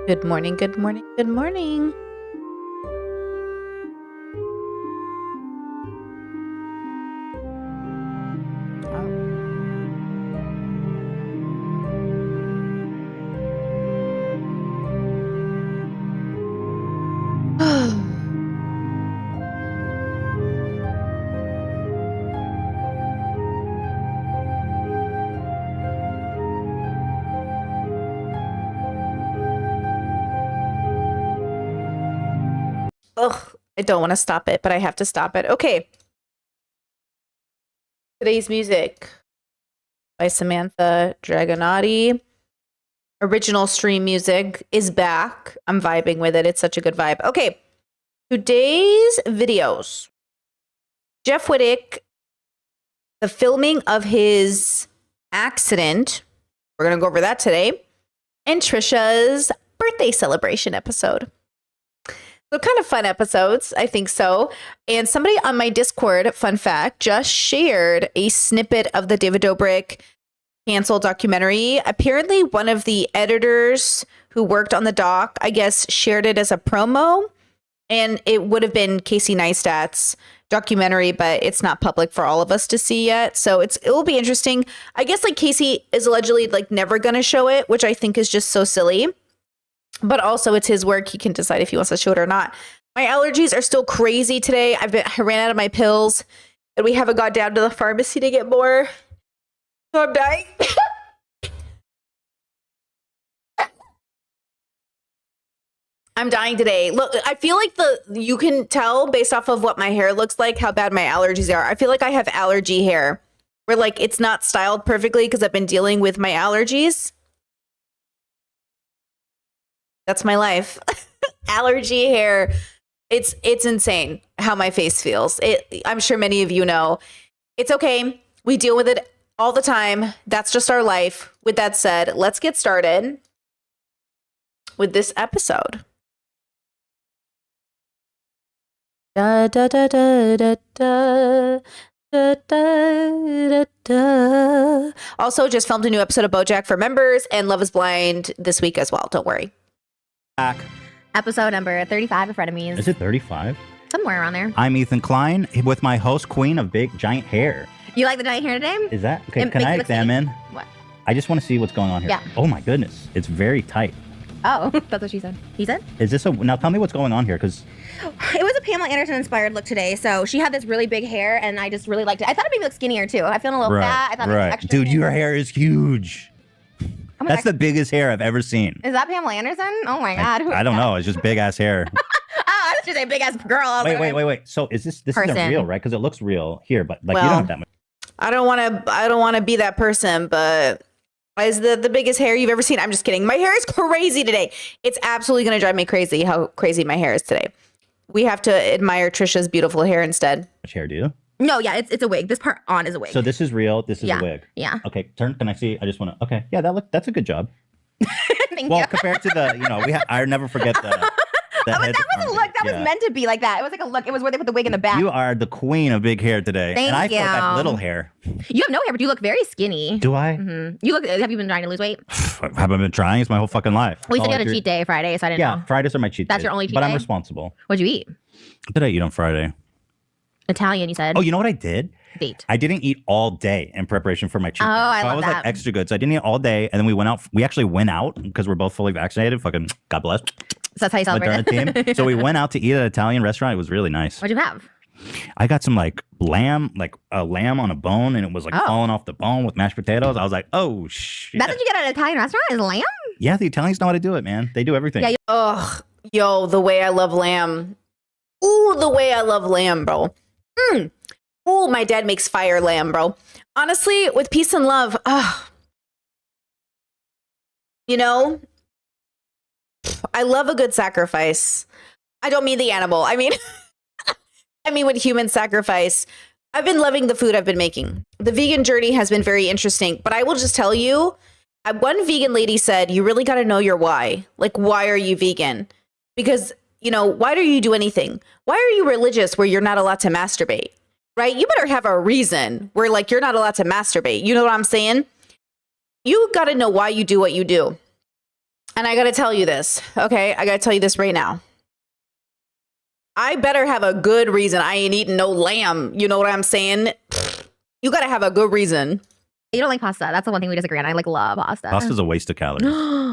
Good morning, good morning, good morning. Oh. Ugh, I don't want to stop it, but I have to stop it. Okay. Today's music by Samantha Dragonotti. Original stream music is back. I'm vibing with it. It's such a good vibe. Okay. Today's videos. Jeff Wittek, the filming of his accident. We're going to go over that today. And Trisha's birthday celebration episode. So kind of fun episodes, I think so. And somebody on my Discord, fun fact, just shared a snippet of the David Dobrik canceled documentary. Apparently one of the editors who worked on the doc, I guess, shared it as a promo. And it would have been Casey Neistat's documentary, but it's not public for all of us to see yet. So it will be interesting. I guess like Casey is allegedly like never going to show it, which I think is just so silly. But also it's his work. He can decide if he wants to show it or not. My allergies are still crazy today. I ran out of my pills and we haven't got down to the pharmacy to get more. So I'm dying. I'm dying today. Look, I feel like you can tell based off of what my hair looks like how bad my allergies are. I feel like I have allergy hair where like it's not styled perfectly because I've been dealing with my allergies. That's my life. Allergy hair. It's insane how my face feels. I'm sure many of you know. It's okay. We deal with it all the time. That's just our life. With that said, let's get started with this episode. Da, da, da, da, da, da. Da, da, da, da. Also, just filmed a new episode of BoJack for members and Love is Blind this week as well. Don't worry. Back. Episode number 35 of Frenemies. Is it 35? Somewhere around there. I'm Ethan Klein with my host queen of big giant hair. You like the giant hair today? Is that okay? It Can makes I it look examine? What? I just want to see what's going on here. Yeah. Oh my goodness, it's very tight. Oh, that's what she said. He said? Is this now? Tell me what's going on here, because It was a Pamela Anderson inspired look today. So she had this really big hair, and I just really liked it. I thought it made me look skinnier too. I feel a little fat. I thought it was extra. Dude, thin. your hair is huge. That's the biggest hair I've ever seen. Is that Pamela Anderson? Oh my God. I don't know. It's just big ass hair. Oh, I was just a big ass girl. I was Wait. So is this Person. isn't real, right? Because it looks real here, but like you Well, don't have that much. I don't want to be that person, but is the biggest hair you've ever seen? I'm just kidding. My hair is crazy today. It's absolutely going to drive me crazy how crazy my hair is today. We have to admire Trisha's beautiful hair instead. How much hair do you? No, yeah, it's a wig. This part on is a wig. So this is real. This is a wig. Yeah. Okay, turn. Can I see? I just want to. Okay, yeah, that's a good job. Thank Well, you. compared to the, I never forget the. But that was a look. That was meant to be like that. It was like a look. It was where they put the wig in the back. You are the queen of big hair today. Thank and I you. feel like I have little hair. You have no hair, but you look very skinny. Do I? You look. Have you been trying to lose weight? Haven't been trying. It's my whole fucking life. We said All you had I a do- cheat day Friday, so I didn't Yeah, know. Fridays are my cheat That's days. your only cheat But I'm day? responsible. What'd you eat? What did I eat on Friday? Italian, you said. Oh, you know what I did? Date. I didn't eat all day in preparation for my cheat day. Oh, I so love I was that. like extra good. So I didn't eat all day. And then we went out. We actually went out because we're both fully vaccinated. Fucking God bless. So that's how you celebrate Moderna team. So we went out to eat at an Italian restaurant. It was really nice. What'd you have? I got some like a lamb on a bone, and it was like falling off the bone with mashed potatoes. I was like, oh shit. That's what you get at an Italian restaurant is lamb? Yeah, the Italians know how to do it, man. They do everything. Yeah, Ugh, yo, the way I love lamb. Ooh, the way I love lamb, bro. Ooh, my dad makes fire lamb, bro. Honestly, with peace and love, you know, I love a good sacrifice. I don't mean the animal. I mean, with human sacrifice. I've been loving the food I've been making. The vegan journey has been very interesting, but I will just tell you, one vegan lady said, you really got to know your why. Like, why are you vegan? Because, you know, why do you do anything? Why are you religious where you're not allowed to masturbate? Right? You better have a reason where like you're not allowed to masturbate. You know what I'm saying? You got to know why you do what you do. And I got to tell you this. Okay. I got to tell you this right now. I better have a good reason. I ain't eating no lamb. You know what I'm saying? You got to have a good reason. You don't like pasta. That's the one thing we disagree on. I like love pasta. Pasta's a waste of calories.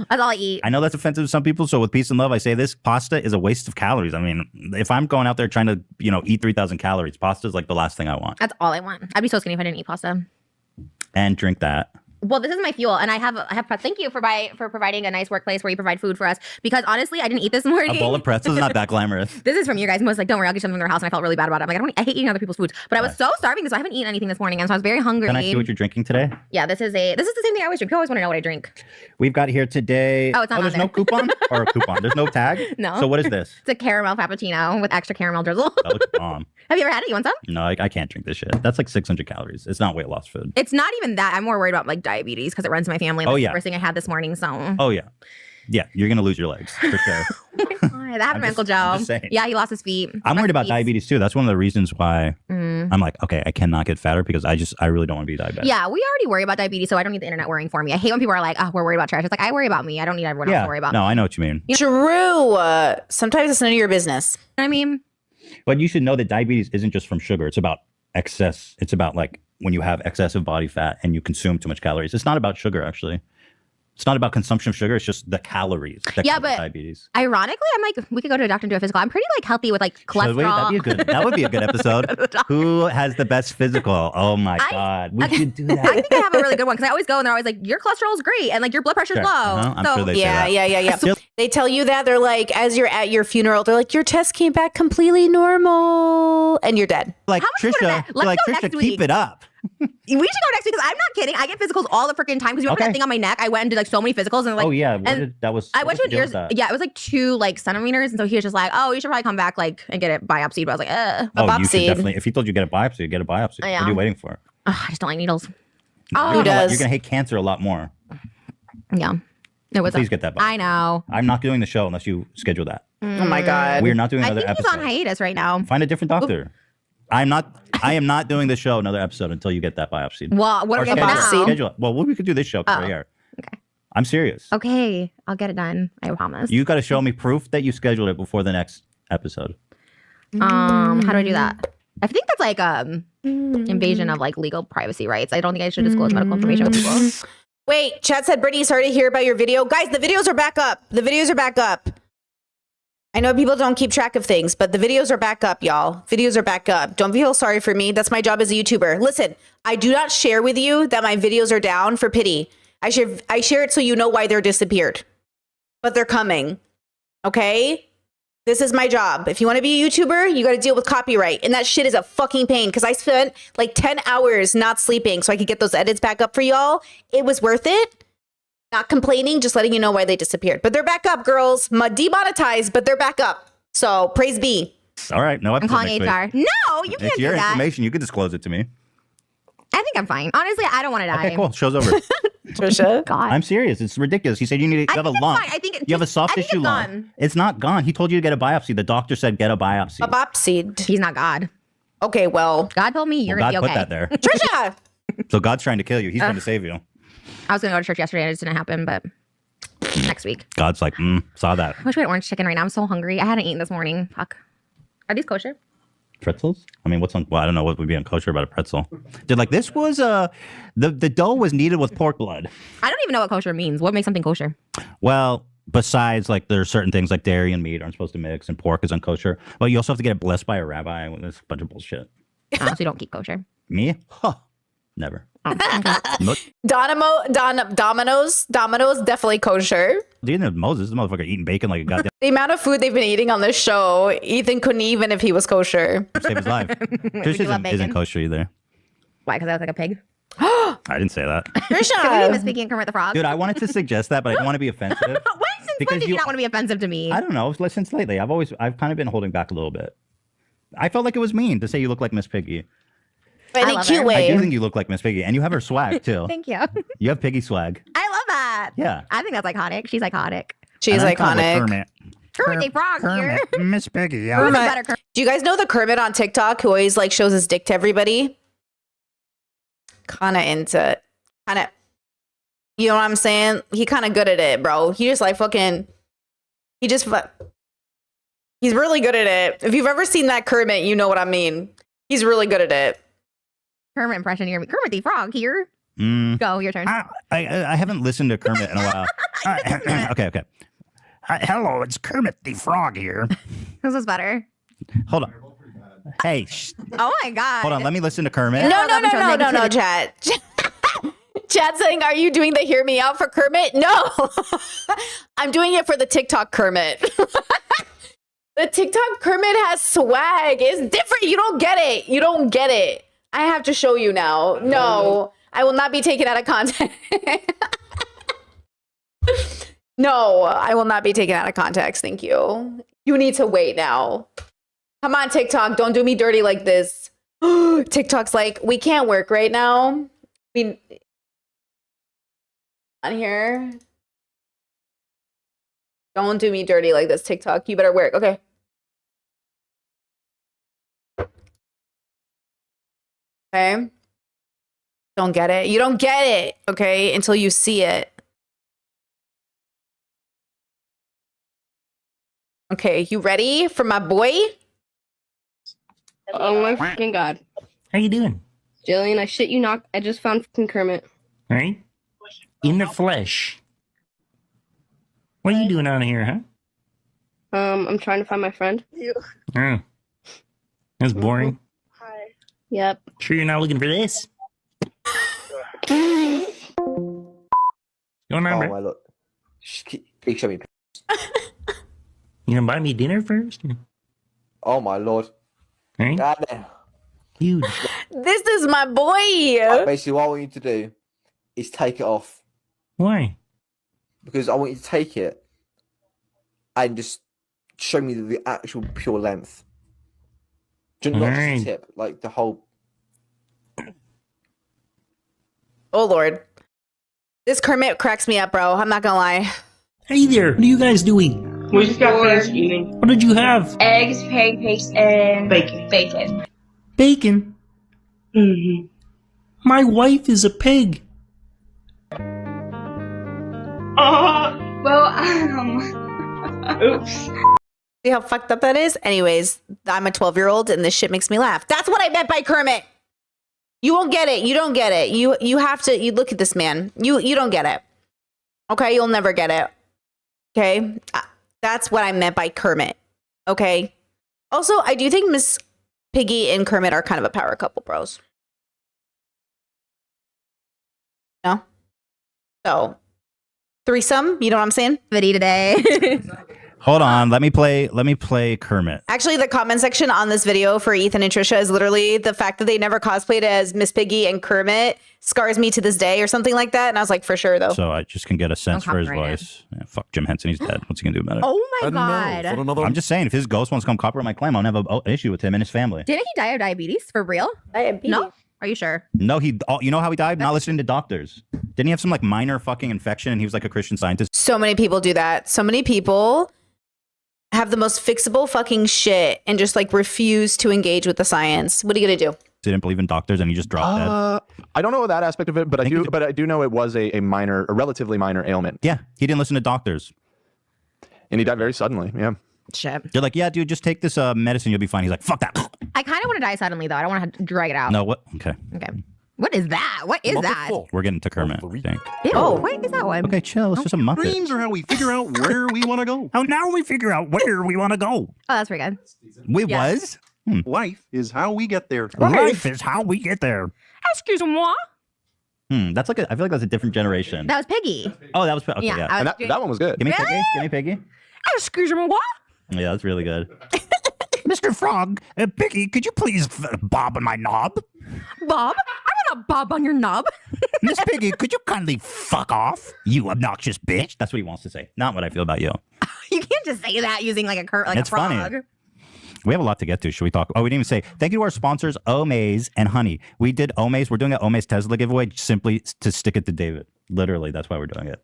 That's all I eat. I know that's offensive to some people. So with peace and love, I say this: pasta is a waste of calories. I mean, if I'm going out there trying to, eat 3,000 calories, pasta is like the last thing I want. That's all I want. I'd be so skinny if I didn't eat pasta. And drink that. Well, this is my fuel, and I have. Thank you for providing a nice workplace where you provide food for us. Because honestly, I didn't eat this morning. A bowl of pretzels is not that glamorous. This is from you guys. Most like, don't worry, I'll get something from their house, and I felt really bad about it. I'm like, I hate eating other people's foods, but I was so starving, so I haven't eaten anything this morning, and so I was very hungry. Can I see what you're drinking today? Yeah, this is the same thing I always drink. You always want to know what I drink. We've got here today. Oh, it's not on there's there. no coupon or a coupon. There's no tag. No. So what is this? It's a caramel frappuccino with extra caramel drizzle. That looks bomb. Have you ever had it? You want some? No, I can't drink this shit. That's like 600 calories. It's not weight loss food. It's not even that. I'm more worried about like diabetes because it runs in my family. And Oh, that's yeah. the first thing I had this morning. So. Oh yeah, yeah. You're gonna lose your legs for sure. God, that happened to Uncle I'm Joe. just saying. Yeah, he lost his feet. I'm worried about Feet. diabetes too. That's one of the reasons why Mm. I'm like, okay, I cannot get fatter because I really don't want to be diabetic. Yeah, we already worry about diabetes, so I don't need the internet worrying for me. I hate when people are like, "Oh, we're worried about trash." It's like I worry about me. I don't need everyone else to worry about. No, I know what you mean. True. Sometimes it's none of your business. I mean, But you should know that diabetes isn't just from sugar. It's about excess. It's about like when you have excessive body fat and you consume too much calories. It's not about sugar, actually. It's not about consumption of sugar. It's just the calories that Yeah, cause but- diabetes. ironically, I'm like, we could go to a doctor and do a physical. I'm pretty like healthy with like cholesterol. Should we? That would be a good episode. Who has the best physical? Oh my God. We should do I that. think I have a really good one because I always go and they're always like, your cholesterol is great and like your blood pressure's Sure. low. I'm So sure they say Yeah, that. yeah. Still- They tell you that. They're like, as you're at your funeral, they're like, your test came back completely normal. And you're dead. Like How much would Trisha, that- let's go Trisha, next keep week. it up. we should go next week because I'm not kidding. I get physicals all the freaking time because you remember Okay. that thing on my neck? I went and did like so many physicals and like, Oh yeah, and that was. I what went was to the an deal ears. with that? Yeah, it was like 2 like centimeters, and so he was just like, "Oh, you should probably come back like and get it biopsied." But I was like, "Ugh, Oh, you should biopsied. definitely. If he told you get a biopsy, get a biopsy. Yeah. What are you waiting for? I just don't like needles." Who You're does? gonna hate cancer a lot more. Yeah, it was. Please get that biopsy. I know. I'm not doing the show unless you schedule that. Oh my God. We're not doing I another think he's episode. on hiatus right now. Find a different doctor. I am not doing the show another episode until you get that biopsy. Well, what are Or we gonna do schedule- now? schedule it. Well, we could do this show for Oh, a year. okay. I'm serious. Okay, I'll get it done. I promise. You got to show me proof that you scheduled it before the next episode. How do I do that? I think that's like invasion of like legal privacy rights. I don't think I should disclose medical information with people. Wait, Chad said, Brittany, sorry to hear about your video. Guys, the videos are back up. The videos are back up. I know people don't keep track of things, but the videos are back up, y'all. Videos are back up. Don't feel sorry for me. That's my job as a YouTuber. Listen, I do not share with you that my videos are down for pity. I share it so you know why they're disappeared. But they're coming. Okay? This is my job. If you want to be a YouTuber, you got to deal with copyright. And that shit is a fucking pain because I spent like 10 hours not sleeping so I could get those edits back up for y'all. It was worth it. Not complaining, just letting you know why they disappeared. But they're back up, girls. Demonetized, but they're back up. So praise be. All right, no I'm episode calling next HR. week. No, you can't It's do your that. information. You can disclose it to me. I think I'm fine. Honestly, I don't want to die. Okay, cool. Show's over. Trisha. God. I'm serious. It's ridiculous. He said you need to I have a think it's lump. fine. I think You have a soft I think tissue it's lump. gone. It's not gone. He told you to get a biopsy. The doctor said get a biopsy. A biopsied. He's not God. Okay, well. God told me you're Well, gonna God be okay. put that there. Trisha! So God's trying to kill you. He's trying to save you. I was gonna go to church yesterday and it just didn't happen, but next week. God's like, saw that. I wish we had orange chicken right now. I'm so hungry. I hadn't eaten this morning. Fuck. Are these kosher? Pretzels? I mean, what's on? Well, I don't know what would be unkosher about a pretzel. Dude, like this was the dough was kneaded with pork blood. I don't even know what kosher means. What makes something kosher? Well, besides like there are certain things like dairy and meat aren't supposed to mix, and pork is unkosher. Well, you also have to get it blessed by a rabbi. It's a bunch of bullshit. Oh, so you don't keep kosher. Me? Huh? Never. Oh, okay. No, Domino's definitely kosher. do you know Moses? This motherfucker eating bacon like a goddamn The amount of food they've been eating on this show, Ethan couldn't even if he was kosher. save his life. Trish do love isn't bacon. kosher either. Why? Because I look like a pig. I didn't say that. Can we be Trisha! Miss Piggy and Kermit the Frog? Dude, I wanted to suggest that, but I didn't want to be offensive. When since Because when did you- you not want to be offensive to me? I don't know. Since lately, I've kind of been holding back a little bit. I felt like it was mean to say you look like Miss Piggy. But in I a love cute her. I do way. think you look like Miss Piggy, and you have her swag too. Thank you. You have Piggy swag. I love that. Yeah. I think that's iconic. She's iconic. She's And I'm kind of like iconic. Kermit the Frog here. Miss Piggy. Yeah. Who's Kermit. better, Kermit? Do you guys know the Kermit on TikTok who always like shows his dick to everybody? Kinda into it. Kinda. You know what I'm saying? He kind of good at it, bro. He just like fucking. He's really good at it. If you've ever seen that Kermit, you know what I mean. He's really good at it. Kermit impression here. Kermit the Frog here. Go, your turn. I haven't listened to Kermit in a while. Okay. Hello, it's Kermit the Frog here. This is better. Hold on. Hey, Oh my god. hold on. Let me listen to Kermit. No, Chad. Chad saying, are you doing the hear me out for Kermit? No. I'm doing it for the TikTok Kermit. The TikTok Kermit has swag. It's different. You don't get it. You don't get it. I have to show you now. No, I will not be taken out of context. No, I will not be taken out of context. Thank you. You need to wait now. Come on, TikTok. Don't do me dirty like this. TikTok's like, we can't work right now. On here. Don't do me dirty like this, TikTok. You better work. Okay. Okay. Don't get it. You don't get it, okay, until you see it. Okay, you ready for my boy? Oh my fucking god. How you doing? Jillian, I shit you not. I just found fucking Kermit. Right? In the flesh. What are you doing out here, huh? I'm trying to find my friend. Oh. That's boring. Yep. Sure you're not looking for this? Going on, Oh bro? my lord. Please show me. You gonna buy me dinner first? Oh my lord. Right? God damn. Huge. This is my boy. Basically, what I want you to do is take it off. Why? Because I want you to take it and just show me the actual pure length. Not just Alright. the tip, like the whole. Oh, Lord. This Kermit cracks me up, bro. I'm not gonna lie. Hey there, what are you guys doing? We just got finished eating What did you have? eggs, pancakes, and bacon. Bacon? Mm-hmm. My wife is a pig. Oops. See how fucked up that is? Anyways, I'm a 12-year-old and this shit makes me laugh. That's what I meant by Kermit. You won't get it. You don't get it. You have to, you look at this man. You don't get it. Okay? You'll never get it. Okay? That's what I meant by Kermit. Okay? Also, I do think Miss Piggy and Kermit are kind of a power couple, bros. No? So, threesome, you know what I'm saying? Video today. Hold on. Let me play Kermit. Actually, the comment section on this video for Ethan and Trisha is literally the fact that they never cosplayed as Miss Piggy and Kermit scars me to this day or something like that. And I was like, for sure, though. So I just can get a sense for his copyright voice. Yeah, fuck Jim Henson. He's dead. What's he gonna do about it? Oh my god. I'm just saying, if his ghost wants to come copyright my claim, I'll have an issue with him and his family. Didn't he die of diabetes? For real? No? Are you sure? No, you know how he died? Not listening to doctors. Didn't he have some like minor fucking infection and he was like a Christian Scientist? So many people do that. So many people have the most fixable fucking shit and just like refuse to engage with the science. What are you gonna do? Didn't believe in doctors and he just dropped dead. I don't know that aspect of it, but Thank you. I do know it was a relatively minor ailment, Yeah, he didn't listen to doctors. and he died very suddenly. Yeah. Shit. They're like, yeah, dude, just take this medicine, you'll be fine. He's like, fuck that. I kind of want to die suddenly though. I don't want to drag it out. No, what? Okay, Okay. What is that? What is that? we're getting to Kermit. I think. Ew, Oh. what is that one? Okay, chill. It's just a Muppet. Dreams are how we figure out where we want to go. Oh, now we figure out where we want to go. Oh, that's pretty good. We Yeah. was? Life is how we get there. Life is how we get there. Excuse-moi. That's like I feel like that's a different generation. That was Piggy. Oh, that was okay. Yeah, I And was that one was good. Give me Really? Piggy. Give me Piggy. Excuse-moi. Yeah, that's really good. Mr. Frog, Piggy, could you please bob on my knob? Bob? I want to bob on your knob. Miss Piggy, could you kindly fuck off, you obnoxious bitch? That's what he wants to say. Not what I feel about you. You can't just say that using like It's a frog. funny. We have a lot to get to. Should we talk? Oh, we didn't even say thank you to our sponsors, Omaze and Honey. We did Omaze. We're doing an Omaze Tesla giveaway simply to stick it to David. Literally, that's why we're doing it.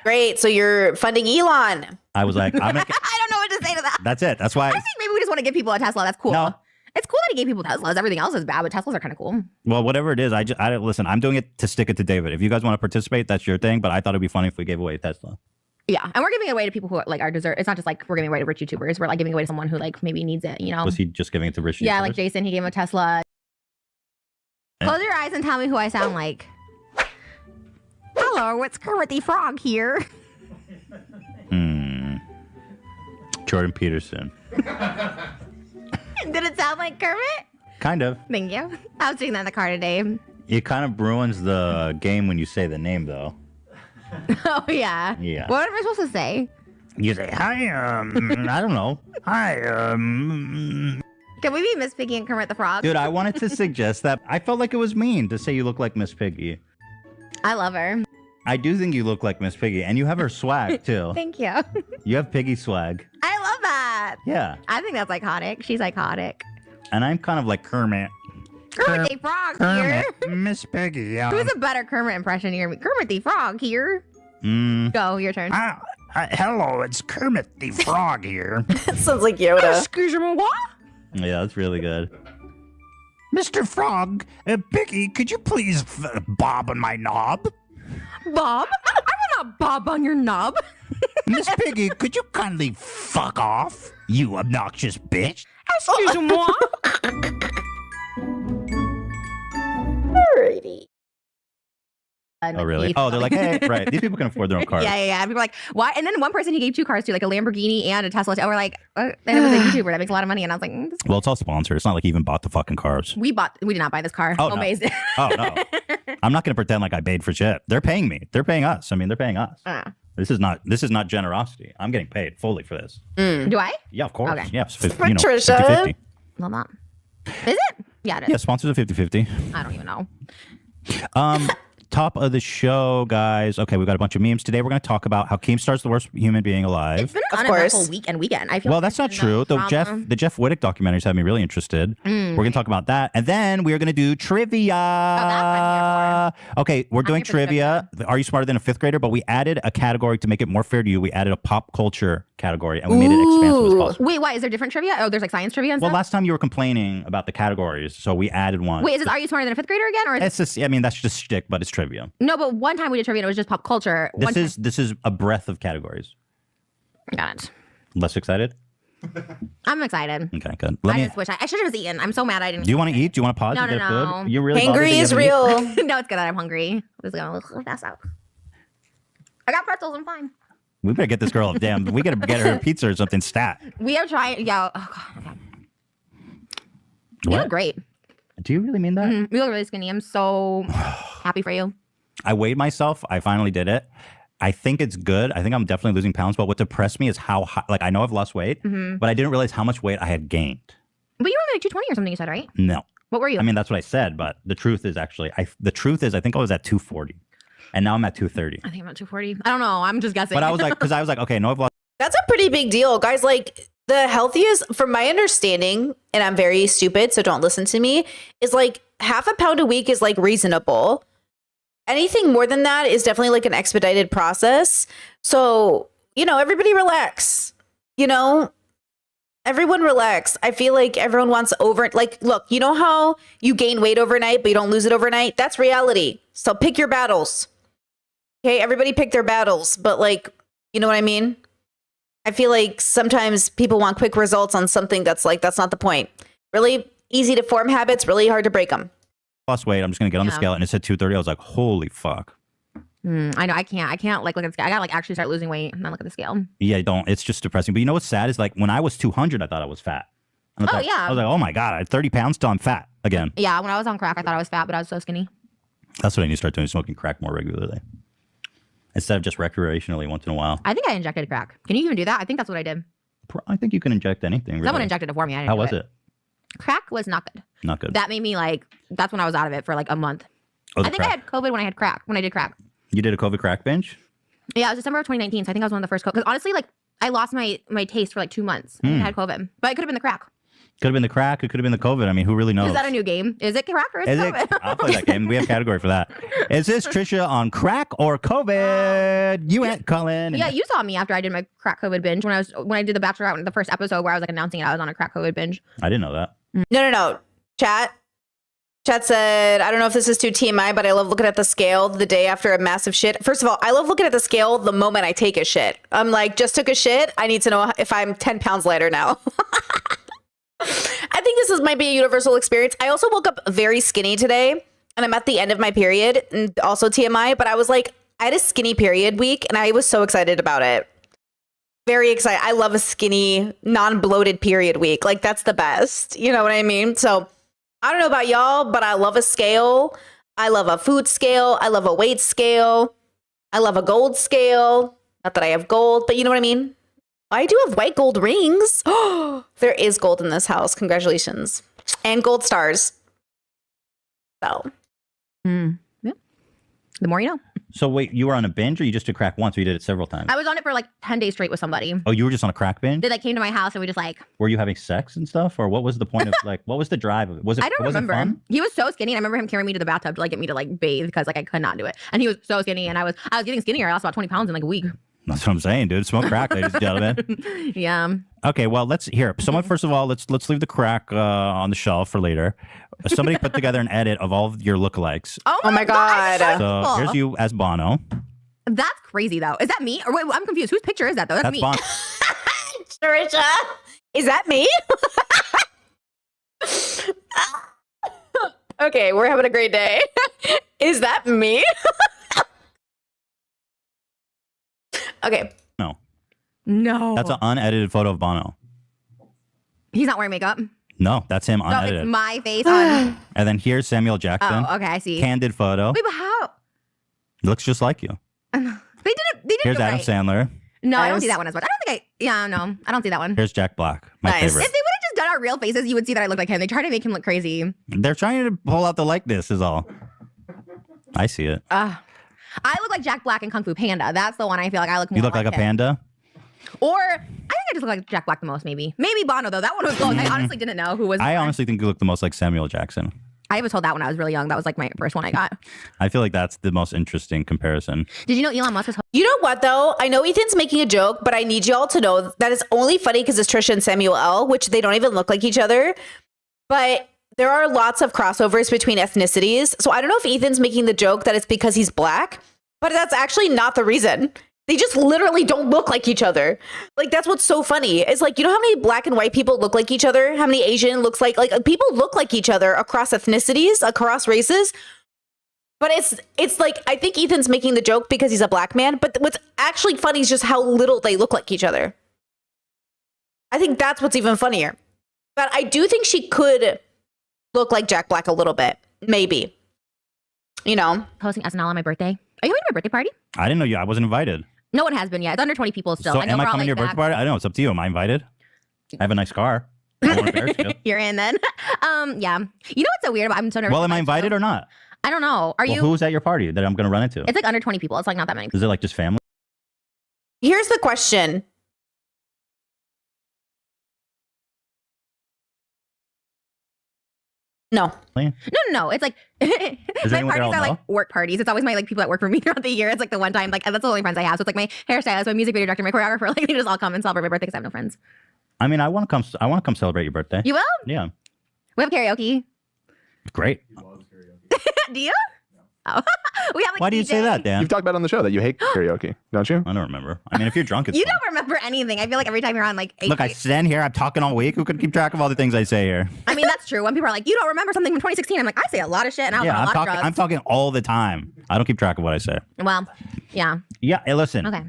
Great. So you're funding Elon. I was like, I'm gonna, I don't know what to say to that. that's it. That's why. I think maybe we just want to give people a Tesla. That's cool. No. It's cool that already gave people Teslas. Everything else is bad, but Teslas are kind of cool. Well, whatever it is, I listen. I'm doing it to stick it to David. If you guys want to participate, that's your thing. But I thought it'd be funny if we gave away a Tesla. Yeah, and we're giving it away to people who like are deserve. It's not just like we're giving it away to rich YouTubers. We're like giving it away to someone who like maybe needs it. You know? Was he just giving it to rich? Yeah, YouTubers? like Jason, he gave him a Tesla. Close your eyes and tell me who I sound like. Hello, it's Kermit the Frog here. Jordan Peterson. Did it sound like Kermit? Kind of. Thank you. I was doing that in the car today. It kind of ruins the game when you say the name, though. Oh yeah. Yeah. What am I supposed to say? You say, hi, I don't know. Hi, Can we be Miss Piggy and Kermit the Frog? Dude, I wanted to suggest that. I felt like it was mean to say you look like Miss Piggy. I love her. I do think you look like Miss Piggy, and you have her swag, too. Thank you. You have Piggy swag. I love that. Yeah. I think that's iconic. She's iconic. And I'm kind of like Kermit. Kermit the Frog here. Miss Piggy, yeah. Who's a better Kermit impression here? Kermit the Frog here. Go, your turn. Hello, it's Kermit the Frog here. Sounds like Yoda. Excuse me, what? Yeah, that's really good. Mr. Frog, Piggy, could you please bob on my knob? Bob? I will not bob on your knob. Miss Piggy, could you kindly fuck off, you obnoxious bitch? Excuse me. Alrighty. Oh, really? Oh, they're like, hey, right. These people can afford their own cars. Yeah. People are like, why? And then one person he gave 2 cars to, like a Lamborghini and a Tesla. And we're like, and it was a YouTuber that makes a lot of money. And I was like, this Well, it's all sponsored. It's not like he even bought the fucking cars. we did not buy this car. Oh, no. Amazing. Oh, no. I'm not going to pretend like I paid for shit. They're paying me. They're paying us. I mean, they're paying us. This is not generosity. I'm getting paid fully for this. Do I? Yeah, of course. Okay. Yeah, Patricia. 50-50. Well, not. Is it? Yeah, it is. Yeah, sponsors are 50-50. I don't even know. Top of the show, guys. Okay, we've got a bunch of memes today. We're going to talk about how Keemstar's the worst human being alive. It's been Of an course. uneventful weekend. I feel Well, like that's not there's true. no drama. The Jeff Wittick documentaries have me really interested. We're going to talk about that. And then we are going to do trivia. I'm Okay, we're doing here for the trivia. Are you smarter than a 5th grader? But we added a category to make it more fair to you. We added a pop culture category and we made it expansive as possible. Wait, why? Is there different trivia? Oh, there's like science trivia and Well, stuff? last time you were complaining about the categories, so we added one. Wait, Are You Smarter Than a 5th Grader again? Or It's just, I mean, that's just shtick, but it's trivia. No, but one time we did trivia and it was just pop culture. This is a breadth of categories. Got it. Less excited? I'm excited. Okay, good. I just wish I should have eaten. I'm so mad I didn't. Do you want to eat? Do you want to pause? No, and no, get no. food? You're really bothered that Hangry you is haven't eaten? real. No, it's good that I'm hungry. I was going to pass out. I got pretzels. I'm fine. We better get this girl a damn. We gotta get her a pizza or something stat. We are trying. Yeah. Oh, God. Okay. You What? look great. Do you really mean that? You look really skinny. I'm so happy for you. I weighed myself. I finally did it. I think it's good. I think I'm definitely losing pounds. But what depressed me is how high, like I know I've lost weight, but I didn't realize how much weight I had gained. But you were like 220 or something. You said, right? No, What were you? I mean that's what I said. But the truth is actually, I think I was at 240, and now I'm at 230. I think I'm at 240. I don't know. I'm just guessing. But I was like, okay, no, I've lost. That's a pretty big deal, guys. Like the healthiest, from my understanding, and I'm very stupid, so don't listen to me, is like half a pound a week is like reasonable. Anything more than that is definitely like an expedited process. So, everybody relax. Everyone relax. I feel like everyone wants look, you know how you gain weight overnight, but you don't lose it overnight? That's reality. So pick your battles. Okay, everybody pick their battles, but you know what I mean? I feel like sometimes people want quick results on something that's not the point. Really easy to form habits, really hard to break them. Lost weight. I'm just gonna get on the scale, and it said 230. I was like, holy fuck. I know. I can't look at the scale. I gotta actually start losing weight and then look at the scale. Yeah, don't. It's just depressing. But you know what's sad is when I was 200, I thought I was fat. I was like, oh my God, I had 30 pounds till I'm fat again. Yeah, when I was on crack, I thought I was fat, but I was so skinny. That's what I need to start doing, smoking crack more regularly. Instead of just recreationally once in a while. I think I injected crack. Can you even do that? I think that's what I did. I think you can inject anything. Really. Someone injected it for me. I didn't How do was it? Crack was not good. Not good. That made me that's when I was out of it for a month. Oh, I think I had COVID when I did crack. You did a COVID crack binge? Yeah, it was December of 2019. So I think I was one of the first because honestly, I lost my taste for 2 months. I had COVID, but it could have been the crack. Could have been the crack. It could have been the COVID. I mean, who really knows? Is that a new game? Is it crack or is it COVID? I'll play that game. We have a category for that. Is this Trisha on crack or COVID? You ain't calling. Yeah, you saw me after I did my crack COVID binge when I did the Bachelorette, the first episode where I was announcing it. I was on a crack COVID binge. I didn't know that. No. Chat said, I don't know if this is too TMI, but I love looking at the scale the day after a massive shit. First of all, I love looking at the scale the moment I take a shit. I'm like, just took a shit. I need to know if I'm 10 pounds lighter now. I think might be a universal experience. I also woke up very skinny today, and I'm at the end of my period, and also TMI, but I was like, I had a skinny period week, and I was so excited about it. Very excited. I love a skinny, non-bloated period week. Like, that's the best. You know what I mean? So I don't know about y'all, but I love a scale. I love a food scale. I love a weight scale. I love a gold scale. Not that I have gold, but you know what I mean? I do have white gold rings. Oh, there is gold in this house. Congratulations. And gold stars. So. Yeah. The more you know. So wait, you were on a binge or you just did crack once or you did it several times? I was on it for like 10 days straight with somebody. Oh, you were just on a crack binge? They like came to my house and we just like. Were you having sex and stuff? Or what was the point of like, what was the drive of it? Was it, I don't was remember. It fun? He was so skinny. And I remember him carrying me to the bathtub to like get me to like bathe because like I could not do it. And he was so skinny and I was getting skinnier. I lost about 20 pounds in like a week. That's what I'm saying, dude. Smoke crack, ladies and gentlemen. Yeah. Okay, well, let's hear. Someone, first of all, let's leave the crack on the shelf for later. Somebody put together an edit of all of your lookalikes. Oh my God. So here's you as Bono. That's crazy though. Is that me? Or wait, I'm confused. Whose picture is that though? That's me. Bono. Trisha, is that me? Okay, we're having a great day. Is that me? Okay. No. That's an unedited photo of Bono. He's not wearing makeup. No, that's him No, unedited. it's my face on. And then here's Samuel Jackson. Oh, okay, I see. Candid photo. Wait, but how? Looks just like you. They didn't Here's do it Adam right. Sandler. No, I don't see that one as much. I don't see that one. Here's Jack Black, my Nice. favorite. If they would have just done our real faces, you would see that I look like him. They try to make him look crazy. They're trying to pull out the likeness is all. I see it. I look like Jack Black in Kung Fu Panda. That's the one I feel like I look more You look like a him. panda? Or I think I just look like Jack Black the most, maybe. Maybe Bono, though. That one was close. I honestly didn't know who was. I more. honestly think you look the most like Samuel Jackson. I was told that when I was really young. That was like my first one I got. I feel like that's the most interesting comparison. Did you know Elon Musk is You know what, though? I know Ethan's making a joke, but I need y'all to know that it's only funny because it's Trisha and Samuel L., which they don't even look like each other. But there are lots of crossovers between ethnicities. So I don't know if Ethan's making the joke that it's because he's black, but that's actually not the reason. They just literally don't look like each other. Like, that's what's so funny. It's like, you know how many black and white people look like each other? How many Asian looks like people look like each other across ethnicities, across races? But it's like, I think Ethan's making the joke because he's a black man, but what's actually funny is just how little they look like each other. I think that's what's even funnier. But I do think she could look like Jack Black a little bit. Maybe. You know? hosting SNL on my birthday. Are you coming to my birthday party? I didn't know I wasn't invited. No one has been yet. It's under 20 people still. So I know am I we're all, coming to your like, birthday party? I don't know. It's up to you. Am I invited? I have a nice car. I won't embarrass you. You're in then. Yeah. You know what's so weird about I'm so nervous. Well, am I about invited you? or not? I don't know. Are Well, you? who's at your party that I'm going to run into? It's like under 20 people. It's like not that many. Is it like just family? Here's the question. No. No. It's like my anyone parties there I'll are like know? work parties. It's always my like people that work for me throughout the year. It's like the one time like that's the only friends I have. So it's like my hairstylist, my music video director, my choreographer. Like they just all come and celebrate my birthday because I have no friends. I mean, I want to come celebrate your birthday. You will? Yeah. We have karaoke. Great. Do you? Oh. We have like Why do you DJ. say that, Dan? You've talked about on the show that you hate karaoke, don't you? I don't remember. I mean, if you're drunk, it's You fine. don't remember anything. I feel like every time you're on like Look, I stand here. I'm talking all week. Who could keep track of all the things I say here? I mean, that's true. When people are like, you don't remember something from 2016, I'm like, I say a lot of shit and I was on a lot of drugs. I'm talking all the time. I don't keep track of what I say. Well, yeah. Yeah. Hey, listen. Okay.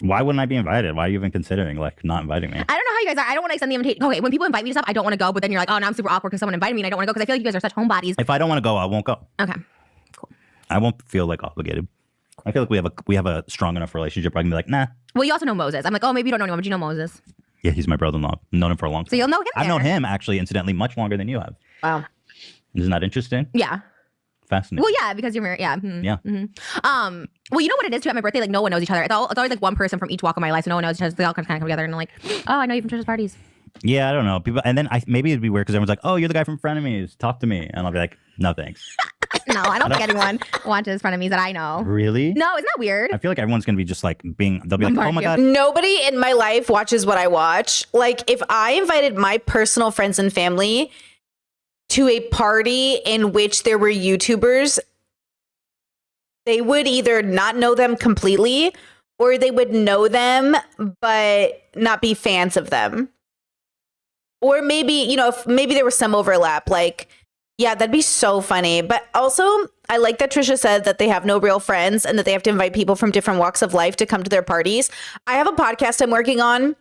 Why wouldn't I be invited? Why are you even considering like not inviting me? I don't know how you guys are. I don't want to extend the invitation. Okay, when people invite me to stuff, I don't want to go, but then you're like, oh, now I'm super awkward because someone invited me and I don't want to go because I feel like you guys are such homebodies. If I don't want to go, I won't go. Okay. I won't feel like obligated. I feel like we have a strong enough relationship where I can be like, nah. Well, you also know Moses. I'm like, oh, maybe you don't know anyone, but you know Moses. Yeah, he's my brother-in-law. I've known him for a long time. So you'll know him. I've known there. him actually, incidentally, much longer than you have. Wow. Isn't that interesting? Yeah. Fascinating. Well, yeah, because you're married. Yeah. Yeah. Well, you know what it is too at my birthday? Like, no one knows each other. It's always like one person from each walk of my life. So no one knows each other. They all kind of come together and like, oh, I know you from Trisha's parties. Yeah, I don't know. People, and then maybe it'd be weird because everyone's like, "Oh, you're the guy from Frenemies. Talk to me," and I'll be like, "No, thanks." No, I don't think anyone watches frenemies that I know. Really? No, isn't that weird? I feel like everyone's gonna be just like they'll be like, oh my god. Nobody in my life watches what I watch. Like, if I invited my personal friends and family to a party in which there were YouTubers, they would either not know them completely or they would know them but not be fans of them. Or maybe, if maybe there was some overlap, like, yeah, that'd be so funny. But also, I like that Trisha said that they have no real friends and that they have to invite people from different walks of life to come to their parties. I have a podcast I'm working on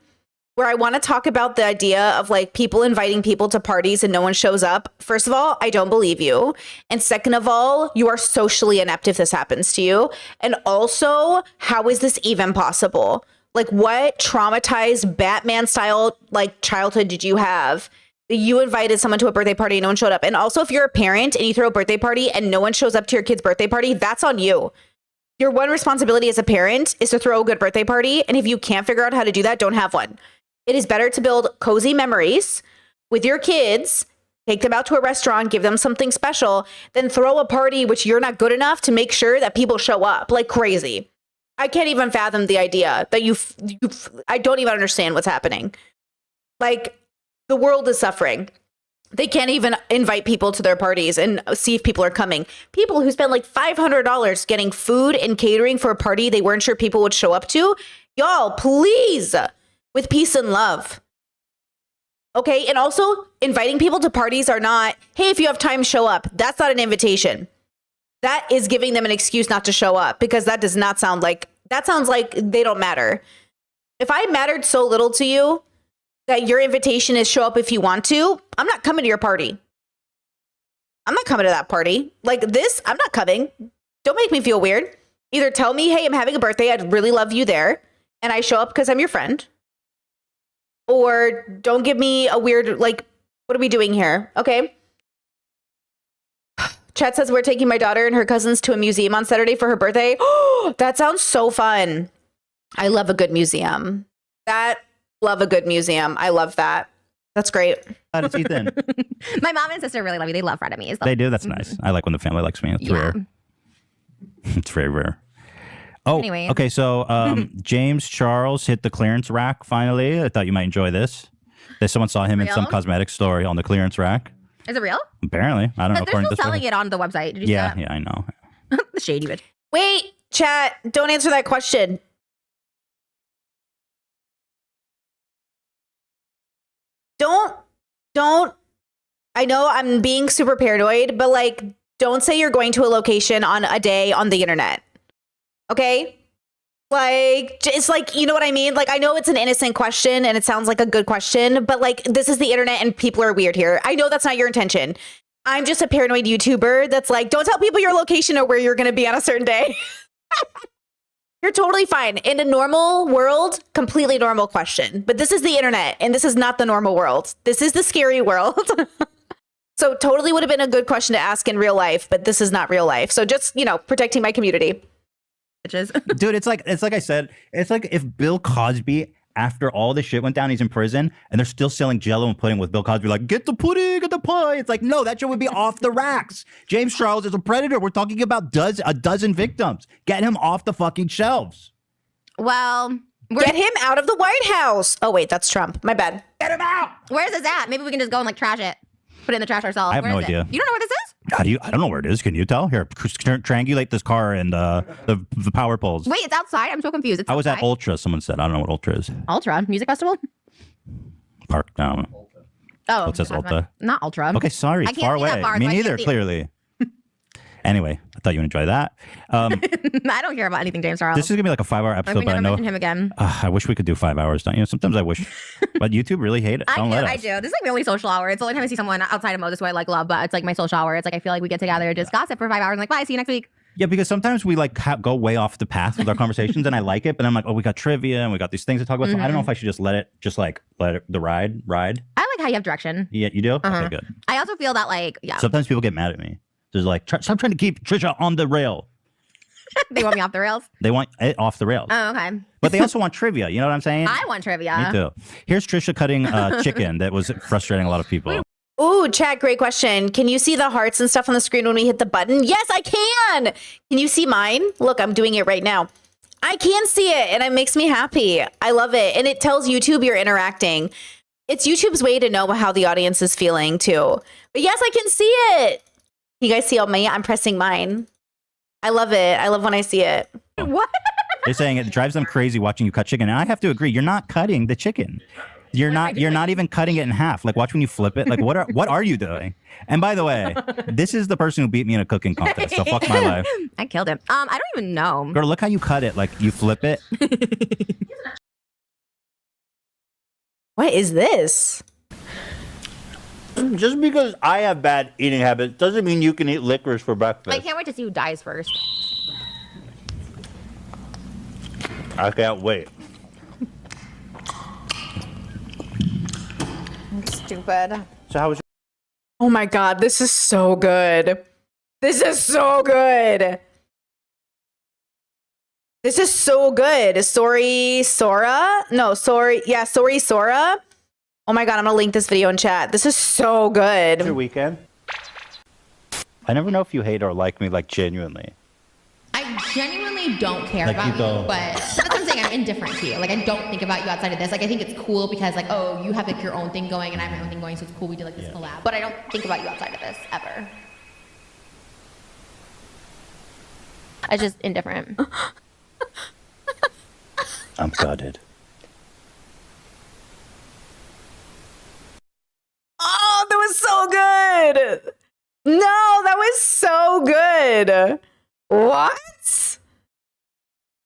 where I want to talk about the idea of like people inviting people to parties and no one shows up. First of all, I don't believe you. And second of all, you are socially inept if this happens to you. And also, how is this even possible? Like, what traumatized Batman style like childhood did you have? You invited someone to a birthday party and no one showed up. And also, if you're a parent and you throw a birthday party and no one shows up to your kid's birthday party, that's on you. Your one responsibility as a parent is to throw a good birthday party. And if you can't figure out how to do that, don't have one. It is better to build cozy memories with your kids, take them out to a restaurant, give them something special, than throw a party which you're not good enough to make sure that people show up like crazy. I can't even fathom the idea that I don't even understand what's happening. Like, the world is suffering. They can't even invite people to their parties and see if people are coming. People who spent like $500 getting food and catering for a party they weren't sure people would show up to. Y'all, please, with peace and love. Okay, and also inviting people to parties are not, hey, if you have time, show up. That's not an invitation. That is giving them an excuse not to show up, because that does not sound like, that sounds like they don't matter. If I mattered so little to you that your invitation is show up if you want to, I'm not coming to your party. I'm not coming to that party. Like this, I'm not coming. Don't make me feel weird. Either tell me, hey, I'm having a birthday, I'd really love you there, and I show up because I'm your friend. Or don't give me a weird, like, what are we doing here? Okay. Chat says we're taking my daughter and her cousins to a museum on Saturday for her birthday. Oh, that sounds so fun. I love a good museum. Love a good museum. I love that. That's great. It's Ethan. My mom and sister really love you. They love frenemies. They do. That's nice. I like when the family likes me. It's rare. It's very rare. Oh, anyway. Okay. So James Charles hit the clearance rack finally. I thought you might enjoy this. Someone saw him in some cosmetics store on the clearance rack. Is it real? Apparently. I don't know. They're still selling it on the website. Did you see that? Yeah, I know. The shady bitch. Wait, chat, don't answer that question. Don't, I know I'm being super paranoid, but like, don't say you're going to a location on a day on the internet. Okay? Like, it's like, you know what I mean? Like, I know it's an innocent question and it sounds like a good question, but like, this is the internet and people are weird here. I know that's not your intention. I'm just a paranoid YouTuber that's like, don't tell people your location or where you're going to be on a certain day. You're totally fine. In a normal world, completely normal question. But this is the internet and this is not the normal world. This is the scary world. So totally would have been a good question to ask in real life, but this is not real life. So just, protecting my community. Dude, it's like I said, it's like if Bill Cosby, after all this shit went down, he's in prison and they're still selling Jell-O and pudding with Bill Cosby, like, get the pudding, get the pie. It's like, no, that shit would be off the racks. James Charles is a predator. We're talking about a dozen victims. Get him off the fucking shelves. Well, get him out of the White House. Oh, wait, that's Trump. My bad. Get him out. Where's this at? Maybe we can just go and like trash it. Put it in the trash ourselves. I have no idea. You don't know where this is? I don't know where it is. Can you tell? Here, triangulate this car and the power poles. Wait, it's outside? I'm so confused. I was at Ultra. Someone said. I don't know what Ultra is. Ultra? Music festival? Park. I don't know. Oh. It says Ultra. Not Ultra. Okay, sorry. It's far away. Me neither, clearly. Anyway, I thought you would enjoy that. I don't care about anything James Charles. This is going to be like a 5-hour episode, but I know. Mention him again. I wish we could do 5 hours, don't you? Sometimes I wish. But YouTube really hate it. Don't let us. I do. This is like my only social hour. It's the only time I see someone outside of Moses who I like love, but it's like my social hour. It's like I feel like we get together and just gossip for 5 hours and like, bye, see you next week. Yeah, because sometimes we like go way off the path with our conversations and I like it, but I'm like, oh, we got trivia and we got these things to talk about. So I don't know if I should just let it the ride. I like how you have direction. Yeah, you do? Okay, good. I also feel that like, yeah. Sometimes people get mad at me. They're like, stop trying to keep Trisha on the rail. They want me off the rails? They want it off the rails. Oh, okay. But they also want trivia. You know what I'm saying? I want trivia. Me too. Here's Trisha cutting chicken that was frustrating a lot of people. Ooh, chat, great question. Can you see the hearts and stuff on the screen when we hit the button? Yes, I can. Can you see mine? Look, I'm doing it right now. I can see it, and it makes me happy. I love it. And it tells YouTube you're interacting. It's YouTube's way to know how the audience is feeling, too. But yes, I can see it. You guys see all my, I'm pressing mine. I love it. I love when I see it. What? They're saying it drives them crazy watching you cut chicken. And I have to agree, you're not cutting the chicken. You're not even cutting it in half. Like, watch when you flip it. Like, what are you doing? And by the way, this is the person who beat me in a cooking contest. So fuck my life. I killed him. I don't even know. Girl, look how you cut it. Like, you flip it. What is this? Just because I have bad eating habits doesn't mean you can eat licorice for breakfast. I can't wait to see who dies first. I can't wait. Stupid. So how was Oh my God, this is so good. This is so good. This is so good. Sorry, Sora? No, sorry. Yeah, sorry, Sora. Oh my God, I'm gonna link this video in chat. This is so good. your weekend? I never know if you hate or like me, like, genuinely. I genuinely don't care Like, about you you, don't. but that's what I'm saying. I'm indifferent to you. Like, I don't think about you outside of this. Like, I think it's cool because, like, oh, you have like your own thing going and I have my own thing going, so it's cool we did like this collab. But I don't think about you outside of this ever. It's just indifferent. I'm gutted. Oh, that was so good. No, that was so good. What?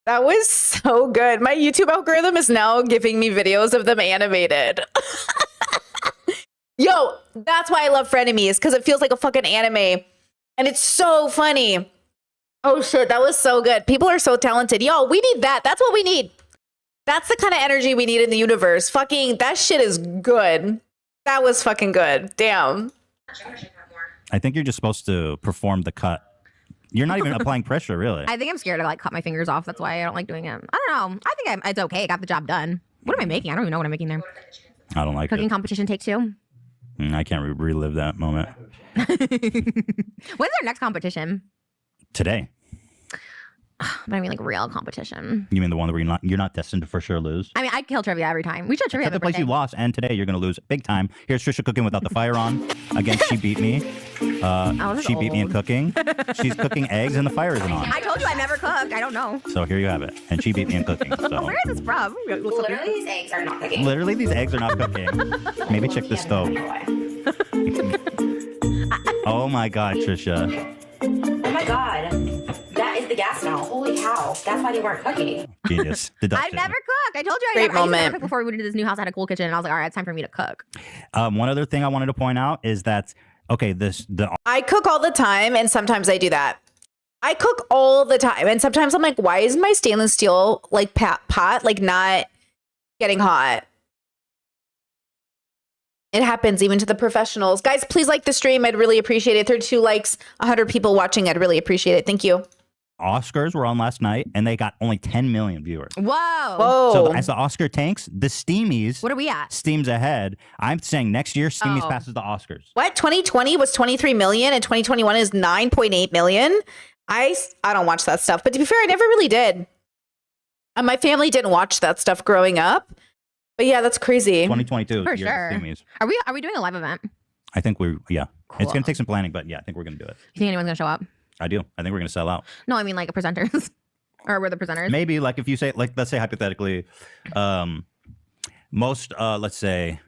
That was so good. My YouTube algorithm is now giving me videos of them animated. Yo, that's why I love Frenemies, because it feels like a fucking anime. And it's so funny. Oh shit, that was so good. People are so talented. Yo, we need that. That's what we need. That's the kind of energy we need in the universe. Fucking, that shit is good. That was fucking good. Damn. I think you're just supposed to perform the cut. You're not even applying pressure, really. I think I'm scared to like cut my fingers off. That's why I don't like doing it. I don't know. I think it's okay. I got the job done. What am I making? I don't even know what I'm making there. I don't like Cooking it. competition take 2. I can't relive that moment. When's our next competition? Today. But I mean like real competition. You mean the one where you're not destined to for sure lose? I mean, I'd kill trivia every time. We should trivia At the every place you lost, and today you're going to lose big time. Here's Trisha cooking without the fire on. Again, she beat me. She beat me in cooking. She's cooking eggs and the fire isn't on. I told you I never cooked. I don't know. So here you have it. And she beat me in cooking. So Where is this from? Literally, these eggs are not cooking. literally, these eggs are not cooking. Maybe check the stove. Oh my God, Trisha. Oh my god. That is the gas now. Holy cow. That's why they weren't cooking. Genius. I've Deduction. never cooked. I told you I Great never, I used to never moment. cook before we went to this new house. I had a cool kitchen, and I was like, all right, it's time for me to cook. One other thing I wanted to point out is that, okay, the I cook all the time, and sometimes I do that. I cook all the time, and sometimes I'm like, why is my stainless steel like pot like not getting hot? It happens even to the professionals. Guys, please like the stream. I'd really appreciate it. 32 likes, 100 people watching. I'd really appreciate it. Thank you. Oscars were on last night, and they got only 10 million viewers. Whoa. Whoa. So as the Oscar tanks, the Steamies What are we at? Steam's ahead. I'm saying next year, Steamies Oh. passes the Oscars. What? 2020 was 23 million, and 2021 is 9.8 million. I don't watch that stuff. But to be fair, I never really did. And my family didn't watch that stuff growing up. But yeah, that's crazy. 2022 For is the year of sure. Steamies. Are we doing a live event? I think it's Cool. going to take some planning, but yeah, I think we're going to do it. You think anyone's gonna show up? I do. I think we're going to sell out. No, I mean like presenters. Or we're the presenters. Maybe like if you say, like, let's say hypothetically, most, let's say,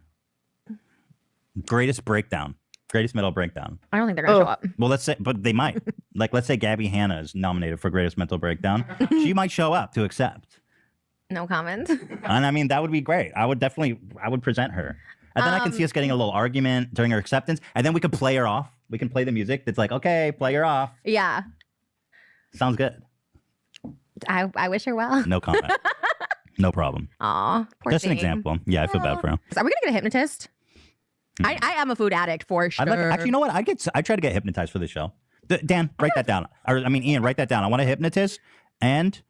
greatest metal breakdown. I don't think they're gonna Oh. show up. Well, let's say, but they might. Like, let's say Gabby Hanna is nominated for greatest mental breakdown. She might show up to accept. No comment. And I mean, that would be great. I would present her. And then I can see us getting a little argument during her acceptance. And then we could play her off. We can play the music that's like, okay, play her off. Yeah. Sounds good. I wish her well. No comment. No problem. Aw. Poor Just an thing. example. Yeah, I feel bad for her. Are we gonna get a hypnotist? I am a food addict for sure. Actually, you know what? I try to get hypnotized for the show. Dan, write that down. Ian, write that down. I want a hypnotist, and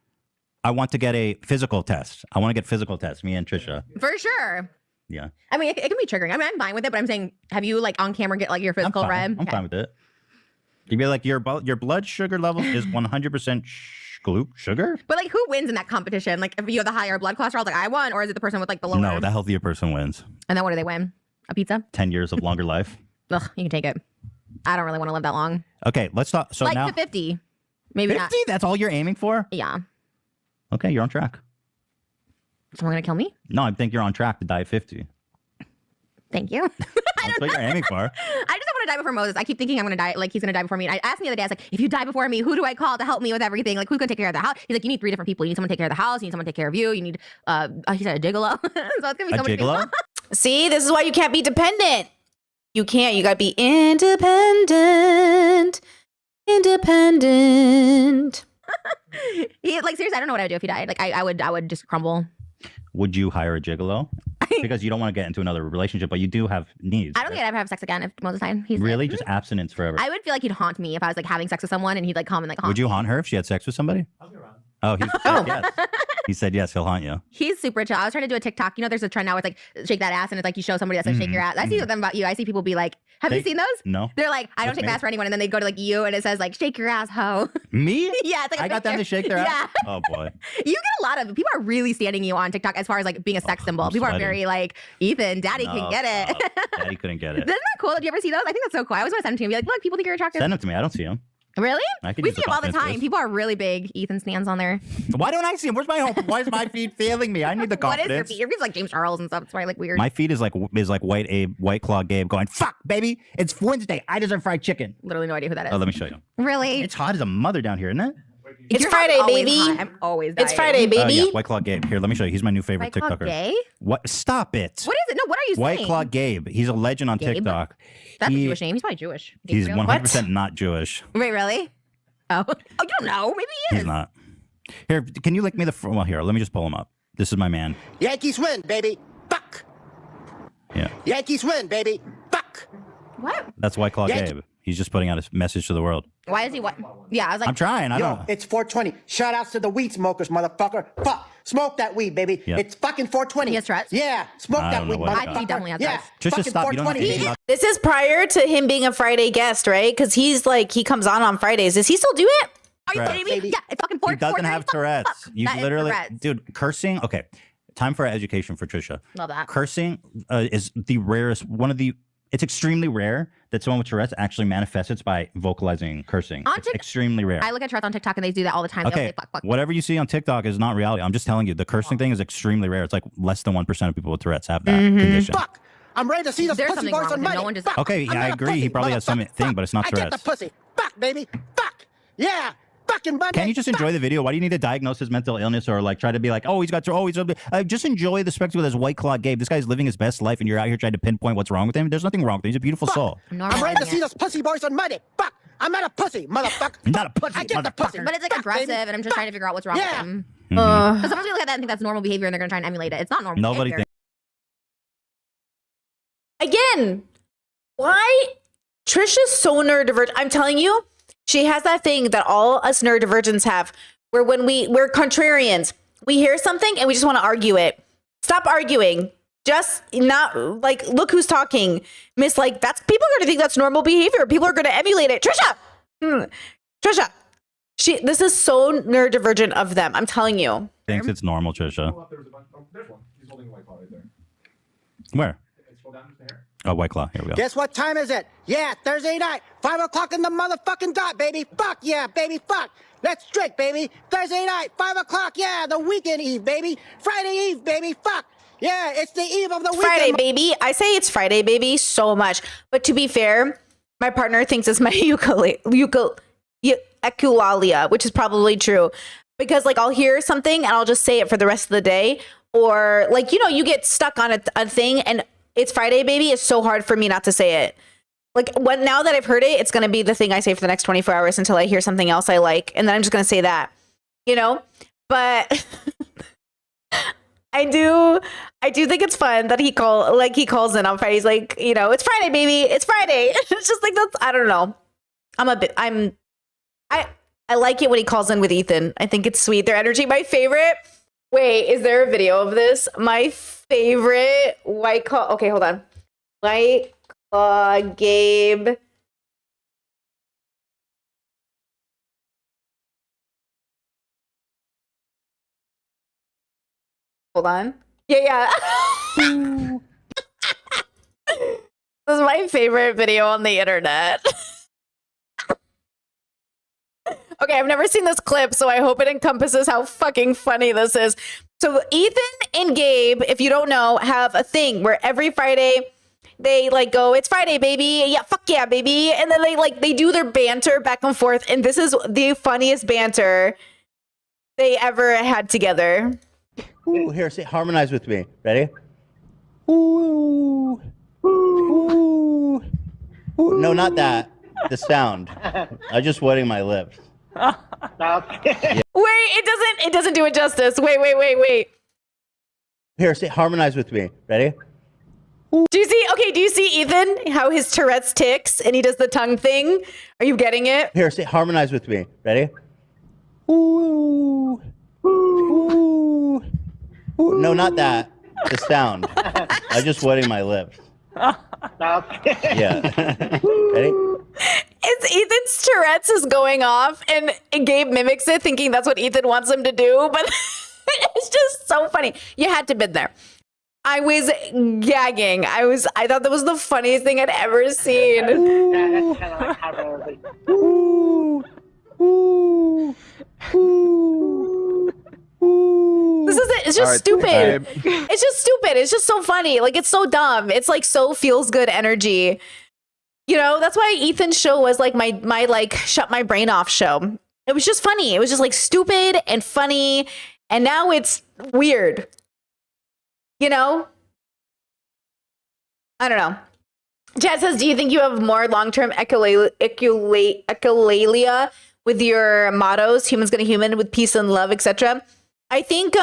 I want to get a physical test. I want to get physical tests. Me and Trisha. For sure. Yeah. I mean, it can be triggering. I mean, I'm fine with it, but I'm saying, have you like on camera get like your physical red? I'm fine with it. You'd be like, your blood sugar level is 100% sugar? But like, who wins in that competition? Like, if you have the higher blood cholesterol, like I won, or is it the person with like the lower? No, the healthier person wins. And then what do they win? A pizza? 10 years of longer life. Ugh, you can take it. I don't really want to live that long. Okay, let's talk. So like now to 50. Maybe 50? not. That's all you're aiming for? Yeah. Okay, you're on track. Someone gonna kill me? No, I think you're on track to die at 50. Thank you. That's what you're aiming for. I just don't want to die before Moses. I keep thinking I'm going to die, like he's going to die before me. And I asked him the other day, I was like, if you die before me, who do I call to help me with everything? Like, who's going to take care of the house? He's like, you need 3 different people. You need someone to take care of the house. You need someone to take care of you. You need, he said a gigolo. So it's going to be so many gigolo? people. See, this is why you can't be dependent. You can't. You got to be independent. Independent. Like, seriously, I don't know what I would do if he died. Like, I would just crumble. Would you hire a gigolo? Because you don't want to get into another relationship, but you do have needs. I don't think I'd ever have sex again if Moses died. He's Really? like, Just abstinence forever. I would feel like he'd haunt me if I was like having sex with someone and he'd like come and like haunt Would you me. haunt her if she had sex with somebody? Oh, he said yes. He said yes, he'll haunt you. He's super chill. I was trying to do a TikTok. You know, there's a trend now where it's like shake that ass and it's like you show somebody that says shake your ass. I see them about you. I see people be like, have you seen those? No. They're like, I don't What's take me? ass for anyone, and then they go to like you and it says like shake your ass, ho. Me? Yeah, it's like a I got them to picture. shake their Yeah. ass? Oh, boy. You get a lot of people are really standing you on TikTok as far as like being a sex symbol. I'm People are sweating. very like, Ethan, daddy can No, get it. stop. Daddy couldn't get it. Isn't that cool? Did you ever see those? I think that's so cool. I always want to send them to you and be like, look, people think you're attractive. Send them to me. I don't see them. Really? I could We use see them all the confidence time. boost. People are really big Ethan stands on there. Why don't I see them? Where's my home? Why is my feed failing me? I need the What is confidence. your feet? Your feet's like James Charles and stuff. It's probably like weird. My feed is like White Claw Gabe going, fuck, baby. It's Wednesday. I deserve fried chicken. Literally no idea who that is. Oh, let me show you. Really? It's hot as a mother down here, isn't it? It's Your Friday, house is always baby. hot. I'm always dying. It's Friday, baby. Yeah, White Claw Gabe. Here, let me show you. He's my new favorite White Claw TikToker. gay? What? Stop it. What is it? No, what are you White saying? Claw Gabe. He's a legend on Gabe? TikTok. That's a He- Jewish name. He's probably Jewish. He's Gabriel? 100% not Jewish. Wait, really? Oh. Oh, you don't know. Maybe he is. He's not. Here, can you lick me the... Well, here, let me just pull him up. This is my man. Yankees win, baby. Fuck. Yeah. Yankees win, baby. Fuck. What? That's White Claw Yankee- Gabe. He's just putting out his message to the world. Why is he what? Yeah, I was like, I'm trying. I Yo, don't... it's 420. Shout outs to the weed smokers, motherfucker. Fuck. Smoke that weed, baby. Yep. It's fucking 420. He has Tourette's? Yeah. Smoke I that don't know weed, what he motherfucker. does. He definitely has Yeah. Tourette's. Just fucking stop. You don't have to 420, be baby. loud. This is prior to him being a Friday guest, right? Because he's like, he comes on Fridays. Does he still do it? are you Tourette's. kidding me? Baby. Yeah, it's fucking 4. He doesn't have Tourette's. You That is literally... Tourette's. Dude, cursing... Okay. Time for education for Trisha. Love that. Cursing is the rarest... It's extremely rare that someone with Tourette's actually manifests it by vocalizing cursing. On It's Tik- extremely rare. I look at Tourette's on TikTok and they do that all the time. They'll Okay, say fuck, fuck. whatever you see on TikTok is not reality. I'm just telling you, the cursing thing is extremely rare. It's like less than 1% of people with Tourette's have that condition. Fuck. I'm ready to see those There's pussy something boys wrong on with him. No Monday. one just- Fuck. Okay, I'm I not a agree. He pussy, probably has motherfucker. something, but it's not I get the Tourette's. pussy. Fuck, baby. Fuck. Yeah. Fucking Monday. Can you just Fuck. enjoy the video? Why do you need to diagnose his mental illness or like try to be like, oh, he's got, just enjoy the spectacle as White Claw Gabe. This guy's living his best life and you're out here trying to pinpoint what's wrong with him. There's nothing wrong with him. He's a beautiful soul. I'm ready to Normalizing see it. those pussy boys on Monday. Fuck. I'm not a pussy, motherfucker. I'm not a pussy, I get the pussy. But it's like Fuck, aggressive, baby. and I'm just trying to figure out what's wrong Yeah. with him. Mhm. Because someone's gonna look at that and think that's normal behavior, and they're gonna try and emulate it. It's not normal. Nobody behavior. thinks. Again, why? Trisha's so neurodivergent. I'm telling you, she has that thing that all us neurodivergents have, where when we're contrarians, we hear something and we just want to argue it. Stop arguing. Just not like, look who's talking. Miss, like, that's people are gonna think that's normal behavior. People are gonna emulate it. Trisha. This is so neurodivergent of them. I'm telling you. Thinks it's normal, Trisha. There's one. He's holding a white claw right there. Where? Scroll down just a hair. Oh, White Claw. Here we go. Guess what time is it? Yeah, Thursday night. 5 o'clock in the motherfucking dot, baby. Fuck yeah, baby. Fuck. Let's drink, baby. Thursday night, 5 o'clock. Yeah, the weekend eve, baby. Friday eve, baby. Fuck. Yeah, it's the eve of the weekend. Friday, baby. I say it's Friday, baby, so much. But to be fair, my partner thinks it's my echolalia, which is probably true. Because like I'll hear something and I'll just say it for the rest of the day. Or like, you know, you get stuck on a thing and it's Friday, baby. It's so hard for me not to say it. Like now that I've heard it, it's going to be the thing I say for the next 24 hours until I hear something else I like. And then I'm just going to say that, you know, but I do think it's fun that he calls in on Friday. He's like, you know, it's Friday, baby. It's Friday. It's just like, I don't know. I like it when he calls in with Ethan. I think it's sweet. Their energy. My favorite. Wait, is there a video of this? My favorite White Claw. Okay, hold on. White Claw Gabe. Hold on. Yeah. This is my favorite video on the internet. Okay, I've never seen this clip, so I hope it encompasses how fucking funny this is. So Ethan and Gabe, if you don't know, have a thing where every Friday they like go, "It's Friday, baby. Yeah, fuck yeah, baby." And then they do their banter back and forth, and this is the funniest banter they ever had together. Ooh, here, say harmonize with me. Ready? Ooh. Ooh. Ooh. No, not that. The sound. I'm just wetting my lips. Yeah. Wait, it doesn't do it justice. Wait. Here, say harmonize with me. Ready? Do you see Ethan, how his Tourette's ticks and he does the tongue thing? Are you getting it? Here, say harmonize with me. Ready? Ooh. Ooh. Ooh. No, not that. The sound. I'm just wetting my lips. Yeah. Ready? It's Ethan's Tourette's is going off, and Gabe mimics it, thinking that's what Ethan wants him to do, but it's just so funny. You had to been there. I was gagging. I thought that was the funniest thing I'd ever seen. Ooh. Ooh. Ooh. Ooh. This is it. It's just stupid. It's just stupid. It's just so funny. Like, it's so dumb. It's like so feels good energy. You know, that's why Ethan's show was like my like shut my brain off show. It was just funny. It was just like stupid and funny. And now it's weird. You know? I don't know. Chad says, do you think you have more long-term echolalia with your mottos, humans gonna human with peace and love, etc.? I think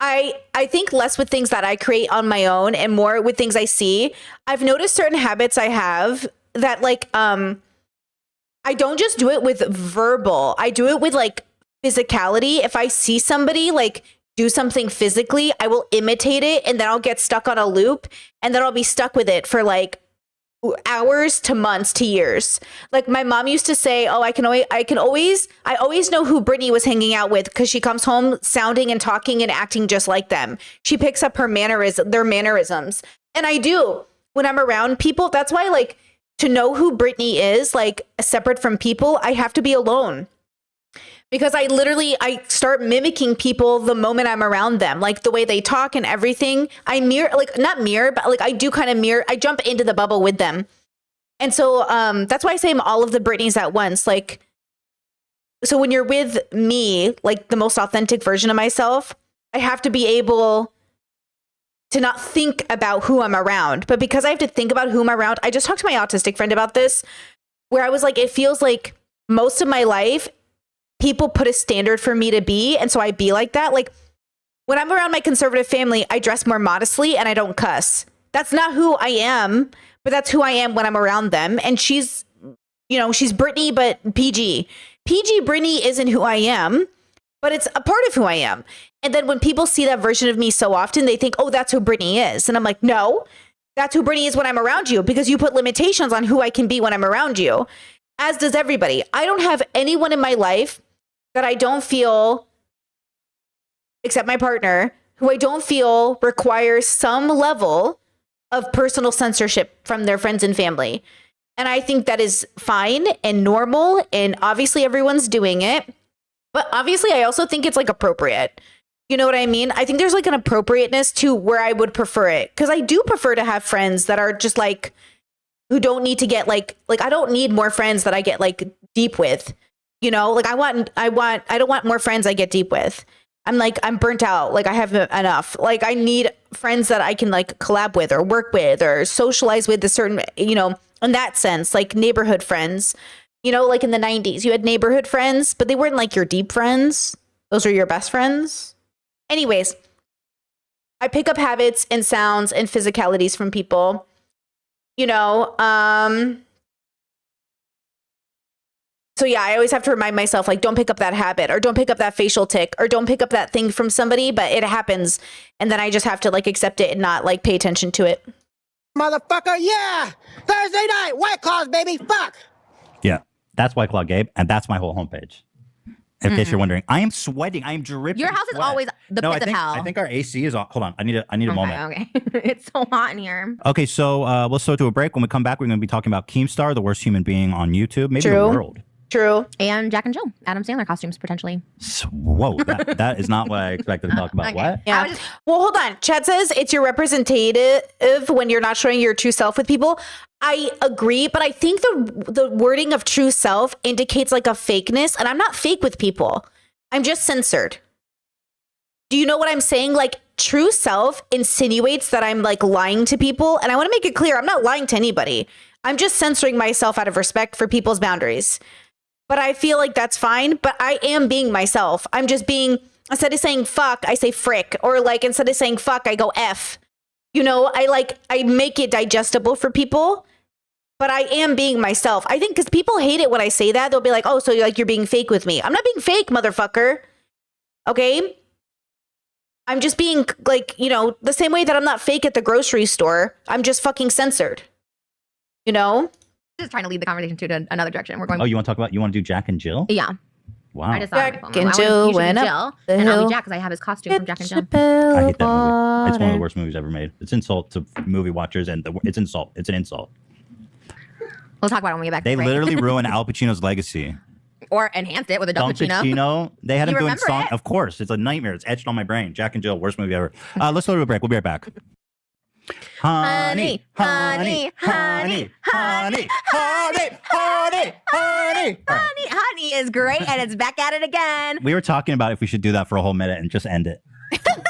I think less with things that I create on my own and more with things I see. I've noticed certain habits I have that like I don't just do it with verbal. I do it with like physicality. If I see somebody like do something physically, I will imitate it and then I'll get stuck on a loop and then I'll be stuck with it for like hours to months to years. Like my mom used to say, "Oh, I always know who Brittany was hanging out with because she comes home sounding and talking and acting just like them. She picks up their mannerisms." And I do when I'm around people. That's why, like, to know who Brittany is, like, separate from people, I have to be alone. Because I start mimicking people the moment I'm around them, like the way they talk and everything. I not mirror, but like I do kind of mirror. I jump into the bubble with them. And so that's why I say I'm all of the Britneys at once. Like, so when you're with me, like the most authentic version of myself, I have to be able to not think about who I'm around. But because I have to think about who I'm around, I just talked to my autistic friend about this, where I was like, it feels like most of my life, people put a standard for me to be. And so I be like that. Like when I'm around my conservative family, I dress more modestly and I don't cuss. That's not who I am, but that's who I am when I'm around them. And she's Brittany, but PG. PG Brittany isn't who I am, but it's a part of who I am. And then when people see that version of me so often, they think, oh, that's who Brittany is. And I'm like, no, that's who Brittany is when I'm around you, because you put limitations on who I can be when I'm around you, as does everybody. I don't have anyone in my life that I don't feel, except my partner, who I don't feel requires some level of personal censorship from their friends and family. And I think that is fine and normal. And obviously everyone's doing it. But obviously I also think it's like appropriate. You know what I mean? I think there's like an appropriateness to where I would prefer it. Because I do prefer to have friends that are just like, who don't need to get like I don't need more friends that I get like deep with. You know, like I don't want more friends I get deep with. I'm burnt out. Like I have enough. Like I need friends that I can like collab with or work with or socialize with a certain, you know, in that sense, like neighborhood friends, you know, like in the 90s, you had neighborhood friends, but they weren't like your deep friends. Those are your best friends. Anyways, I pick up habits and sounds and physicalities from people, you know, So yeah, I always have to remind myself, like, don't pick up that habit, or don't pick up that facial tick, or don't pick up that thing from somebody, but it happens. And then I just have to like accept it and not like pay attention to it. Motherfucker, yeah! Thursday night, White Claws, baby, fuck! Yeah, that's White Claw Gabe, and that's my whole homepage. In case you're wondering, I am sweating. I am dripping. Your house is sweat. always the No, pits of hell. I think our AC is on. Hold on, I need a moment. Okay. It's so hot in here. Okay, so let's go to a break. When we come back, we're going to be talking about Keemstar, the worst human being on YouTube, maybe True. the world. True. And Jack and Jill, Adam Sandler costumes potentially. Whoa, that is not what I expected to talk about. Okay. What? Yeah. Well, hold on. Chad says it's your representative when you're not showing your true self with people. I agree, but I think the wording of true self indicates like a fakeness, and I'm not fake with people. I'm just censored. Do you know what I'm saying? Like, true self insinuates that I'm like lying to people, and I want to make it clear I'm not lying to anybody. I'm just censoring myself out of respect for people's boundaries. But I feel like that's fine, but I am being myself. I'm just being, instead of saying fuck, I say frick, or like instead of saying fuck, I go F. You know, I make it digestible for people, but I am being myself. I think because people hate it when I say that. They'll be like, oh, so you're being fake with me. I'm not being fake, motherfucker. Okay? I'm just being like, you know, the same way that I'm not fake at the grocery store. I'm just fucking censored. You know? Just trying to lead the conversation to another direction. We're going. Oh, you want to do Jack and Jill? Yeah. Wow. I just thought Jack and Jill went up the and I'll hill. be Jack because I have his costume from Jack and Jill. I hate that movie. It's one of the worst movies ever made. It's insult to movie watchers, and it's insult. It's an insult. We'll talk about it when we get back. They to the break. literally ruined Al Pacino's legacy. Or enhanced it with a Del Don Pacino. Pacino, they had You him doing remember song. it? Of course, it's a nightmare. It's etched on my brain. Jack and Jill, worst movie ever. Let's go to a break. We'll be right back. Honey, honey, honey, honey, honey, honey, honey. Honey is great, and it's back at it again. We were talking about if we should do that for a whole minute and just end it.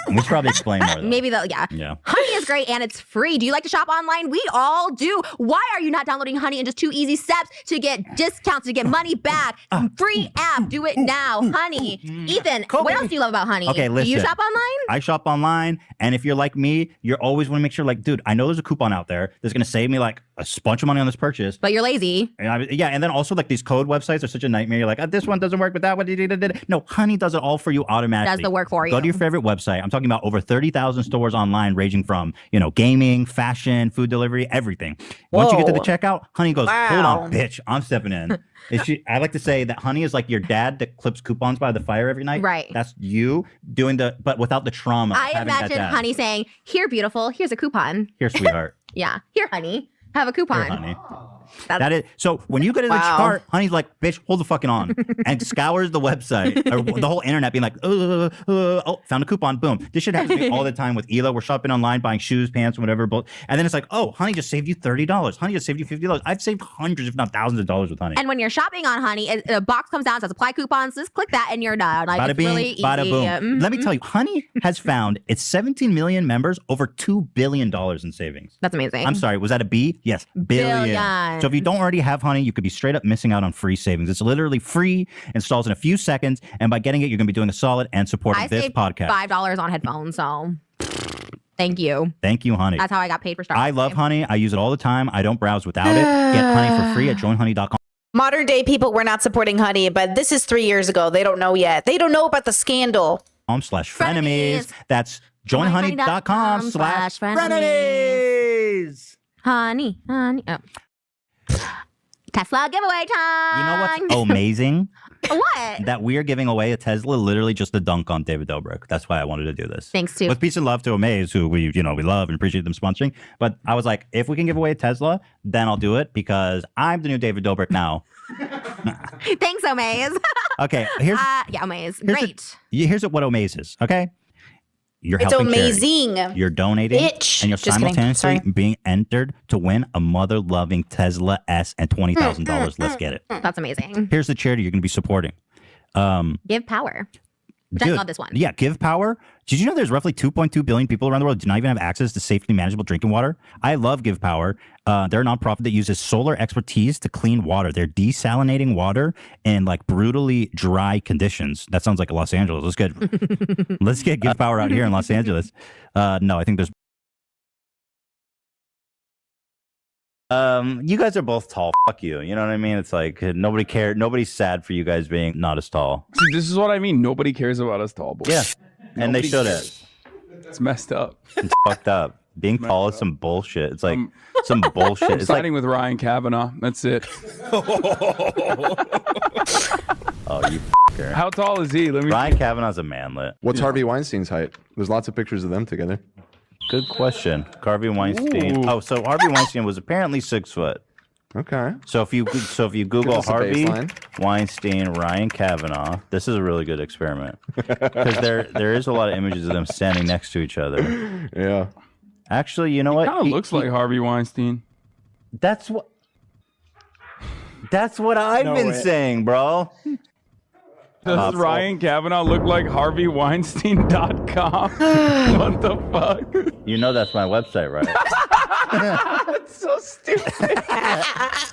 We should probably explain more. Though. Maybe yeah. Honey is great and it's free. Do you like to shop online? We all do. Why are you not downloading Honey in just 2 easy steps to get discounts, to get money back? Free app. Do it now. Honey. Ethan, what else do you love about Honey? Okay, listen. Do you shop online? I shop online, and if you're like me, you always want to make sure, like, dude, I know there's a coupon out there that's going to save me like a bunch of money on this purchase. But you're lazy. And and then also like these code websites are such a nightmare. You're like, this one doesn't work, but that one. No, Honey does it all for you automatically. Does the work for you. Go to your favorite website. I'm talking about over 30,000 stores online, ranging from, gaming, fashion, food delivery, everything. Once you get to the checkout, Honey goes, hold on, bitch, I'm stepping in. I like to say that Honey is like your dad that clips coupons by the fire every night. Right. That's you doing but without the trauma. I imagine Honey saying, here, beautiful, here's a coupon. Here, sweetheart. Yeah. Here, Honey, have a coupon. Here, Honey. That is so. When you go to the chart, Honey's like, "Bitch, hold the fucking on," and scours the website or the whole internet, being like, "Oh, found a coupon, boom." This shit happens to me all the time with Ela. We're shopping online, buying shoes, pants, whatever, and then it's like, "Oh, Honey just saved you $30. Honey just saved you $50. I've saved hundreds, if not thousands, of dollars with Honey." And when you're shopping on Honey, a box comes down, says apply coupons. Just click that, and you're done. Like, Bada it's bing, really easy. bada boom. Mhm. Let me tell you, Honey has found its 17 million members over $2 billion in savings. That's amazing. I'm sorry, was that a B? Yes, billion. So if you don't already have Honey, you could be straight up missing out on free savings. It's literally free, installs in a few seconds, and by getting it, you're going to be doing a solid and supporting this podcast. $5 on headphones, so thank you. Thank you, Honey. That's how I got paid for Starbucks. I love Honey. I use it all the time. I don't browse without it. Get Honey for free at joinhoney.com. Modern day people were not supporting Honey, but this is 3 years ago. They don't know yet. They don't know about the scandal. /frenemies. That's joinhoney.com/frenemies. Honey. Oh. Tesla giveaway time. You know what's amazing? What? That we are giving away a Tesla, literally just a dunk on David Dobrik. That's why I wanted to do this. Thanks to with peace and love to Amaze, who we love and appreciate them sponsoring. But I was like, if we can give away a Tesla, then I'll do it because I'm the new David Dobrik now. Thanks, Omaze. Okay, here's Omaze. Great. Here's what Omaze is. Okay. You're It's helping amazing. charity. You're donating, Bitch. and you're Just kidding. simultaneously Sorry. being entered to win a mother-loving Tesla S and $20,000. Let's get it. That's amazing. Here's the charity you're going to be supporting. Give power. Which I love this one. Yeah, Give Power. Did you know there's roughly 2.2 billion people around the world who do not even have access to safely manageable drinking water? I love Give Power. They're a nonprofit that uses solar expertise to clean water. They're desalinating water in like brutally dry conditions. That sounds like Los Angeles. Let's get Give Power out here in Los Angeles. No, I think there's You guys are both tall. Fuck you. You know what I mean? It's like nobody cared. Nobody's sad for you guys being not as tall. See, this is what I mean. Nobody cares about us tall boys. Yeah, and they Nobody shouldn't. cares. It's messed up. It's fucked up. Being tall is some bullshit. It's like some bullshit. I'm It's like, siding with Ryan Kavanaugh. That's it. oh, you fucker. How tall is he? Let me. Ryan Kavanaugh's a manlet. What's Harvey Weinstein's height? There's lots of pictures of them together. Good question. Harvey Weinstein. Ooh. Oh, so Harvey Weinstein was apparently 6 foot. Okay. So if you Google us a Harvey baseline. Weinstein, Ryan Kavanaugh, this is a really good experiment because there is a lot of images of them standing next to each other. Yeah. Actually, you know what? Kind of looks like Harvey Weinstein. That's what I've No been way. saying, bro. Does Ryan Kavanaugh look like HarveyWeinstein.com? What the fuck? You know that's my website, right? That's so stupid.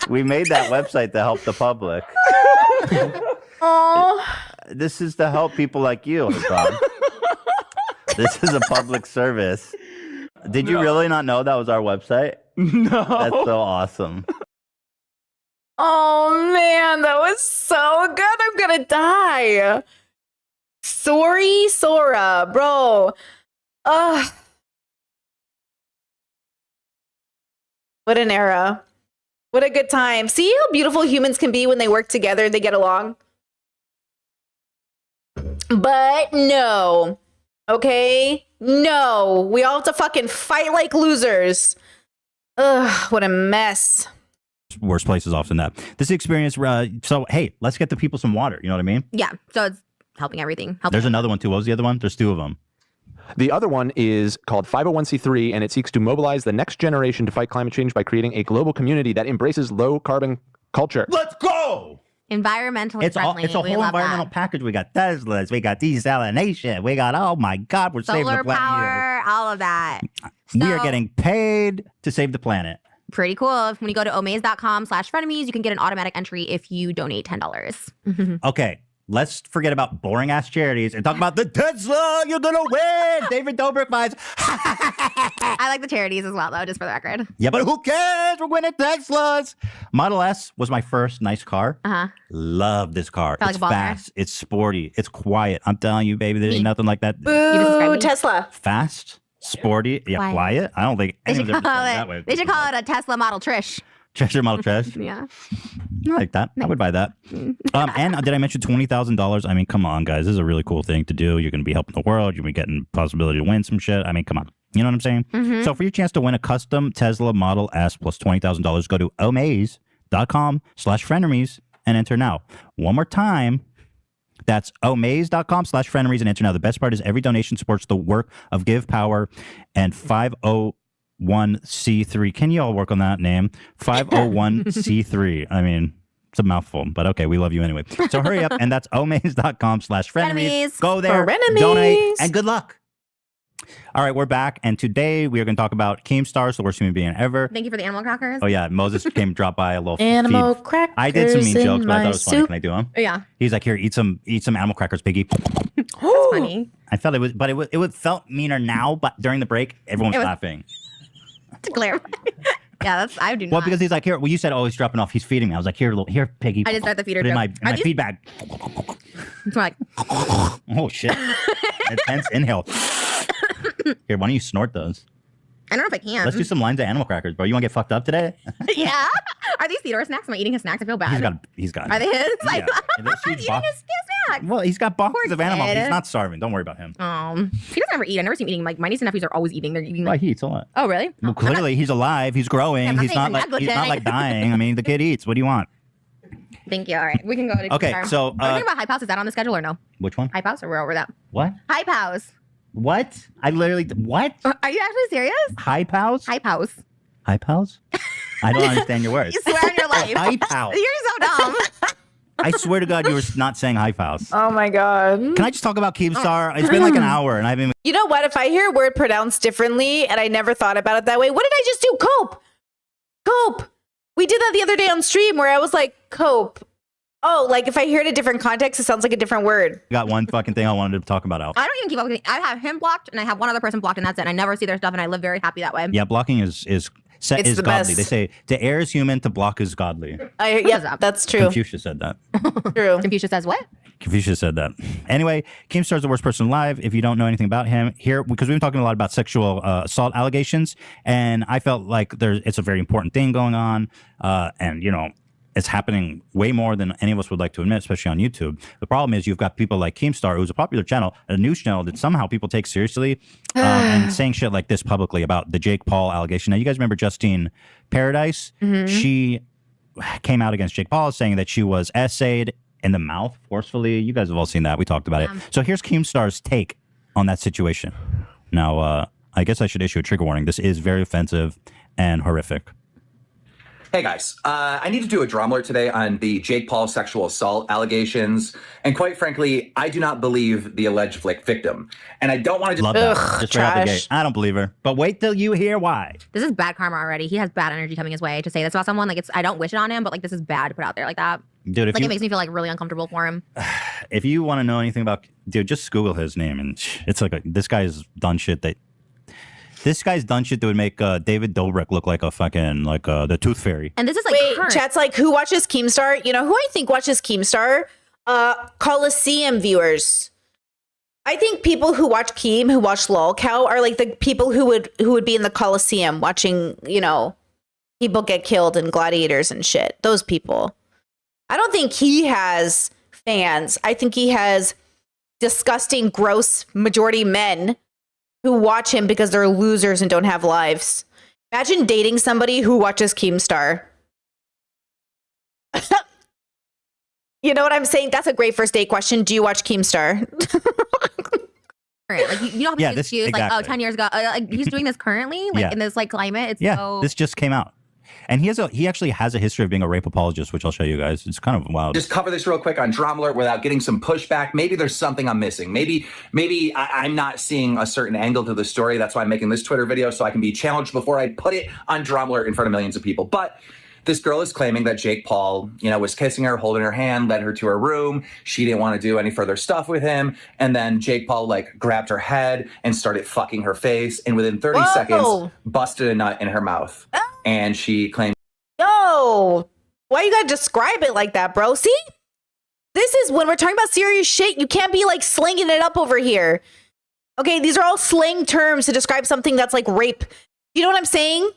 We made that website to help the public. Oh, This is to help people like you, Hassan. This is a public service. Did you really not know that was our website? No. That's so awesome. oh man, that was so good. I'm gonna die. Sorry, Sora, bro. Ugh. What an era. What a good time. See how beautiful humans can be when they work together, they get along. But no. Okay? No. We all have to fucking fight like losers. Ugh, what a mess. Worst places often that. This experience, so hey, let's get the people some water. You know what I mean? Yeah. So it's helping everything. There's another one too. What was the other one? There's 2 of them. The other one is called 501c3, and it seeks to mobilize the next generation to fight climate change by creating a global community that embraces low carbon culture. Let's go! Environmentally It's friendly. a We whole love environmental that. package. We got Teslas, we got desalination, we got, oh my God, we're saving Solar the planet. power, all of that. We are So- getting paid to save the planet. Pretty cool. When you go to omaze.com/frenemies, you can get an automatic entry if you donate $10. Okay, let's forget about boring ass charities and talk about the Tesla. You're gonna win. David Dobrik vibes. I like the charities as well, though, just for the record. Yeah, but who cares? We're winning Teslas. Model S was my first nice car. Uh-huh. Love this car. Felt It's like a baller. fast. It's sporty. It's quiet. I'm telling you, baby, there ain't Me. nothing like that. Boo, Tesla. Fast, sporty, yeah, quiet. I don't think They any of should them call are that way. it. They should call it a Tesla Model Trish. Treasure Model Trash. Yeah. I like that. I would buy that. And did I mention $20,000? I mean, come on, guys. This is a really cool thing to do. You're going to be helping the world. You're going to be getting possibility to win some shit. I mean, come on. You know what I'm saying? Mhm. So for your chance to win a custom Tesla Model S plus $20,000, go to omaze.com/frenemies and enter now. One more time. That's omaze.com/frenemies and enter now. The best part is every donation supports the work of Give Power and 501c3. Can you all work on that name? 501c3. I mean, it's a mouthful, but okay, we love you anyway. So hurry up, and that's omaze.com/frenemies. Frenemies. Go there, Frenemies. donate, and good luck. All right, we're back, and today we are going to talk about Keemstar, the worst human being ever. Thank you for the animal crackers. Oh yeah, Moses came drop by a little Animal feed. crackers. I did some mean in jokes, but I my thought it was funny. soup. Can I do them? Yeah. He's like, here, eat some animal crackers, Piggy. That's funny. I felt it was, but it would felt meaner now. But during the break, everyone was, It was- laughing. To clarify. Yeah, I do not. Well, because he's like, here. Well, you said, oh, he's dropping off. He's feeding me. I was like, here, Piggy. I just start the feeder Put it in joke. my feed bag. It's more like, Oh shit! Intense inhale. Here, why don't you snort those? I don't know if I can. Let's do some lines of animal crackers, bro. You want to get fucked up today? Yeah. Are these Theodore snacks? Am I eating his snacks? I feel bad. He's got. Are they his? Yeah. And those huge Eating box- his snacks. Well, he's got boxes Poor of animals. kid. He's not starving. Don't worry about him. He doesn't ever eat. I never see him eating. Like my niece and nephews are always eating. They're eating Well, like. he eats a lot. Oh really? Well, clearly he's alive. He's growing. I'm not He's not saying like negligent. dying. I mean, the kid eats. What do you want? Thank you. All right, we can go to. Okay, Keemstar. so, Are we talking about Hype House? Is that on the schedule or no? Which one? Hype House, or we're over that? What? Hype House. What? I literally what? Are you actually serious? Hype house? Hype House. Hype house? I don't understand your words. You swear on your life. Hype house. You're so dumb. I swear to God, you were not saying hype house. Oh my God. Can I just talk about Keemstar? It's been like an hour, and I've been. You know what? If I hear a word pronounced differently and I never thought about it that way, what did I just do? Cope. Cope. We did that the other day on stream where I was like, cope. Oh, like if I hear it in a different context, it sounds like a different word. Got one fucking thing I wanted to talk about, Al. I don't even keep up with it. I have him blocked and I have one other person blocked, and that's it. And I never see their stuff, and I live very happy that way. Yeah, blocking is set It's is the godly. best. They say to err is human, to block is godly. Yeah, that's true. Confucius said that. True. Confucius says what? Confucius said that. Anyway, Keemstar's the worst person alive. If you don't know anything about him, here, because we've been talking a lot about sexual assault allegations, and I felt like it's a very important thing going on, and you know, it's happening way more than any of us would like to admit, especially on YouTube. The problem is you've got people like Keemstar, who's a popular channel, a news channel that somehow people take seriously, and saying shit like this publicly about the Jake Paul allegation. Now, you guys remember Justine Paradise? She came out against Jake Paul, saying that she was essayed in the mouth forcefully. You guys have all seen that. We talked about it. So here's Keemstar's take on that situation. Now, I guess I should issue a trigger warning. This is very offensive and horrific. Hey guys, I need to do a drama alert today on the Jake Paul sexual assault allegations. And quite frankly, I do not believe the alleged victim. And I don't want to Love that. Just right out the gate. I don't believe her. But wait till you hear why. This is bad karma already. He has bad energy coming his way to say this about someone. Like I don't wish it on him, but like this is bad to put out there like that. Dude, if like you, it makes me feel like really uncomfortable for him. if you want to know anything about, dude, just Google his name, and it's like this guy's done shit that would make David Dobrik look like a fucking the Tooth Fairy. And this is like Wait, chat's like, who watches Keemstar? You know who I think watches Keemstar? Coliseum viewers. I think people who watch Keem, who watch LOLcow, are like the people who would be in the Coliseum watching, you know, people get killed and gladiators and shit. Those people. I don't think he has fans. I think he has disgusting, gross majority men who watch him because they're losers and don't have lives. Imagine dating somebody who watches Keemstar. You know what I'm saying? That's a great first date question. Do you watch Keemstar? Like you don't have to excuse exactly. like 10 years ago. Like he's doing this currently, like in this like climate. It's so this just came out. And he actually has a history of being a rape apologist, which I'll show you guys. It's kind of wild. Just cover this real quick on Drama Alert without getting some pushback. Maybe there's something I'm missing. Maybe I'm not seeing a certain angle to the story. That's why I'm making this Twitter video, so I can be challenged before I put it on Drama Alert in front of millions of people. But this girl is claiming that Jake Paul, was kissing her, holding her hand, led her to her room. She didn't want to do any further stuff with him. And then Jake Paul grabbed her head and started fucking her face. And within 30 seconds, busted a nut in her mouth. And she claimed, Yo, why you gotta describe it like that, bro? See? This is when we're talking about serious shit. You can't be like slinging it up over here. Okay, these are all slang terms to describe something that's like rape. You know what I'm saying?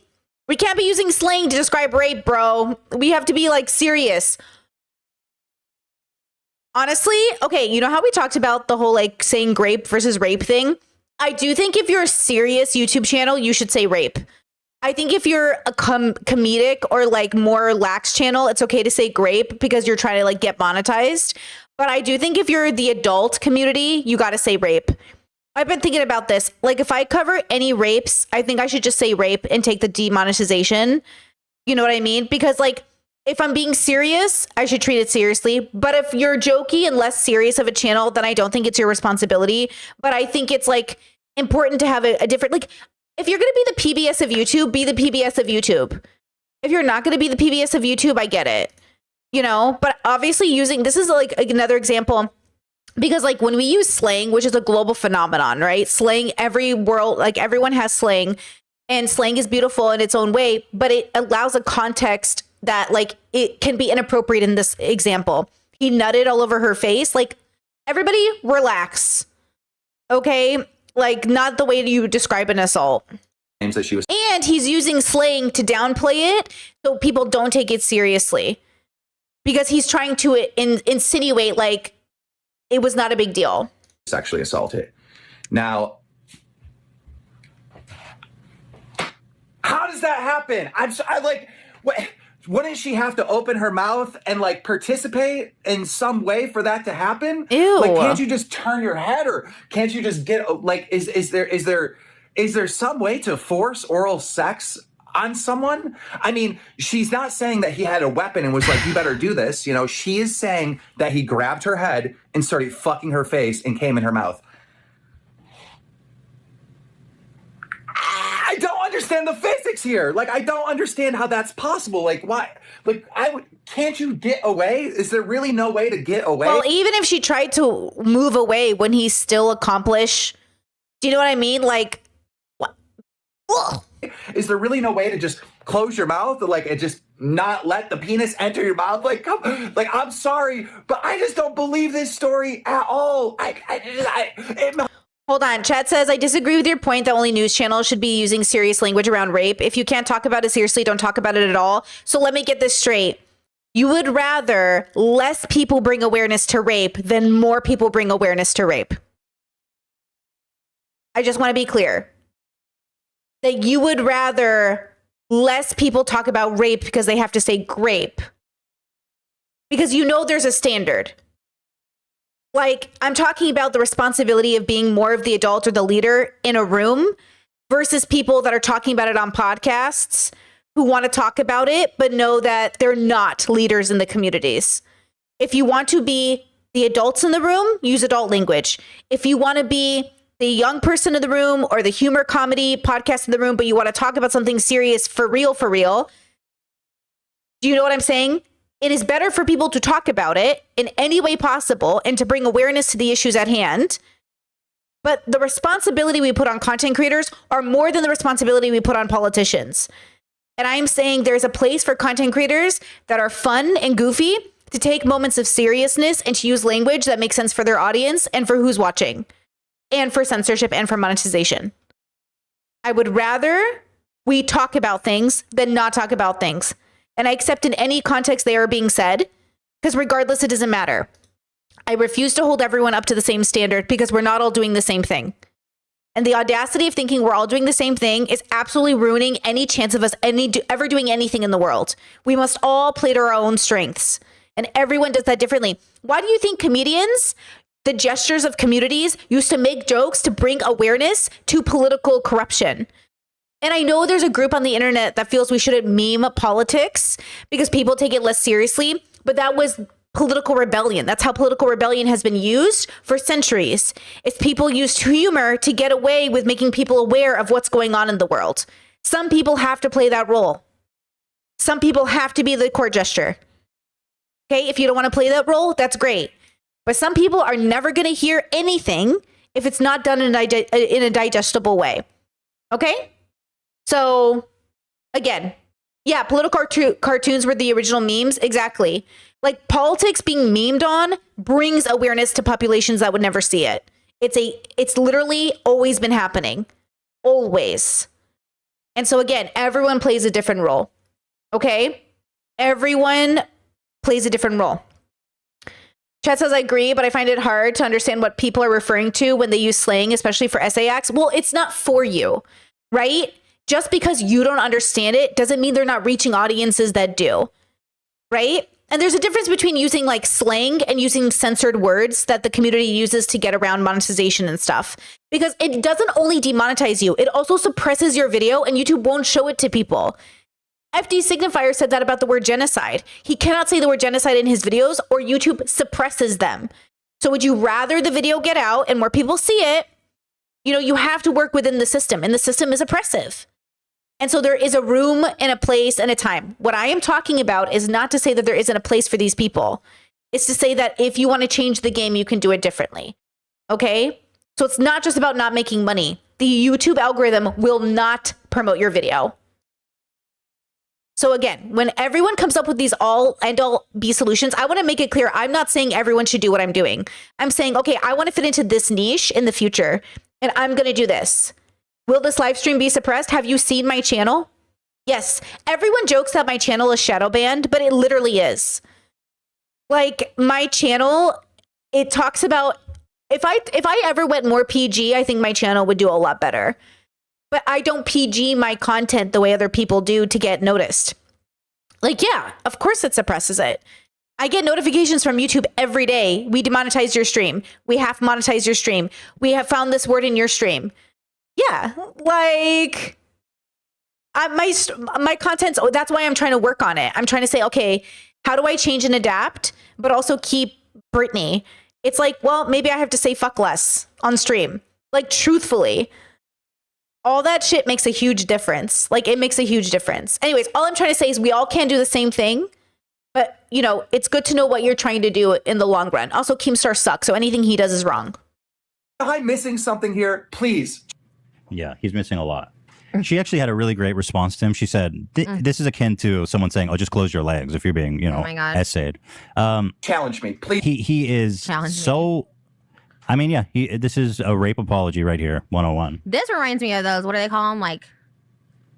We can't be using slang to describe rape, bro. We have to be like serious. Honestly, okay, you know how we talked about the whole like saying grape versus rape thing? I do think if you're a serious YouTube channel, you should say rape. I think if you're a comedic or like more lax channel, it's okay to say grape because you're trying to like get monetized. But I do think if you're the adult community, you got to say rape. I've been thinking about this. Like if I cover any rapes, I think I should just say rape and take the demonetization. You know what I mean? Because like if I'm being serious, I should treat it seriously. But if you're jokey and less serious of a channel, then I don't think it's your responsibility. But I think it's like important to have a different, like, if you're going to be the PBS of YouTube, be the PBS of YouTube. If you're not going to be the PBS of YouTube, I get it. But obviously this is like another example, because like when we use slang, which is a global phenomenon, right? Slang, everyone has slang, and slang is beautiful in its own way, but it allows a context that like it can be inappropriate in this example. He nutted all over her face. Like, everybody relax. Okay? Like, not the way you describe an assault. that she was. And he's using slang to downplay it so people don't take it seriously. Because he's trying to insinuate like it was not a big deal. Sexually assaulted. Now, how does that happen? Wouldn't she have to open her mouth and like participate in some way for that to happen? Ew. Like, can't you just turn your head, or can't you just get like? Is there some way to force oral sex on someone? I mean, she's not saying that he had a weapon and was like, "You better do this." She is saying that he grabbed her head and started fucking her face and came in her mouth. I don't understand the physics here. Like, I don't understand how that's possible. Like, why? Like, can't you get away? Is there really no way to get away? Well, even if she tried to move away, wouldn't he still accomplish? Do you know what I mean? Like, what? Is there really no way to just close your mouth and like, and just not let the penis enter your mouth? Like, I'm sorry, but I just don't believe this story at all. Hold on. Chat says, I disagree with your point that only news channels should be using serious language around rape. If you can't talk about it seriously, don't talk about it at all. So let me get this straight. You would rather less people bring awareness to rape than more people bring awareness to rape. I just want to be clear. That you would rather less people talk about rape because they have to say grape. Because you know there's a standard. Like, I'm talking about the responsibility of being more of the adult or the leader in a room versus people that are talking about it on podcasts who want to talk about it, but know that they're not leaders in the communities. If you want to be the adults in the room, use adult language. If you want to be the young person in the room or the humor comedy podcast in the room, but you want to talk about something serious for real, do you know what I'm saying? It is better for people to talk about it in any way possible and to bring awareness to the issues at hand. But the responsibility we put on content creators are more than the responsibility we put on politicians. And I'm saying there's a place for content creators that are fun and goofy to take moments of seriousness and to use language that makes sense for their audience and for who's watching and for censorship and for monetization. I would rather we talk about things than not talk about things. And I accept in any context they are being said, because regardless, it doesn't matter. I refuse to hold everyone up to the same standard because we're not all doing the same thing. And the audacity of thinking we're all doing the same thing is absolutely ruining any chance of us ever doing anything in the world. We must all play to our own strengths. And everyone does that differently. Why do you think comedians, the gestures of communities, used to make jokes to bring awareness to political corruption? And I know there's a group on the internet that feels we shouldn't meme politics because people take it less seriously, but that was political rebellion. That's how political rebellion has been used for centuries. It's people used humor to get away with making people aware of what's going on in the world. Some people have to play that role. Some people have to be the court gesture. Okay, if you don't want to play that role, that's great. But some people are never going to hear anything if it's not done in a digestible way. Okay? So, again, yeah, political cartoons were the original memes. Exactly. Like, politics being memed on brings awareness to populations that would never see it. It's literally always been happening. Always. And so, again, everyone plays a different role. Okay? Everyone plays a different role. Chat says, I agree, but I find it hard to understand what people are referring to when they use slang, especially for essay acts. Well, it's not for you, right? Just because you don't understand it doesn't mean they're not reaching audiences that do, right? And there's a difference between using like slang and using censored words that the community uses to get around monetization and stuff. Because it doesn't only demonetize you, it also suppresses your video and YouTube won't show it to people. FD Signifier said that about the word genocide. He cannot say the word genocide in his videos or YouTube suppresses them. So would you rather the video get out and more people see it? You know, you have to work within the system and the system is oppressive. And so there is a room and a place and a time. What I am talking about is not to say that there isn't a place for these people. It's to say that if you want to change the game, you can do it differently. Okay? So it's not just about not making money. The YouTube algorithm will not promote your video. So again, when everyone comes up with these all be solutions, I want to make it clear, I'm not saying everyone should do what I'm doing. I'm saying, okay, I want to fit into this niche in the future, and I'm going to do this. Will this live stream be suppressed? Have you seen my channel? Yes. Everyone jokes that my channel is shadow banned, but it literally is. Like, my channel, it talks about, if I ever went more PG, I think my channel would do a lot better. But I don't PG my content the way other people do to get noticed. Like, yeah, of course it suppresses it. I get notifications from YouTube every day. We demonetized your stream. We have monetized your stream. We have found this word in your stream. Yeah, like my content's, that's why I'm trying to work on it. I'm trying to say, okay, how do I change and adapt, but also keep Britney? It's like, well, maybe I have to say fuck less on stream. Like, truthfully, all that shit makes a huge difference. Like, it makes a huge difference. Anyways, all I'm trying to say is we all can do the same thing, but, you know, it's good to know what you're trying to do in the long run. Also, Keemstar sucks, so anything he does is wrong. Am I missing something here? Please. Yeah, he's missing a lot. she actually had a really great response to him. She said, "This is akin to someone saying, "Oh, just close your legs if you're being, Oh my God. essayed." Challenge me, please. He is Challenge me. so. I mean, yeah, this is a rape apology right here, 101. This reminds me of those, what do they call them? Like,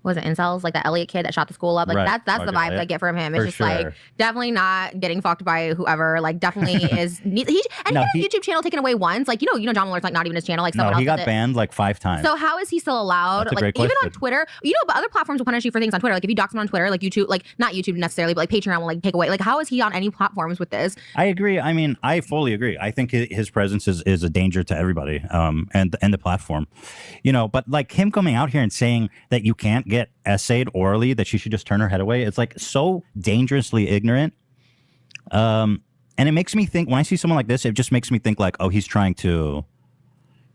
was it incels? Like the Elliot kid that shot the school up? Like Right. that's the vibe I get from him. It's For just sure. like definitely not getting fucked by whoever. Like definitely is. He No, had his he- YouTube channel taken away once. Like John Muller's like not even his channel. Like someone No, else he got did it. banned like 5 times. So how is he still allowed? That's a Like great even on question. Twitter, but other platforms will punish you for things on Twitter. Like if you dox him on Twitter, like YouTube, like not YouTube necessarily, but like Patreon will like take away. Like how is he on any platforms with this? I agree. I mean, I fully agree. I think his presence is a danger to everybody, and the platform, But like him coming out here and saying that you can't get essayed orally, that she should just turn her head away. It's like so dangerously ignorant. And it makes me think when I see someone like this, it just makes me think like, oh, he's talking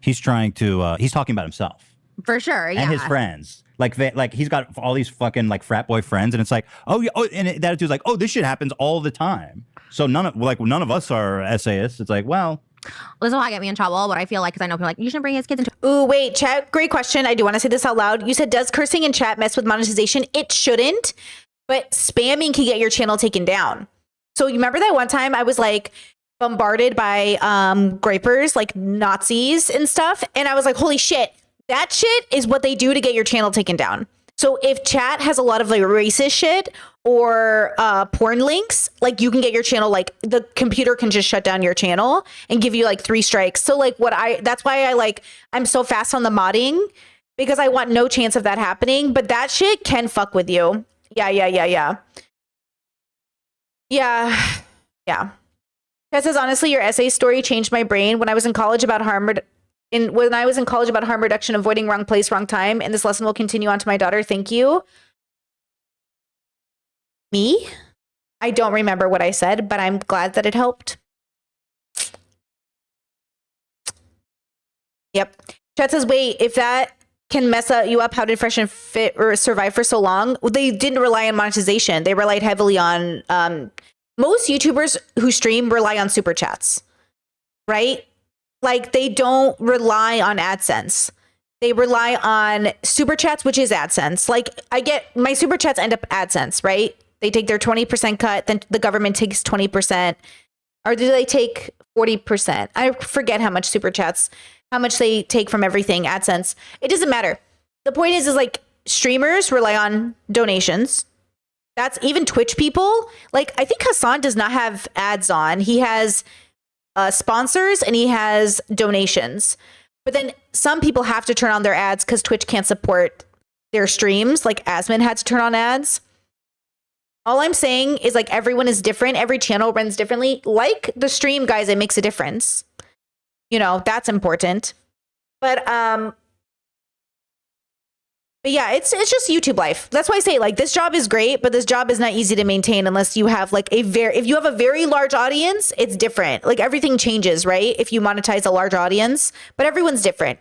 about himself For sure, yeah. and his friends. Like he's got all these fucking like frat boy friends, and it's like, oh, yeah, that dude's like, oh, this shit happens all the time. So none of us are essayists. It's like, well, This will get me in trouble, but I feel like because I know people are like you shouldn't bring his kids into. Ooh, wait, chat. Great question. I do want to say this out loud. You said, does cursing in chat mess with monetization? It shouldn't, but spamming can get your channel taken down. So you remember that one time I was like bombarded by gripers, like Nazis and stuff, and I was like, holy shit, that shit is what they do to get your channel taken down. So if chat has a lot of like racist shit or porn links, like you can get your channel, like the computer can just shut down your channel and give you like 3 strikes. So like that's why I'm so fast on the modding, because I want no chance of that happening. But that shit can fuck with you. Yeah. That says, honestly, your essay story changed my brain. When I was in college about harm reduction, avoiding wrong place, wrong time, and this lesson will continue on to my daughter. Thank you. Me? I don't remember what I said, but I'm glad that it helped. Yep. Chat says, wait, if that can mess you up, how did Fresh and Fit or survive for so long? Well, they didn't rely on monetization. They relied heavily on most YouTubers who stream rely on super chats, right? Like they don't rely on AdSense. They rely on super chats, which is AdSense. Like I get my super chats end up AdSense, right? They take their 20% cut, then the government takes 20%. Or do they take 40%? I forget how much how much they take from everything, AdSense. It doesn't matter. The point is like streamers rely on donations. That's even Twitch people. Like I think Hassan does not have ads on. He has sponsors and he has donations. But then some people have to turn on their ads because Twitch can't support their streams. Like Asmin had to turn on ads. All I'm saying is like everyone is different. Every channel runs differently. Like the stream, guys, it makes a difference. That's important. But yeah, it's just YouTube life. That's why I say like this job is great, but this job is not easy to maintain unless you have like if you have a very large audience, it's different. Like everything changes, right? If you monetize a large audience, but everyone's different,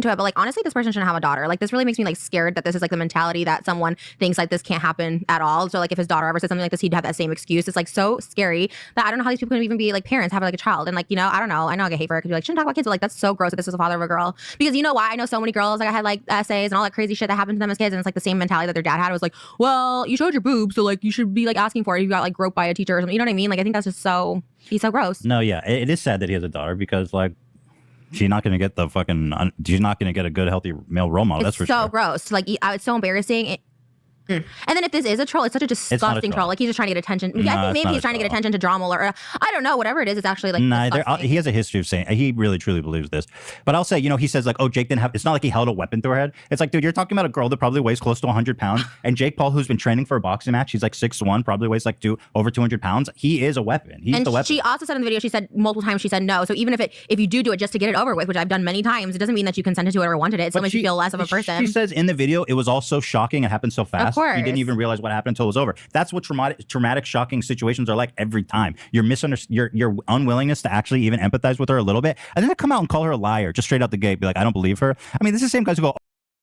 To it, but like honestly, this person shouldn't have a daughter. Like this really makes me like scared that this is like the mentality that someone thinks like this can't happen at all. So like if his daughter ever said something like this, he'd have that same excuse. It's like so scary that I don't know how these people can even be like parents, have like a child, and like I don't know. I know I get hate for it. Could be like shouldn't talk about kids, but like that's so gross that this is the father of a girl. Because you know why? I know so many girls like I had like essays and all that crazy shit that happened to them as kids, and it's like the same mentality that their dad had. It was like, well, you showed your boobs, so like you should be like asking for it. You got like groped by a teacher or something. You know what I mean? Like I think that's just he's so gross. no, yeah, it is sad that he has a daughter because like she's not going to get she's not going to get a good, healthy male role model. It's that's for so sure. gross. Like it's so embarrassing. And then if this is a troll, it's such a disgusting troll. Like he's just trying to get attention. No, I think it's maybe not he's a trying to get troll. attention to drama or I don't know, whatever it is. It's actually like Nah, disgusting. he has a history of saying he really truly believes this. But I'll say, he says like, oh, Jake didn't have. It's not like he held a weapon to her head. It's like, dude, you're talking about a girl that probably weighs close to 100 pounds, and Jake Paul, who's been training for a boxing match, he's like 6'1", probably weighs like over 200 pounds. He is a weapon. He's the weapon. She also said in the video, she said multiple times, she said no. So even if you do it just to get it over with, which I've done many times, it doesn't mean that you consented to it or wanted it. It still makes you feel less of a person. She says in the video, it was all so shocking. It happened so fast. course. He didn't even realize what happened until it was over. That's what traumatic, shocking situations are like every time. Your unwillingness to actually even empathize with her a little bit, and then to come out and call her a liar just straight out the gate, be like, I don't believe her. I mean, this is the same guys who go,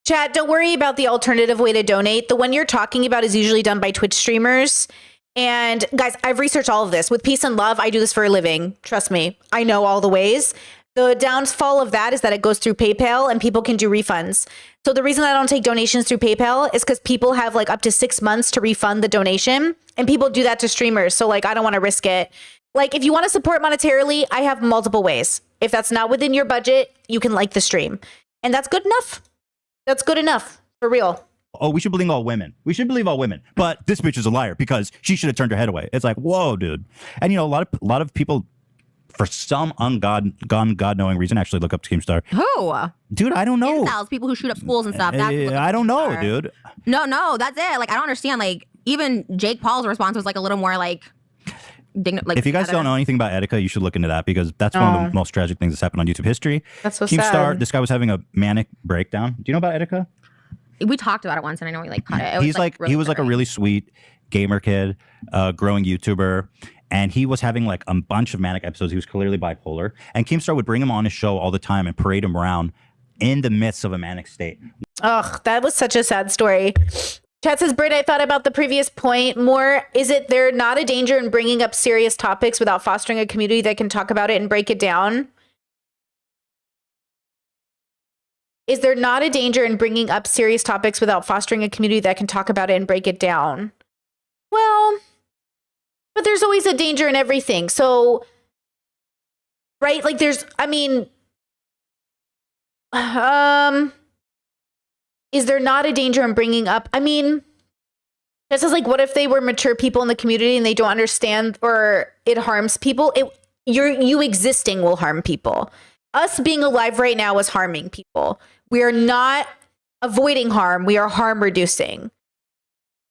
Chat, don't worry about the alternative way to donate. The one you're talking about is usually done by Twitch streamers. And guys, I've researched all of this. With peace and love, I do this for a living. Trust me, I know all the ways. The downfall of that is that it goes through PayPal and people can do refunds. So the reason I don't take donations through PayPal is because people have like up to 6 months to refund the donation, and people do that to streamers. So like, I don't want to risk it. Like, if you want to support monetarily, I have multiple ways. If that's not within your budget, you can like the stream, and that's good enough. That's good enough for real. Oh, we should believe all women. We should believe all women. But this bitch is a liar because she should have turned her head away. It's like, whoa, dude. And you know, a lot of people, for some God-knowing reason, actually look up to Keemstar. Who? Dude, I don't know. Incels, people who shoot up schools and stuff. That's who look up I to don't know, Keemstar. dude. No, that's it. Like, I don't understand. Like, even Jake Paul's response was like a little more like, If you guys don't know anything about Etika, you should look into that because that's one of the most tragic things that's happened on YouTube history. That's so Keemstar, sad. this guy was having a manic breakdown. Do you know about Etika? We talked about it once, and I know we like caught it. He was like a really sweet gamer kid, growing YouTuber, and he was having like a bunch of manic episodes. He was clearly bipolar, and Keemstar would bring him on his show all the time and parade him around in the midst of a manic state. Ugh, that was such a sad story. Chat says, Britt, I thought about the previous point more. Is it there not a danger in bringing up serious topics without fostering a community that can talk about it and break it down? Is there not a danger in bringing up serious topics without fostering a community that can talk about it and break it down? Well, but there's always a danger in everything. So, right? Like there's, I mean, is there not a danger in bringing up, I mean, this is like, what if they were mature people in the community and they don't understand, or it harms people? You existing will harm people. Us being alive right now is harming people. We are not avoiding harm. We are harm reducing.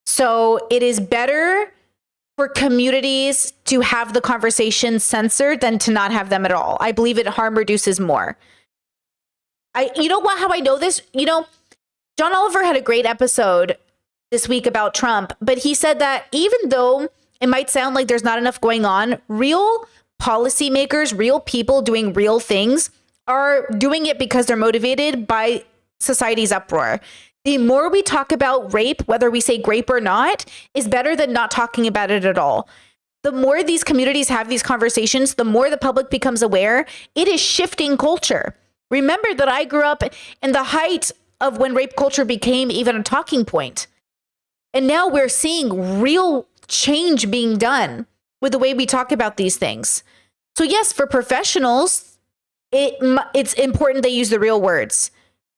So it is better for communities to have the conversation censored than to not have them at all. I believe it harm reduces more. You know what, how I know this? You know, John Oliver had a great episode this week about Trump, but he said that even though it might sound like there's not enough going on, real policymakers, real people doing real things are doing it because they're motivated by society's uproar. The more we talk about rape, whether we say grape or not, is better than not talking about it at all. The more these communities have these conversations, the more the public becomes aware. It is shifting culture. Remember that I grew up in the height of when rape culture became even a talking point. And now we're seeing real change being done with the way we talk about these things. So yes, for professionals, it's important they use the real words.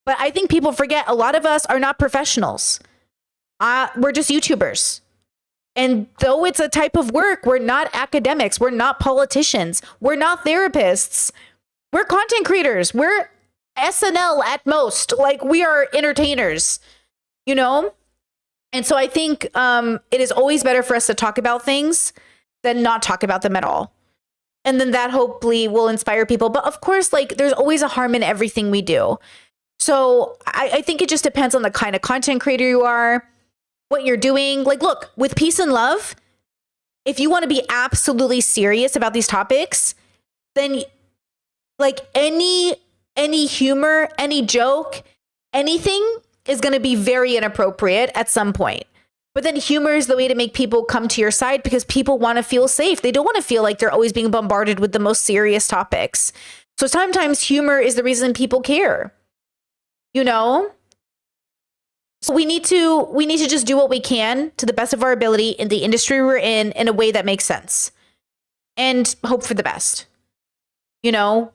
But I think people forget a lot of us are not professionals. We're just YouTubers. And though it's a type of work, we're not academics. We're not politicians. We're not therapists. We're content creators. We're SNL at most. Like, we are entertainers, you know? And so I think it is always better for us to talk about things than not talk about them at all. And then that hopefully will inspire people. But of course, like, there's always a harm in everything we do. So I think it just depends on the kind of content creator you are, what you're doing. Like, look, with peace and love, if you want to be absolutely serious about these topics, then like any humor, any joke, anything is going to be very inappropriate at some point. But then humor is the way to make people come to your side because people want to feel safe. They don't want to feel like they're always being bombarded with the most serious topics. So sometimes humor is the reason people care. You know? So we need to just do what we can to the best of our ability in the industry we're in a way that makes sense. And hope for the best. You know?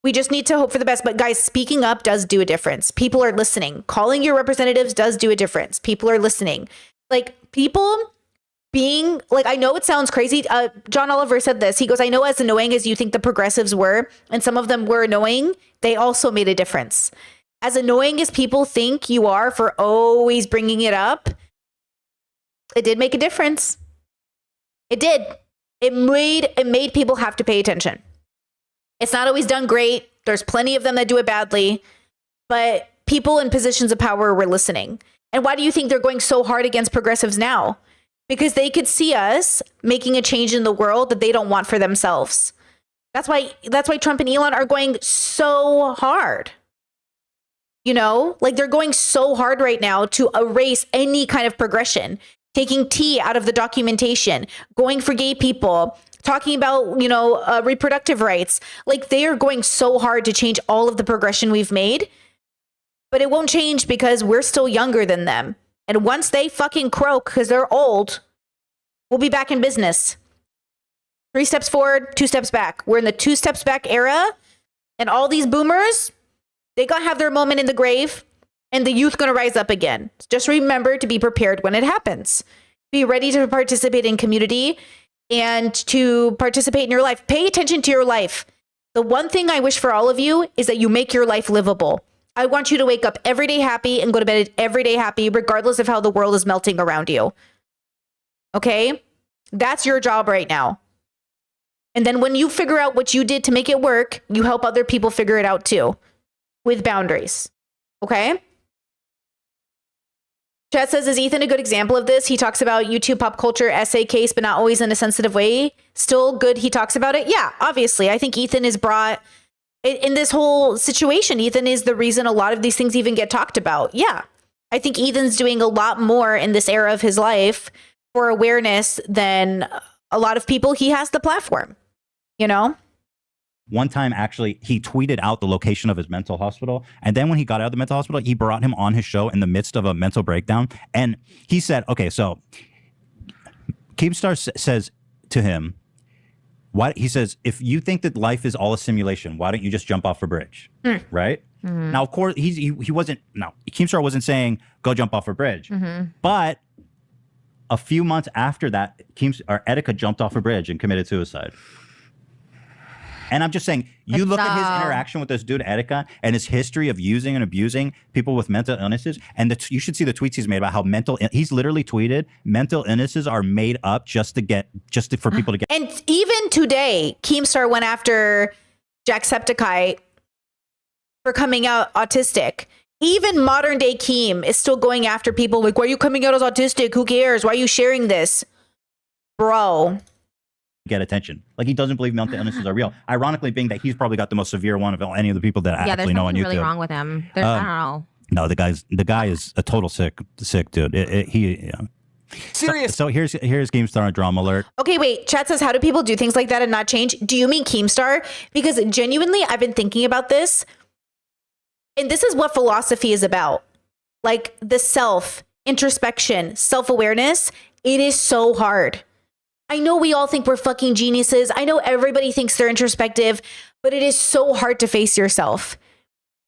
We just need to hope for the best. But guys, speaking up does do a difference. People are listening. Calling your representatives does do a difference. People are listening. Like, people being, like, I know it sounds crazy. John Oliver said this. He goes, I know as annoying as you think the progressives were, and some of them were annoying, they also made a difference. As annoying as people think you are for always bringing it up, it did make a difference. It did. It made people have to pay attention. It's not always done great. There's plenty of them that do it badly, but people in positions of power were listening. And why do you think they're going so hard against progressives now? Because they could see us making a change in the world that they don't want for themselves. That's why Trump and Elon are going so hard. You know, like, they're going so hard right now to erase any kind of progression, taking T out of the documentation, going for gay people, talking about, you know, reproductive rights. Like, they are going so hard to change all of the progression we've made, but it won't change because we're still younger than them. And once they fucking croak because they're old, we'll be back in business. 3 steps forward, 2 steps back. We're in the 2 steps back era, and all these boomers, they gonna have their moment in the grave, and the youth gonna rise up again. Just remember to be prepared when it happens. Be ready to participate in community and to participate in your life. Pay attention to your life. The one thing I wish for all of you is that you make your life livable. I want you to wake up every day happy and go to bed every day happy, regardless of how the world is melting around you. Okay? That's your job right now. And then when you figure out what you did to make it work, you help other people figure it out too, with boundaries. Okay? Chat says, is Ethan a good example of this? He talks about YouTube pop culture essay case, but not always in a sensitive way. Still good he talks about it? Yeah, obviously. I think Ethan is brought in this whole situation. Ethan is the reason a lot of these things even get talked about. Yeah. I think Ethan's doing a lot more in this era of his life for awareness than a lot of people. He has the platform, you know? One time, actually, he tweeted out the location of his mental hospital. And then when he got out of the mental hospital, he brought him on his show in the midst of a mental breakdown. And he said, okay, so Keemstar says to him, he says, if you think that life is all a simulation, why don't you just jump off a bridge? Right? Now, of course, he wasn't, no, Keemstar wasn't saying, go jump off a bridge. But a few months after that, Etika jumped off a bridge and committed suicide. And I'm just saying, you look at his interaction with this dude, Etika, and his history of using and abusing people with mental illnesses. And you should see the tweets he's made about how he's literally tweeted, mental illnesses are made up for people to get. And even today, Keemstar went after Jacksepticeye for coming out autistic. Even modern day Keem is still going after people like, why are you coming out as autistic? Who cares? Why are you sharing this? Bro. Get attention. Like, he doesn't believe mental illnesses are real. Ironically, being that he's probably got the most severe one of any of the people that I actually know on YouTube. Yeah, there's something really wrong with him. I don't know. No, the guy is a total sick dude. Serious. So here's Keemstar Drama Alert. Okay, wait. Chat says, how do people do things like that and not change? Do you mean Keemstar? Because genuinely, I've been thinking about this. And this is what philosophy is about. Like, the self, introspection, self-awareness. It is so hard. I know we all think we're fucking geniuses. I know everybody thinks they're introspective, but it is so hard to face yourself.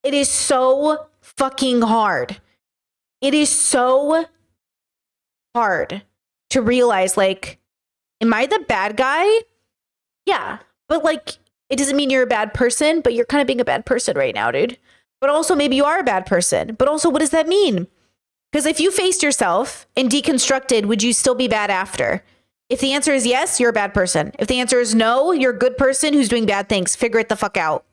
It is so fucking hard. It is so hard to realize, like, am I the bad guy? Yeah, but like, it doesn't mean you're a bad person, but you're kind of being a bad person right now, dude. But also maybe you are a bad person. But also, what does that mean? Because if you faced yourself and deconstructed, would you still be bad after? If the answer is yes, you're a bad person. If the answer is no, you're a good person who's doing bad things. Figure it the fuck out.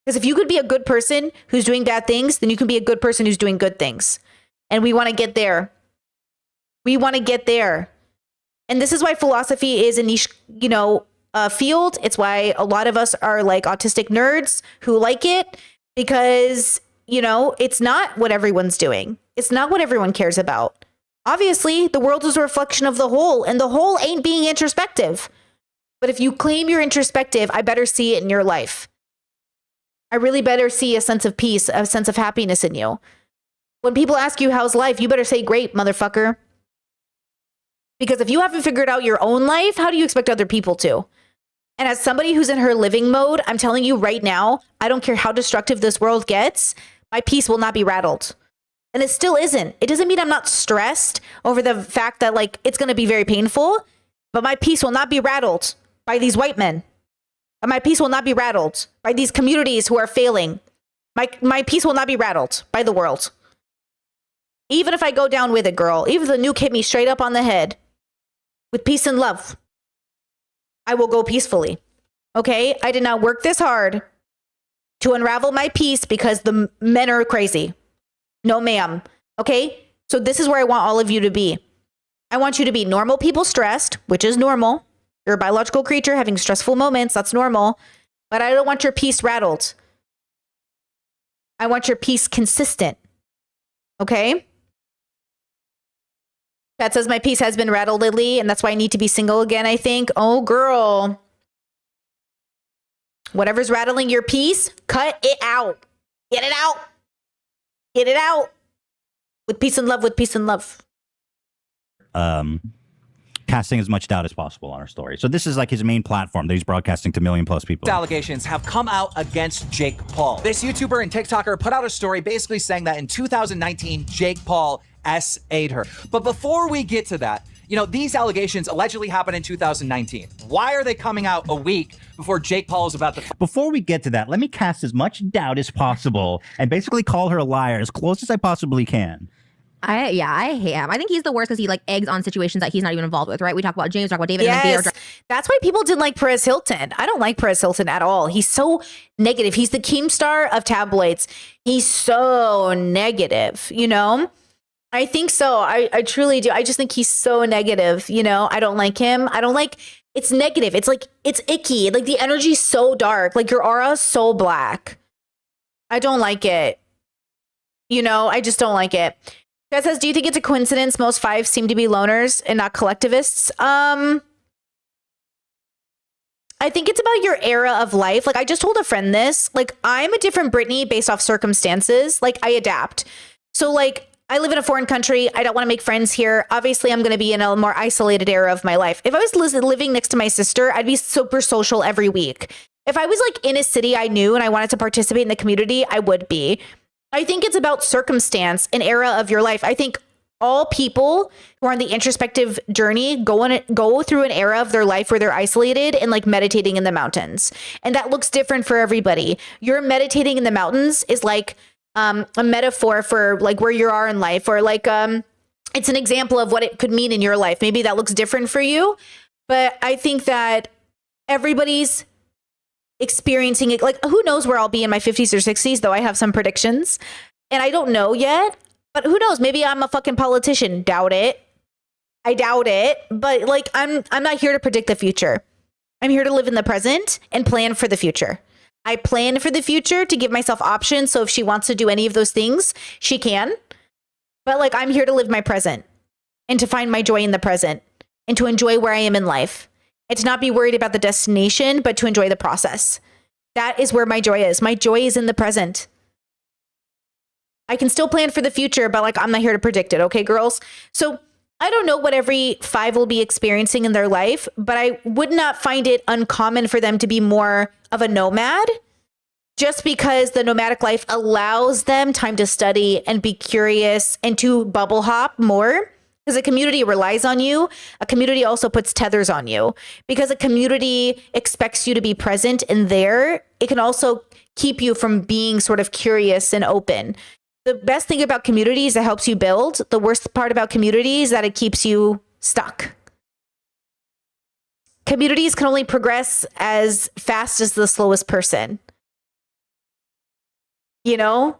Because if you could be a good person who's doing bad things, then you can be a good person who's doing good things. And we want to get there. We want to get there. And this is why philosophy is a niche, field. It's why a lot of us are like autistic nerds who like it, because, it's not what everyone's doing. It's not what everyone cares about. Obviously, the world is a reflection of the whole, and the whole ain't being introspective. But if you claim you're introspective, I better see it in your life. I really better see a sense of peace, a sense of happiness in you. When people ask you, how's life? You better say, great, motherfucker. Because if you haven't figured out your own life, how do you expect other people to? And as somebody who's in her living mode, I'm telling you right now, I don't care how destructive this world gets, my peace will not be rattled. And it still isn't. It doesn't mean I'm not stressed over the fact that, like, it's going to be very painful, but my peace will not be rattled by these white men. And my peace will not be rattled by these communities who are failing. My peace will not be rattled by the world. Even if I go down with it, girl, even if the nuke hit me straight up on the head, with peace and love, I will go peacefully. Okay? I did not work this hard to unravel my peace because the men are crazy. No, ma'am. Okay? So this is where I want all of you to be. I want you to be normal people stressed, which is normal. You're a biological creature having stressful moments. That's normal. But I don't want your peace rattled. I want your peace consistent. Okay? That says my piece has been rattled lately, and that's why I need to be single again, I think. Oh, girl. Whatever's rattling your piece, cut it out. Get it out. Get it out. With peace and love, with peace and love. Casting as much doubt as possible on our story. So this is like his main platform that he's broadcasting to million plus people. Allegations have come out against Jake Paul. This YouTuber and TikToker put out a story basically saying that in 2019, Jake Paul SA'd her. But before we get to that, you know, these allegations allegedly happened in 2019. Why are they coming out a week before Jake Paul is about to... Before we get to that, let me cast as much doubt as possible and basically call her a liar as close as I possibly can. I hate him. I think he's the worst because he like eggs on situations that he's not even involved with, right? We talk about James, talk about David. And Yes, then that's why people didn't like Perez Hilton. I don't like Perez Hilton at all. He's so negative. He's the Keemstar of tabloids. He's so negative, you know? I think so. I truly do. I just think he's so negative, you know? I don't like him. I don't like, it's negative. It's like, it's icky. Like the energy's so dark. Like your aura is so black. I don't like it. You know, I just don't like it. Guys says, do you think it's a coincidence most fives seem to be loners and not collectivists? I think it's about your era of life. Like I just told a friend this, like I'm a different Britney based off circumstances. Like I adapt. So like I live in a foreign country. I don't want to make friends here. Obviously I'm going to be in a more isolated era of my life. If I was living next to my sister, I'd be super social every week. If I was like in a city I knew and I wanted to participate in the community, I would be. I think it's about circumstance, an era of your life. I think all people who are on the introspective journey go through an era of their life where they're isolated and like meditating in the mountains. And that looks different for everybody. Your meditating in the mountains is like a metaphor for like where you are in life, or like it's an example of what it could mean in your life. Maybe that looks different for you, but I think that everybody's experiencing it. Like who knows where I'll be in my 50s or 60s, though I have some predictions and I don't know yet, but who knows, maybe I'm a fucking politician. Doubt it. I doubt it, but like I'm not here to predict the future. I'm here to live in the present and plan for the future. I plan for the future to give myself options, so if she wants to do any of those things, she can. But like I'm here to live my present and to find my joy in the present and to enjoy where I am in life. And to not be worried about the destination, but to enjoy the process. That is where my joy is. My joy is in the present. I can still plan for the future, but like I'm not here to predict it. Okay, girls? So I don't know what every five will be experiencing in their life, but I would not find it uncommon for them to be more of a nomad, just because the nomadic life allows them time to study and be curious and to bubble hop more. Because a community relies on you. A community also puts tethers on you. Because a community expects you to be present and there, it can also keep you from being sort of curious and open. The best thing about community is it helps you build. The worst part about community is that it keeps you stuck. Communities can only progress as fast as the slowest person. You know?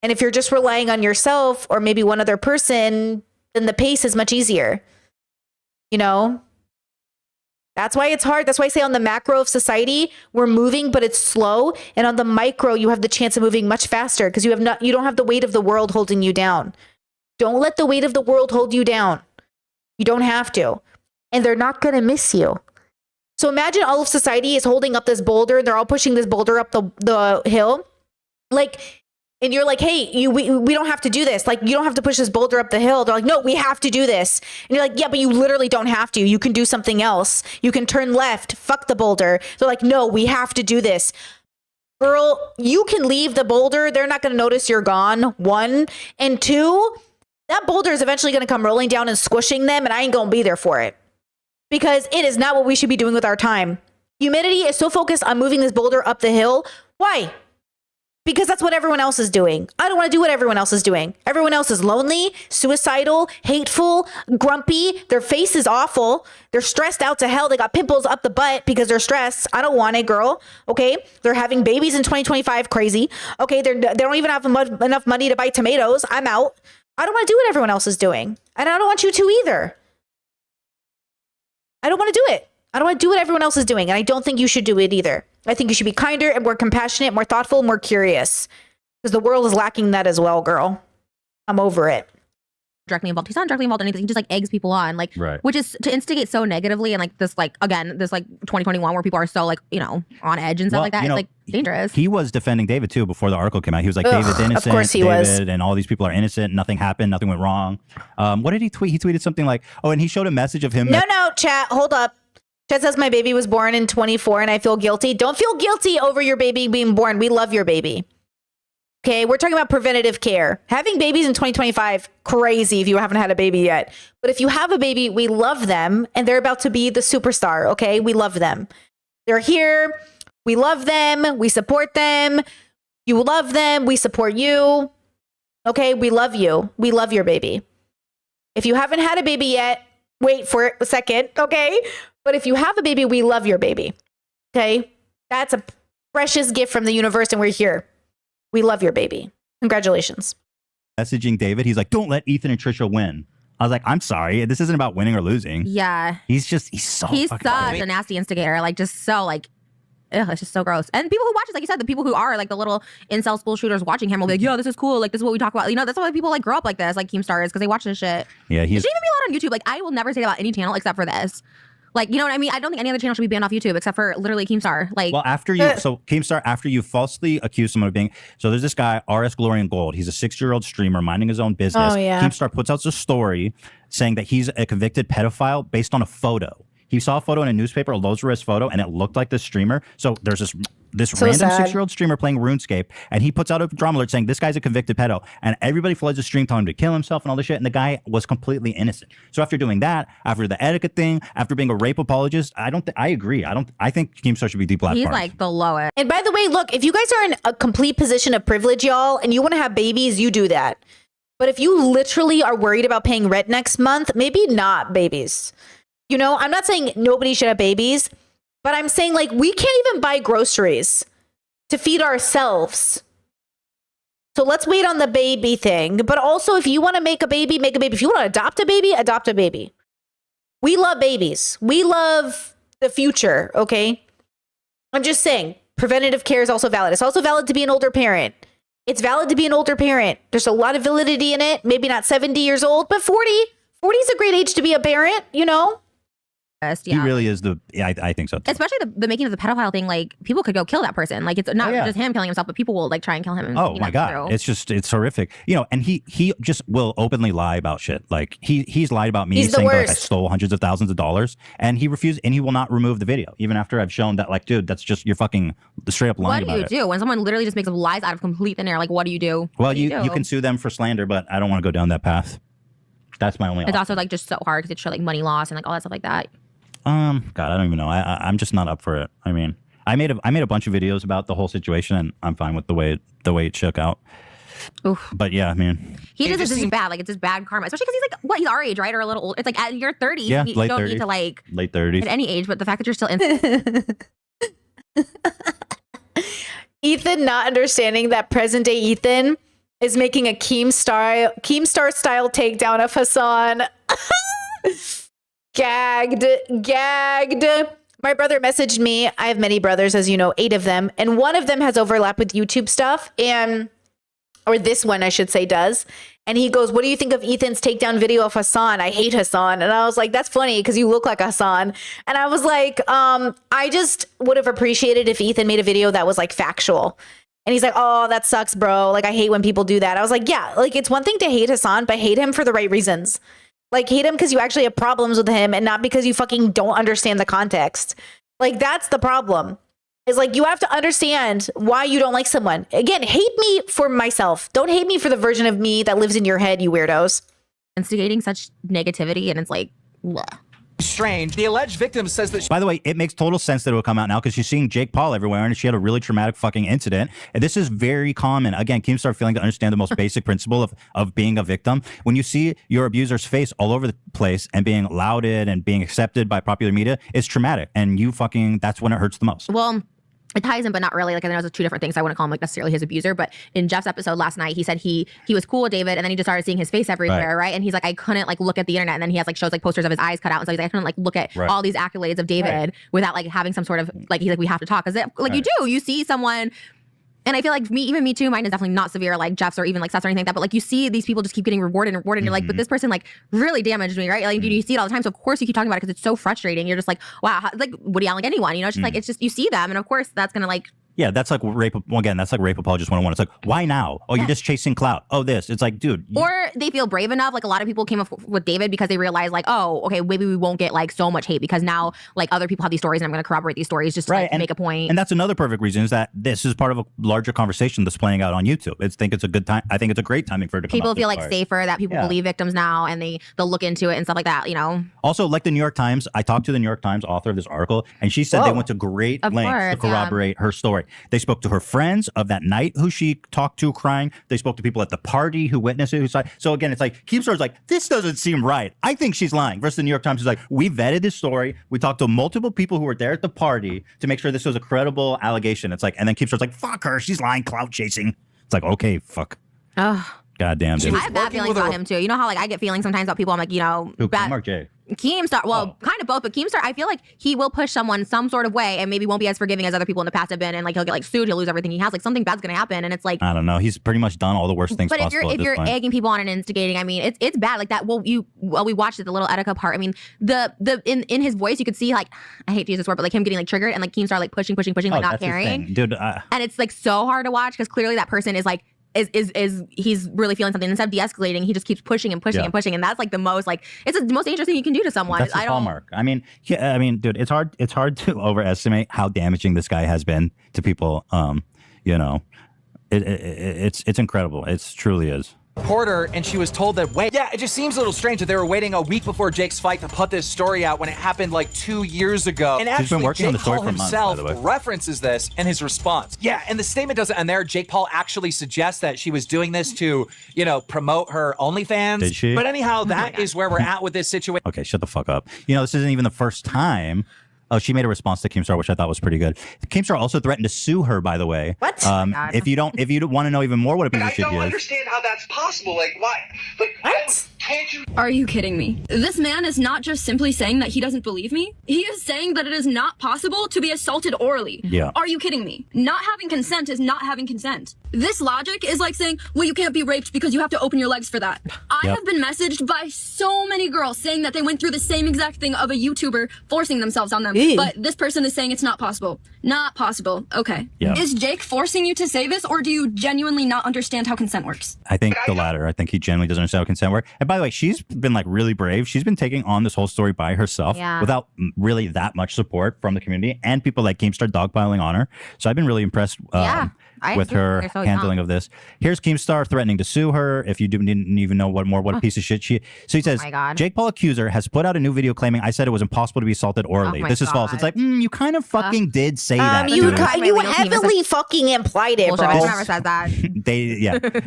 And if you're just relying on yourself or maybe one other person, then the pace is much easier. You know? That's why it's hard. That's why I say on the macro of society, we're moving, but it's slow. And on the micro, you have the chance of moving much faster because you don't have the weight of the world holding you down. Don't let the weight of the world hold you down. You don't have to. And they're not going to miss you. So imagine all of society is holding up this boulder. They're all pushing this boulder up the hill. Like, and you're like, hey, we don't have to do this. Like, you don't have to push this boulder up the hill. They're like, no, we have to do this. And you're like, yeah, but you literally don't have to. You can do something else. You can turn left. Fuck the boulder. They're like, no, we have to do this. Girl, you can leave the boulder. They're not going to notice you're gone. 1. And 2, that boulder is eventually going to come rolling down and squishing them. And I ain't going to be there for it. Because it is not what we should be doing with our time. Humanity is so focused on moving this boulder up the hill. Why? Because that's what everyone else is doing. I don't want to do what everyone else is doing. Everyone else is lonely, suicidal, hateful, grumpy. Their face is awful. They're stressed out to hell. They got pimples up the butt because they're stressed. I don't want it, girl. Okay? They're having babies in 2025. Crazy. Okay? They don't even have enough money to buy tomatoes. I'm out. I don't want to do what everyone else is doing. And I don't want you to either. I don't want to do it. I don't want to do what everyone else is doing. And I don't think you should do it either. I think you should be kinder and more compassionate, more thoughtful, more curious. Because the world is lacking that as well, girl. I'm over it. directly involved. He's not directly involved in anything. He just like eggs people on, like, Right. which is to instigate so negatively and like this, like again, this like 2021 where people are so like, you know, on edge and stuff Well, like that. you It's know, like dangerous. He was defending David too before the article came out. He was like, Ugh, David's of innocent. course he David was. and all these people are innocent. Nothing happened. Nothing went wrong. What did he tweet? He tweeted something like, oh, and he showed a message of him. No, chat, hold up. Chat says my baby was born in 24 and I feel guilty. Don't feel guilty over your baby being born. We love your baby. Okay, we're talking about preventative care. Having babies in 2025, crazy if you haven't had a baby yet. But if you have a baby, we love them and they're about to be the superstar, okay? We love them. They're here. We love them. We support them. You love them. We support you. Okay, we love you. We love your baby. If you haven't had a baby yet, wait for a second, okay? But if you have a baby, we love your baby, okay? That's a precious gift from the universe and we're here. We love your baby. Congratulations. Messaging David. He's like, don't let Ethan and Trisha win. I was like, I'm sorry. This isn't about winning or losing. Yeah. He's so He's fucking such funny. a nasty instigator. Like just so like, ugh, it's just so gross. And people who watch it, like you said, the people who are like the little incel school shooters watching him will be like, yo, this is cool. Like this is what we talk about. You know, that's why people like grow up like this, like Keemstar is, because they watch this shit. Yeah, It he's should even be allowed on YouTube. Like I will never say that about any channel except for this. Like, you know what I mean? I don't think any other channel should be banned off YouTube except for literally Keemstar. Like, well, after you, so Keemstar, after you falsely accuse someone of being, so there's this guy, RS Glory and Gold. He's a 6-year-old streamer minding his own business. Oh, yeah. Keemstar puts out a story saying that he's a convicted pedophile based on a photo. He saw a photo in a newspaper, a low-res photo, and it looked like this streamer. So there's this So random sad. 6-year-old streamer playing RuneScape, and he puts out a drama alert saying this guy's a convicted pedo, and everybody floods the stream telling him to kill himself and all this shit, and the guy was completely innocent. So after doing that, after the etiquette thing, after being a rape apologist, I agree. I think Keemstar should be deplatformed. he's like the lowest. And by the way, look, if you guys are in a complete position of privilege, y'all, and you want to have babies, you do that. But if you literally are worried about paying rent next month, maybe not babies. You know, I'm not saying nobody should have babies, but I'm saying like we can't even buy groceries to feed ourselves. So let's wait on the baby thing. But also, if you want to make a baby, make a baby. If you want to adopt a baby, adopt a baby. We love babies. We love the future, okay? I'm just saying, preventative care is also valid. It's also valid to be an older parent. It's valid to be an older parent. There's a lot of validity in it. Maybe not 70 years old, but 40. 40 is a great age to be a parent, you know? He really is I think so too. Especially the making of the pedophile thing, like people could go kill that person. Like it's not Oh, yeah. just him killing himself, but people will like try and kill him. And, Oh you my know, god, through. it's horrific. You know, and he just will openly lie about shit. Like he's lied about me, He's the saying that, like, I worst. stole hundreds of thousands of dollars, and he refused, and he will not remove the video even after I've shown that, like, dude, that's just you're fucking straight up lying What do about you it. do when someone literally just makes up lies out of complete thin air? Like, what do you do? Well, What do you do? can sue them for slander, but I don't want to go down that path. That's my only. It's also like just so hard because it show like money loss and like all that stuff like that. God, I don't even know. I'm just not up for it. I mean, I made a bunch of videos about the whole situation, and I'm fine with the way it shook out. Oof. But yeah, man. He just is bad. Like it's just bad karma, especially because he's like what? He's our age, right? Or a little old. It's like at your 30s. Yeah, you late don't 30s. need to like Late 30s. at any age, but the fact that you're still in. Ethan not understanding that present day Ethan is making a Keemstar style takedown of Hassan. Gagged. My brother messaged me. I have many brothers, as you know, 8 of them, and one of them has overlap with YouTube stuff, or this one, I should say, does. And he goes, what do you think of Ethan's takedown video of Hassan? I hate Hassan. And I was like, that's funny because you look like Hassan. And I was like, I just would have appreciated if Ethan made a video that was like factual. And he's like, oh, that sucks, bro. Like, I hate when people do that. I was like, yeah, like it's one thing to hate Hassan, but hate him for the right reasons. Like, hate him because you actually have problems with him and not because you fucking don't understand the context. Like, that's the problem. Is like, you have to understand why you don't like someone. Again, hate me for myself. Don't hate me for the version of me that lives in your head, you weirdos. Instigating such negativity, and it's like, bleh. Strange. The alleged victim says that By the way, it makes total sense that it will come out now because she's seeing Jake Paul everywhere, and she had a really traumatic fucking incident. And this is very common. Again, Keemstar failing to understand the most basic principle of being a victim. When you see your abuser's face all over the place and being lauded and being accepted by popular media, it's traumatic. And that's when it hurts the most. Well, it ties in, but not really. Like, I know it's 2 different things. I wouldn't call him like necessarily his abuser, but in Jeff's episode last night, he said he was cool with David, and then he just started seeing his face everywhere, right? And he's like, I couldn't like look at the internet, and then he has like shows like posters of his eyes cut out, and so he's like, I couldn't like look at all these accolades of David without like having some sort of like, he's like, we have to talk, because like you do, you see someone And I feel like even me too, mine is definitely not severe like Jeff's or even like Seth's or anything like that. But like you see these people just keep getting rewarded and rewarded. And you're like, but this person like really damaged me, right? Like you see it all the time. So of course you keep talking about it because it's so frustrating. You're just like, wow, like Woody Allen, like anyone, you know, it's just like, it's just, you see them. And of course that's going to like, Yeah, that's like rape. Well, again, that's like rape apologist 101. It's like, why now? Oh, you're just chasing clout. Oh, this. It's like, dude. or they feel brave enough. Like a lot of people came up with David because they realized like, oh, okay, maybe we won't get like so much hate because now like other people have these stories and I'm going to corroborate these stories just to, like, make a point. And that's another perfect reason is that this is part of a larger conversation that's playing out on YouTube. I think it's a good time. I think it's a great timing for it to come People up feel this like far. safer that people believe victims now and they'll look into it and stuff like that, you know? Also, like the New York Times, I talked to the New York Times author of this article, and she said they went to great Of lengths to course, yeah. corroborate her story. They spoke to her friends of that night who she talked to crying. They spoke to people at the party who witnessed it. Who saw it. So again, it's like Keemstar's like, this doesn't seem right. I think she's lying. Versus the New York Times is like, we vetted this story. We talked to multiple people who were there at the party to make sure this was a credible allegation. It's like, and then Keemstar's like, fuck her. She's lying, clout chasing. It's like, okay, fuck. Ugh. Goddamn, dude. I have bad feelings about him too. You know how like I get feelings sometimes about people. I'm like, you know, Who, bad. Keem or Jay? Keemstar, well, kind of both, but Keemstar, I feel like he will push someone some sort of way and maybe won't be as forgiving as other people in the past have been, and like he'll get like sued, he'll lose everything he has, like something bad's gonna happen, and it's like. I don't know. He's pretty much done all the worst things But if possible you're at if this you're point. egging people on and instigating, I mean, it's bad like that. Well, we watched it, the little Etika part. I mean, in his voice, you could see like, I hate to use this word, but like him getting like triggered and like Keemstar like pushing, like not that's his caring, thing. Dude. and it's like so hard to watch because clearly that person is like. Is he's really feeling something instead of de-escalating, he just keeps pushing and pushing and pushing, and that's like the most like it's the most dangerous thing you can do to someone. That's his hallmark. I mean, dude, it's hard to overestimate how damaging this guy has been to people. You know, it's incredible. It truly is. Reporter, and she was told that it just seems a little strange that they were waiting a week before Jake's fight to put this story out when it happened like 2 years ago. And She's been actually, working on Jake the story Paul for months, by himself the way. references this in his response. Yeah, and the statement doesn't end there. Jake Paul actually suggests that she was doing this to, you know, promote her OnlyFans. Did she? But anyhow, that is where we're at with this situation. Okay, shut the fuck up. You know, this isn't even the first time. Oh, she made a response to Keemstar, which I thought was pretty good. Keemstar also threatened to sue her, by the way. What? If you don't want to know even more what a piece of shit he is. understand how that's possible. Like, why? Like, What? Can't you? Are you kidding me? This man is not just simply saying that he doesn't believe me. He is saying that it is not possible to be assaulted orally. Yeah. Are you kidding me? Not having consent is not having consent. This logic is like saying, well, you can't be raped because you have to open your legs for that. I Yep. have been messaged by so many girls saying that they went through the same exact thing of a YouTuber forcing themselves on them. Ew. But this person is saying it's not possible. Not possible. Okay. Yeah. Is Jake forcing you to say this, or do you genuinely not understand how consent works? I think the latter. I think he genuinely doesn't understand how consent works. And by the way, she's been like really brave. She's been taking on this whole story by herself without really that much support from the community and people like Keemstar dogpiling on her. So I've been really impressed with her You're so handling young. of this. Here's Keemstar threatening to sue her if you didn't even know what a piece of shit she. So he says, my God. Jake Paul accuser has put out a new video claiming I said it was impossible to be assaulted orally. my This is false. God. It's like you kind of fucking did say that. You dude. you heavily fucking implied it, Bullshit. bro. I've never said that.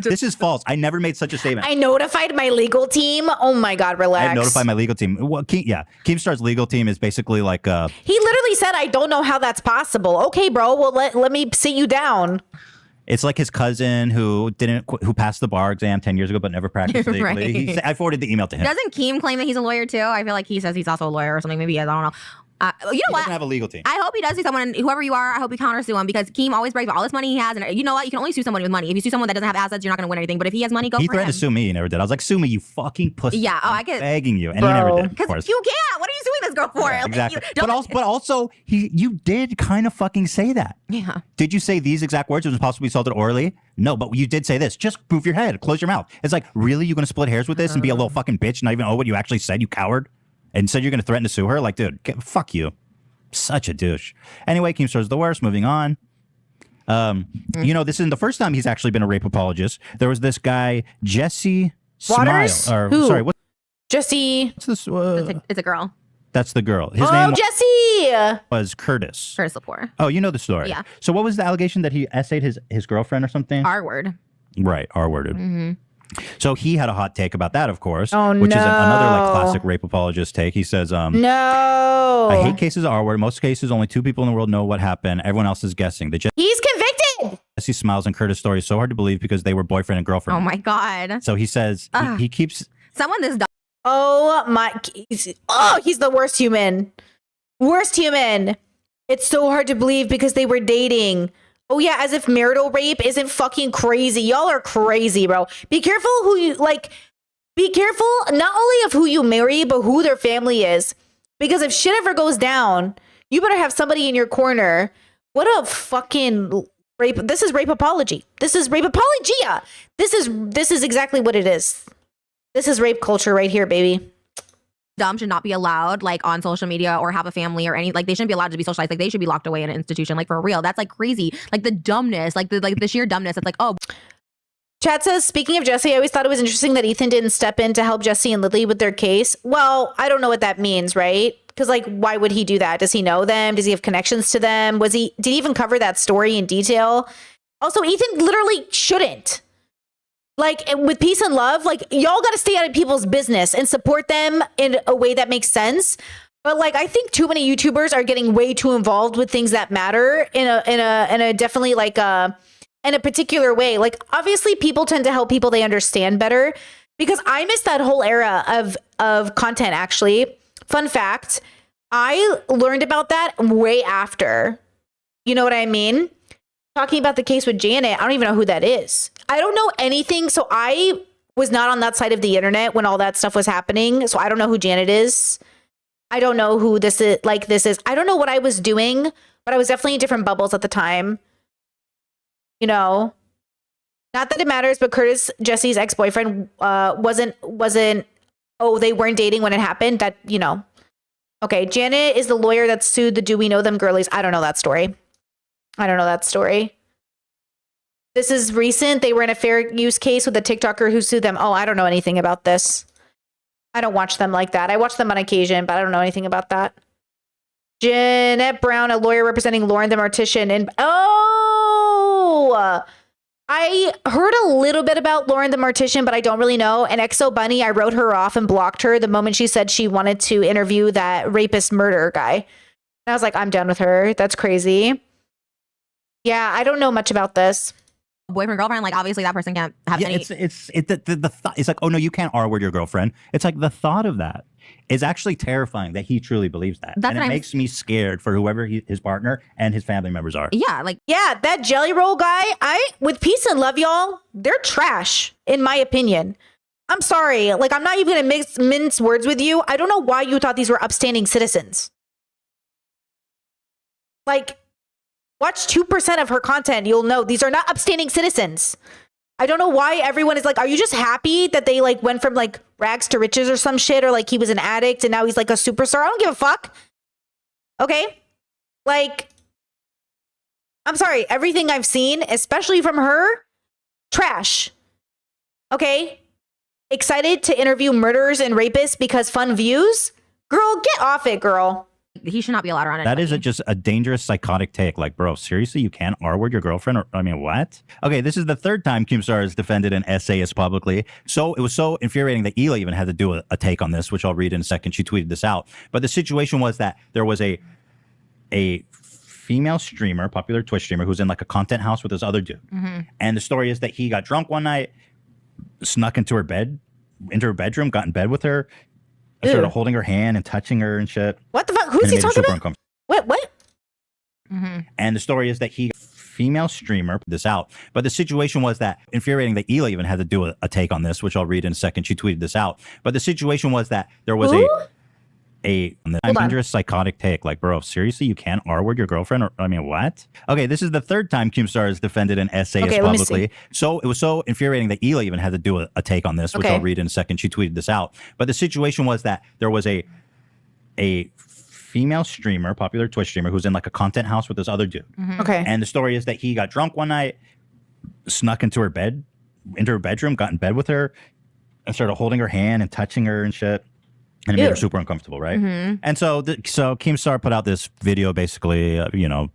This is false. I never made such a statement. I notified my legal team. Oh my God, relax. I notified my legal team. Well, Keemstar's legal team is basically like He literally said, "I don't know how that's possible." Okay, bro. Well, let me sit you down. it's like his cousin who passed the bar exam 10 years ago but never practiced legally. Right. I forwarded the email to him. Doesn't Keem claim that he's a lawyer too? I feel like he says he's also a lawyer or something. Maybe he is. I don't know. You know He what? doesn't have a legal team. I hope he does sue someone. Whoever you are, I hope you countersue him because Keem always brags about all this money he has. And you know what? You can only sue someone with money. If you sue someone that doesn't have assets, you're not going to win anything. But if he has money, go He for threatened him. to sue me. He never did. I was like, sue me, you fucking pussy. Yeah. Oh, I I'm get begging you. And he never did, of Because course. you can't. What are you suing this girl for? Yeah, Like, exactly. you don't- But also, you did kind of fucking say that. Yeah. Did you say these exact words? It was possible to be assaulted orally? No, but you did say this. Just move your head. Close your mouth. It's like, really? You're going to split hairs with this and be a little fucking bitch and not even know what you actually said, you coward? And said you're going to threaten to sue her? Like, dude, fuck you. Such a douche. Anyway, Keemstar's the worst. Moving on. You know, this isn't the first time he's actually been a rape apologist. There was this guy, Jesse Waters? Smile. Or, Who? sorry, what? Jesse. What's this? It's a girl. That's the girl. His Oh, name Jesse. was Curtis. Curtis Lepore. Oh, you know the story. Yeah. So what was the allegation that he essayed his girlfriend or something? R word. Right, R-worded. Mm-hmm. So he had a hot take about that, of course, Oh, which is another like no. classic rape apologist take. He says, No. I hate cases of R-word. Most cases, only 2 people in the world know what happened. Everyone else is guessing. The He's convicted. Jesse Smiles and Curtis story is so hard to believe because they were boyfriend and girlfriend. Oh my God. So he says, he keeps... Someone this dumb. Oh my. He's the worst human. Worst human. It's so hard to believe because they were dating. Oh yeah, as if marital rape isn't fucking crazy. Y'all are crazy, bro. Be careful who you like. Be careful not only of who you marry, but who their family is. Because if shit ever goes down, you better have somebody in your corner. What a fucking rape. This is rape apology. This is rape apologia. This is exactly what it is. This is rape culture right here, baby. Dumb should not be allowed like on social media or have a family or any, like they shouldn't be allowed to be socialized. Like they should be locked away in an institution, like for real. That's like crazy. Like the dumbness, like the sheer dumbness. It's like, oh. Chat says, speaking of Jesse, I always thought it was interesting that Ethan didn't step in to help Jesse and Lily with their case. Well, I don't know what that means, right? Because like, why would he do that? Does he know them? Does he have connections to them? Did he even cover that story in detail? Also, Ethan literally shouldn't. Like with peace and love, like y'all got to stay out of people's business and support them in a way that makes sense. But like, I think too many YouTubers are getting way too involved with things that matter in a definitely like in a particular way. Like obviously people tend to help people they understand better, because I missed that whole era of content. Actually, fun fact, I learned about that way after. You know what I mean? Talking about the case with Janet, I don't even know who that is. I don't know anything. So I was not on that side of the internet when all that stuff was happening. So I don't know who Janet is. I don't know who this is. I don't know what I was doing, but I was definitely in different bubbles at the time. You know, not that it matters, but Curtis, Jesse's ex-boyfriend, wasn't, they weren't dating when it happened. That, you know. Okay, Janet is the lawyer that sued the Do We Know Them girlies. I don't know that story. This is recent. They were in a fair use case with a TikToker who sued them. Oh, I don't know anything about this. I don't watch them like that. I watch them on occasion, but I don't know anything about that. Jeanette Brown, a lawyer representing Lauren the Mortician. And I heard a little bit about Lauren the Mortician, but I don't really know. And Exo Bunny, I wrote her off and blocked her the moment she said she wanted to interview that rapist murder guy. And I was like, I'm done with her. That's crazy. Yeah, I don't know much about this. Boyfriend, girlfriend, like obviously that person can't have any. It's like, oh no, you can't R-word your girlfriend. It's like the thought of that is actually terrifying that he truly believes that. And it makes me scared for whoever his partner and his family members are. Yeah, like that jelly roll guy, with peace and love, y'all, they're trash, in my opinion. I'm sorry. Like, I'm not even gonna mince words with you. I don't know why you thought these were upstanding citizens. Like, watch 2% of her content. You'll know these are not upstanding citizens. I don't know why everyone is like, are you just happy that they like went from like rags to riches or some shit? Or like he was an addict and now he's like a superstar? I don't give a fuck. Okay. Like, I'm sorry. Everything I've seen, especially from her, trash. Okay. Excited to interview murderers and rapists because fun views? Girl, get off it, girl. He should not be allowed around anybody. That is just a dangerous psychotic take. Like, bro, seriously, you can't R-word your girlfriend? I mean, what? Okay, this is the third time Keemstar has defended an essayist publicly. So it was so infuriating that Hila even had to do a take on this, which I'll read in a second. She tweeted this out. But the situation was that there was a female streamer, popular Twitch streamer, who's in like a content house with this other dude. Mm-hmm. And the story is that he got drunk one night, snuck into her bedroom, got in bed with her, and started holding her hand and touching her and shit. What the fuck? Who's he talking about? What? Mm-hmm. And the story is that female streamer put this out. But the situation was that infuriating that Hila even had to do a take on this, which I'll read in a second. She tweeted this out. But the situation was that there was a dangerous psychotic take. Like, bro, seriously, you can't R-word your girlfriend? I mean, what? Okay, this is the third time Keemstar has defended an essayist publicly. So it was so infuriating that Hila even had to do a take on this, which I'll read in a second. She tweeted this out. But the situation was that there was a female streamer, popular Twitch streamer, who's in like a content house with this other dude. Mm-hmm. Okay. And the story is that he got drunk one night, snuck into her bedroom, got in bed with her, and started holding her hand and touching her and shit. And it made her super uncomfortable, right? Mm-hmm. And so Keemstar put out this video basically,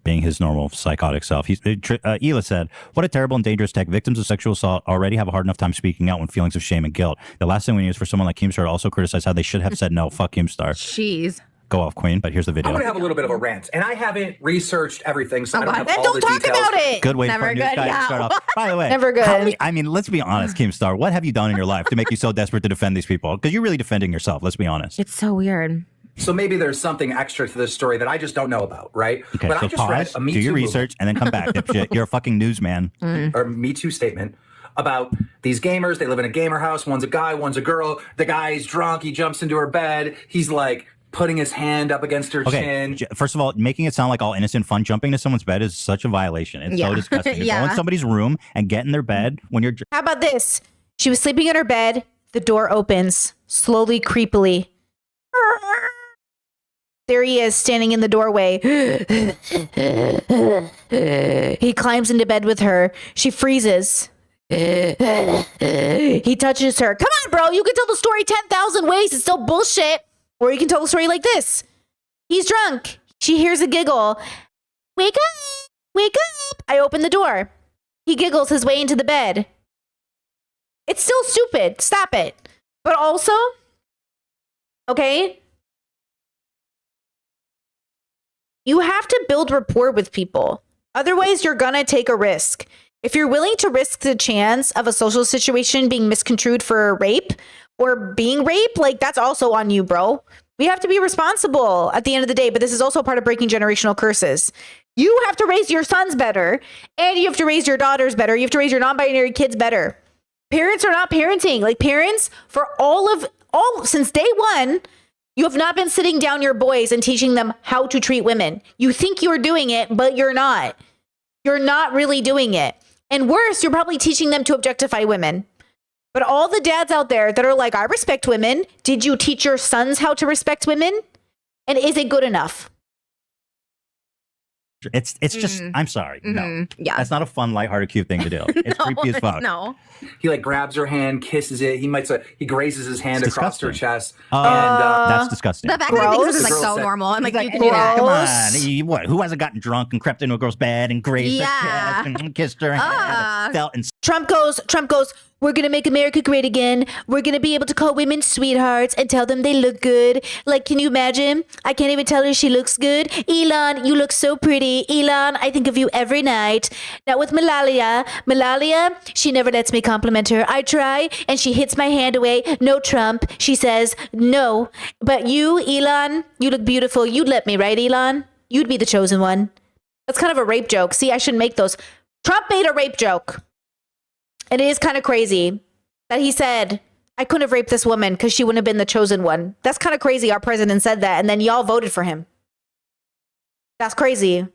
being his normal psychotic self. Hila said, what a terrible and dangerous tech. Victims of sexual assault already have a hard enough time speaking out when feelings of shame and guilt. The last thing we need is for someone like Keemstar to also criticize how they should have said no. Fuck Keemstar. Jeez. Go off, Queen. But here's the video. I'm going to have a little bit of a rant. And I haven't researched everything, so I don't have Then all don't the talk details. about it. Good way for a news guy to start off. By the way, Never good. let's be honest, Keemstar. What have you done in your life to make you so desperate to defend these people? Because you're really defending yourself. Let's be honest. It's so weird. So maybe there's something extra to this story that I just don't know about, right? Okay, but so I just read pause, a Me do Too your movement. research, and then come back, dipshit. You're a fucking newsman. Or Me Too statement about these gamers. They live in a gamer house. One's a guy, one's a girl. The guy's drunk. He jumps into her bed. He's like putting his hand up against her chin. First of all, making it sound like all innocent fun, jumping to someone's bed is such a violation. It's Yeah. so disgusting. To go Yeah. in somebody's room and get in their bed when you're How about this? She was sleeping in her bed. The door opens slowly, creepily. There he is, standing in the doorway. He climbs into bed with her. She freezes. He touches her. Come on, bro. You can tell the story 10,000 ways. It's still bullshit. Or you can tell the story like this. He's drunk. She hears a giggle. Wake up. Wake up. I open the door. He giggles his way into the bed. It's still stupid. Stop it. But also, okay, you have to build rapport with people. Otherwise, you're going to take a risk. If you're willing to risk the chance of a social situation being misconstrued for rape or being raped, like that's also on you, bro. We have to be responsible at the end of the day, but this is also part of breaking generational curses. You have to raise your sons better, and you have to raise your daughters better. You have to raise your non-binary kids better. Parents are not parenting. Like parents, for since day one, you have not been sitting down your boys and teaching them how to treat women. You think you're doing it, but you're not. You're not really doing it. And worse, you're probably teaching them to objectify women. But all the dads out there that are like, I respect women. Did you teach your sons how to respect women? And is it good enough? It's just, I'm sorry. No. Yeah. That's not a fun, lighthearted, cute thing to do. It's creepy as fuck. No. He like grabs her hand, kisses it. He grazes his hand It's across her disgusting. chest. That's disgusting. The fact that he thinks this is like Gross. so normal and like you can Yeah, do that. come on. What? Who hasn't gotten drunk and crept into a girl's bed and grazed Yeah. her chest and kissed her and felt and Trump goes, we're going to make America great again. We're going to be able to call women sweethearts and tell them they look good. Like, can you imagine? I can't even tell her she looks good. Elon, you look so pretty. Elon, I think of you every night. Now with Malalia, she never lets me compliment her. I try and she hits my hand away. No, Trump. She says, no. But you, Elon, you look beautiful. You'd let me, right, Elon? You'd be the chosen one. That's kind of a rape joke. See, I shouldn't make those. Trump made a rape joke. And it is kind of crazy that he said, I couldn't have raped this woman because she wouldn't have been the chosen one. That's kind of crazy. Our president said that. And then y'all voted for him. That's crazy.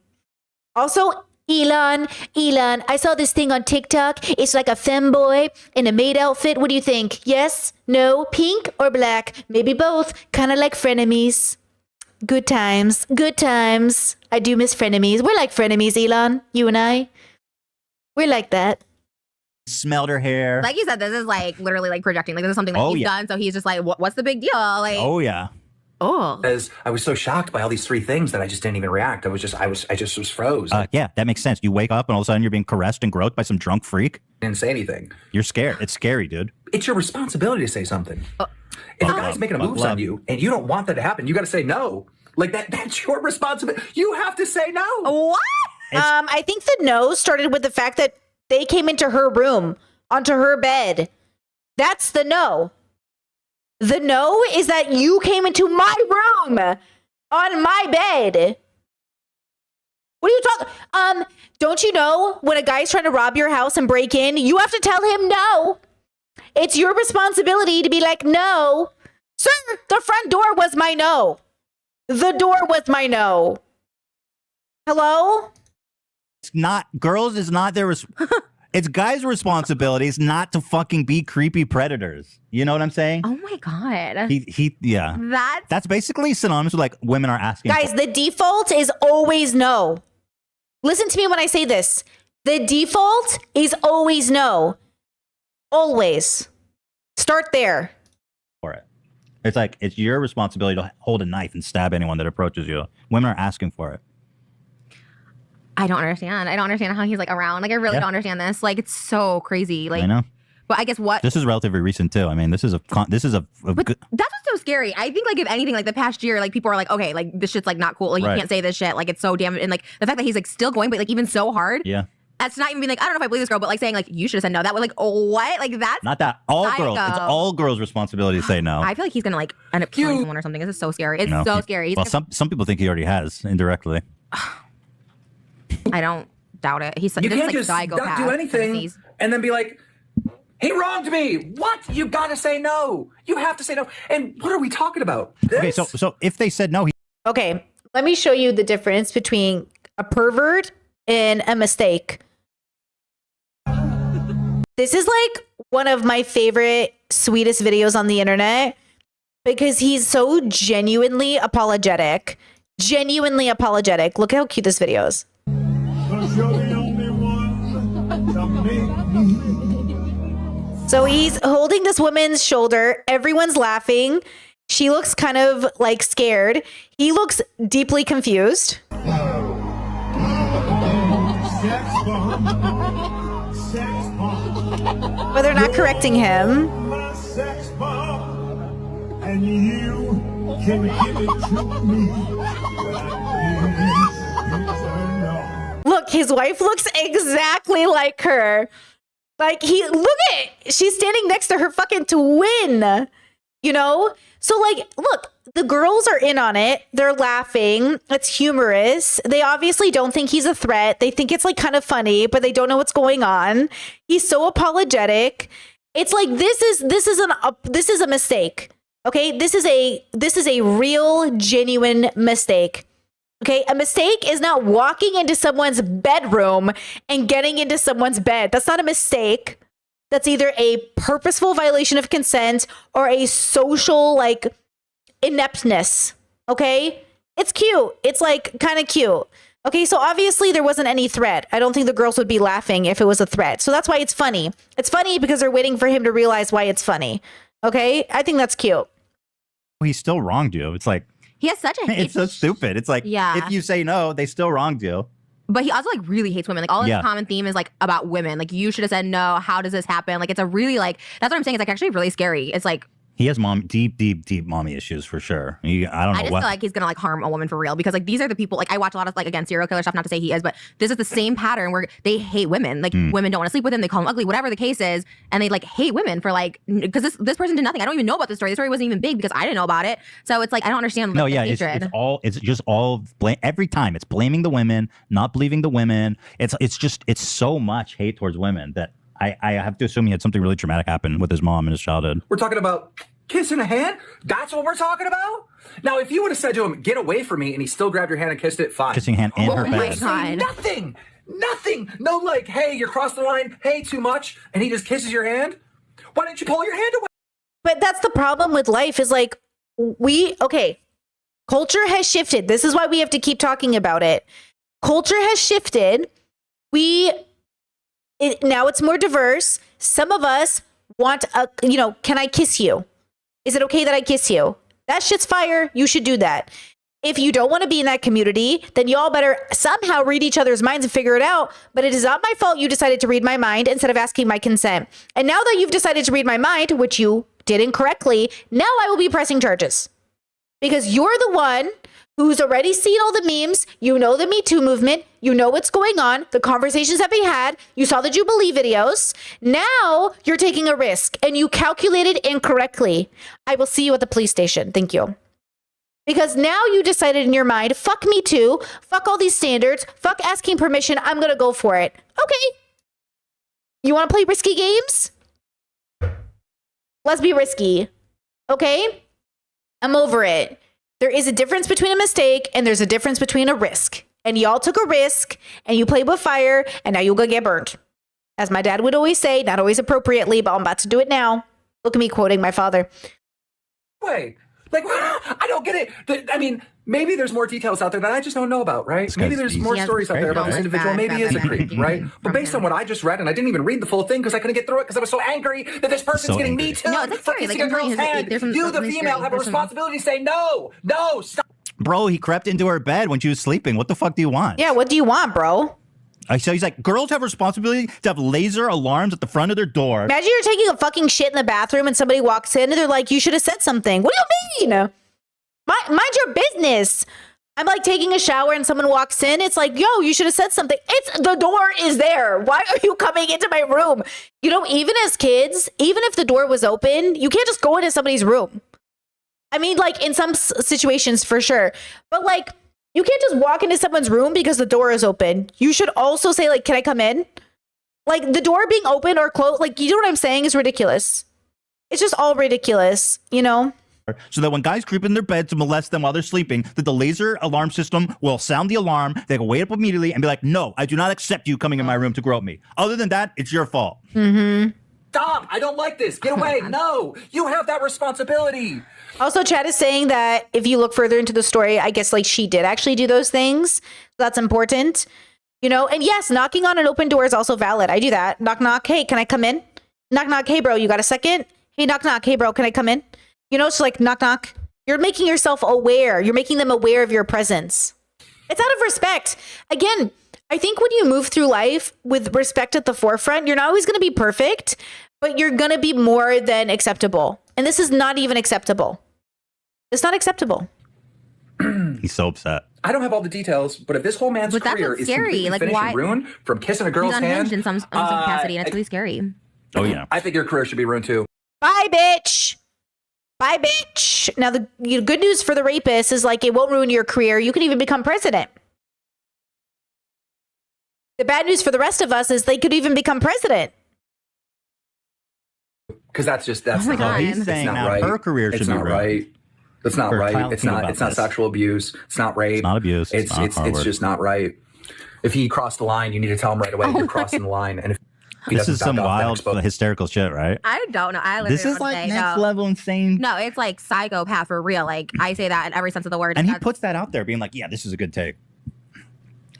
Also, Elon, I saw this thing on TikTok. It's like a femboy in a maid outfit. What do you think? Yes? No? Pink or black? Maybe both. Kind of like frenemies. Good times. Good times. I do miss frenemies. We're like frenemies, Elon. You and I. We're like that. smelled her hair. Like you said, this is like literally like projecting. Like this is something that he's done. So he's just like, what's the big deal? Like, Oh yeah. Oh. Because I was so shocked by all these three things that I just didn't even react. I just was froze. Yeah, that makes sense. You wake up and all of a sudden you're being caressed and groped by some drunk freak. Didn't say anything. You're scared. It's scary, dude. It's your responsibility to say something. If a guy's making a move on you and you don't want that to happen, you got to say no. Like that's your responsibility. You have to say no. What? I think the no started with the fact that they came into her room, onto her bed. That's the no. The no is that you came into my room on my bed. What are you talking? Don't you know when a guy's trying to rob your house and break in, you have to tell him no. It's your responsibility to be like, no. Sir, the front door was my no. The door was my no. Hello? It's not girls is not their it's guys' responsibilities not to fucking be creepy predators. You know what I'm saying? Oh my God. Yeah. That's basically synonymous with like women are asking. Guys, the default is always no. Listen to me when I say this. The default is always no. Always. Start there. For it. It's like it's your responsibility to hold a knife and stab anyone that approaches you. Women are asking for it. I don't understand. I don't understand how he's like around. Like I really don't understand this. Like it's so crazy. Like I know. But I guess what This is relatively recent too. I mean, this is a good. that's what's so scary. I think like if anything, like the past year, like people are like, okay, like this shit's like not cool. Like Right. you can't say this shit. Like it's so damn and like the fact that he's like still going, but like even so hard. Yeah. That's not even being like, I don't know if I believe this girl, but like saying like, you should have said no. That was like, what? Like that's Not that all psycho. girls. It's all girls' responsibility to say no. I feel like he's gonna like end up killing someone or something. This is so scary. It's No, so he- scary. He's Well, gonna- some people think he already has indirectly. I don't doubt it. He's You this is, can't like just psychopath not do anything tendencies. and then be like, he wronged me. What? You got to say no. You have to say no. And what are we talking about? Okay, so if they said no, he Okay, let me show you the difference between a pervert and a mistake. This is like one of my favorite, sweetest videos on the internet because he's so genuinely apologetic. Genuinely apologetic. Look how cute this video is. So he's holding this woman's shoulder. Everyone's laughing. She looks kind of like scared. He looks deeply confused. But they're not correcting him. And you can give it to me. Look, his wife looks exactly like her. Like look at, she's standing next to her fucking twin, you know? So like, look, the girls are in on it. They're laughing. It's humorous. They obviously don't think he's a threat. They think it's like kind of funny, but they don't know what's going on. He's so apologetic. It's like, this is a mistake. Okay. This is a real, genuine mistake. Okay, a mistake is not walking into someone's bedroom and getting into someone's bed. That's not a mistake. That's either a purposeful violation of consent or a social, like, ineptness. Okay? It's cute. It's, like, kind of cute. Okay, so obviously there wasn't any threat. I don't think the girls would be laughing if it was a threat. So that's why it's funny. It's funny because they're waiting for him to realize why it's funny. Okay? I think that's cute. he still wronged you. It's like He has such a hate. it's so stupid. It's like Yeah. if you say no, they still wronged you. But he also like really hates women. Like all his Yeah. common theme is like about women. Like you should have said no. How does this happen? Like it's a really like that's what I'm saying. It's like actually really scary. It's like He has deep mommy issues for sure. I don't know I just what. feel like he's gonna like harm a woman for real because like these are the people like I watch a lot of like again serial killer stuff. Not to say he is, but this is the same pattern where they hate women. Like women don't want to sleep with him. They call him ugly, whatever the case is, and they like hate women for like because this person did nothing. I don't even know about the story. The story wasn't even big because I didn't know about it. So it's like I don't understand. No, like, yeah, the it's hatred. it's just all blame every time. It's blaming the women, not believing the women. It's so much hate towards women that I have to assume he had something really traumatic happen with his mom in his childhood. We're talking about kissing a hand? That's what we're talking about? Now, if you would have said to him, get away from me, and he still grabbed your hand and kissed it, fine. Kissing hand in her my face. God. Nothing. No, like, hey, you're crossing the line. Hey, too much. And he just kisses your hand. Why didn't you pull your hand away? But that's the problem with life is like culture has shifted. This is why we have to keep talking about it. Culture has shifted. Now it's more diverse. Some of us want can I kiss you? Is it okay that I kiss you? That shit's fire. You should do that. If you don't want to be in that community, then y'all better somehow read each other's minds and figure it out. But it is not my fault you decided to read my mind instead of asking my consent. And now that you've decided to read my mind, which you did incorrectly, now I will be pressing charges. Because you're the one who's already seen all the memes. You know the Me Too movement. You know what's going on. The conversations that we had. You saw the Jubilee videos. Now you're taking a risk and you calculated incorrectly. I will see you at the police station. Thank you. Because now you decided in your mind, fuck Me Too, fuck all these standards, fuck asking permission, I'm going to go for it. Okay. You want to play risky games? Let's be risky. Okay? I'm over it. There is a difference between a mistake and there's a difference between a risk. And y'all took a risk and you played with fire and now you're going to get burnt. As my dad would always say, not always appropriately, but I'm about to do it now. Look at me quoting my father. Wait. Like, I don't get it. I mean, maybe there's more details out there that I just don't know about, right? Maybe there's more stories out there about this individual. Maybe he is a creep, right? But based on what I just read, and I didn't even read the full thing because I couldn't get through it because I was so angry that this person's So getting angry. Me Too No, that's for scary. kissing Like, a girl's there's hand. some- You, the something female, scary. have a There's some- responsibility to say no, stop. Bro, he crept into her bed when she was sleeping. What the fuck do you want? Yeah, what do you want, bro? So he's like, girls have a responsibility to have laser alarms at the front of their door. Imagine you're taking a fucking shit in the bathroom and somebody walks in and they're like, you should have said something. What do you mean? Mind your business. I'm like taking a shower and someone walks in. It's like, yo, you should have said something. The door is there. Why are you coming into my room? You know, even as kids, even if the door was open, you can't just go into somebody's room. I mean, like in some situations for sure. But like, you can't just walk into someone's room because the door is open. You should also say like, can I come in? Like the door being open or closed, like, you know what I'm saying, is ridiculous. It's just all ridiculous, you know? So that when guys creep in their bed to molest them while they're sleeping, that the laser alarm system will sound the alarm. They can wake up immediately and be like, no, I do not accept you coming in my room to grope me. Other than that, it's your fault. Mm-hmm. Stop! I don't like this. Get away. No, you have that responsibility. Also, Chad is saying that if you look further into the story, I guess like she did actually do those things. So that's important, you know? And yes, knocking on an open door is also valid. I do that. Knock, knock. Hey, can I come in? Knock, knock. Hey, bro, you got a second? Hey, knock, knock. Hey, bro, can I come in? You know, it's like knock, knock. You're making yourself aware. You're making them aware of your presence. It's out of respect. Again, I think when you move through life with respect at the forefront, you're not always going to be perfect, but you're going to be more than acceptable. And this is not even acceptable. It's not acceptable. He's so upset. I don't have all the details, but if this whole man's But that's career what's is scary. completely Like, finished why- and ruined from kissing a He's girl's unhinged hand, in some capacity, and it's really scary. Oh, yeah. I think your career should be ruined too. Bye, bitch. Bye, bitch. Now, the good news for the rapist is like it won't ruin your career. You can even become president. The bad news for the rest of us is they could even become president. Because that's Oh my not, God. He's saying not now right. her career It's should be not ruined. right. That's not Her right. child It's think not. about It's not this. sexual abuse. It's not rape. It's not abuse. It's not It's Harvard. just not right. If he crossed the line, you need to tell him right away. You're crossing the line, and if he This doesn't is back some off, then wild, expose- hysterical shit, right? I don't know. I literally This is don't like say, next no. level insane. No, it's like psychopath for real. Like I say that in every sense of the word. And he That's- puts that out there being like, yeah, this is a good take.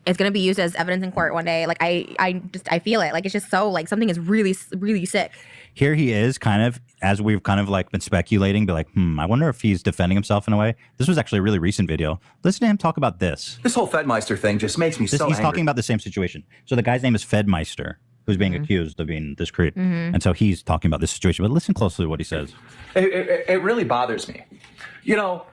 it's gonna be used as evidence in court one day. Like I feel it. Like it's just so like something is really really sick. Here he is kind of, as we've kind of like been speculating, be like, I wonder if he's defending himself in a way. This was actually a really recent video. Listen to him talk about this. This whole Fedmeister thing just makes me This- so he's angry. talking about the same situation. So the guy's name is Fedmeister, who's being accused of being this creep. And so he's talking about this situation. But listen closely to what he says. It really bothers me. You know,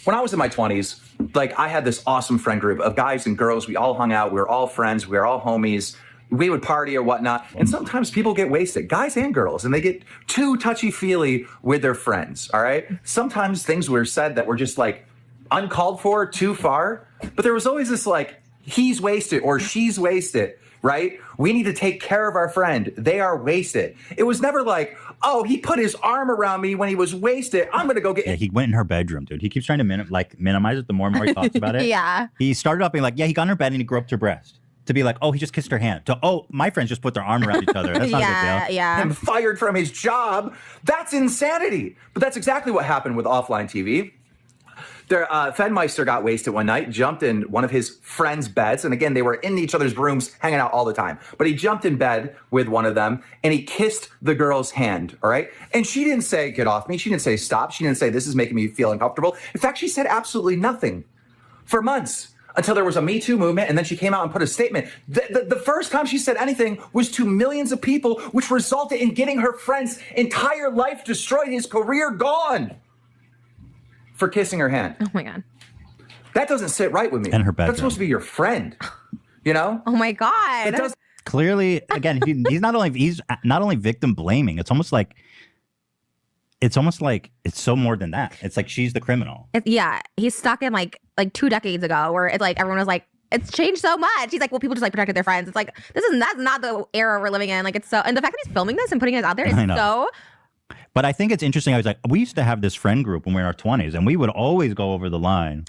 when I was in my 20s, like I had this awesome friend group of guys and girls. We all hung out. We were all friends. We were all homies. We would party or whatnot. And sometimes people get wasted, guys and girls, and they get too touchy-feely with their friends, all right? Sometimes things were said that were just like uncalled for, too far. But there was always this like, he's wasted or she's wasted, right? We need to take care of our friend. They are wasted. It was never like, oh, he put his arm around me when he was wasted. I'm going to go get... Yeah, he went in her bedroom, dude. He keeps trying to minimize it the more and more he talks about it. Yeah. He started off being like, yeah, he got in her bed and he groped her breast. To be like, oh, he just kissed her hand. To, oh, my friends just put their arm around each other. That's not a big deal. Yeah. Him fired from his job. That's insanity. But that's exactly what happened with offline TV. Fedmeister got wasted one night, jumped in one of his friends' beds. And again, they were in each other's rooms, hanging out all the time. But he jumped in bed with one of them and he kissed the girl's hand. All right. And she didn't say, get off me. She didn't say, stop. She didn't say, this is making me feel uncomfortable. In fact, she said absolutely nothing for months. Until there was a Me Too movement, and then she came out and put a statement. The first time she said anything was to millions of people, which resulted in getting her friend's entire life destroyed, his career gone, for kissing her hand. Oh my God. That doesn't sit right with me. And her bedroom. That's supposed to be your friend, you know? Oh my God. It does. Clearly, again, he's not only victim blaming. It's almost like it's so more than that. It's like she's the criminal. Yeah, he's stuck in like 2 decades ago where it's like everyone was like, it's changed so much. He's like, well, people just like protected their friends. It's like that's not the era we're living in. Like it's so, and the fact that he's filming this and putting it out there is I know. so. But I think it's interesting. I was like, we used to have this friend group when we were in our 20s, and we would always go over the line.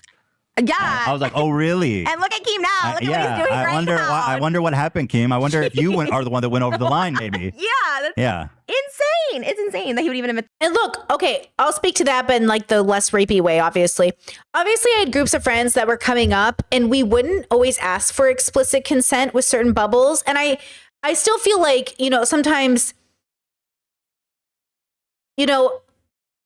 Yeah. I was like, oh, really? And look at Keem now. Look at what he's Yeah, doing I right wonder. now. I wonder what happened, Kim. I wonder if you are the one that went over the line, maybe. Yeah. That's Yeah. insane. It's insane that he would even admit. And look, okay, I'll speak to that, but in like the less rapey way, obviously. Obviously, I had groups of friends that were coming up, and we wouldn't always ask for explicit consent with certain bubbles. And I still feel like, you know, sometimes, you know,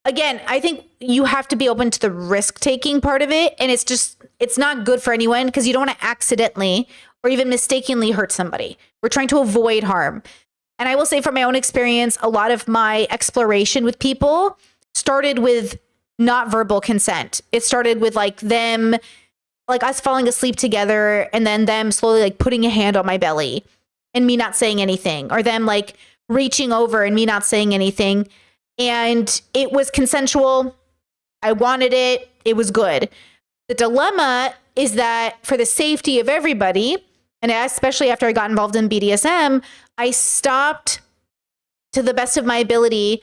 again, I think you have to be open to the risk-taking part of it. And it's not good for anyone because you don't want to accidentally or even mistakenly hurt somebody. We're trying to avoid harm. And I will say from my own experience, a lot of my exploration with people started with not verbal consent. It started with like them like us falling asleep together and then them slowly like putting a hand on my belly and me not saying anything, or them like reaching over and me not saying anything. And it was consensual. I wanted it. It was good. The dilemma is that for the safety of everybody, and especially after I got involved in BDSM, I stopped, to the best of my ability,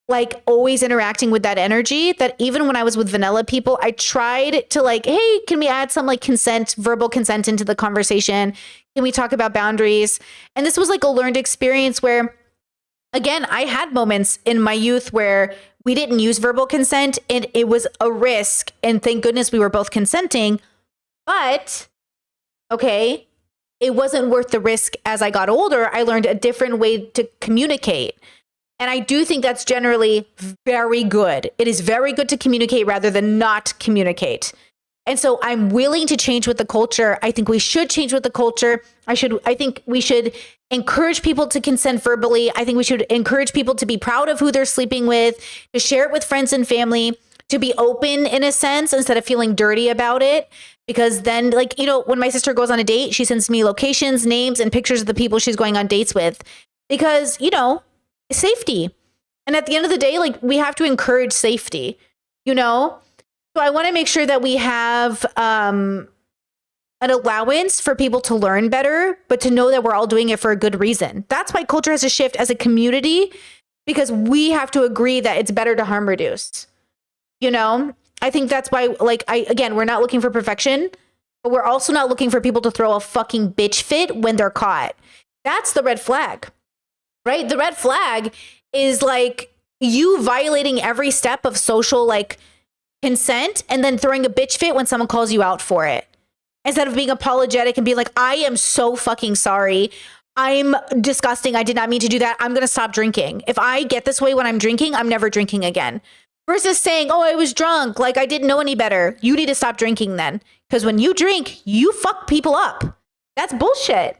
like always interacting with that energy. That even when I was with vanilla people, I tried to like, hey, can we add some like consent, verbal consent into the conversation? Can we talk about boundaries? And this was like a learned experience where, again, I had moments in my youth where we didn't use verbal consent and it was a risk. And thank goodness we were both consenting. But, okay, it wasn't worth the risk. As I got older, I learned a different way to communicate. And I do think that's generally very good. It is very good to communicate rather than not communicate. And so I'm willing to change with the culture. I think we should change with the culture. I think we should encourage people to consent verbally. I think we should encourage people to be proud of who they're sleeping with, to share it with friends and family, to be open in a sense instead of feeling dirty about it. Because then, like, you know, when my sister goes on a date, she sends me locations, names, and pictures of the people she's going on dates with. Because, you know, safety. And at the end of the day, like, we have to encourage safety, you know? So I want to make sure that we have an allowance for people to learn better, but to know that we're all doing it for a good reason. That's why culture has to shift as a community, because we have to agree that it's better to harm reduce. You know, I think that's why, like, again, we're not looking for perfection, but we're also not looking for people to throw a fucking bitch fit when they're caught. That's the red flag, right? The red flag is like you violating every step of social, like, consent and then throwing a bitch fit when someone calls you out for it. Instead of being apologetic and being like, I am so fucking sorry. I'm disgusting. I did not mean to do that. I'm going to stop drinking. If I get this way when I'm drinking, I'm never drinking again. Versus saying, oh, I was drunk. Like, I didn't know any better. You need to stop drinking then. Because when you drink, you fuck people up. That's bullshit.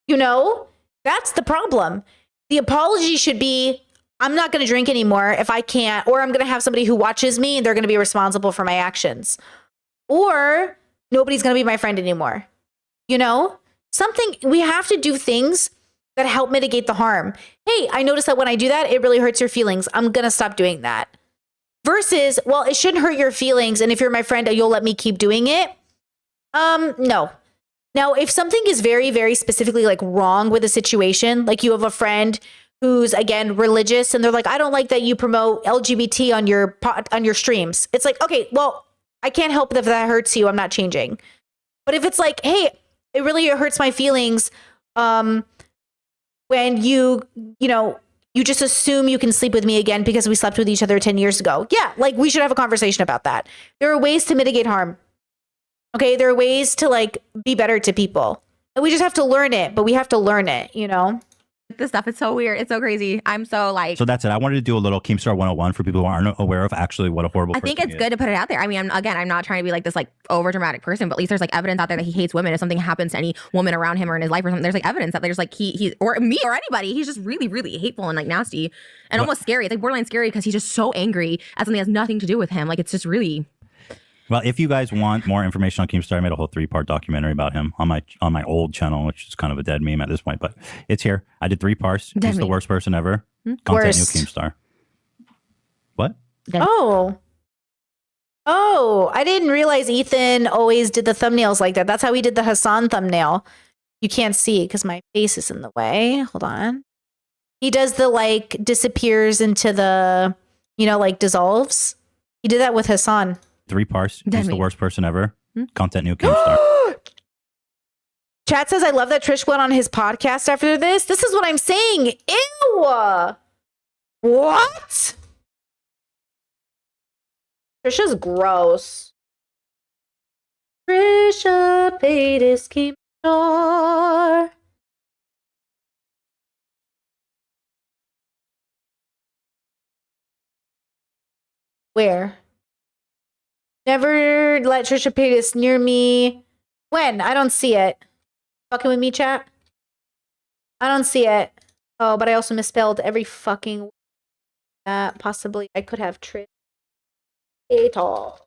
You know, that's the problem. The apology should be, I'm not going to drink anymore if I can't, or I'm going to have somebody who watches me and they're going to be responsible for my actions. Or nobody's going to be my friend anymore. You know, we have to do things that help mitigate the harm. Hey, I noticed that when I do that, it really hurts your feelings. I'm going to stop doing that. Versus, well, it shouldn't hurt your feelings. And if you're my friend, you'll let me keep doing it. No. Now, if something is very, very specifically like wrong with a situation, like you have a friend who's, again, religious, and they're like, I don't like that you promote LGBT on your streams. It's like, okay, well, I can't help if that hurts you. I'm not changing. But if it's like, hey, it really hurts my feelings when you just assume you can sleep with me again because we slept with each other 10 years ago. Yeah, like, we should have a conversation about that. There are ways to mitigate harm. Okay, there are ways to, like, be better to people. And we just have to learn it, but we have to learn it, you know? This stuff is so weird. It's so crazy. I'm so like. So that's it. I wanted to do a little Keemstar 101 for people who aren't aware of actually what a horrible I think person it's is. good to put it out there. I mean, I'm not trying to be like this like over dramatic person, but at least there's like evidence out there that he hates women. If something happens to any woman around him or in his life or something, there's like evidence that there's like he or me or anybody, he's just really, really hateful and like nasty and almost scary. It's like borderline scary because he's just so angry at something that has nothing to do with him. Like, it's just really. Well, if you guys want more information on Keemstar, I made a whole 3-part documentary about him on my old channel, which is kind of a dead meme at this point, but it's here. I did 3 parts. He's the worst person ever. Content new Keemstar. What? Oh, I didn't realize Ethan always did the thumbnails like that. That's how he did the Hassan thumbnail. You can't see because my face is in the way. Hold on. He does the like disappears into the, you know, like dissolves. He did that with Hassan. 3 parts. He's the worst person ever. Content new Keemstar. Chat says, I love that Trish went on his podcast after this. This is what I'm saying. Ew. What? Trisha's gross. Trisha Paytas Keemstar. Where? Never let Trisha Paytas near me. When? I don't see it. Fucking with me, chat? I don't see it. Oh, but I also misspelled every fucking word that possibly I could have Trisha Paytas.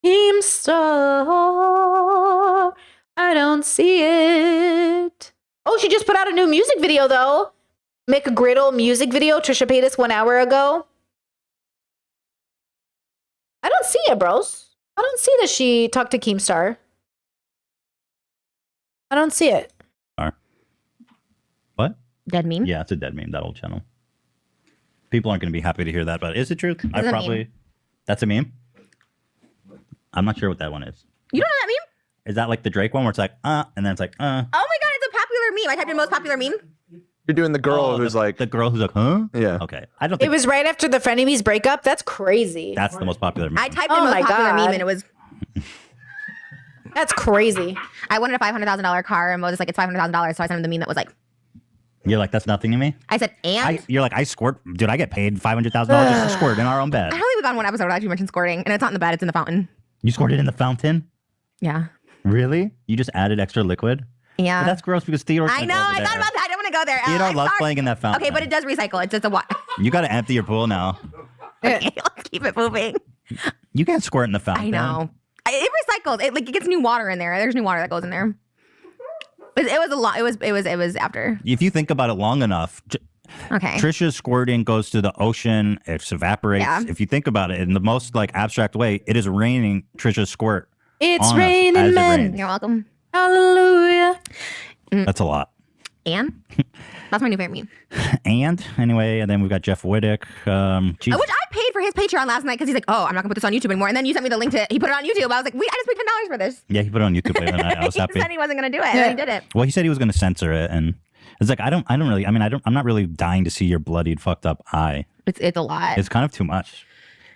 Keemstar. I don't see it. Oh, she just put out a new music video though. McGriddle music video. Trisha Paytas 1 hour ago. I don't see it, bros. I don't see that she talked to Keemstar. I don't see it. What? Dead meme? Yeah, it's a dead meme, that old channel. People aren't going to be happy to hear that, but is it true? It's a meme. That's a meme? I'm not sure what that one is. You don't know that meme? Is that like the Drake one where it's like, and then it's like, Oh my god, it's a popular meme. I typed in most popular meme. You're doing the girl who's like the girl who's like, huh? Yeah. Okay. I don't It think was right after the frenemies breakup. That's crazy. that's the most popular meme. I typed in most popular meme and it was. That's crazy. I wanted a $500,000 car and Mo was like, it's $500,000. So I sent him the meme that was like, You're like, that's nothing to me? I said, and? You're like, I squirt. Dude, I get paid $500,000 just to squirt in our own bed. I only was on one episode where you mentioned squirting, and it's not in the bed, it's in the fountain. You squirted in the fountain? Yeah. Really? You just added extra liquid? Yeah. But that's gross because Theodore. I know, I thought about that. I don't want to go there. Theodore I'm loves sorry. playing in that fountain. Okay, but it does recycle. It's just a what? You got to empty your pool now. Okay, let's keep it moving. You can't squirt in the fountain. I know. It recycles. It gets new water in there. There's new water that goes in there. It was a lot. It was after. If you think about it long enough, Okay. Trisha's squirting goes to the ocean. It evaporates. Yeah. If you think about it in the most like abstract way, it is raining Trisha's squirt. It's on us raining as it men. rains. You're welcome. Hallelujah. That's a lot. And that's my new favorite meme. And anyway, and then we've got Jeff Wittick. Jesus. Which I paid for his Patreon last night because he's like, oh, I'm not gonna put this on YouTube anymore. And then you sent me the link to he put it on YouTube. I was like, wait, I just paid $10 for this. Yeah, he put it on YouTube later tonight. I was He happy. said he wasn't gonna do it, and then he did it. Well, he said he was going to censor it, and it's like I don't really. I mean, I'm not really dying to see your bloodied, fucked up eye. It's a lot. It's kind of too much.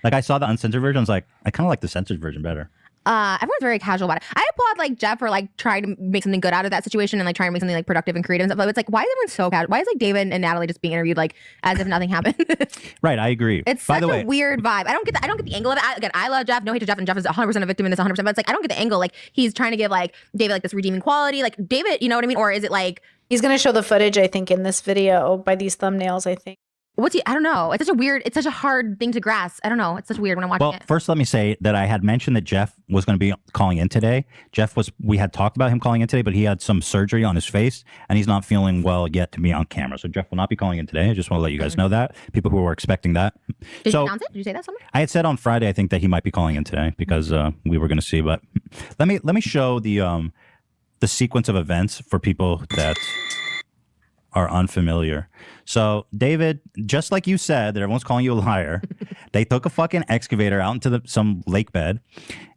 Like I saw the uncensored version. I was like, I kind of like the censored version better. Everyone's very casual about it. I applaud like Jeff for like trying to make something good out of that situation and like trying to make something like productive and creative and stuff. But it's like, why is everyone so casual? Why is like David and Natalie just being interviewed like as if nothing happened? Right, I agree. It's By such the a way, weird vibe. I don't get the angle of it. Again, I love Jeff. No hate to Jeff, and Jeff is 100% a victim in this 100%. But it's like I don't get the angle. Like he's trying to give like David like this redeeming quality. Like David, you know what I mean? Or is it like he's gonna show the footage? I think in this video by these thumbnails. I think. What's he? I don't know. It's such a hard thing to grasp. I don't know. It's such weird when I'm watching well, it. first let me say that I had mentioned that Jeff was going to be calling in today. We had talked about him calling in today, but he had some surgery on his face and he's not feeling well yet to be on camera. So Jeff will not be calling in today. I just want to let you guys know that. People who were expecting that. Did so, you announce it? Did you say that somewhere? I had said on Friday, I think that he might be calling in today because we were going to see. But let me show the sequence of events for people that are unfamiliar. So David, just like you said that everyone's calling you a liar, they took a fucking excavator out into some lake bed.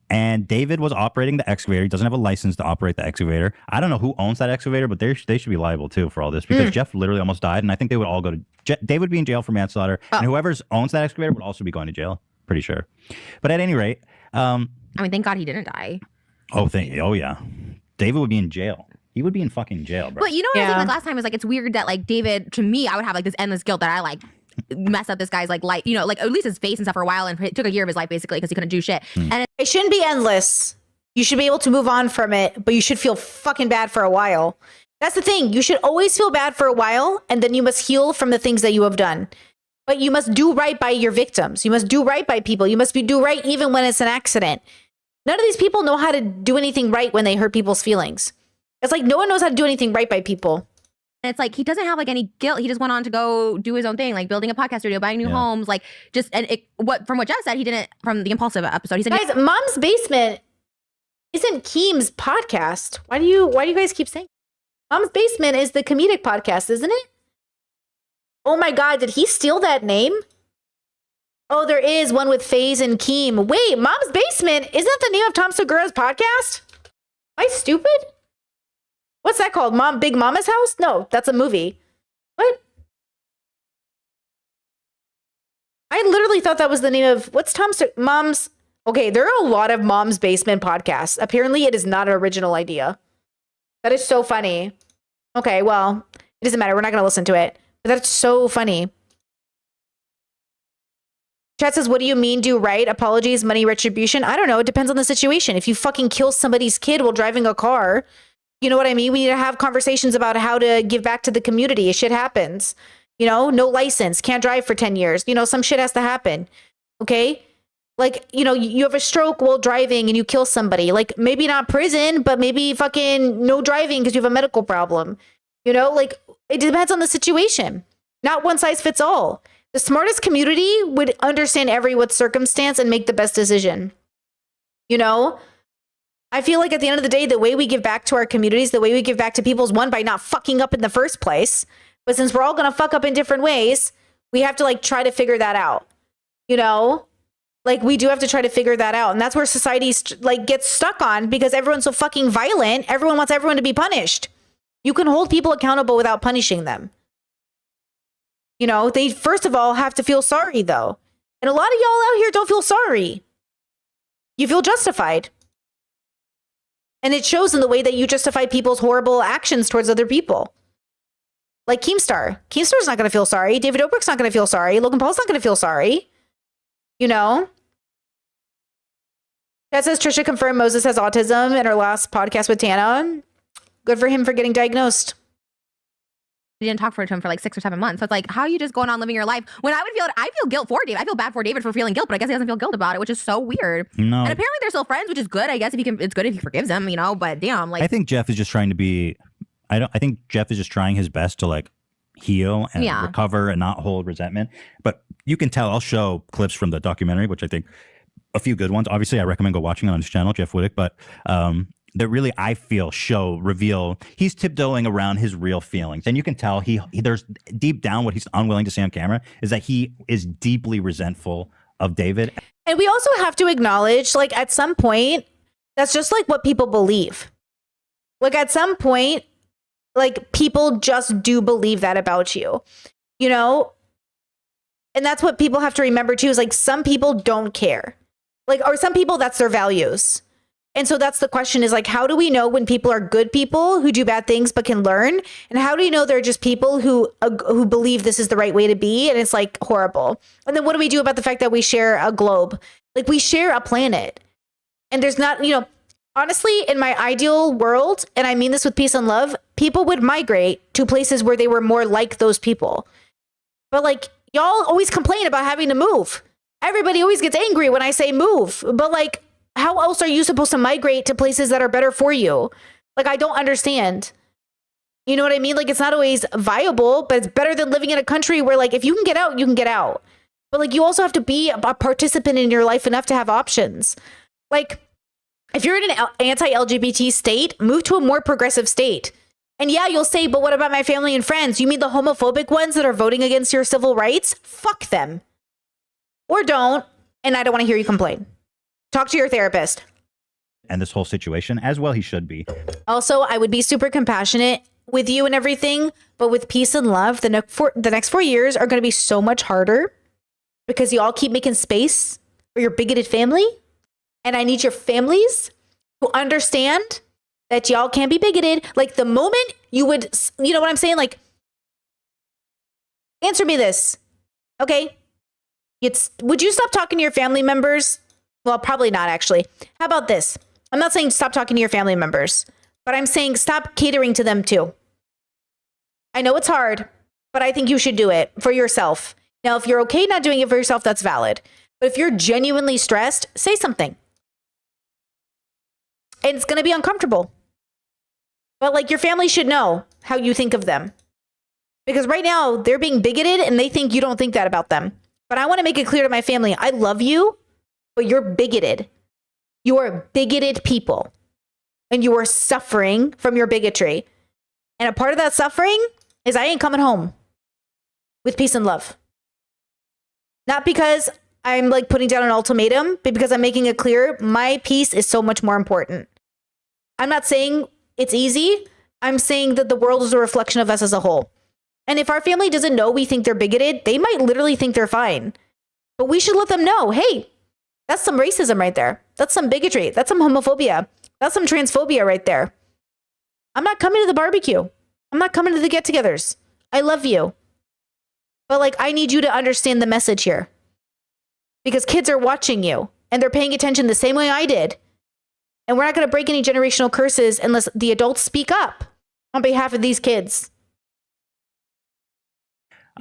And David was operating the excavator. He doesn't have a license to operate the excavator. I don't know who owns that excavator, but they should be liable too for all this because Jeff literally almost died. And I think they would all go to Dave would be in jail for manslaughter. And whoever owns that excavator would also be going to jail. Pretty sure. But at any rate, I mean, thank God he didn't die. oh yeah, David would be in jail. He would be in fucking jail, bro. But you know what I think like last time is like it's weird that like David, to me, I would have like this endless guilt that I like messed up this guy's like life, you know, like at least his face and stuff for a while, and it took a year of his life basically because he couldn't do shit. And it shouldn't be endless. You should be able to move on from it, but you should feel fucking bad for a while. That's the thing. You should always feel bad for a while, and then you must heal from the things that you have done. But you must do right by your victims. You must do right by people. You must do right even when it's an accident. None of these people know how to do anything right when they hurt people's feelings. It's like no one knows how to do anything right by people. And it's like he doesn't have like any guilt. He just went on to go do his own thing, like building a podcast studio, buying new homes, like just from what Jeff said, he didn't from the Impulsive episode. He said, guys, Mom's Basement isn't Keem's podcast. Why do you guys keep saying Mom's Basement is the comedic podcast, isn't it? Oh my God, did he steal that name? Oh, there is one with FaZe and Keem. Wait, Mom's Basement isn't that the name of Tom Segura's podcast? Am I stupid? What's that called? Big Mama's House? No, that's a movie. What? I literally thought that was the name of what's Mom's. Okay, there are a lot of Mom's Basement podcasts. Apparently, it is not an original idea. That is so funny. Okay, well, it doesn't matter. We're not going to listen to it. But that's so funny. Chat says, what do you mean do right? Apologies, money, retribution? I don't know. It depends on the situation. If you fucking kill somebody's kid while driving a car, you know what I mean? We need to have conversations about how to give back to the community. Shit happens. You know, no license, can't drive for 10 years. You know, some shit has to happen. Okay? Like, you know, you have a stroke while driving and you kill somebody. Like, maybe not prison, but maybe fucking no driving because you have a medical problem. You know, like, it depends on the situation. Not one size fits all. The smartest community would understand everyone's circumstance and make the best decision. You know? I feel like at the end of the day, the way we give back to our communities, the way we give back to people is one, by not fucking up in the first place. But since we're all going to fuck up in different ways, we have to like try to figure that out. You know? Like, we do have to try to figure that out. And that's where society like gets stuck on, because everyone's so fucking violent. Everyone wants everyone to be punished. You can hold people accountable without punishing them. You know, they first of all have to feel sorry though. And a lot of y'all out here don't feel sorry. You feel justified. And it shows in the way that you justify people's horrible actions towards other people. Like Keemstar. Keemstar's not going to feel sorry. David Dobrik's not going to feel sorry. Logan Paul's not going to feel sorry. You know? That says Trisha confirmed Moses has autism in her last podcast with Tana. Good for him for getting diagnosed. We didn't talk to him for like 6 or 7 months. So it's like, how are you just going on living your life? When I feel guilt for David. I feel bad for David for feeling guilt, but I guess he doesn't feel guilt about it, which is so weird. No. And apparently they're still friends, which is good. I guess it's good if he forgives him, you know, but damn, like. I think Jeff is just trying to be, I think Jeff is just trying his best to like heal and recover and not hold resentment. But you can tell, I'll show clips from the documentary, which I think a few good ones. Obviously, I recommend go watching it on his channel, Jeff Wittick, but that really, I feel, reveal he's tiptoeing around his real feelings. And you can tell there's deep down what he's unwilling to say on camera is that he is deeply resentful of David. And we also have to acknowledge, like, at some point, that's just like what people believe. Like, at some point, like, people just do believe that about you, you know? And that's what people have to remember too, is like, some people don't care. Like, or some people, that's their values. And so that's the question, is like, how do we know when people are good people who do bad things but can learn? And how do you know they're just people who believe this is the right way to be and it's like horrible? And then what do we do about the fact that we share a globe? Like, we share a planet. And there's not, you know, honestly, in my ideal world, and I mean this with peace and love, people would migrate to places where they were more like those people. But like, y'all always complain about having to move. Everybody always gets angry when I say move. But like, how else are you supposed to migrate to places that are better for you? Like, I don't understand. You know what I mean? Like, it's not always viable, but it's better than living in a country where, like, if you can get out, you can get out. But, like, you also have to be a participant in your life enough to have options. Like, if you're in an anti-LGBT state, move to a more progressive state. And yeah, you'll say, but what about my family and friends? You mean the homophobic ones that are voting against your civil rights? Fuck them. Or don't. And I don't want to hear you complain. Talk to your therapist. And this whole situation, as well he should be. Also, I would be super compassionate with you and everything, but with peace and love, the next 4 years are going to be so much harder because y'all keep making space for your bigoted family. And I need your families to understand that y'all can't be bigoted. Like, the moment you would, you know what I'm saying? Like, answer me this. Okay. Would you stop talking to your family members? Well, probably not, actually. How about this? I'm not saying stop talking to your family members, but I'm saying stop catering to them too. I know it's hard, but I think you should do it for yourself. Now, if you're okay not doing it for yourself, that's valid. But if you're genuinely stressed, say something. And it's going to be uncomfortable. But like, your family should know how you think of them. Because right now, they're being bigoted and they think you don't think that about them. But I want to make it clear to my family, I love you, but you're bigoted. You are bigoted people. And you are suffering from your bigotry. And a part of that suffering is I ain't coming home with peace and love. Not because I'm like putting down an ultimatum, but because I'm making it clear my peace is so much more important. I'm not saying it's easy. I'm saying that the world is a reflection of us as a whole. And if our family doesn't know we think they're bigoted, they might literally think they're fine. But we should let them know, hey, that's some racism right there. That's some bigotry. That's some homophobia. That's some transphobia right there. I'm not coming to the barbecue. I'm not coming to the get-togethers. I love you. But like, I need you to understand the message here. Because kids are watching you and they're paying attention the same way I did. And we're not going to break any generational curses unless the adults speak up on behalf of these kids.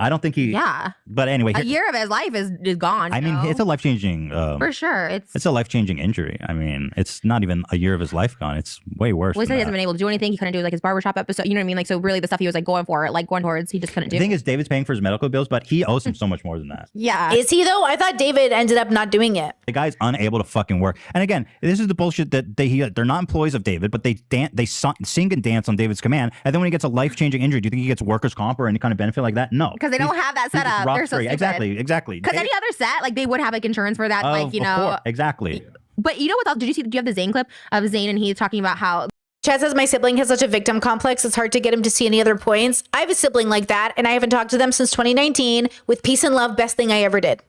I don't think he. Yeah. But anyway, A year of his life is gone. I mean, you know? it's a life changing. For sure. It's a life changing injury. I mean, it's not even a year of his life gone. It's way worse. Well, he said than he that. hasn't been able to do anything. He couldn't do like his barbershop episode. You know what I mean? Like, so really the stuff he was like going for, like going towards, he just couldn't do. The thing is, David's paying for his medical bills, but he owes him so much more than that. Yeah. Is he though? I thought David ended up not doing it. The guy's unable to fucking work. And again, this is the bullshit that they're not employees of David, but they sing and dance on David's command. And then when he gets a life changing injury, do you think he gets workers' comp or any kind of benefit like that? No, Because they don't have that set up. They're so stupid. Exactly. Because any other set, like they would have like insurance for that, like, you Of know. course, exactly. But you know what else? Do you have the Zayn clip of Zayn and Heath talking about how Chad says my sibling has such a victim complex, it's hard to get him to see any other points. I have a sibling like that, and I haven't talked to them since 2019. With peace and love, best thing I ever did.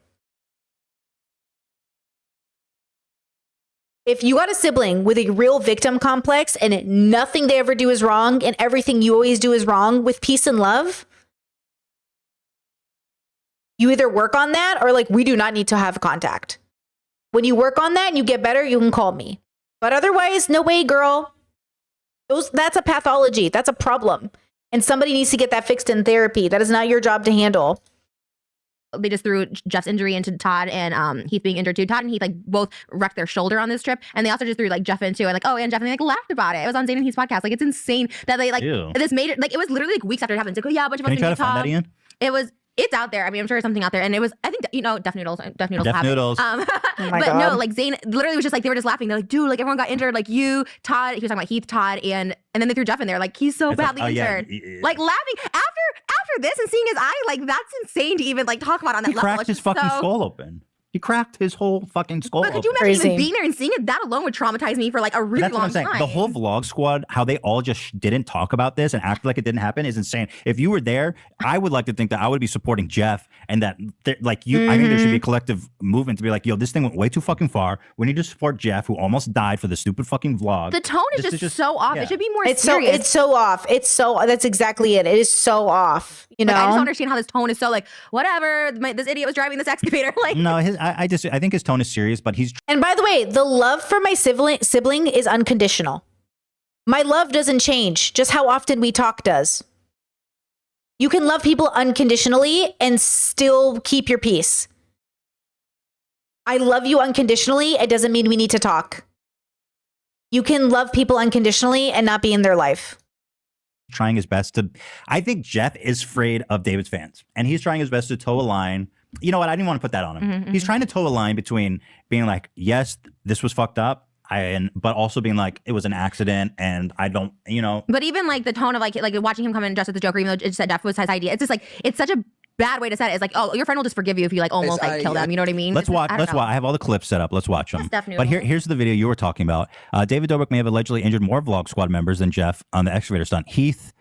If you got a sibling with a real victim complex and nothing they ever do is wrong and everything you always do is wrong, with peace and love, you either work on that or like we do not need to have contact. When you work on that and you get better, you can call me. But otherwise, no way, girl. That's a pathology. That's a problem. And somebody needs to get that fixed in therapy. That is not your job to handle. they just threw Jeff's injury into Todd and Heath being injured too. Todd and Heath like both wrecked their shoulder on this trip, and they also just threw like Jeff into and like, oh, and Jeff, and they like laughed about it. It was on Zayn and Heath's podcast. Like, it's insane that they like Ew. this made it like it was literally like weeks after it happened. It's like, oh yeah, a bunch of Can us you try in to find that, Utah. Ian? It's out there. I mean, I'm sure there's something out there. And it was, I think, you know, Deaf Noodles have Deaf it. Noodles. my but God. no, like Zayn literally was just like, they were just laughing. They're like, dude, like everyone got injured. Like you, Todd, he was talking about Heath, Todd, and then they threw Jeff in there. Like, he's so It's like, badly oh, yeah, injured. Like laughing after this and seeing his eye, like that's insane to even like talk about on that He level. cracked It's his just fucking so- skull open. He cracked his whole fucking skull But could you open. imagine even being there and seeing it? That alone would traumatize me for like a really That's what long I'm saying. time. The whole vlog squad, how they all just didn't talk about this and acted like it didn't happen is insane. If you were there, I would like to think that I would be supporting Jeff and that like you, I think there should be a collective movement to be like, yo, this thing went way too fucking far. We need to support Jeff, who almost died for the stupid fucking vlog. The tone is This just so off. yeah. It should be more It's serious. it's so off. That's exactly it. It is so off. You know, Like, I just don't understand how this tone is so like, whatever, this idiot was driving this excavator. Like, No, I think his tone is serious, but he's And by the way, the love for my sibling is unconditional. My love doesn't change, just how often we talk does. You can love people unconditionally and still keep your peace. I love you unconditionally. It doesn't mean we need to talk. You can love people unconditionally and not be in their life. trying his best to. I think Jeff is afraid of David's fans, and he's trying his best to toe a line. You know what? I didn't want to put that on him. He's trying to toe a line between being like, yes, this was fucked up, but also being like, it was an accident, and I don't, you know. but even like the tone of like watching him come in dressed as the Joker, even though it said Jeff was his idea, it's just like, it's such a bad way to set it. It's like, oh, your friend will just forgive you if you like almost like kill them. You know what I mean? Let's watch. I have all the clips set up. Let's watch them. Deaf But Noodle. here's the video you were talking about. David Dobrik may have allegedly injured more Vlog Squad members than Jeff on the excavator stunt. Heath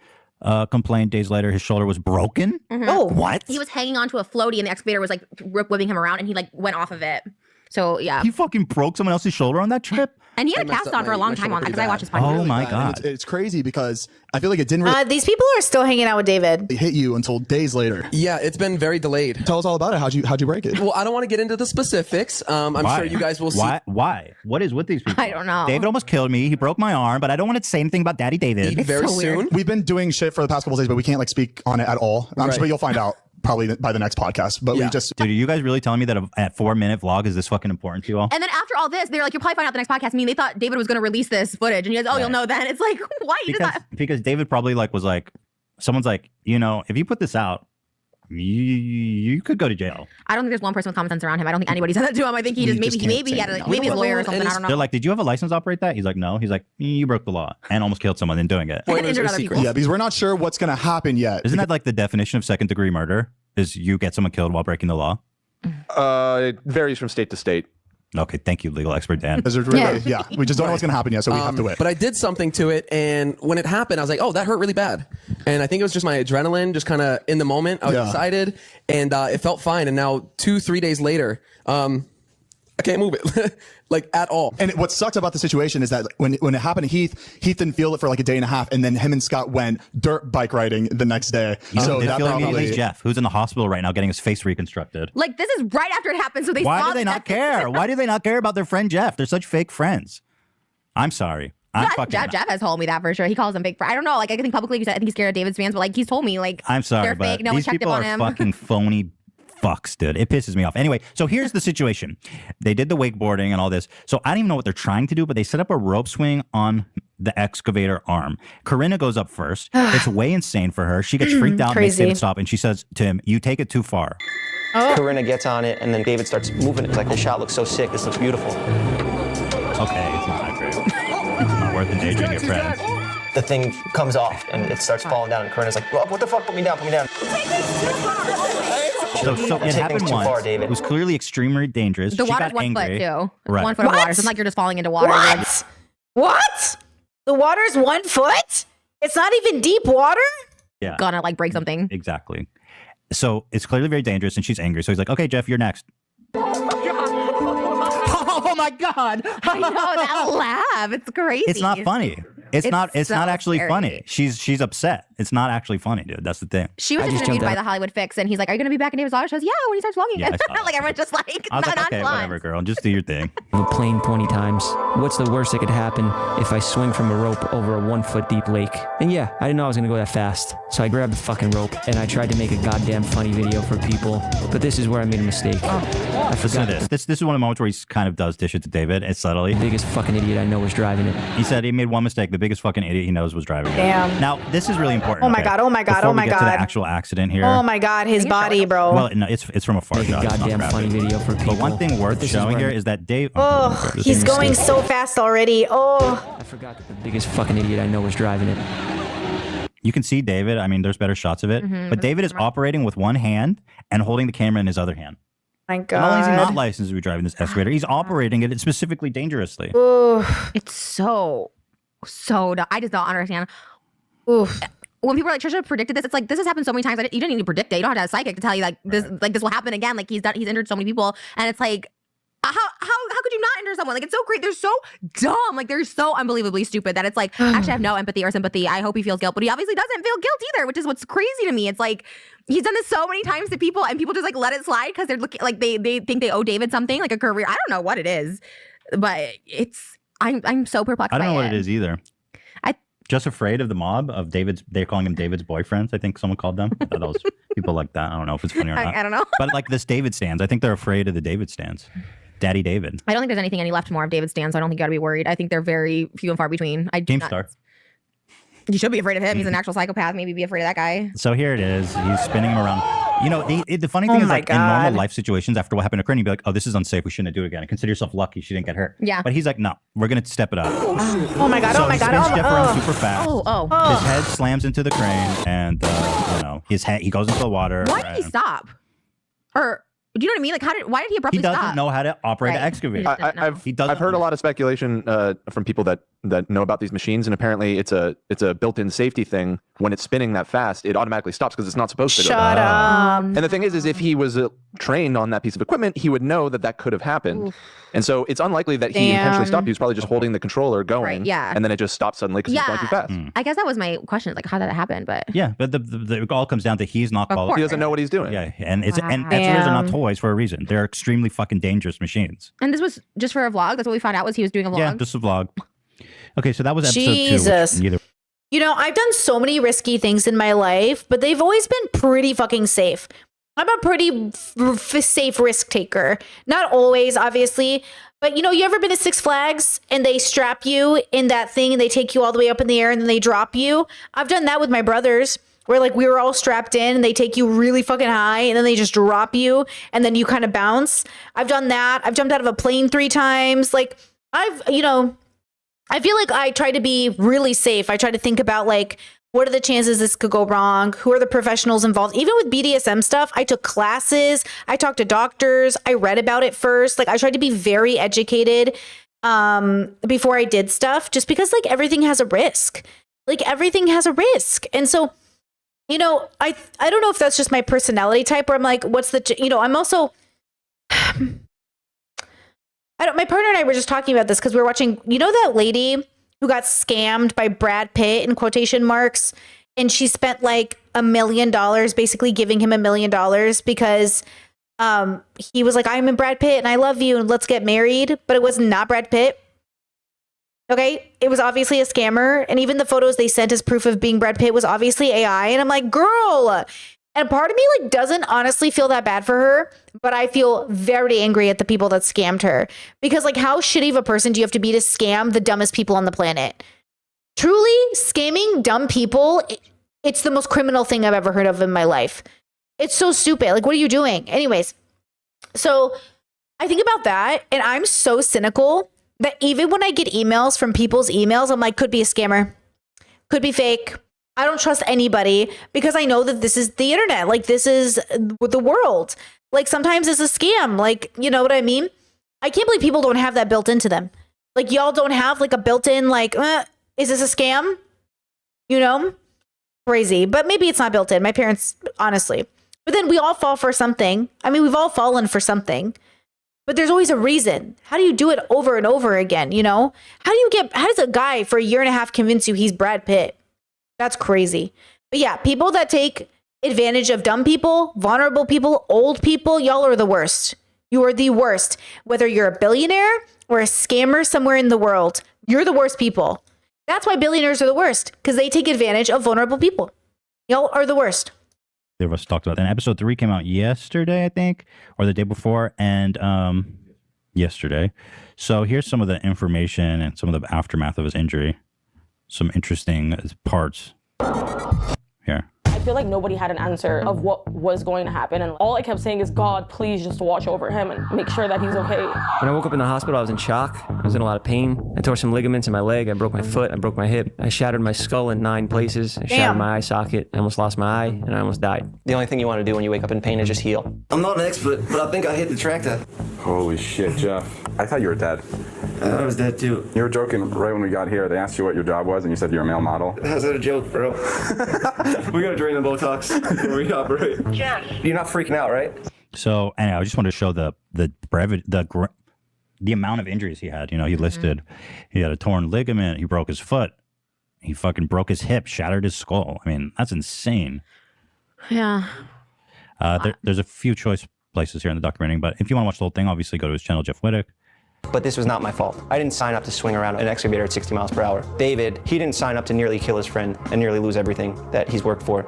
complained days later his shoulder was broken. Oh, what? He was hanging onto a floaty and the excavator was like whipping him around and he like went off of it. So yeah. He fucking broke someone else's shoulder on that trip. And he had a cast on for a long time on that because I watched his podcast. Oh my God. It's crazy because I feel like it didn't really These people are still hanging out with David. hit you until days later. Yeah, it's been very delayed. Tell us all about it. How'd you break it? Well, I don't want to get into the specifics. I'm Why? sure you guys will see. Why? What is with these people? I don't know. David almost killed me. He broke my arm, but I don't want to say anything about Daddy David. Very soon. We've been doing shit for the past couple days, but we can't like speak on it at all. I'm Right. sure you'll find out probably by the next podcast. But we just Dude, are you guys really telling me that a 4-minute vlog is this fucking important to you all? And then after all this, they're like, you'll probably find out the next podcast. I mean, they thought David was going to release this footage, and he goes, "Oh, you'll know then." It's like, why? He does that. Because David probably was like, someone's like, you know, if you put this out, you could go to jail. I don't think there's one person with common sense around him. I don't think anybody said that to him. I think he just maybe he had like, maybe his lawyer or something. I don't know. They're like, did you have a license to operate that? He's like, no. He's like, you broke the law and almost killed someone in doing it. And injured other people. Yeah, because we're not sure what's gonna happen yet. Isn't that like the definition of second-degree murder? Is you get someone killed while breaking the law? It varies from state to state. Okay, thank you, legal expert Dan. Yeah, we just don't know what's gonna happen yet, so we have to wait. But I did something to it, and when it happened, I was like, "Oh, that hurt really bad." And I think it was just my adrenaline, just kind of in the moment. I was excited, and it felt fine. And now 2-3 days later, I can't move it like at all. And what sucks about the situation is that when it happened to Heath didn't feel it for like a day and a half, and then him and Scott went dirt bike riding the next day. You know, So they that feel like probably it's Jeff, who's in the hospital right now getting his face reconstructed. Like, this is right after it happened, so they Why saw do they not care? Why do they not care about their friend Jeff? They're such fake friends. I'm sorry. I'm I think fucking. Jeff has told me that for sure. He calls him fake. I don't know. Like I think publicly, he said I think he's scared of David's fans, but like he's told me like I'm sorry, they're but fake. No one these checked people up on are him. fucking phony fucks, dude. It pisses me off. Anyway, so here's the situation. They did the wakeboarding and all this. So I don't even know what they're trying to do, but they set up a rope swing on the excavator arm. Corinna goes up first. It's way insane for her. She gets freaked out, makes Crazy. David stop, and she says to him, "You take it too far." Corinna gets on it, and then David starts moving it. It's like, this shot looks so sick. This looks beautiful. Okay, it's not great. It's not worth endangering your friends. The thing comes off, and it starts falling down, and Corinna's like, well, what the fuck? Put me down, put me down. So Don't it take happened things too once. far, David. It was clearly extremely dangerous. The She water's got 1 angry. foot too. It's Right. 1 foot of What? water. So it's not like you're just falling into water. What? What? The water's 1 foot? It's not even deep water? Yeah. Gonna like break something. Exactly. So it's clearly very dangerous, and she's angry. So he's like, "Okay, Jeff, you're next." Oh my god! I know that laugh. It's crazy. It's not funny. It's not. It's so not actually scary. funny. She's upset. It's not actually funny, dude. That's the thing. She was just interviewed by the Hollywood Fix, and he's like, "Are you gonna be back in David's Auto?" She goes, "Yeah." When he starts walking, Yeah, I saw that. like everyone's just like, I was not like, okay, nonchalant. whatever, girl. Just do your thing. A plane 20 times. What's the worst that could happen if I swing from a rope over a 1 foot deep lake? And yeah, I didn't know I was gonna go that fast. So I grabbed the fucking rope and I tried to make a goddamn funny video for people. But this is where I made a mistake. I Listen forgot to this. This is one of the moments where he kind of does dish it to David. It's subtly. the biggest fucking idiot I know was driving it. He said he made one mistake. The biggest fucking idiot he knows was driving. it. Damn. Now this is really important. Oh my okay? God, oh my God, Before oh we my get to the God. actual accident here. Oh my God, his body, bro. Well, no, it's from a far Make a shot. It's not goddamn graphic. funny video for people. But one thing worth This is showing where here is that Dave. Oh, he's going so fast already. Oh. I forgot that the biggest fucking idiot I know was driving it. You can see David. I mean, there's better shots of it. But David is operating with one hand and holding the camera in his other hand. My Not only is he God. not licensed to be driving this excavator, he's operating it specifically dangerously. It's so dumb. I just don't understand. Oof. When people are like, Trisha predicted this, it's like this has happened so many times. You didn't need to predict it. You don't have to have a psychic to tell you like this will happen again. Like he's injured so many people, and it's like. How could you not injure someone? Like it's so great. They're so dumb. Like they're so unbelievably stupid that it's like actually I have no empathy or sympathy. I hope he feels guilt, but he obviously doesn't feel guilt either, which is what's crazy to me. It's like he's done this so many times to people, and people just like let it slide because they're looking like they think they owe David something, like a career. I don't know what it is, but I'm so perplexed. I don't by know what it is either. Just afraid of the mob of David's. They're calling him David's boyfriends. I think someone called them. I thought that was people like that. I don't know if it's funny or not. I don't know. But like this David stands. I think they're afraid of the David stands. Daddy David. I don't think there's anything any left more of David Stan, so I don't think you gotta be worried. I think they're very few and far between. Keemstar. You should be afraid of him. He's an actual psychopath. Maybe be afraid of that guy. So here it is. He's spinning him around. You know, the funny thing is, my like in normal God. life situations, after what happened to Corinne, you'd be like, "Oh, this is unsafe. We shouldn't do it again." And consider yourself lucky she didn't get hurt. Yeah. But he's like, "No, we're gonna step it up." Oh my God, So oh my he God, spins oh my Jeff around God. super fast. Oh. His head slams into the crane, and you know, his head. He goes into the water. Why did he stop? Or do you know what I mean? Like, why did he He abruptly doesn't stop? know how to operate an Right. excavator. He doesn't know. I've heard a lot of speculation from people that know about these machines, and apparently it's a built-in safety thing. When it's spinning that fast, it automatically stops because it's not supposed to. Shut go that up. And the thing is if he was trained on that piece of equipment, he would know that could have happened. And so it's unlikely that he intentionally stopped. He was probably just holding the controller going, Right, yeah. and then it just stopped suddenly because he's going too fast. I guess that was my question. Like, how did that happen? But Yeah, but it all comes down to he's not Of qualified. He doesn't know what he's doing. Yeah, and it's and Wow. excavators are not Damn. toys for a reason. They're extremely fucking dangerous machines. and this was just for a vlog. That's what we found out was he was doing a vlog. Yeah, just a vlog. Okay, so that was episode 2. Jesus. which neither You know, I've done so many risky things in my life, but they've always been pretty fucking safe. I'm a pretty safe risk taker. Not always, obviously, but you know, you ever been to Six Flags and they strap you in that thing and they take you all the way up in the air and then they drop you? I've done that with my brothers where like we were all strapped in and they take you really fucking high and then they just drop you and then you kind of bounce. I've done that. I've jumped out of a plane 3 times. Like I feel like I try to be really safe. I try to think about like, what are the chances this could go wrong? Who are the professionals involved? Even with BDSM stuff, I took classes. I talked to doctors. I read about it first. Like I tried to be very educated before I did stuff, just because like everything has a risk. Like everything has a risk. And so, you know, I don't know if that's just my personality type where I'm like, what's the, you know, I'm also, my partner and I were just talking about this because we were watching, you know, that lady who got scammed by Brad Pitt in quotation marks, and she spent like $1 million basically giving him $1 million because he was like, I'm in Brad Pitt and I love you and let's get married, but it was not Brad Pitt. Okay. It was obviously a scammer. And even the photos they sent as proof of being Brad Pitt was obviously AI. And I'm like, girl. And part of me like doesn't honestly feel that bad for her, but I feel very angry at the people that scammed her. Because like how shitty of a person do you have to be to scam the dumbest people on the planet? Truly, scamming dumb people, it's the most criminal thing I've ever heard of in my life. It's so stupid. Like, what are you doing? Anyways, so I think about that and I'm so cynical that even when I get emails from people's emails, I'm like, could be a scammer, could be fake. I don't trust anybody because I know that this is the internet. Like, this is the world. Like, sometimes it's a scam. Like, you know what I mean? I can't believe people don't have that built into them. Like, y'all don't have like a built-in, like, is this a scam? You know? Crazy. But maybe it's not built in. My parents, honestly. But then we all fall for something. I mean, we've all fallen for something. But there's always a reason. How do you do it over and over again, you know? How does a guy for a year and a half convince you he's Brad Pitt? That's crazy. But yeah, people that take advantage of dumb people, vulnerable people, old people, y'all are the worst. You are the worst. Whether you're a billionaire or a scammer somewhere in the world, you're the worst people. That's why billionaires are the worst, because they take advantage of vulnerable people. Y'all are the worst. There was talked about. And episode 3 came out yesterday, I think, or the day before, and yesterday. So here's some of the information and some of the aftermath of his injury. Some interesting parts here. I feel like nobody had an answer of what was going to happen, and all I kept saying is, God, please just watch over him and make sure that he's okay. When I woke up in the hospital, I was in shock. I was in a lot of pain. I tore some ligaments in my leg. I broke my foot. I broke my hip. I shattered my skull in 9 places. I shattered my eye socket. I almost lost my eye, and I almost died. The only thing you want to do when you wake up in pain is just heal. I'm not an expert, but I think I hit the tractor. Holy shit, Jeff. I thought you were dead. I was dead too. You were joking right when we got here. They asked you what your job was, and you said you're a male model. How's that a joke, bro? We gotta drain the Botox before we operate. Jeff. You're not freaking out, right? So, anyway, I just wanted to show the amount of injuries he had. You know, he listed he had a torn ligament, he broke his foot, he fucking broke his hip, shattered his skull. I mean, that's insane. Yeah. There's a few choice places here in the documentary, but if you want to watch the whole thing, obviously go to his channel, Jeff Wittek. But this was not my fault. I didn't sign up to swing around an excavator at 60 miles per hour. David, he didn't sign up to nearly kill his friend and nearly lose everything that he's worked for.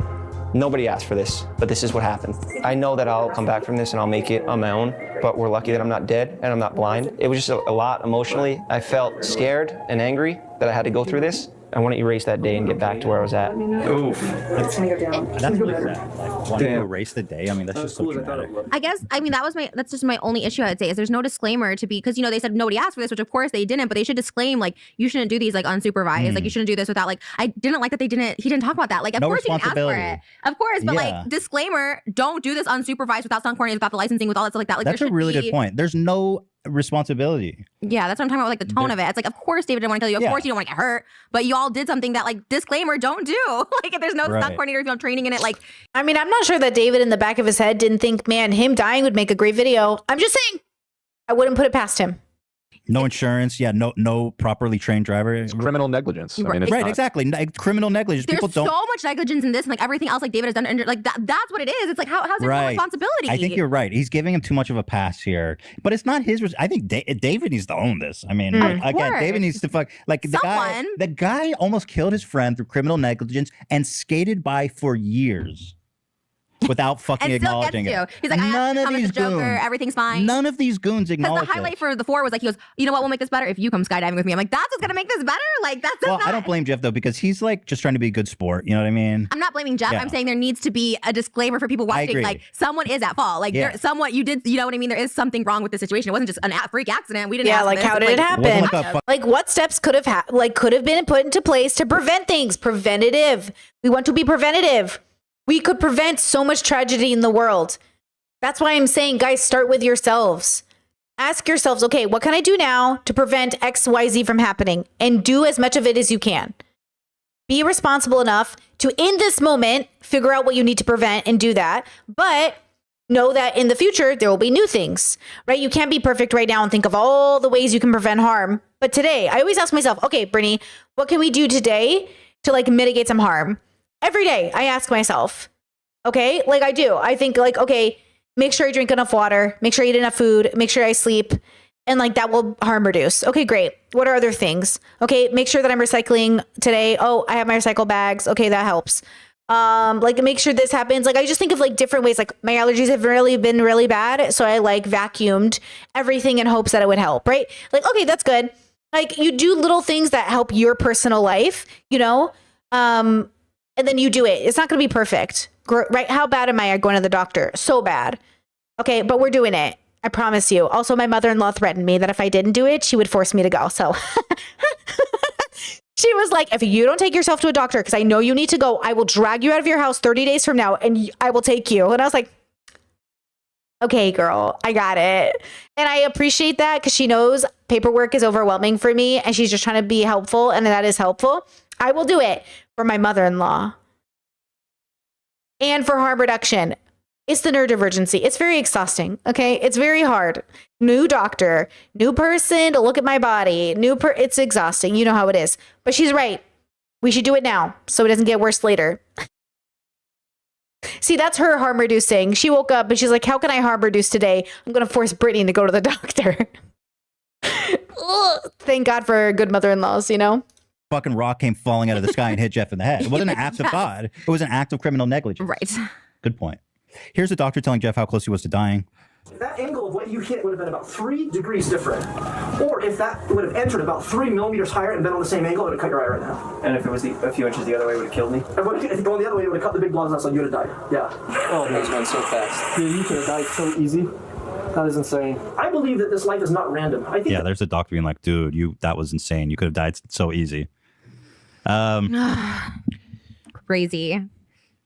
Nobody asked for this, but this is what happened. I know that I'll come back from this and I'll make it on my own, but we're lucky that I'm not dead and I'm not blind. It was just a lot emotionally. I felt scared and angry that I had to go through this. I want to erase that day and get back to where I was at. Oof. That's really sad. Like, wanting to erase the day. I mean, that's just so dramatic. I guess, I mean, that's just my only issue, I'd say, is there's no disclaimer to be, because, you know, they said nobody asked for this, which of course they didn't, but they should disclaim, like, you shouldn't do these, like, unsupervised. Like, you shouldn't do this without, like, I didn't like that he didn't talk about that. Like, of course you didn't ask for it. Of course, but, like, disclaimer, don't do this unsupervised without sound coordinating, without the licensing, with all that stuff like that. Like, That's a really good point. There's no responsibility. Yeah, that's what I'm talking about, like, the tone of it. It's like, of course David didn't want to kill you. Of course you don't want to get hurt, but you all did something that, like, disclaimer, don't do. Like, if there's no stunt coordinator, if you have training in it, like. I mean, I'm not sure that David in the back of his head didn't think, man, him dying would make a great video. I'm just saying, I wouldn't put it past him. No insurance, no properly trained driver. It's criminal negligence. I mean, it's right, not. Exactly. Criminal negligence. There's People don't. so much negligence in this, and like everything else, like David has done, and like that's what it is. It's like how's there no responsibility? I think you're right. He's giving him too much of a pass here, but it's not his. I think David needs to own this. I mean, again, David needs to the guy almost killed his friend through criminal negligence and skated by for years. Without fucking acknowledging it. He's like, none of these Joker, goons, everything's fine. None of these goons acknowledge Because the highlight for the 4 was like, he goes, you know what will make this better? If you come skydiving with me. I'm like, that's what's gonna make this better? Like, that's well, I don't blame Jeff though, because he's like just trying to be a good sport. You know what I mean? I'm not blaming Jeff. Yeah. I'm saying there needs to be a disclaimer for people watching. Like, someone is at fault. Like, you know what I mean? There is something wrong with the situation. It wasn't just a freak accident. We didn't ask like, this. how did it happen? Like, what steps could have could have been put into place to prevent things? Preventative. We want to be preventative. We could prevent so much tragedy in the world. That's why I'm saying, guys, start with yourselves. Ask yourselves, okay, what can I do now to prevent X, Y, Z from happening? And do as much of it as you can. Be responsible enough to, in this moment, figure out what you need to prevent and do that. But know that in the future, there will be new things, right? You can't be perfect right now and think of all the ways you can prevent harm. But today, I always ask myself, okay, Brittany, what can we do today to like mitigate some harm? Every day I ask myself, okay, like I do. I think like, okay, make sure I drink enough water, make sure I eat enough food, make sure I sleep, And like that will harm reduce. Okay, great. What are other things? Okay, make sure that I'm recycling today. Oh, I have my recycle bags. Okay, that helps. Like make sure this happens. Like I just think of like different ways. Like my allergies have really been really bad, so I like vacuumed everything in hopes that it would help, right? Like, okay, that's good. Like you do little things that help your personal life, you know? And then you do it. It's not going to be perfect, right? How bad am I going to the doctor? So bad. Okay, but we're doing it. I promise you. Also, my mother-in-law threatened me that if I didn't do it, she would force me to go. So she was like, if you don't take yourself to a doctor, because I know you need to go, I will drag you out of your house 30 days from now and I will take you. And I was like, okay, girl, I got it. And I appreciate that because she knows paperwork is overwhelming for me and she's just trying to be helpful. And that is helpful. I will do it for my mother-in-law and for harm reduction. It's the neurodivergency. It's very exhausting. Okay. It's very hard. New doctor, new person to look at my body, it's exhausting. You know how it is, but she's right. We should do it now so it doesn't get worse later. See, that's her harm reducing. She woke up and she's like, how can I harm reduce today? I'm going to force Brittany to go to the doctor. Thank God for good mother-in-laws, you know? Fucking rock came falling out of the sky and hit Jeff in the head. It wasn't an act of God. It was an act of criminal negligence. Right. Good point. Here's the doctor telling Jeff how close he was to dying. That angle of what you hit would have been about 3 degrees different. Or if that would have entered about 3 millimeters higher and been on the same angle, it would have cut your eye right now. And if it was a few inches the other way, it would have killed me? If it going the other way, it would have cut the big blobs out, so you would have died. Yeah. Oh, it was going so fast. Dude, you could have died so easy. That is insane. I believe that this life is not random. I think Yeah, there's a doctor being like, dude, that was insane. You could have died so easy. Crazy.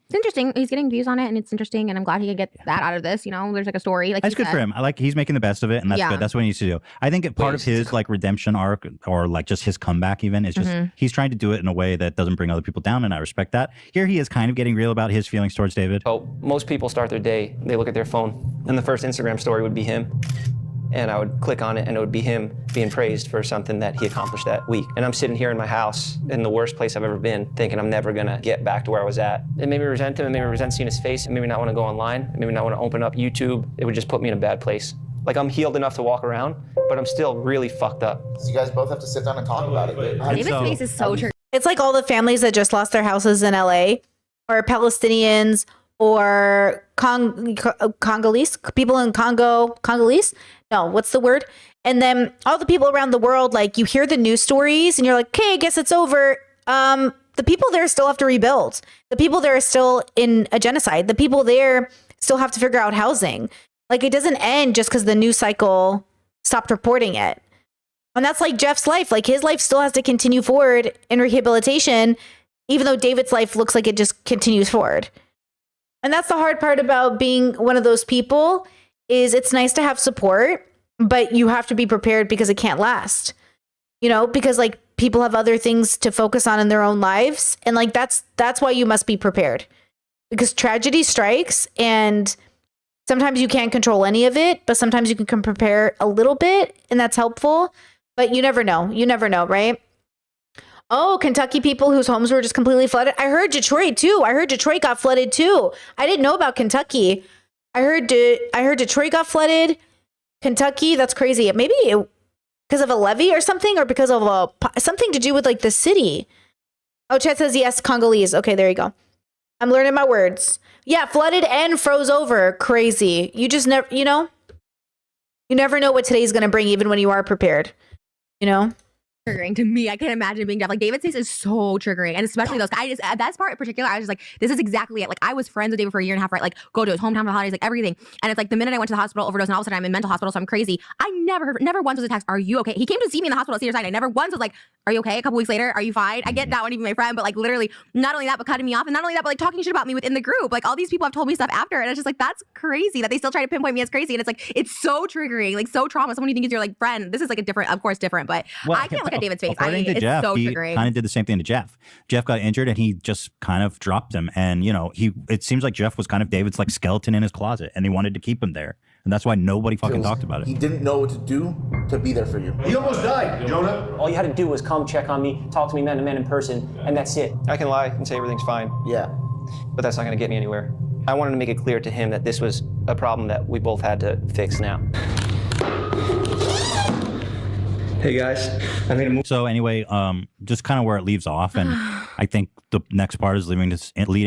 It's interesting. He's getting views on it, and it's interesting. And I'm glad he could get that out of this. You know, there's like a story. Like that's good for him. I like he's making the best of it, and that's good. That's what he needs to do. I think part of his like redemption arc, or like just his comeback, even is just he's trying to do it in a way that doesn't bring other people down, and I respect that. Here he is, kind of getting real about his feelings towards David. So most people start their day, they look at their phone, and the first Instagram story would be him. And I would click on it, and it would be him being praised for something that he accomplished that week. And I'm sitting here in my house, in the worst place I've ever been, thinking I'm never gonna get back to where I was at. It made me resent him, it made me resent seeing his face, it made me not want to go online, it made me not want to open up YouTube. It would just put me in a bad place. Like I'm healed enough to walk around, but I'm still really fucked up. So you guys both have to sit down and talk about it. David's face is so true. It's like all the families that just lost their houses in LA, or Palestinians, or Congolese people in Congolese. No, what's the word? And then all the people around the world, like you hear the news stories and you're like, okay, I guess it's over. The people there still have to rebuild. The people there are still in a genocide. The people there still have to figure out housing. Like it doesn't end just because the news cycle stopped reporting it. And that's like Jeff's life. Like his life still has to continue forward in rehabilitation, even though David's life looks like it just continues forward. And that's the hard part about being one of those people is it's nice to have support, but you have to be prepared because it can't last, you know, because like people have other things to focus on in their own lives. And like, that's why you must be prepared, because tragedy strikes and sometimes you can't control any of it, but sometimes you can prepare a little bit and that's helpful, but you never know, right? Oh, Kentucky people whose homes were just completely flooded. I heard Detroit too. I heard Detroit got flooded too. I didn't know about Kentucky. I heard Detroit got flooded. Kentucky, that's crazy. Maybe because of a levee or something, or because of something to do with like the city. Oh, Chet says yes, Congolese. Okay, there you go. I'm learning my words. Yeah, flooded and froze over. Crazy. You just never, you never know what today's going to bring, even when you are prepared, Triggering to me. I can't imagine being Jeff. Like David's face is so triggering, and especially those guys. That's part in particular. I was just like, this is exactly it. Like I was friends with David for a year and a half, right? Like go to his hometown for the holidays, like everything. And it's like the minute I went to the hospital, overdose, and all of a sudden I'm in mental hospital, so I'm crazy. I never once was a text, "Are you okay?" He came to see me in the hospital at Cedar Sinai. I never once was like, "Are you okay?" A couple weeks later, "Are you fine?" I get that one, even my friend, but like literally, not only that, but cutting me off, and not only that, but like talking shit about me within the group. Like all these people have told me stuff after, and it's just like that's crazy that they still try to pinpoint me as crazy, and it's like it's so triggering, like so trauma. Someone you think is your like friend. This is like a different, of course, different, but I can't look at David's face. It's Jeff, so he triggering. kind of did the same thing to Jeff. Jeff got injured and he just kind of dropped him. And, it seems like Jeff was kind of David's like skeleton in his closet and he wanted to keep him there. And that's why nobody fucking talked about it. He didn't know what to do to be there for you. He almost died, Jonah. All you had to do was come check on me, talk to me man to man in person, and that's it. I can lie and say everything's fine. Yeah. But that's not gonna get me anywhere. I wanted to make it clear to him that this was a problem that we both had to fix now. Hey guys, I made a move. So anyway, just kind of where it leaves off, and I think the next part is leading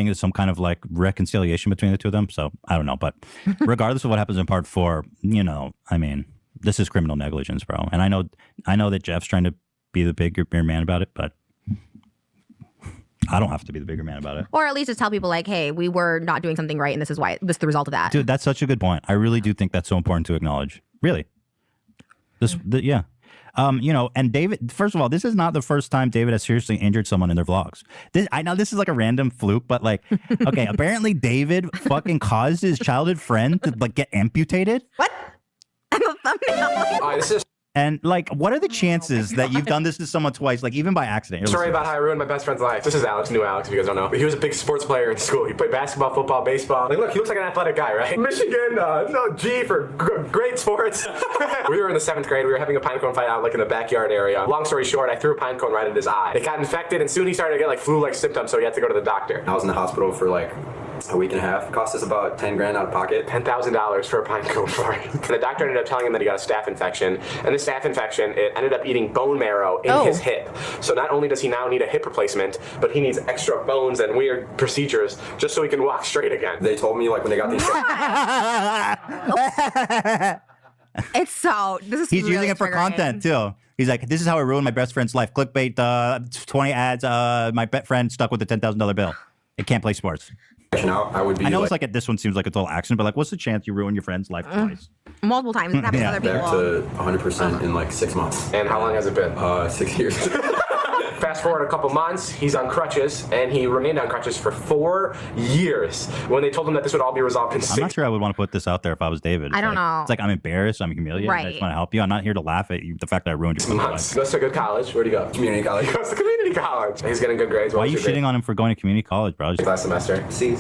to some kind of like reconciliation between the two of them. So I don't know, but regardless of what happens in part 4, you know, I mean, this is criminal negligence, bro. And I know that Jeff's trying to be the bigger man about it, but I don't have to be the bigger man about it. Or at least just tell people like, hey, we were not doing something right, and this is the result of that. Dude, that's such a good point. I really do think that's so important to acknowledge. Really. Yeah. You know, and David, first of all, this is not the first time David has seriously injured someone in their vlogs. I know this is like a random fluke, but like, okay, apparently David fucking caused his childhood friend to like get amputated. What? I'm a thumbnail. This is And like, what are the chances that you've done this to someone twice, like even by accident? a story about how I ruined my best friend's life. This is Alex, new Alex, if you guys don't know. He was a big sports player in school. He played basketball, football, baseball. Like, look, he looks like an athletic guy, right? Michigan, no, G for great sports. We were in the 7th grade. We were having a pine cone fight out like in the backyard area. Long story short, I threw a pine cone right at his eye. It got infected, and soon he started to get like flu-like symptoms, so he had to go to the doctor. I was in the hospital for like a week and a half. It cost us about 10 grand out of pocket. $10,000 for a pine cone fight. And the doctor ended up telling him that he got a staph infection, and this staph infection, it ended up eating bone marrow in his hip. So not only does he now need a hip replacement, but he needs extra bones and weird procedures just so he can walk straight again. They told me like when they got these. It's so. This is He's really using it for triggering. content too. He's like, this is how I ruined my best friend's life. Clickbait, 20 ads. My best friend stuck with a $10,000 bill. It can't play sports. I would be. I know it's like this one seems like a total accident, but like, what's the chance you ruin your friend's life twice? Multiple times. It's happened to other back people. to 100% in like 6 months. And how long has it been? 6 years. Fast forward a couple months, he's on crutches, and he remained on crutches for 4 years when they told him that this would all be resolved in 6 I'm not sure I would want to put this out there if I was David. I don't know. It's like I'm embarrassed, I'm humiliated. I just Right. want to help you. I'm not here to laugh at you, the fact that I ruined your months. life. Goes to a good college. Where'd he go? Community college. He goes to community college. He's getting good grades. Why are you shitting on him for going to community college, bro? Last semester? C.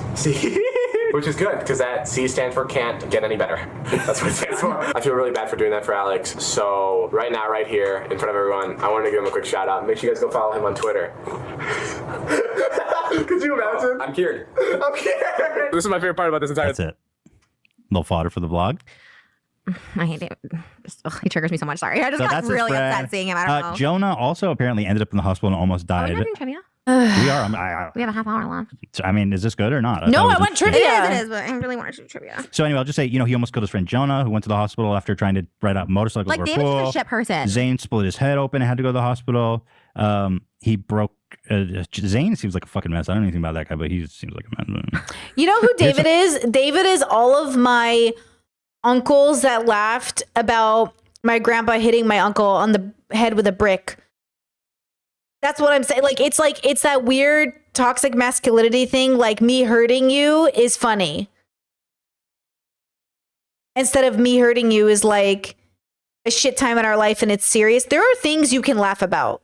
Which is good, because that C stands for can't get any better. That's what it stands for. I feel really bad for doing that for Alex. So right now, right here, in front of everyone, I wanted to give him a quick shout out. Make sure you guys go follow him on Twitter. Could you imagine? I'm cured. I'm cured. This is my favorite part about this entire That's it. Little fodder for the vlog. I hate it. He triggers me so much. Sorry. I just got that's his really friend. upset seeing him. I don't know. Jonah also apparently ended up in the hospital and almost Are we died. not doing trivia? We are. We have a half hour left. I mean, is this good or not? No, thought it I was want interesting. trivia. It is, but I really want to do trivia. So anyway, I'll just say, you know, he almost killed his friend Jonah, who went to the hospital after trying to ride out motorcycles Like, over a David's just a pool. shit person. Zane split his head open and had to go to the hospital. He broke. Zane seems like a fucking mess. I don't know anything about that guy, but he seems like a mess. You know who David is? David is all of my uncles that laughed about my grandpa hitting my uncle on the head with a brick. That's what I'm saying. Like, it's that weird toxic masculinity thing. Like, me hurting you is funny. Instead of me hurting you is like a shit time in our life and it's serious. There are things you can laugh about.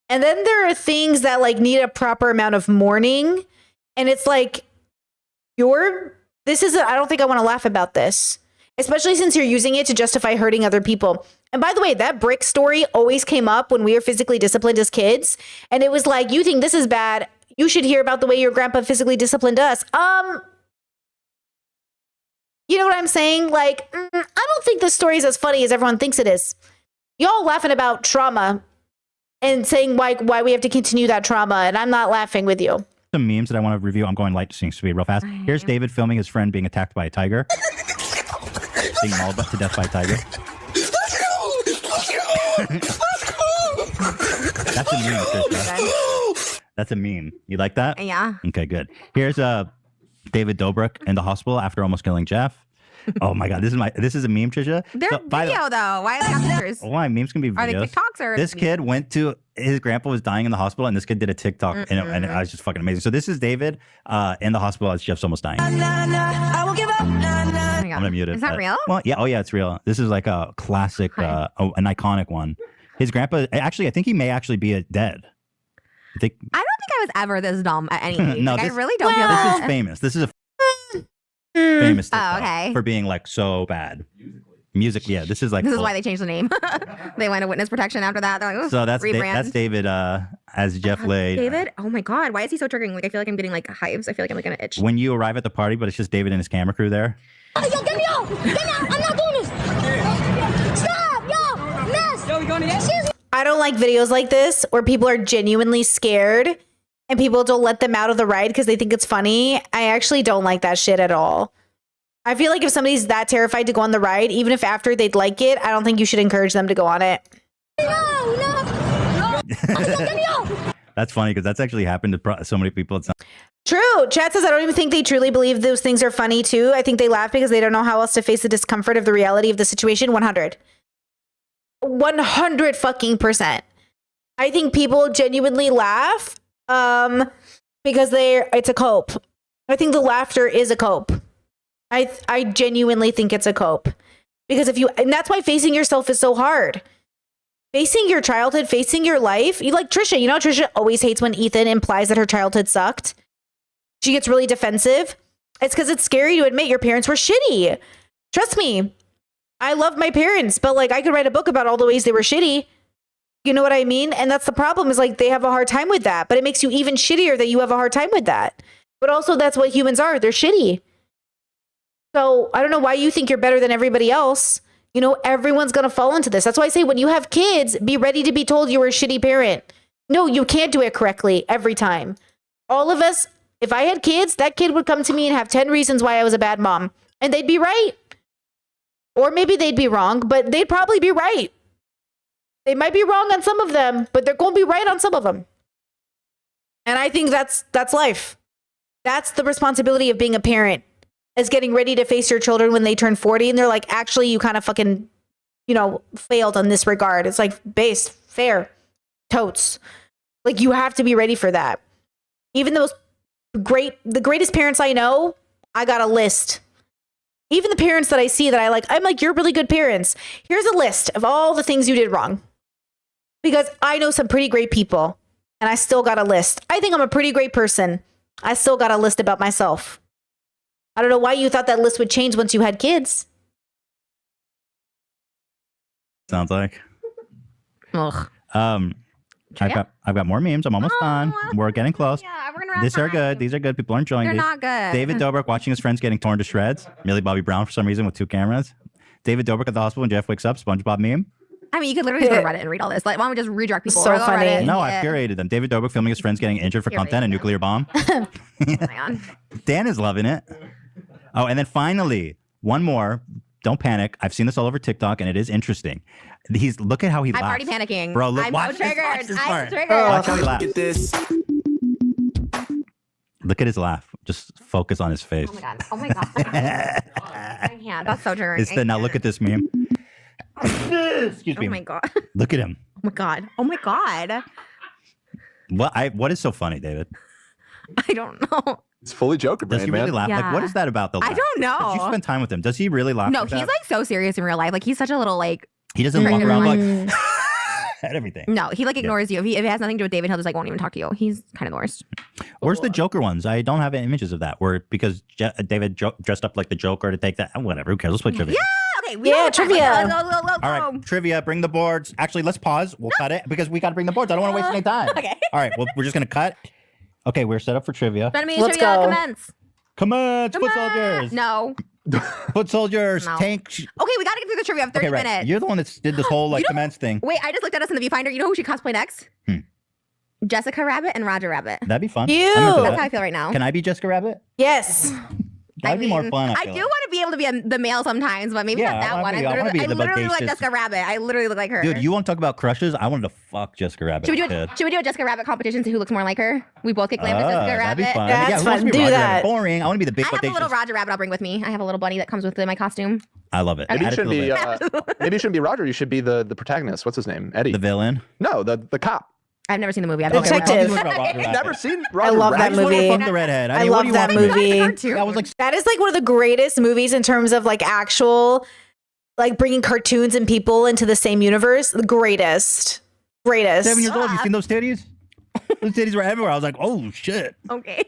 And then there are things that like need a proper amount of mourning. And it's like, I don't think I want to laugh about this. Especially since you're using it to justify hurting other people. And by the way, that brick story always came up when we were physically disciplined as kids. And it was like, you think this is bad. You should hear about the way your grandpa physically disciplined us. You know what I'm saying? Like, I don't think this story is as funny as everyone thinks it is. Y'all laughing about trauma and saying why we have to continue that trauma. And I'm not laughing with you. Some memes that I want to review. I'm going lightning speed real fast. Here's David filming his friend being attacked by a tiger. Being mauled to death by a tiger. That's a meme, Krishna. That's a meme. You like that? Yeah. Okay, good. Here's David Dobrik in the hospital after almost killing Jeff. Oh my God, this is a meme, Trisha. They're So, by the- video though. Why are they not pictures? Why memes can be Are they videos. TikToks or This kid went to his grandpa was dying in the hospital, and this kid did a TikTok, and it was just fucking amazing. So this is David in the hospital as Jeff's almost dying. I won't give up. I'm gonna mute it. Is that but- real? Well, yeah. Oh, yeah, it's real. This is like a classic, an iconic one. His grandpa. Actually, I think he may actually be dead. I think. I don't think I was ever this dumb at any age. No, Like, this- I really don't feel This that. is famous. This is a famous TikTok okay. for being like so bad. Music, yeah. This is like. This is why they changed the name. They went to witness protection after that. They're like, So that's rebrand. that's David as Jeff Lade. David? Oh my God. Why is he so triggering? Like, I feel like I'm getting like hives. I feel like I'm like gonna itch. When you arrive at the party, but it's just David and his camera crew there. Yo, get me out! Get me out! I'm not doing this! Stop! Yo! Miss! Yo, we going I don't like videos like this where people are genuinely scared and people don't let them out of the ride because they think it's funny. I actually don't like that shit at all. I feel like if somebody's that terrified to go on the ride, even if after they'd like it, I don't think you should encourage them to go on it. That's funny because that's actually happened to so many people. It's not. True. Chat says, I don't even think they truly believe those things are funny too. I think they laugh because they don't know how else to face the discomfort of the reality of the situation. 100 fucking %. I think people genuinely laugh because it's a cope. I think the laughter is a cope. I genuinely think it's a cope because and that's why facing yourself is so hard. Facing your childhood, facing your life. You like Trisha, Trisha always hates when Ethan implies that her childhood sucked. She gets really defensive. It's because it's scary to admit your parents were shitty. Trust me. I love my parents, but like I could write a book about all the ways they were shitty. You know what I mean? And that's the problem is like they have a hard time with that, but it makes you even shittier that you have a hard time with that. But also that's what humans are. They're shitty. So I don't know why you think you're better than everybody else. Everyone's going to fall into this. That's why I say when you have kids, be ready to be told you were a shitty parent. No, you can't do it correctly every time. All of us, if I had kids, that kid would come to me and have 10 reasons why I was a bad mom. And they'd be right. Or maybe they'd be wrong, but they'd probably be right. They might be wrong on some of them, but they're going to be right on some of them. And I think that's life. That's the responsibility of being a parent. Is getting ready to face your children when they turn 40 and they're like, actually, you kind of fucking, failed on this regard. It's like base, fair, totes. Like you have to be ready for that. Even the greatest parents I know, I got a list. Even the parents that I see that I'm like, you're really good parents. Here's a list of all the things you did wrong. Because I know some pretty great people and I still got a list. I think I'm a pretty great person. I still got a list about myself. I don't know why you thought that list would change once you had kids. Sounds like. Ugh. I've got more memes. I'm almost done. We're getting close. Yeah, we're gonna These are good. These are good. People are enjoying They're these. not good. David Dobrik watching his friends getting torn to shreds. Millie Bobby Brown for some reason with 2 cameras. David Dobrik at the hospital when Jeff wakes up. SpongeBob meme. I mean, you could literally just go to Reddit and read all this. Like, why don't we just redirect people? So Or go funny. Reddit. No, I've curated them. David Dobrik filming his friends getting injured for You're content, a nuclear bomb. Oh my God. Dan is loving it. Oh, and then finally, one more. Don't panic. I've seen this all over TikTok, and it is interesting. Look at how he laughs. I'm already panicking. Bro, look, I'm watch so this, triggered. watch this I'm part. triggered. Watch how he laughs. Get this. Look at his laugh. Just focus on his face. Oh my God. Oh my God. I can't. That's so triggering. Now look at this meme. Excuse me. Oh my God. Look at him. Oh my God. Oh my God. What is so funny, David? I don't know. It's fully Joker brain, Does he man. really laugh? Like, Yeah. what is that about? The I laugh? don't know. 'Cause you spend time with him. Does he really laugh? No, like he's that? like so serious in real life. Like he's such a little like. He doesn't walk around like at everything. No, he like ignores you. If it has nothing to do with David, he'll just like won't even talk to you. He's kind of the worst. Where's the Joker ones? I don't have images of that. Because David dressed up like the Joker to take that. Whatever. Who cares? Let's play trivia. Okay. Yeah, trivia. Let's go. All right, trivia. Bring the boards. Actually, let's pause. We'll cut it because we got to bring the boards. I don't want to waste any time. Okay. All right. Well, we're just gonna cut. Okay, we're set up for trivia. Let's trivia go. commence. Commence. Foot soldiers. No. Foot soldiers. No. Tank. Okay, we gotta get through the trivia. I have 30 Okay, right. minutes. You're the one that did this whole like commence thing. Wait, I just looked at us in the viewfinder. You know who should cosplay next? Jessica Rabbit and Roger Rabbit. That'd be fun. Cute. I'm into That's that. how I feel right now. Can I be Jessica Rabbit? Yes. That'd be more fun. I do want to be able to be the male sometimes, but maybe Yeah, not that I one. wanna be I the literally look like bodacious- Jessica Rabbit. I literally look like her. Dude, you want to talk about crushes? I wanted to fuck Jessica Rabbit. Should we as a kid. do a Jessica Rabbit competition? See who looks more like her. We both get glamorous Jessica That'd Rabbit. be fun. That's who wants fun. to be Do Roger that. Rabbit? Boring. I want to be the big I have a bodacious. little Roger Rabbit I'll bring with me. I have a little bunny that comes with my costume. I love it. Maybe you Add it to shouldn't the be. list. Maybe you shouldn't be Roger. You should be the protagonist. What's his name? Eddie. The villain. No, the cop. I've never seen the movie. I've Okay, Detective. We'll talk about Roger Rabbit. Never seen I Roger love Rabbit? that I just wanted to movie. fuck the redhead. I mean, what love do you that want from me? movie. That was like That is like one of the greatest movies in terms of like actual, like bringing cartoons and people into the same universe. The greatest. 7 years old. You seen those titties? Those titties were everywhere. I was like, oh shit. Okay.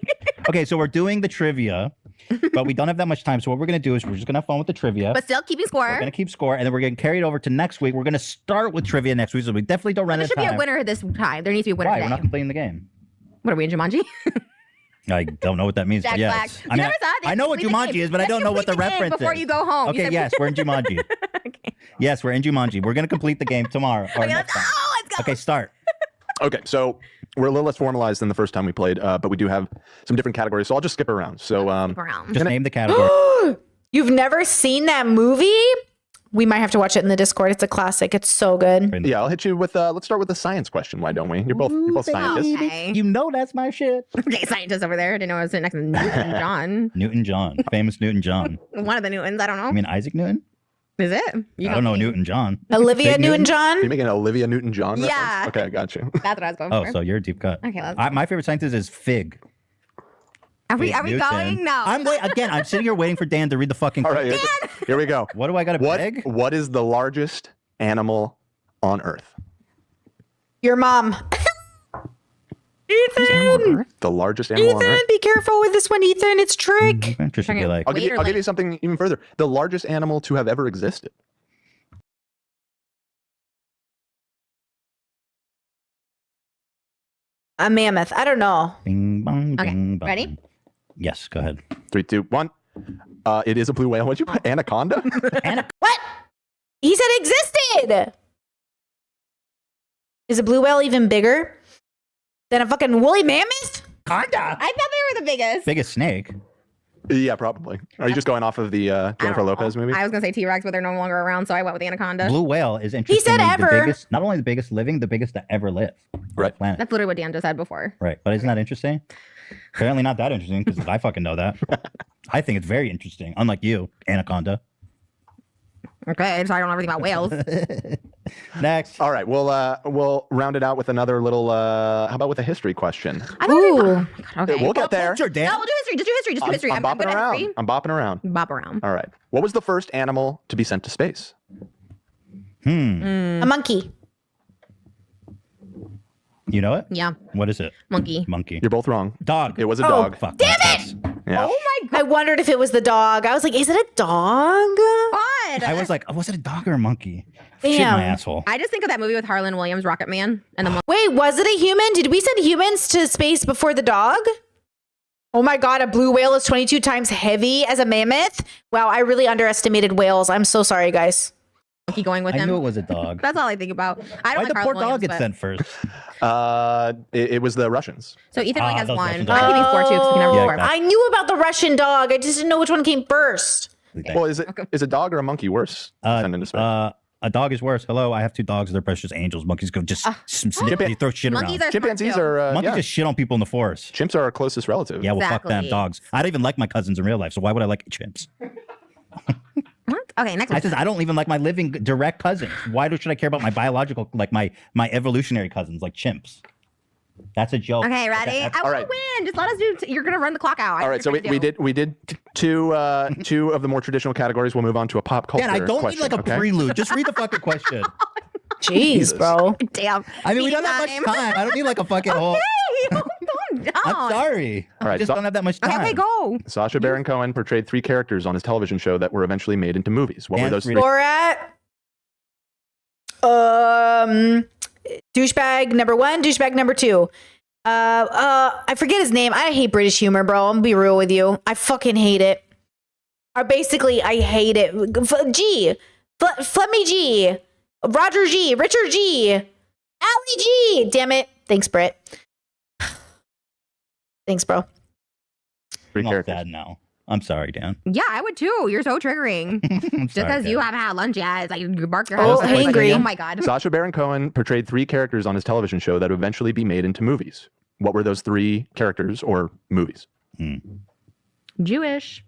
Okay, so we're doing the trivia, but we don't have that much time. So what we're gonna do is we're just gonna have fun with the trivia. But still keeping score. We're gonna keep score, and then we're getting carried over to next week. We're gonna start with trivia next week, so we definitely don't run There out of should be time. a winner this time. There needs to be a winner Why? today. We're not completing the game. What are we in Jumanji? I don't know what that means, Jack but yes. Black. You never saw it? I know what Complete the Jumanji game. is, but I You have don't to know what the complete the game reference before is. you go home. You Okay, said- yes, we're in Jumanji. Yes, we're in Jumanji. We're gonna complete the game tomorrow. Or Okay, next time. let's Okay, start. Okay, so we're a little less formalized than the first time we played, but we do have some different categories. So I'll just skip around. So Just name the category. You've never seen that movie? We might have to watch it in the Discord. It's a classic. It's so good. Yeah, I'll hit you with. Let's start with the science question. Why don't we? You're both scientists. Okay. You know that's my shit. Okay, scientist over there. I didn't know I was sitting next to Newton John. Newton John, famous Newton John. One of the Newtons. I don't know. I mean Isaac Newton. Is it? You I don't know Newton John. Olivia Big Newton-John? You making an Olivia Newton-John reference? Yeah. Okay, I got you. That's what I was going Oh, for. so you're a deep cut. Okay, let's. My favorite scientist is Fig. Are we Newton. going? No. I'm sitting here waiting for Dan to read the fucking. All right, here we go. What do I got to beg? What is the largest animal on Earth? Your mom. Ethan! The largest animal on Ethan, Earth. be careful with this one, Ethan. It's trick. Interesting. Okay. Like, I'll give you something even further. The largest animal to have ever existed. A mammoth. I don't know. bing bong, Okay, bing bong. ready? Yes, go ahead. 3, 2, 1. It is a blue whale. What'd you put? Anaconda? What? He said existed. Is a blue whale even bigger than a fucking woolly mammoth? Conda. I thought they were the biggest. Biggest snake. Yeah, probably. Are you just going off of the Jennifer Lopez movie? I was gonna say T-Rex, but they're no longer around, so I went with the anaconda. Blue whale is interesting. said The ever. biggest, not only the biggest living, the biggest to ever live. Right. Planet. That's literally what Dan just said before. Right. But isn't that interesting? Apparently not that interesting because I fucking know that. I think it's very interesting. Unlike you, Anaconda. Okay, so I don't know everything about whales. Next. All right, we'll round it out with another little. How about with a history question? Ooh. Okay. We'll get there. Culture, Dan. No, we'll do history. Just do history. Just do history. I'm I'm bopping good at around. history. I'm bopping around. Bop around. All right. What was the first animal to be sent to space? A monkey. You know it? Yeah. What is it? Monkey. Monkey. You're both wrong. Dog. It was a dog. Fuck. Damn it! Yeah. Oh my god. I wondered if it was the dog. I was like, is it a dog? God. I was like, was it a dog or a monkey? Shit Damn. my asshole. I just think of that movie with Harlan Williams, Rocket Man, and the monkey. Wait, was it a human? Did we send humans to space before the dog? Oh my god, a blue whale is 22 times heavy as a mammoth? Wow, I really underestimated whales. I'm so sorry, guys. Monkey going with I him. knew it was a dog. That's all I think about. I don't Why'd like the poor Harlan dog Williams, get but- sent first? It was the Russians. So Ethan only has those one. Russian I dogs. think he scored two because he can never Yeah, score. exactly. I knew about the Russian dog. I just didn't know which one came first. Well, is a dog or a monkey worse? Sent into space? A dog is worse. Hello, I have two dogs. They're precious angels. Monkeys go just snip. They throw shit Monkeys around. are Chimpanzees smart, too. are. Monkeys Yeah. just shit on people in the forest. Chimps are our closest relative. Yeah, well, fuck them Exactly. dogs. I don't even like my cousins in real life, so why would I like chimps? What? Okay, next one. I don't even like my living direct cousins. Why should I care about my biological, like my evolutionary cousins, like chimps? That's a joke. Okay, ready? I all want right. to win. Just let us do. You're gonna run the clock out. All right, so we did two of the more traditional categories. We'll move on to a pop culture. Dan, I don't question, need like a okay? prelude. Just read the fucking question. Jeez, bro. Damn. I mean, we don't have much time. I don't need like a fucking whole. Calm down. I'm sorry. All right, I just so- don't have that much time. Okay, go. Sacha Baron Cohen portrayed 3 characters on his television show that were eventually made into movies. What were And those 3? Borat. Douchebag number 1, douchebag number 2. I forget his name. I hate British humor, bro. I'm gonna be real with you. I fucking hate it. Basically, I hate it. Flemmy G. Roger G. Richard G. Ali G. Damn it. Thanks, Britt. Thanks, bro. 3 I'm all characters. sad now. I'm sorry, Dan. Yeah, I would too. You're so triggering. I'm Just sorry, because you Dan. haven't had lunch yet, it's like you bark your Oh, head. hangry. Oh my god. Sacha Baron Cohen portrayed 3 characters on his television show that would eventually be made into movies. What were those 3 characters or movies? Jewish.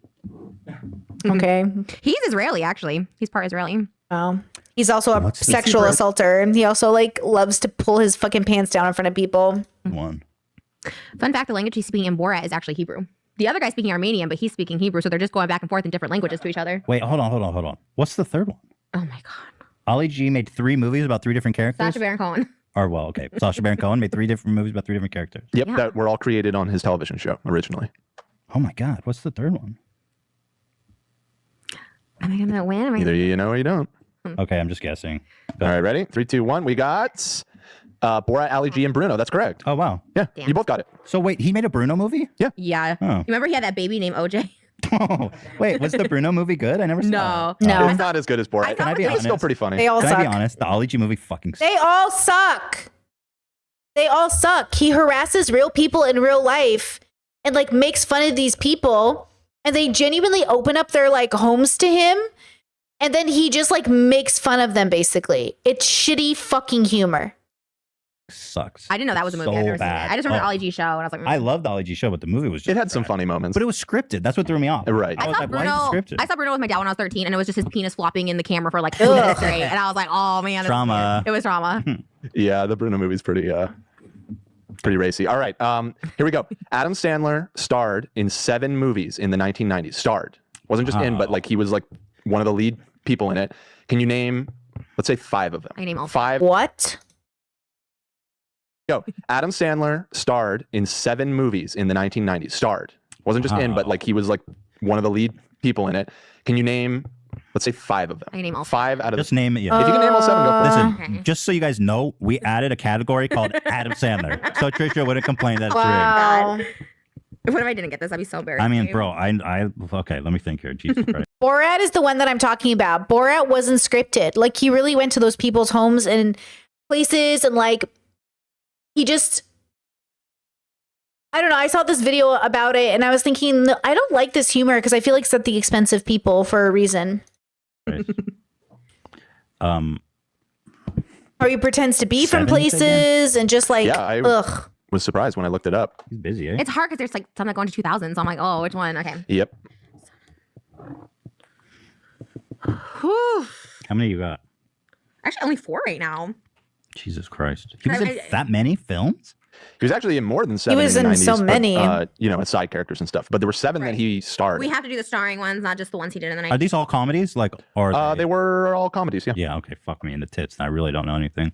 Okay. He's Israeli, actually. He's part Israeli. Oh. He's also a What's the sexual secret? assaulter. He also like loves to pull his fucking pants down in front of people. One. Fun fact: the language he's speaking in Borat is actually Hebrew. The other guy's speaking Armenian, but he's speaking Hebrew, so they're just going back and forth in different languages to each other. Wait, hold on. What's the third one? Oh my god. Ali G made 3 movies about 3 different characters. Sacha Baron Cohen. Or well, okay. Sacha Baron Cohen made 3 different movies about 3 different characters. Yep, Yeah. that were all created on his television show originally. Oh my god, what's the third one? Am I gonna win? Am I Either you know or you don't. Okay, I'm just guessing. All right, ready? 3, 2, 1. We got Borat, Ali G, and Bruno. That's correct. Oh wow. Yeah, Damn. you both got it. So wait, he made a Bruno movie? Yeah. Oh. You remember he had that baby named OJ? Oh, wait, was the Bruno movie good? I never saw it. No. It's not as good as Borat. Can I be It's honest? still pretty funny. They all Can I be suck. honest? The Ali G movie fucking sucks. They all suck. They all suck. He harasses real people in real life and like makes fun of these people, and they genuinely open up their like homes to him, and then he just like makes fun of them basically. It's shitty fucking humor. Sucks. I didn't know that was a movie. So I've never bad. seen it. I just remember Oh. Ali G show, and I was like, I loved the Ali G show, but the movie was just It had some funny moments. But it was scripted. That's what threw me off. Right. I was I saw like, why is Bruno. it scripted? I saw Bruno with my dad when I was 13, and it was just his penis flopping in the camera for like 2 minutes straight, and I was like, oh man, this is Trauma. weird. It was trauma. Yeah, the Bruno movie's pretty racy. All right, here we go. Adam Sandler starred in 7 movies in the 1990s. Starred. Wasn't just in, but like he was like one of the lead people in it. Can you name, let's say 5 of them? I can name all 5. What? Go. Adam Sandler starred in 7 movies in the 1990s. Starred. Wasn't just in, but like he was like one of the lead people in it. Can you name, let's say 5 of them? I can name all 5 out of Just name it. Yeah. If you can name all 7, go for it. Listen, just so you guys know, we added a category called Adam Sandler. So Trisha wouldn't complain that it's rigged. Wow. What if I didn't get this? That'd be so embarrassing. I mean, bro, okay, let me think here. Jesus Christ. Borat is the one that I'm talking about. Borat wasn't scripted. Like he really went to those people's homes and places, and like he just, I don't know. I saw this video about it and I was thinking, I don't like this humor because I feel like it's at the expense of people for a reason. Um, Or he pretends to be from 7 you said, places and just like, Yeah, I ugh. was surprised when I looked it up. He's busy, eh? It's hard because there's like some that go into 2000s. So I'm like, oh, which one? Okay. Yep. Whew. How many you got? Actually, only 4 right now. Jesus Christ. He was in that many films? He was actually in more than 7 was in the in 90s, so but, many. you know, as side characters and stuff. But there were 7 that he starred. We have to do the starring ones, not just the ones he did in the 90s. Are these all comedies? Like, or they were all comedies, yeah. Yeah, okay. Fuck me in the tits. I really don't know anything.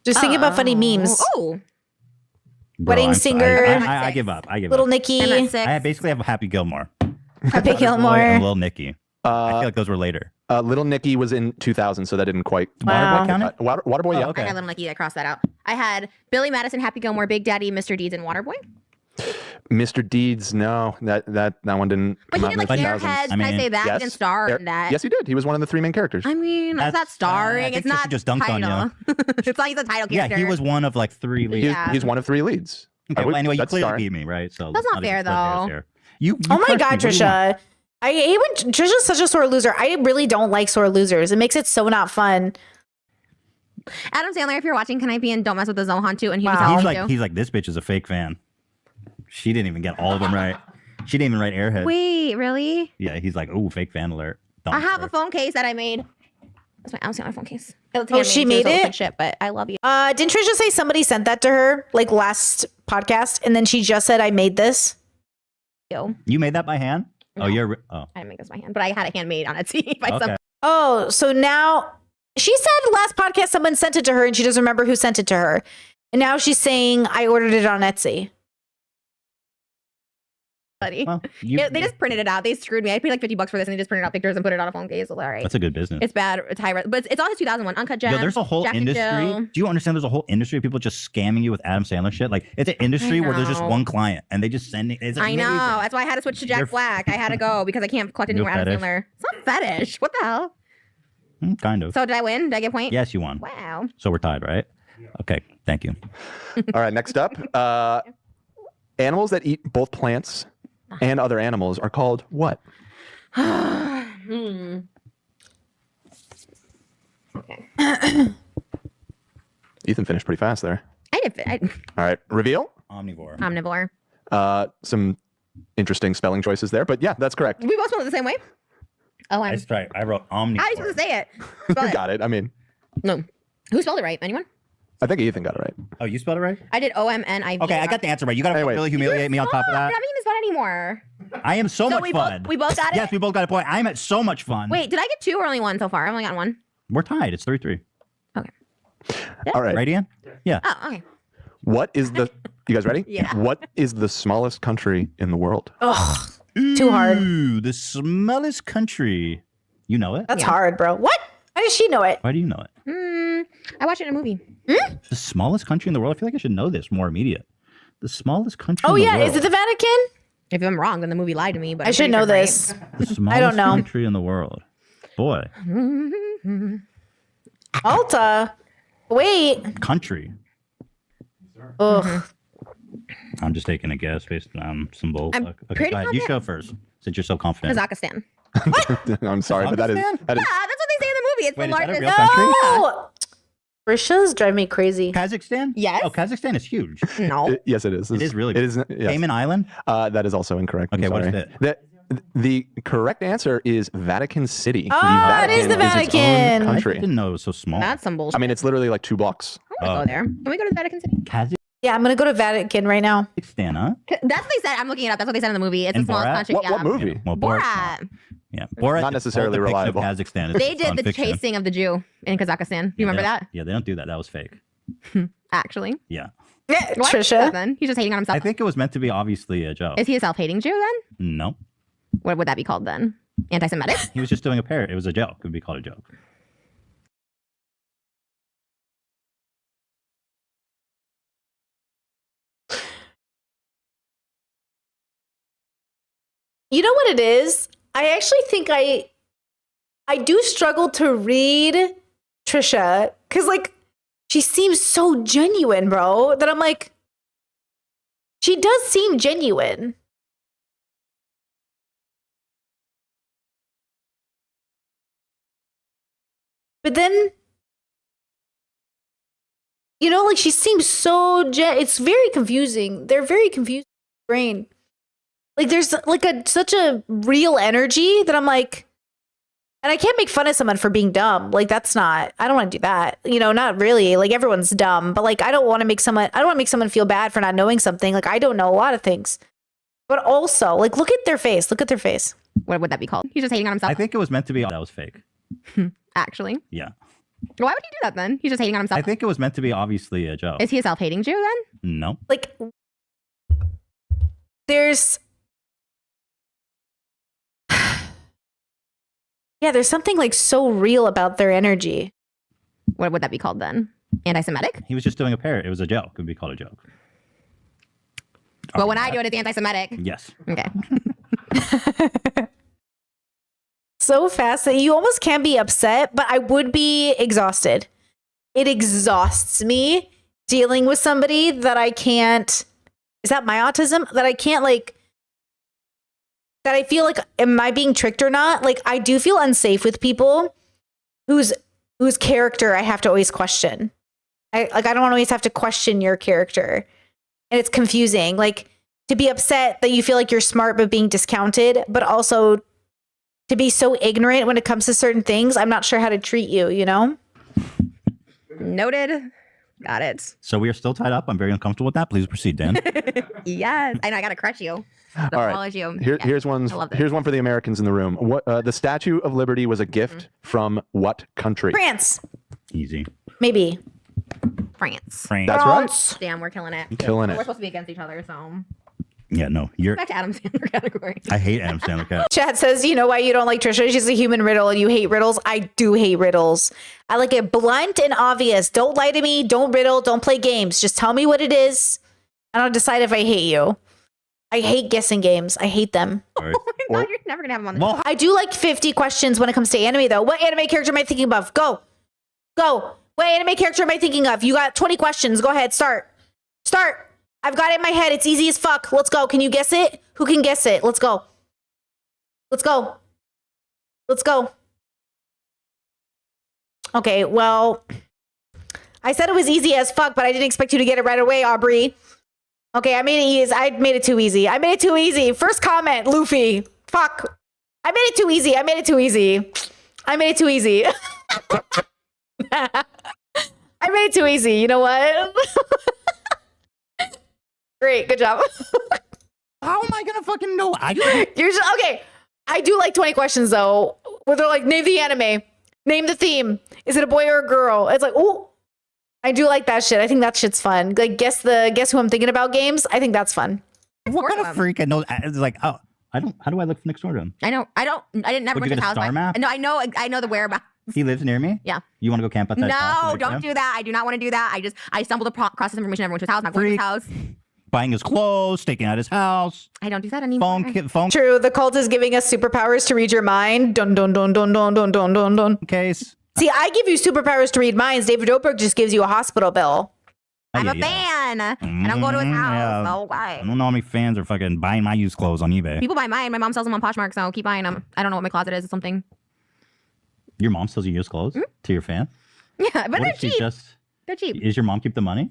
Just think about funny memes. Oh. Bro, Wedding Singer. I give up. I give Little up. Nicky. I'm at 6. I basically have Happy Gilmore. Happy Gilmore. And Little Nicky. I feel like those were later. Little Nicky was in 2000, so that didn't quite. Wow. Waterboy counted? Waterboy, yeah. Oh, okay. I had Little Nicky. I crossed that out. I had Billy Madison, Happy Gilmore, Big Daddy, Mr. Deeds, and Waterboy. Mr. Deeds, no, that one didn't But come he out did in like the 2000s. Airheads. Can I say that? He didn't star in that. Yes, he did. He was one of the 3 main characters. I mean, That's- it's not starring. I It's think not Trisha just dunked on title. It's not. He's a title Yeah, character. he was one of like 3 leads. Yeah. He's one of 3 leads. Okay, well, anyway, you That's clearly starring. beat me, right? So That's let's not even fair, split hairs though. here. You Oh my crushed me. God, What do you want? Trisha. I hate when Trisha's such a sore loser. I really don't like sore losers. It makes it so not fun. Adam Sandler, if you're watching, can I be in Don't Mess with the Zohan too? And he was Wow. telling He's like, this bitch is a fake fan. She didn't even get all of them right. She didn't even write Airhead. Wait, really? Yeah, he's like, oh, fake fan alert. Don't I have worry. a phone case that I made. That's my Adam Sandler phone case. It's Oh, she handmade, made so it's it? good shit, but I love you. Didn't Trisha say somebody sent that to her like last podcast, and then she just said, "I made this." Yo, You made that by hand? No. Oh, you're. Oh, I didn't make this by hand, but I had it handmade on Etsy by okay. some. Oh, so now she said last podcast someone sent it to her, and she doesn't remember who sent it to her, and now she's saying I ordered it on Etsy. Buddy. Well, Yeah, they just printed it out. They screwed me. I paid like $50 for this, and they just printed out pictures and put it on a phone case. So, all right. That's a good business. It's bad. It's high, but it's all his 2001 Uncut Gems. Yo, there's a whole Jack and industry. Jill. Do you understand? There's a whole industry of people just scamming you with Adam Sandler shit. Like it's an industry where there's just know. one client and they just send it. It's I know. amazing. That's why I had to switch to Jack You're- Black. I had to go because I can't collect any You're more Adam fetish. Sandler. It's not fetish. What the hell? Kind of. So did I win? Did I get a point? Yes, you won. Wow. So we're tied, right? Okay. Thank you. All right, next up. Animals that eat both plants and other animals are called what? Hmm. Ethan finished pretty fast there. I did. All right, reveal. Omnivore. Omnivore. Some interesting spelling choices there, but yeah, that's correct. We both spelled it the same way. Oh, I'm. That's right. I wrote omnivore. How are you supposed to say it? Spell it. Got it. I mean, No. Who spelled it right? Anyone? I think Ethan got it right. Oh, you spelled it right? I did OMNIV. Okay, I got the answer right. You got to really humiliate me on top of You're that. not making this fun anymore. I am so much we fun. we both got it? Yes, we both got a point. I'm at so much fun. Wait, did I get 2 or only 1 so far? I've only gotten 1. We're tied. It's 3-3. All right. Right, Ian? Yeah. Oh, okay. What is the? You guys ready? Yeah. What is the smallest country in the world? Ugh, too hard. Ooh, the smallest country. You know it? That's hard, bro. What? How does she know it? Why do you know it? I watched it in a movie. The smallest country in the world? I feel like I should know this more immediate. The smallest country Oh in the yeah, world. is it the Vatican? If I'm wrong, then the movie lied to me. But I I'm should pretty know sure I'm this. The smallest I don't know. country in the world. Boy, right. Malta. Wait. country. Ugh. I'm just taking a guess based on some bull. I'm Okay, pretty go ahead. You confident- show first, since you're so confident. Kazakhstan. I'm sorry, but that is Yeah, that's what they say in the movie. It's Wait, the is that a largest. real country? No. Russia's driving me crazy. Kazakhstan? Yes. Oh, Kazakhstan is huge. No. yes, it is. It is really It is. Yes. Cayman Island? That is also incorrect. I'm Okay, what is sorry. it? The correct answer is Vatican City. Oh, it is the its own Vatican. country. I didn't know it was so small. That's some bullshit. I mean, it's literally like 2 blocks. I want to go there. Can we go to the Vatican City? Yeah, I'm gonna go to Vatican right now. Kazakhstan, huh? That's what they said. I'm looking it up. That's what they said in the movie. It's And the smallest Borat? country. What, yeah. what movie? Well, Borat. Yeah, Borat. Not necessarily the depiction reliable. Of Kazakhstan. They It's did the non-fiction. chasing of the Jew in Kazakhstan. Do you remember that? Yeah, they don't do that. That was fake. Actually. Yeah. Yeah, What? Trisha. Then he's just hating on himself. I think it was meant to be obviously a joke. Is he a self-hating Jew then? No. What would that be called then? Anti-Semitic? He was just doing a parrot. It was a joke. It would be called a joke. You know what it is? I actually think I do struggle to read Trisha because like she seems so genuine, bro, that I'm like, she does seem genuine. But then, you know, like she seems so it's very confusing. They're very confusing brain. Like there's like such a real energy that I'm like, and I can't make fun of someone for being dumb. Like that's not, I don't want to do that. You know, not really. Like everyone's dumb, but like I don't want to make someone feel bad for not knowing something. Like I don't know a lot of things. But also, like look at their face. Look at their face. What would that be called? He's just hating on himself. I think it was meant to be. That was fake. Actually. Yeah. Why would he do that then? He's just hating on himself. I think it was meant to be obviously a joke. Is he a self-hating Jew then? No. Like there's yeah, there's something like so real about their energy. What would that be called then? Anti-Semitic? He was just doing a parrot. It was a joke. It would be called a joke. Well, when I do it, it's anti-Semitic. Yes. Okay. So fast that you almost can't be upset, but I would be exhausted. It exhausts me dealing with somebody that I can't. Is that my autism? That I can't like. That I feel like, am I being tricked or not? Like I do feel unsafe with people whose character I have to always question. I don't always have to question your character, and it's confusing. Like to be upset that you feel like you're smart but being discounted, but also to be so ignorant when it comes to certain things. I'm not sure how to treat you, you know? Noted. Got it. So we are still tied up. I'm very uncomfortable with that. Please proceed, Dan. Yes. I know. I got to crush you. All right. You. Here's one. I love this. Here's one for the Americans in the room. What the Statue of Liberty was a gift from what country? France. Easy. Maybe. France. That's right. Damn, we're killing it. Killing it. We're supposed to be against each other, so. Yeah, no. You're. Back to Adam Sandler category. I hate Adam Sandler. Chat says, you know why you don't like Trisha? She's a human riddle and you hate riddles. I do hate riddles. I like it blunt and obvious. Don't lie to me. Don't riddle. Don't play games. Just tell me what it is and I'll decide if I hate you. I hate guessing games. I hate them. Oh my God, you're never going to have him on the show. I do like 50 questions when it comes to anime, though. What anime character am I thinking of? Go. What anime character am I thinking of? You got 20 questions. Go ahead. Start. I've got it in my head. It's easy as fuck. Let's go. Can you guess it? Who can guess it? Let's go. Okay, well, I said it was easy as fuck, but I didn't expect you to get it right away, Aubrey. Okay, I made it too easy. First comment, Luffy. Fuck. I made it too easy. I made it too easy. You know what? Great. Good job. How am I going to fucking know? You're just, okay. I do like 20 questions, though, where they're like, name the anime. Name the theme. Is it a boy or a girl? It's like, oh, I do like that shit. I think that shit's fun. Like, guess who I'm thinking about games. I think that's fun. What kind of freak? I know. It's like, oh, I don't. How do I look next door to him? I didn't never Would went you to get his a house. star map? No, I know the whereabouts. He lives near me. Yeah. You want to go camp outside? No, don't do that. I do not want to do that. I stumbled across this information. Everyone went to his house. I'm not going to his house. buying his clothes, taking out his house. I don't do that anymore. Phone. True. The cult is giving us superpowers to read your mind. Dun dun dun dun dun dun dun dun dun. Case. See, I give you superpowers to read minds. David Dobrik just gives you a hospital bill. I'm a fan, and I'm going to his house. Yeah. So why? I don't know how many fans are fucking buying my used clothes on eBay. People buy mine. My mom sells them on Poshmark, so keep buying them. I don't know what my closet is. It's something. Your mom sells you used clothes to your fan? Yeah, but What they're if she cheap. just? They're cheap. Is your mom keep the money?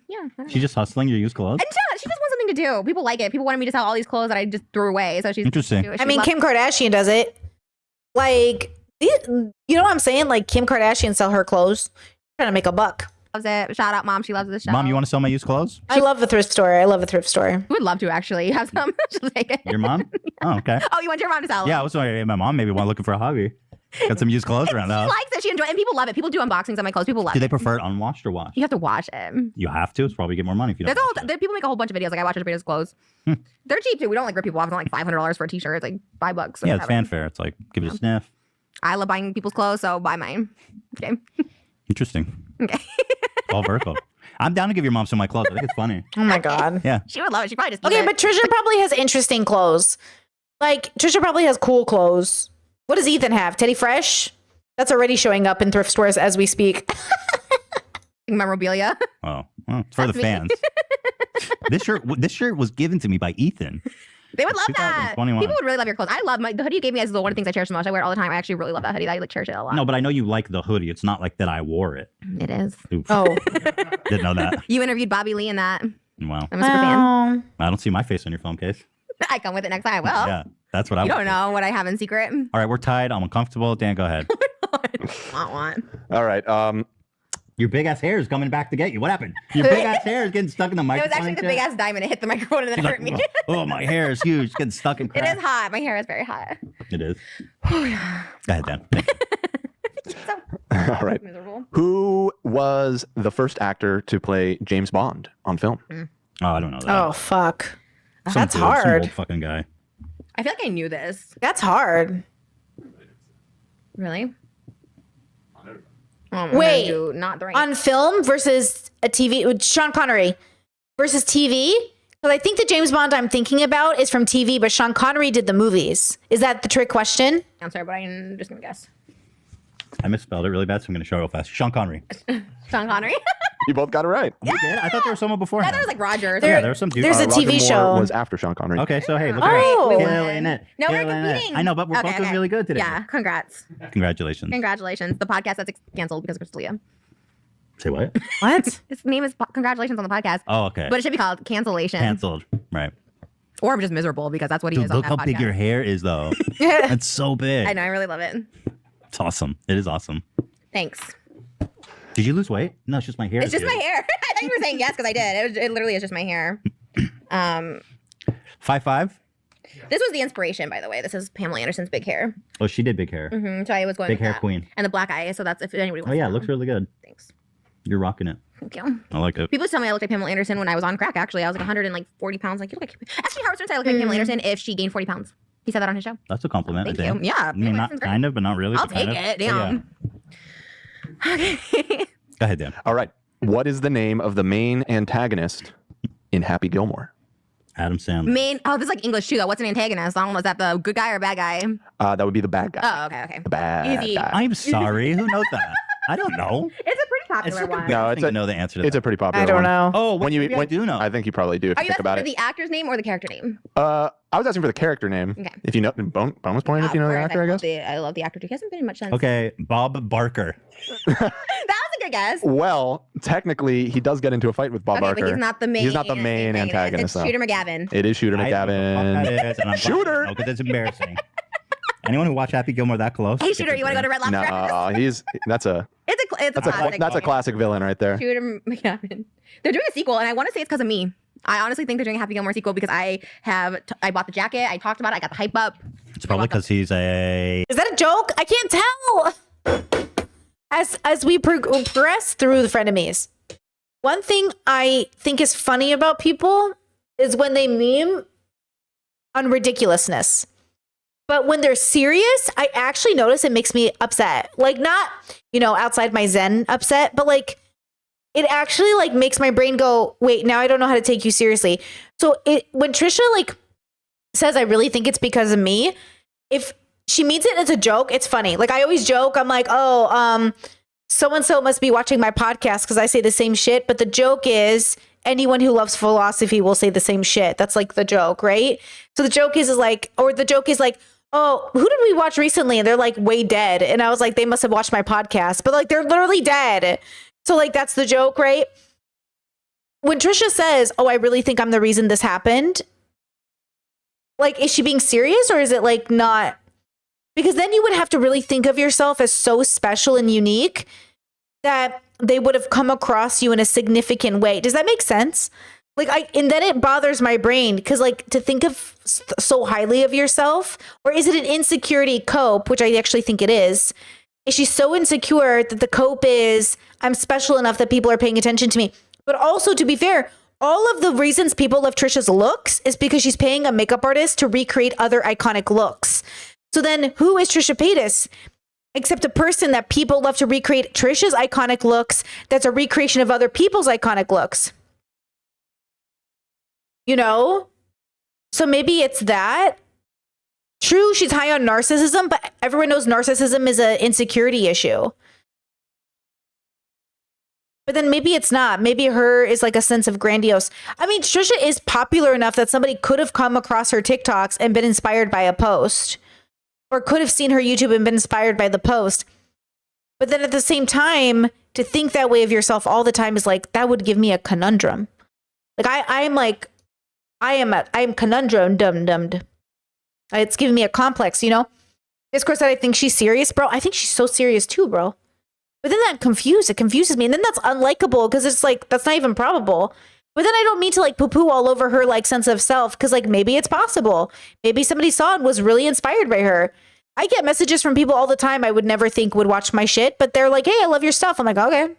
Yeah. She's just hustling your used clothes? And she just wants something to do. People like it. People wanted me to sell all these clothes that I just threw away. So she's Interesting. I mean, Kim Kardashian does it. Like, you know what I'm saying? Like, Kim Kardashian sell her clothes. Trying to make a buck. Loves it. Shout out, mom. She loves the show. Mom, you want to sell my used clothes? I love the thrift store. I love a thrift store. Would love to actually have some. She'll take it. Your mom? Oh, okay. Oh, you want your mom to sell? Yeah, I was wondering, my mom maybe looking for a hobby. Got some used clothes around the She house. likes it. She enjoys it. And people love it. People do unboxings of my clothes. People love Do it. they prefer it unwashed or washed? You have to wash it. You have to. It's probably get more money if you don't. People make a whole bunch of videos. Like I watch Sabrina's clothes. They're cheap too. We don't like rip people off. It's not like $500 for a t-shirt. It's like $5. Or Yeah, it's whatever. fanfare. It's like, give it a sniff. I love buying people's clothes, so buy mine. Okay. Interesting. Okay. All vertical. I'm down to give your mom some of my clothes. I think it's funny. Oh my God. Yeah. She would love it. She probably just keep Okay, it. but Trisha probably has interesting clothes. Like, Trisha probably has cool clothes. What does Ethan have? Teddy Fresh? That's already showing up in thrift stores as we speak. Memorabilia. Oh, well, it's for the That's me. fans. This shirt was given to me by Ethan. They would love that. 2021. People would really love your clothes. I love the hoodie you gave me is one of the things I cherish the most. I wear it all the time. I actually really love that hoodie. I like cherish it a lot. No, but I know you like the hoodie. It's not like that I wore it. It is. Oof. Oh. Didn't know that. You interviewed Bobby Lee in that. Wow. I'm a super fan. I don't see my face on your phone case. I come with it next time. Well, Yeah, that's what I you would don't do. know what I have in secret. All right, we're tied. I'm uncomfortable. Dan, go ahead. Want. All right. Your big ass hair is coming back to get you. What happened? Your big ass hair is getting stuck in the It was microphone. actually the and big shit? ass diamond. It hit the microphone and then it She's hurt me. like, oh, my hair is huge. It's getting stuck in It cracks. is hot. My hair is very hot. It is. Oh, yeah. Go ahead, Dan. All right. Miserable. Who was the first actor to play James Bond on film? Oh, I don't know that. Oh, fuck. Some That's dude, some hard. old fucking guy. I feel like I knew this. That's hard. Really? Oh, Wait, not the right. on film versus a TV, with Sean Connery versus TV? Because I think the James Bond I'm thinking about is from TV, but Sean Connery did the movies. Is that the trick question? answer, but I'm just gonna guess. I misspelled it really bad, so I'm going to show it real fast. Sean Connery. Sean Connery. You both got it right. You did? I thought there was someone before I him. thought it was like Roger. Yeah, there was some dude. There's a Roger TV Moore show. was after Sean Connery. Okay, so hey, look All at right, that. we Killing it. No, we're Killing it. competing. I know, but we're both doing really good today. Yeah, congrats. Congratulations. Congratulations. The podcast that's canceled because of Crystalia. Say what? What? Its name is Congratulations on the podcast. Oh, okay. But it should be called Cancellation. Canceled. Right. Or I'm just miserable because that's what he Dude, is on look that how podcast. big your hair is, though. It's so big. I know. I really love it. It's awesome. It is awesome. Thanks. Did you lose weight? No, it's just my hair. It's just dude. my hair. I thought you were saying yes because I did. It literally is just my hair. 5'5"? This was the inspiration, by the way. This is Pamela Anderson's big hair. Oh, she did big hair. So I was going Big with hair that. queen. And the black eye. So that's if anybody wants Oh, yeah, to it know. looks really good. Thanks. You're rocking it. Thank you. I like it. People used to tell me I looked like Pamela Anderson when I was on crack. Actually, I was like 140 pounds. Like, you look like. Actually, Howard Stern said I look like Pamela Anderson if she gained 40 pounds. He said that on his show. That's a compliment. Thank I think. you. Yeah, I mean, not Anderson's great. kind of, but not really. I'll but kind take of. it. Damn. Yeah. Go ahead, Dan. All right. What is the name of the main antagonist in Happy Gilmore? Adam Sandler. This is like English too, though. What's an antagonist? I don't know. Is that the good guy or bad guy? That would be the bad guy. Oh, okay. The bad Easy. guy. I'm sorry. Who knows that? I don't know. It's a pretty popular one. No, I know the answer to it's that. a pretty popular I don't one. know. Oh, When you maybe I do know. I think you probably do if Are you you think asking about for it. the actor's name or the character name? I was asking for the character name. Okay. If you know, bonus point if you know the Of course, actor, I guess. I love the actor too. He hasn't been in much since. Okay, Bob Barker. That was a good guess. Well, technically, he does get into a fight with Bob Okay, Barker. but he's not the main. He's not the main antagonist. It's though. Shooter McGavin. It is Shooter I don't know what McGavin. that is, and I'm Shooter. No, because it's embarrassing. Anyone who watched Happy Gilmore that close? Hey, Shooter, you want to go to Red Lobster? That's a It's a classic. that's a classic villain right there. Shooter McGavin. They're doing a sequel, and I want to say it's because of me. I honestly think they're doing a Happy Gilmore sequel because I bought the jacket, I talked about it, I got the hype up. It's probably because he's a. Is that a joke? I can't tell. As we progress through the frenemies, one thing I think is funny about people is when they meme on ridiculousness. But when they're serious, I actually notice it makes me upset. Like, not, outside my Zen upset, but like it actually like makes my brain go, wait, now I don't know how to take you seriously. So when Trisha like says, I really think it's because of me, if she means it as a joke, it's funny. Like I always joke, I'm like, oh, so-and-so must be watching my podcast because I say the same shit. But the joke is anyone who loves philosophy will say the same shit. That's like the joke, right? So the joke is like, or the joke is like, oh, who did we watch recently? And they're like way dead. And I was like, they must have watched my podcast, but like they're literally dead. So like, that's the joke, right? When Trisha says, oh, I really think I'm the reason this happened. Like, is she being serious or is it like not? Because then you would have to really think of yourself as so special and unique that they would have come across you in a significant way. Does that make sense? Like, and then it bothers my brain because like to think of so highly of yourself, or is it an insecurity cope, which I actually think it is. Is she so insecure that the cope is I'm special enough that people are paying attention to me? But also, to be fair, all of the reasons people love Trisha's looks is because she's paying a makeup artist to recreate other iconic looks. So then who is Trisha Paytas? Except a person that people love to recreate Trisha's iconic looks that's a recreation of other people's iconic looks. You know? So maybe it's that. True, she's high on narcissism, but everyone knows narcissism is an insecurity issue. But then maybe it's not. Maybe her is like a sense of grandiose. I mean, Trisha is popular enough that somebody could have come across her TikToks and been inspired by a post. Or could have seen her YouTube and been inspired by the post. But then at the same time, to think that way of yourself all the time is like, that would give me a conundrum. Like I am conundrum dumb. It's giving me a complex, you know? Discourse that I think she's serious, bro. I think she's so serious too, bro. But then it confuses me. And then that's unlikable because it's like, that's not even probable. But then I don't mean to like poo-poo all over her like sense of self because like maybe it's possible. Maybe somebody saw and was really inspired by her. I get messages from people all the time I would never think would watch my shit, but they're like, hey, I love your stuff. I'm like, okay.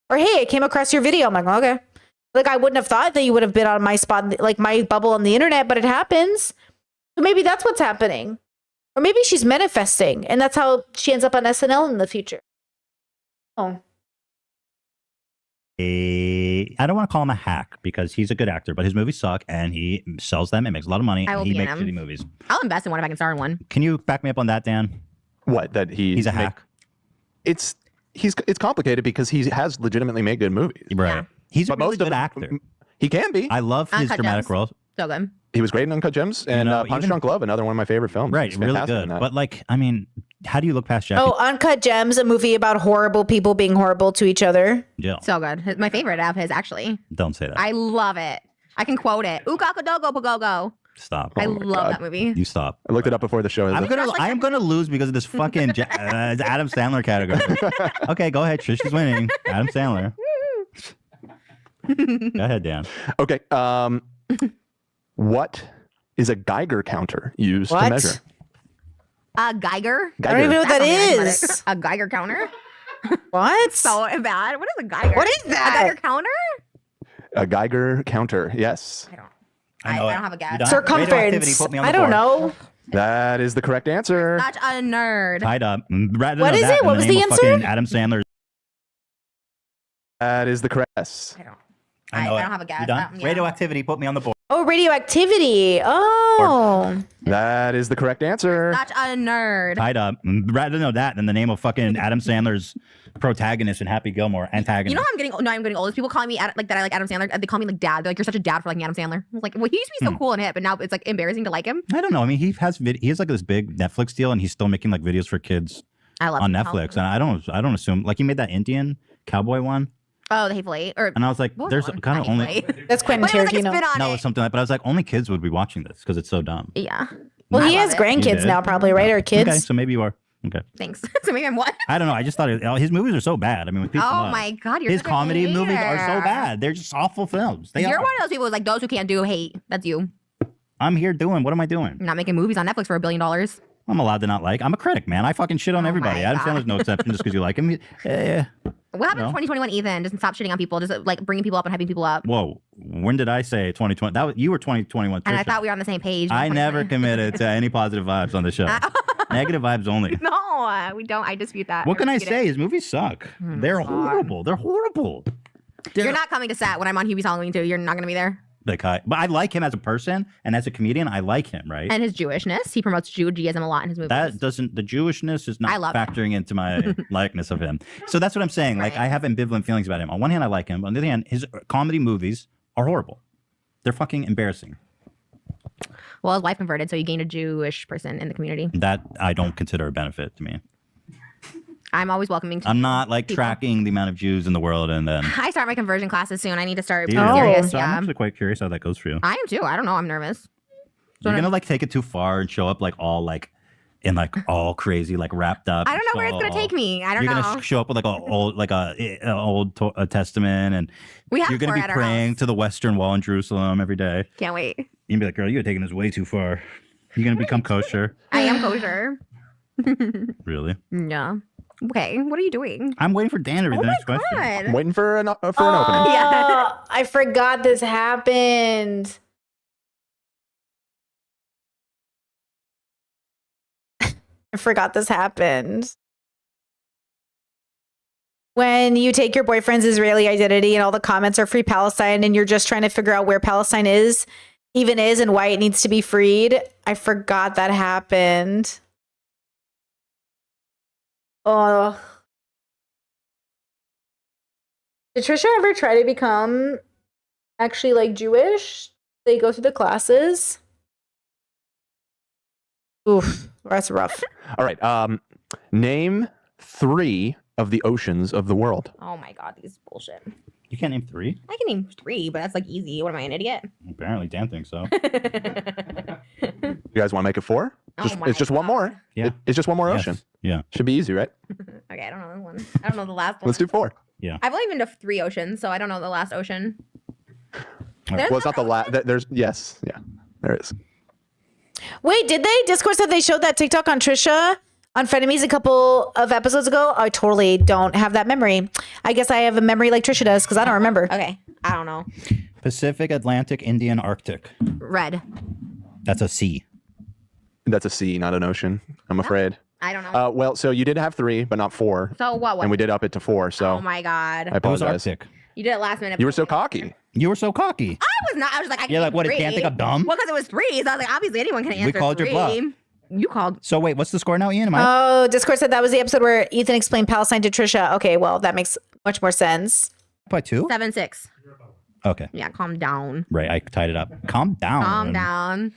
Or hey, I came across your video. I'm like, okay. Like I wouldn't have thought that you would have been on my spot, like my bubble on the internet, but it happens. So maybe that's what's happening. Or maybe she's manifesting and that's how she ends up on SNL in the future. Oh. I don't want to call him a hack because he's a good actor, but his movies suck and he sells them and makes a lot of money. I will and he be in makes them. shitty movies. I'll invest in one if I can star in one. Can you back me up on that, Dan? What, that he's a hack? It's complicated because he has legitimately made good movies. Right. Yeah. He's a But really most of good them- actor. He can be. I love his Uncut dramatic Gems. roles. So good. He was great in Uncut Gems and Punch even- Drunk Love, another one of my favorite films. Right, He's really fantastic in good. that. But like, I mean, how do you look past Jackie? Oh, Uncut Gems, a movie about horrible people being horrible to each other. Yeah. So good. My favorite of his, actually. Don't say that. I love it. I can quote it. Ukakadogo pagogo. Stop. I love that movie. You stop. I looked it up before the show. I am gonna lose because of this fucking Adam Sandler category. Okay, go ahead. Trish is winning. Adam Sandler. Go ahead, Dan. Okay. What is a Geiger counter used to What? measure? A Geiger? I don't even know what that That's is. a Geiger counter? What? So bad. What is a Geiger? What is that? A Geiger counter? A Geiger counter. Yes. I don't have a guess. Circumference. I don't know. That is the correct answer. Such a nerd. Tied up. What is it? What was the answer? Adam Sandler. That is the correct. Yes. I don't have a guess. You done? Yeah. Radioactivity. Put me on the board. Oh, radioactivity. Oh. That is the correct answer. Such a nerd. Tied up. Rather know that than the name of fucking Adam Sandler's protagonist in Happy Gilmore. Antagonist. You know how I'm getting old? People calling me like that. I like Adam Sandler. They call me like dad. They're like, you're such a dad for liking Adam Sandler. I was like, well, he used to be so cool and hip, but now it's like embarrassing to like him. I don't know. I mean, he has like this big Netflix deal, and he's still making like videos for kids I love on him. Netflix. And I don't assume like he made that Indian cowboy one, Oh, the Hateful Eight. Or and I was like, what was there's that one? kind of Not only Hateful Eight. That's Quentin But it was like a Tarantino. spin on no, it. it's something like, but I was like, only kids would be watching this because it's so dumb. Yeah. Well, I he love has it. You grandkids did? now, probably, right? Or kids? Okay, so maybe you are. Okay. Thanks. So maybe I'm what? I don't know. I just thought his movies are so bad. I mean, with people Oh my God, you're his such a comedy movies are hater. so bad. They're just awful films. They You're are. one of those people who's like, those who can't do hate. That's you. I'm here doing. What am I doing? You're not making movies on Netflix for $1 billion. I'm allowed to not like. I'm a critic, man. I fucking shit on everybody. my Adam God. Sandler's no exception just because you like him. What happened No. in 2021, Ethan? Just stop shitting on people. Just like bringing people up and hyping people up. Whoa. When did I say 2020? That was, you were 2021. And I Trisha. thought we were on the same page. I never committed to any positive vibes on the show. Negative vibes only. No, we don't. I dispute that. What can I dispute it. say? His movies suck. They're horrible. They're horrible. You're not coming to set when I'm on Hubie's Halloween too. You're not going to be there. But I like him as a person and as a comedian. I like him, right? And his Jewishness. He promotes Judaism a lot in his movies. That doesn't, the Jewishness is I not love factoring into my likeness of him. So that's what I'm saying. Like, I have ambivalent feelings about him. On one hand, I like him. On the other hand, his comedy movies are horrible. They're fucking embarrassing. Well, his wife converted, so you gained a Jewish person in the community. That I don't consider a benefit to me. I'm always welcoming to I'm not like people. tracking the amount of Jews in the world and then. I start my conversion classes soon. I need to start Yeah. serious. So Yeah. I'm actually quite curious how that goes for you. I am too. I don't know. I'm nervous. You're gonna like take it too far and show up like all like in like all crazy like wrapped up. I don't know where it's gonna take me. I don't You're know. gonna show up with like a old Testament and We have you're gonna four be at our praying to the Western Wall in Jerusalem every day. Can't wait. You can be like, girl, you're taking this way too far. You're gonna become kosher. I am kosher. Really? Yeah. Okay. What are you doing? I'm waiting for Dan to read the next question. God. I'm waiting for an opening. Yeah. I forgot this happened. I forgot this happened. When you take your boyfriend's Israeli identity and all the comments are free Palestine and you're just trying to figure out where Palestine is, and why it needs to be freed. I forgot that happened. Oh. Did Trisha ever try to become actually like Jewish? They go through the classes. Oof, that's rough. All right. Name 3 of the oceans of the world. Oh my God, these bullshit. You can't name 3? I can name 3, but that's like easy. What am I, an idiot? Apparently, Dan thinks so. You guys want to make it 4? Oh my It's just one more. Yeah. It's just one more Yes. ocean. Yeah. Should be easy, right? Okay, I don't know the one. I don't know the last one. Let's do 4. Yeah. I've only been to 3 oceans, so I don't know the last ocean. Well, it's not the last. There's yes, yeah, there is. Wait, did they? Discord said they showed that TikTok on Trisha on Frenemies a couple of episodes ago. I totally don't have that memory. I guess I have a memory like Trisha does because I don't remember. Okay, I don't know. Pacific, Atlantic, Indian, Arctic. Red. That's a sea. That's a sea, not an ocean. I'm afraid. I don't know. Well, so you did have 3, but not 4. So what? And we did up it to 4. So Oh my God. I apologize. You did it last minute. You were so cocky. You were so cocky. I was not. I was like, I You're like, can what, name did Dan 3. think I'm dumb? Well, because it was 3. So I was like, obviously anyone can answer. We called your 3. bluff. You called. So wait, what's the score now, Ian? Am I? Oh, Discord said that was the episode where Ethan explained Palestine to Trisha. Okay, well, that makes much more sense. By 2? 7-6. Okay. Yeah, calm down. Right, I tied it up. Calm down. Calm down.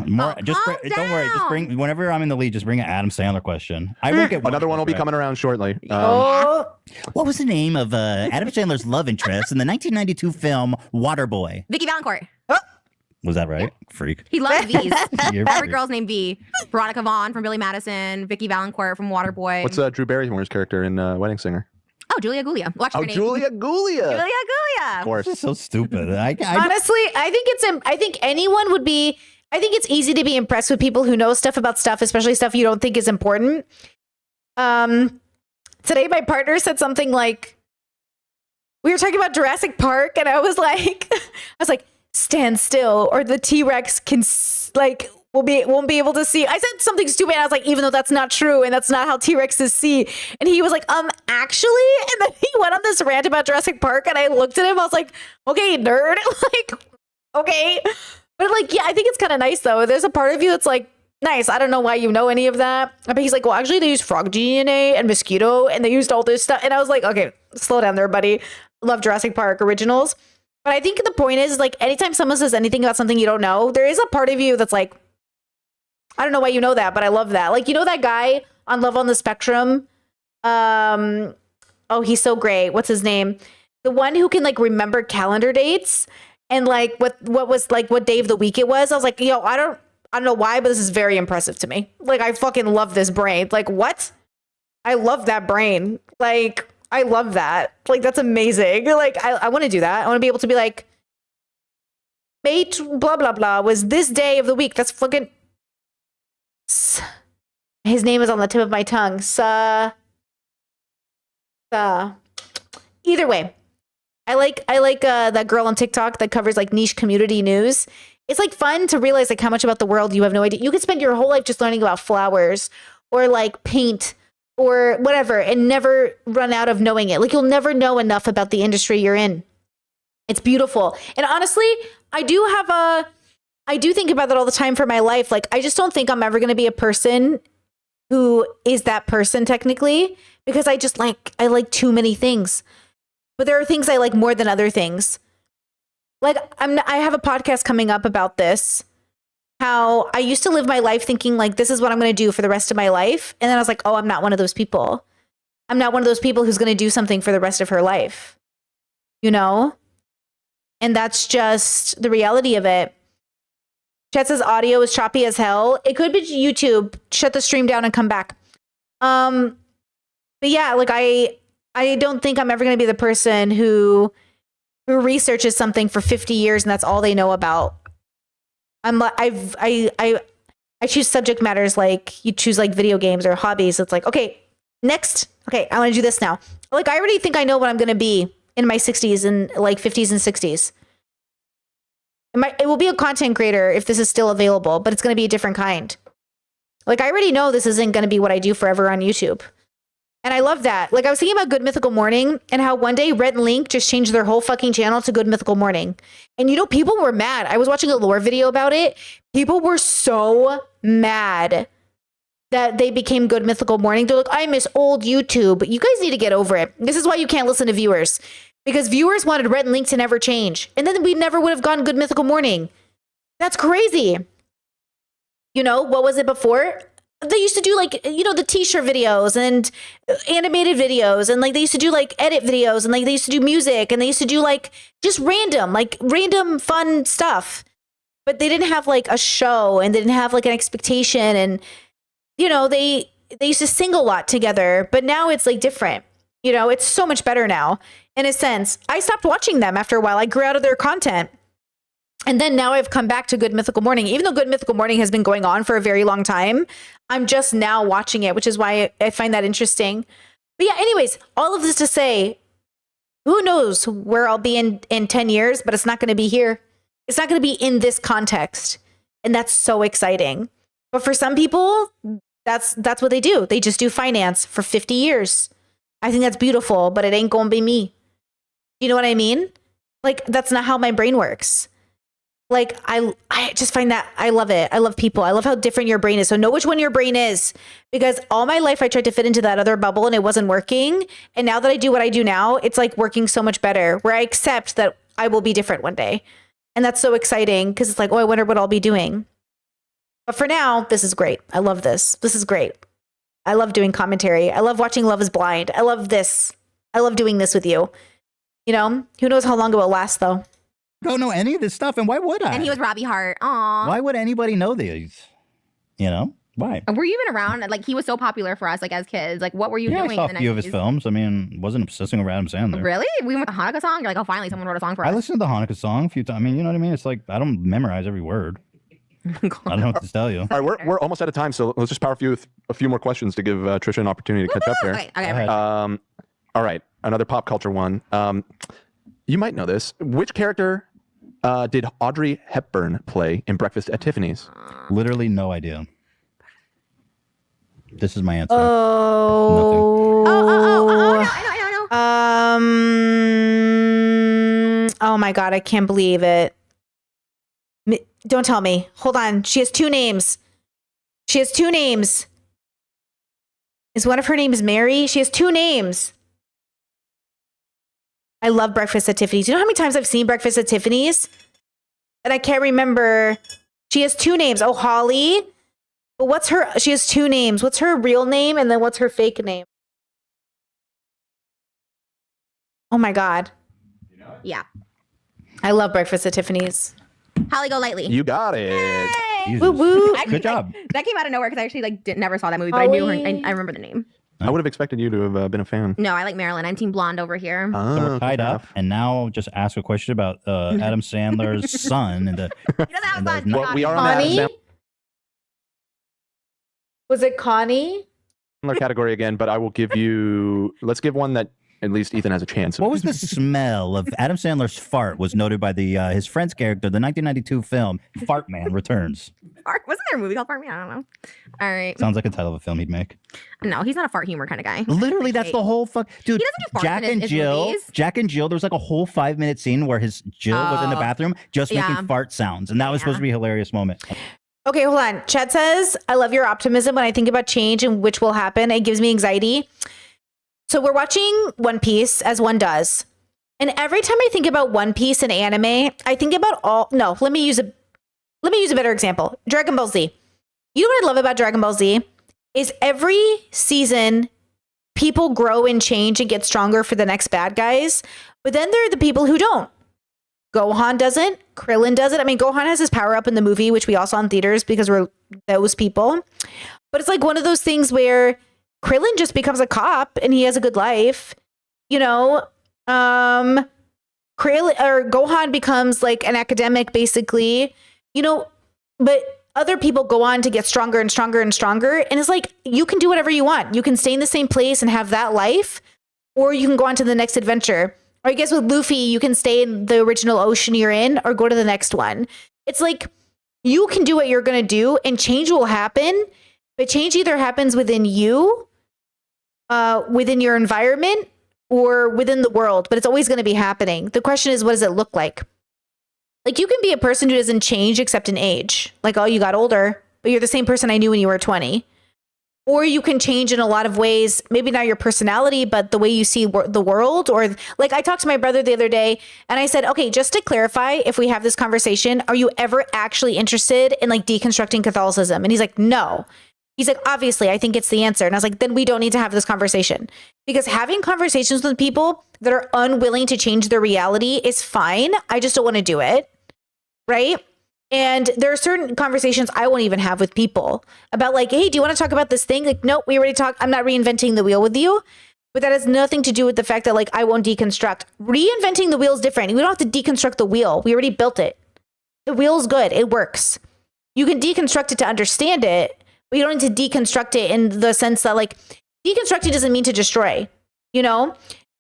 More, don't worry. Just bring whenever I'm in the lead. Just bring an Adam Sandler question. I won't get Another one will be coming around shortly. What was the name of Adam Sandler's love interest in the 1992 film Waterboy? Vicky Valancourt. Was that right? Freak. He loves V's. You're Every freak. girl's named V. Veronica Vaughn from Billy Madison. Vicky Valancourt from Waterboy. What's Drew Barrymore's character in Wedding Singer? Oh, Julia Gulia. Watch her name. Julia Gulia. Julia Gulia. Of course. This is so stupid. Honestly, I think anyone would be. I think it's easy to be impressed with people who know stuff about stuff, especially stuff you don't think is important. Today, my partner said something like, we were talking about Jurassic Park, and I was like, stand still, or the T-Rex can won't be able to see. I said something stupid. And I was like, even though that's not true, and that's not how T-Rexes see. And he was like, actually, and then he went on this rant about Jurassic Park, and I looked at him. I was like, okay, nerd, like, okay. But like, yeah, I think it's kind of nice though. There's a part of you that's like, nice. I don't know why you know any of that. But he's like, well, actually, they used frog DNA and mosquito, and they used all this stuff. And I was like, okay, slow down there, buddy. Love Jurassic Park originals. But I think the point is, like, anytime someone says anything about something you don't know, there is a part of you that's like, I don't know why you know that, but I love that. Like, you know that guy on Love on the Spectrum? Oh, he's so great. What's his name? The one who can like remember calendar dates and like what was like what day of the week it was. I was like, I don't know why, but this is very impressive to me. Like, I fucking love this brain. Like, what? I love that brain. Like, I love that. Like, that's amazing. Like, I want to do that. I want to be able to be like, mate, blah, blah, blah, was this day of the week. That's fucking... His name is on the tip of my tongue. Either way, I like that girl on TikTok that covers like niche community news. It's like fun to realize like how much about the world you have no idea. You could spend your whole life just learning about flowers or like paint or whatever and never run out of knowing it. Like you'll never know enough about the industry you're in. It's beautiful. And honestly, I do think about that all the time for my life. Like I just don't think I'm ever going to be a person who is that person technically, because I like too many things. But there are things I like more than other things. Like I have a podcast coming up about this. How I used to live my life thinking like, this is what I'm going to do for the rest of my life. And then I was like, oh, I'm not one of those people. I'm not one of those people who's going to do something for the rest of her life. You know? And that's just the reality of it. Chet says audio is choppy as hell. It could be YouTube. Shut the stream down and come back. But yeah, like I don't think I'm ever going to be the person who researches something for 50 years and that's all they know about. I choose subject matters like you choose like video games or hobbies. It's like, okay, next. Okay, I want to do this now. Like I already think I know what I'm going to be in my 60s and like 50s and 60s. It will be a content creator if this is still available, but it's going to be a different kind. Like I already know this isn't going to be what I do forever on YouTube. And I love that. Like I was thinking about Good Mythical Morning and how one day Red and Link just changed their whole fucking channel to Good Mythical Morning. And you know, people were mad. I was watching a lore video about it. People were so mad that they became Good Mythical Morning. They're like, I miss old YouTube. You guys need to get over it. This is why you can't listen to viewers. Because viewers wanted Red and Link to never change. And then we never would have gone Good Mythical Morning. That's crazy. You know, what was it before? They used to do like, you know, the t-shirt videos and animated videos. And like they used to do like edit videos and like they used to do music and they used to do like just random fun stuff. But they didn't have like a show and they didn't have like an expectation. And, you know, they used to sing a lot together. But now it's like different. You know, it's so much better now. In a sense, I stopped watching them after a while. I grew out of their content. And then now I've come back to Good Mythical Morning. Even though Good Mythical Morning has been going on for a very long time, I'm just now watching it, which is why I find that interesting. But yeah, anyways, all of this to say, who knows where I'll be in 10 years, but it's not going to be here. It's not going to be in this context. And that's so exciting. But for some people, that's what they do. They just do finance for 50 years. I think that's beautiful, but it ain't going to be me. You know what I mean? Like, that's not how my brain works. Like, I just find that I love it. I love people. I love how different your brain is. So know which one your brain is, because all my life I tried to fit into that other bubble and it wasn't working. And now that I do what I do now, it's like working so much better, where I accept that I will be different one day. And that's so exciting because it's like, oh, I wonder what I'll be doing. But for now, this is great. I love this. This is great. I love doing commentary. I love watching Love is Blind. I love this. I love doing this with you. You know, who knows how long it will last though. Don't know any of this stuff, and why would I? And he was Robbie Hart. Aww. Why would anybody know these? You know, why? Were you even around? Like, he was so popular for us, like, as kids. Like, what were you doing? I saw in a the few of his 90s? films. I mean, wasn't obsessing over Adam Sandler. Really? We went with the Hanukkah song? You're like, oh, finally, someone wrote a song for us. I listened to the Hanukkah song a few times. I mean, you know what I mean? It's like, I don't memorize every word. I don't know what to tell you. All right, we're almost out of time, so let's just power through with a few more questions to give Trisha an opportunity to catch up here. Okay. All right, another pop culture one. You might know this. Which character did Audrey Hepburn play in Breakfast at Tiffany's? Literally no idea. This is my answer. Oh. I know. Oh my God, I can't believe it. Don't tell me. Hold on. She has two names. Is one of her names Mary? She has two names. I love Breakfast at Tiffany's. You know how many times I've seen Breakfast at Tiffany's? And I can't remember. She has two names. Oh, Holly. But she has two names. What's her real name? And then what's her fake name? Oh my God. Yeah. I love Breakfast at Tiffany's. Holly Golightly. You got it. Woo woo. Good job. That came out of nowhere because I actually never saw that movie, but I knew her. I remember the name. I would have expected you to have been a fan. No, I like Marilyn. I'm Team Blonde over here. So we're tied up, and now just ask a question about Adam Sandler's son. And we are on the Adam Was it Connie? Sandler category again, but I will give you. Let's give one that at least Ethan has a chance. What was the smell of Adam Sandler's fart was noted by the his friend's character, the 1992 film Fart Man Returns. Wasn't there a movie called Fart Man? I don't know. All right. Sounds like a title of a film he'd make. No, he's not a fart humor kind of guy. Literally, that's the whole fuck. Dude, He doesn't do farts Jack in and his Jill. movies. Jack and Jill. There was like a whole 5-minute scene where Jill was in the Oh, bathroom just yeah. making fart sounds, and that was supposed to be a hilarious moment. Okay, hold on. Chad says, I love your optimism. When I think about change and which will happen, it gives me anxiety. So we're watching One Piece, as one does. And every time I think about One Piece and anime, I think about let me use a better example. Dragon Ball Z. You know what I love about Dragon Ball Z? Is every season people grow and change and get stronger for the next bad guys. But then there are the people who don't. Gohan doesn't. Krillin doesn't. I mean, Gohan has his power up in the movie, which we all saw in theaters because we're those people. But it's like one of those things where Krillin just becomes a cop and he has a good life. You know, Krillin or Gohan becomes like an academic, basically. You know, but other people go on to get stronger and stronger and stronger. And it's like, you can do whatever you want. You can stay in the same place and have that life, or you can go on to the next adventure. Or I guess with Luffy, you can stay in the original ocean you're in or go to the next one. It's like, you can do what you're going to do and change will happen. But change either happens within you, within your environment, or within the world. But it's always going to be happening. The question is, what does it look like? Like, you can be a person who doesn't change except in age. Like, oh, you got older, but you're the same person I knew when you were 20. Or you can change in a lot of ways, maybe not your personality, but the way you see the world. Or like, I talked to my brother the other day and I said, okay, just to clarify, if we have this conversation, are you ever actually interested in like deconstructing Catholicism? And he's like, no. He's like, obviously, I think it's the answer. And I was like, then we don't need to have this conversation, because having conversations with people that are unwilling to change their reality is fine. I just don't want to do it. Right. And there are certain conversations I won't even have with people about like, hey, do you want to talk about this thing? Like, nope, we already talked. I'm not reinventing the wheel with you. But that has nothing to do with the fact that like, I won't deconstruct. Reinventing the wheel is different. We don't have to deconstruct the wheel. We already built it. The wheel's good. It works. You can deconstruct it to understand it, but you don't need to deconstruct it in the sense that like, deconstructing doesn't mean to destroy, you know?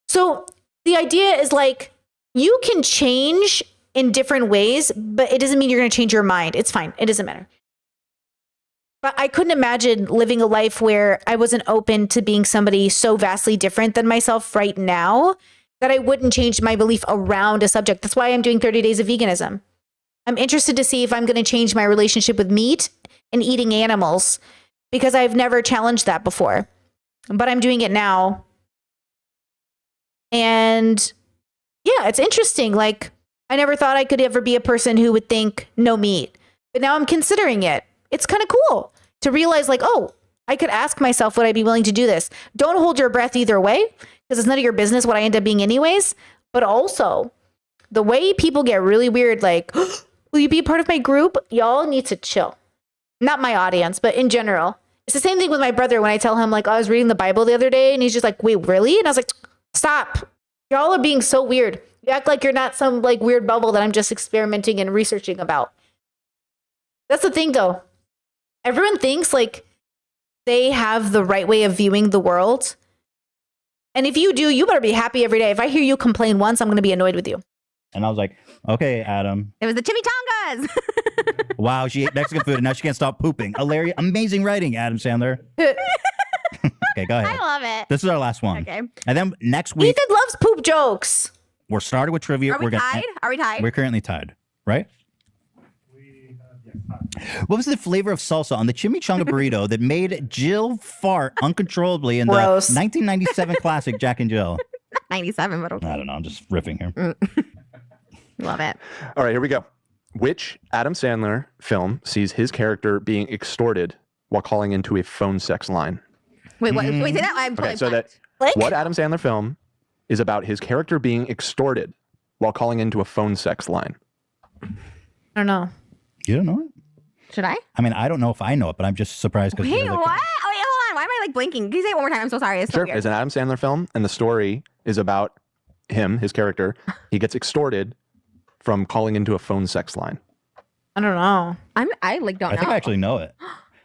So the idea is like, you can change in different ways, but it doesn't mean you're going to change your mind. It's fine. It doesn't matter. But I couldn't imagine living a life where I wasn't open to being somebody so vastly different than myself right now that I wouldn't change my belief around a subject. That's why I'm doing 30 days of veganism. I'm interested to see if I'm going to change my relationship with meat and eating animals, because I've never challenged that before, but I'm doing it now. And yeah, it's interesting. Like, I never thought I could ever be a person who would think no meat, but now I'm considering it. It's kind of cool to realize like, oh, I could ask myself, would I be willing to do this? Don't hold your breath either way, because it's none of your business what I end up being anyways. But also the way people get really weird, like, will you be a part of my group? Y'all need to chill. Not my audience, but in general. It's the same thing with my brother when I tell him like, oh, I was reading the Bible the other day and he's just like, wait, really? And I was like, stop. Y'all are being so weird. You act like you're not some like weird bubble that I'm just experimenting and researching about. That's the thing though. Everyone thinks like they have the right way of viewing the world. And if you do, you better be happy every day. If I hear you complain once, I'm going to be annoyed with you. And I was like, okay, Adam. It was the chimichangas. Wow, she ate Mexican food and now she can't stop pooping. Hilarious. Amazing writing, Adam Sandler. Okay, go ahead. I love it. This is our last one. Okay. And then next week, Ethan loves poop jokes. we're started with trivia. Are we tied? Are we tied? We're currently tied, right? What was the flavor of salsa on the chimichanga burrito that made Jill fart uncontrollably in Gross. the 1997 classic Jack and Jill? 97, but okay. I don't know. I'm just riffing here. Love it. All right, here we go. Which Adam Sandler film sees his character being extorted while calling into a phone sex line? Wait, what? Wait, say that. I'm Okay, so that Like? what Adam Sandler film is about his character being extorted while calling into a phone sex line? I don't know. You don't know it? Should I? I mean, I don't know if I know it, but I'm just surprised because Wait, what? Oh, wait, hold on. Why am I like blinking? Can you say it one more time? I'm so sorry. It's so Sure, weird. it's an Adam Sandler film, and the story is about him, his character. He gets extorted from calling into a phone sex line. I don't know. I like don't I know. think I actually know it.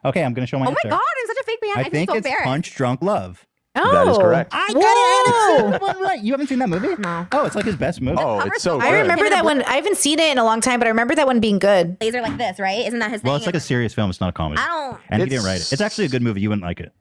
Okay, I'm going to show my Oh answer. my god, I'm such a fake fan. I feel think so it's embarrassed. Punch Drunk Love. That is correct. I Whoa. got it. One right. You haven't seen that movie? No. Oh, it's like his best movie. Oh, it's so good. I remember that one. I haven't seen it in a long time, but I remember that one being good. Laser like this, right? Isn't that his thing? Well, it's like a serious film. It's not a comedy. I don't. And he didn't write it. It's actually a good movie. You wouldn't like it.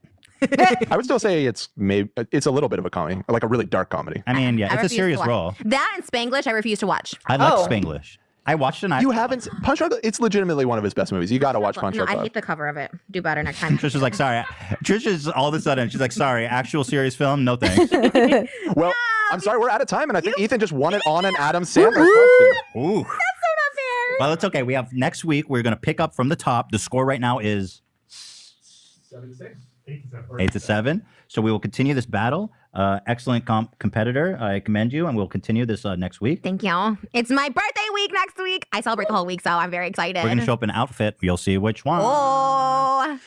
I would still say it's a little bit of a comedy, like a really dark comedy. I mean, yeah, I it's a refuse to serious watch. role. That and Spanglish, I refuse to watch. I like Spanglish. I watched it. And You haven't Punch Drunk. It's legitimately one of his best movies. You got to watch Punch No, Drunk I Love. hate the cover of it. Do better next time. Trisha's like, sorry. Trisha's all of a sudden, she's like, sorry, actual serious film? No thanks. Well, I'm sorry, we're out of time, and I think Ethan just won it on an Adam Sandler question. Ooh. That's so not fair. Well, it's okay. We have next week. We're going to pick up from the top. The score right now is 7-6. 8-7. So we will continue this battle. Excellent competitor. I commend you, and we'll continue this next week. Thank you. It's my birthday week next week. I celebrate the whole week, so I'm very excited. We're going to show up in an outfit. You'll see which one. Oh.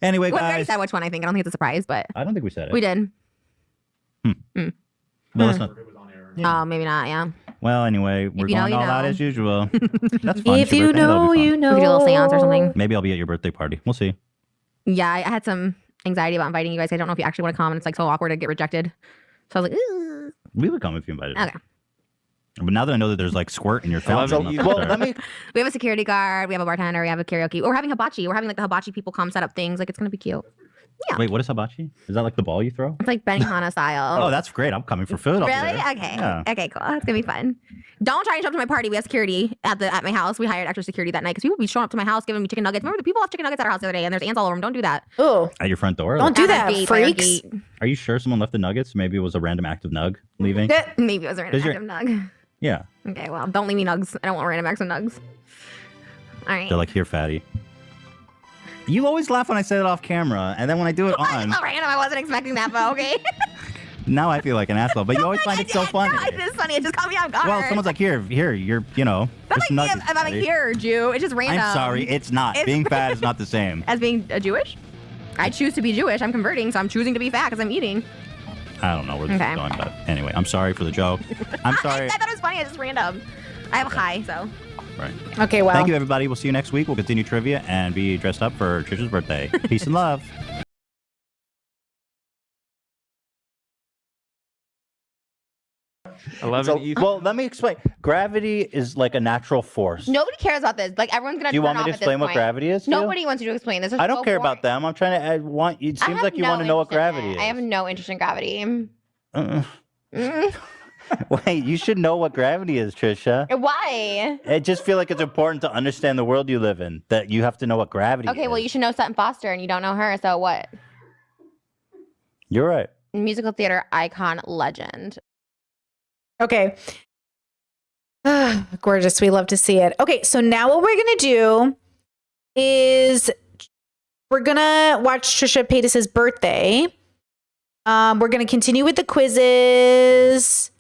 Anyway, We already guys. said which one, I think. I don't think it's a surprise, but I don't think we said it. we did. Well, it's not. Oh, maybe not, yeah. Well, anyway, we're you know, going you all out know. as usual. That's fun. If It's your you birthday. That'll know, be fun. you know. We could do a little seance or something. Maybe I'll be at your birthday party. We'll see. Yeah, I had some anxiety about inviting you guys. I don't know if you actually want to come, and it's like so awkward to get rejected. So I was like, ooh. We would come if you invited. Okay. But now that I know that there's like squirt in your fountain. Well, let me. We have a security guard. We have a bartender. We have a karaoke. We're having hibachi. We're having like the hibachi people come set up things. Like it's gonna be cute. Yeah. Wait, what is hibachi? Is that like the ball you throw? It's like Benihana style. Oh, that's great. I'm coming for food. I'll be Really? there. Okay. Yeah. Okay, cool. It's gonna be fun. Don't try and show up to my party. We have security at my house. We hired extra security that night because people be showing up to my house giving me chicken nuggets. Remember the people have chicken nuggets at our house the other day and there's ants all over them. Don't do that. Oh. At your front door? Don't do At our that, gate, by our freaks. gate. Are you sure someone left the nuggets? Maybe it was a random act of nug leaving. Maybe it was a random Does your- active nug. Yeah. Okay, well, don't leave me nugs. I don't want random acts of nugs. All right. They're like, here, fatty. You always laugh when I say it off camera, and then when I do it on, Oh, random. I wasn't expecting that, but okay. now I feel like an asshole. But you always find it so funny. No, it is funny. It just caught me off guard. Well, someone's like, here, you're, you know, That just might be nuggets, if I'm fatty. here, Jew. It's just random. I'm sorry, it's not. It's- Being fat is not the same. As being a Jewish? I choose to be Jewish. I'm converting, so I'm choosing to be fat because I'm eating. I don't know where this Okay. is going, but anyway, I'm sorry for the joke. I'm sorry. I thought it was funny. It's just random. I have a high, so. Right. Okay, well. Thank you, everybody. We'll see you next week. We'll continue trivia and be dressed up for Trisha's birthday. Peace and love. Well, let me explain. Gravity is like a natural force. Nobody cares about this. Like, everyone's going to Do you want me off to at this explain what point. gravity is, too? Nobody wants you to explain this. Is I don't so care boring. about them. I'm trying to. It I seems have like you no want to know what interest in gravity it. is. I have no interest in gravity. Uh, Wait, you should know what gravity is, Trisha. Why? I just feel like it's important to understand the world you live in. That you have to know what gravity is. Okay, well, you should know Sutton Foster, and you don't know her, so what? You're right. Musical theater icon legend. Okay. Gorgeous. We love to see it. Okay, so now what we're going to do is we're going to watch Trisha Paytas's birthday. We're going to continue with the quizzes.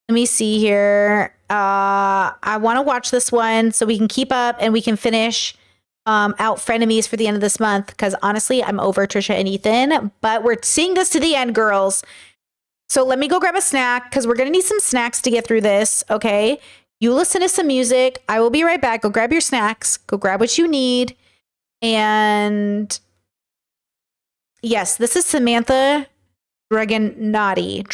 Let me see here. I want to watch this one so we can keep up and we can finish out frenemies for the end of this month because honestly, I'm over Trisha and Ethan, but we're seeing this to the end, girls. So let me go grab a snack because we're going to need some snacks to get through this, okay? You listen to some music. I will be right back. Go grab your snacks. Go grab what you need. And yes, this is Samantha Dragonetti.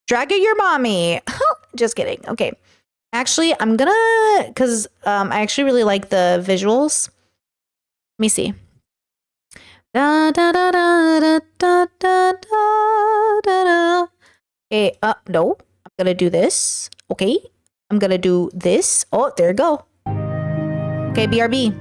Draga your mommy. Just kidding. Okay. Actually, I'm gonna, because I actually really like the visuals. Let me see. Da, da, da, da, da, da, da, da, da. Okay, no. I'm gonna do this. Okay. I'm gonna do this. Oh, there you go. Okay, BRB.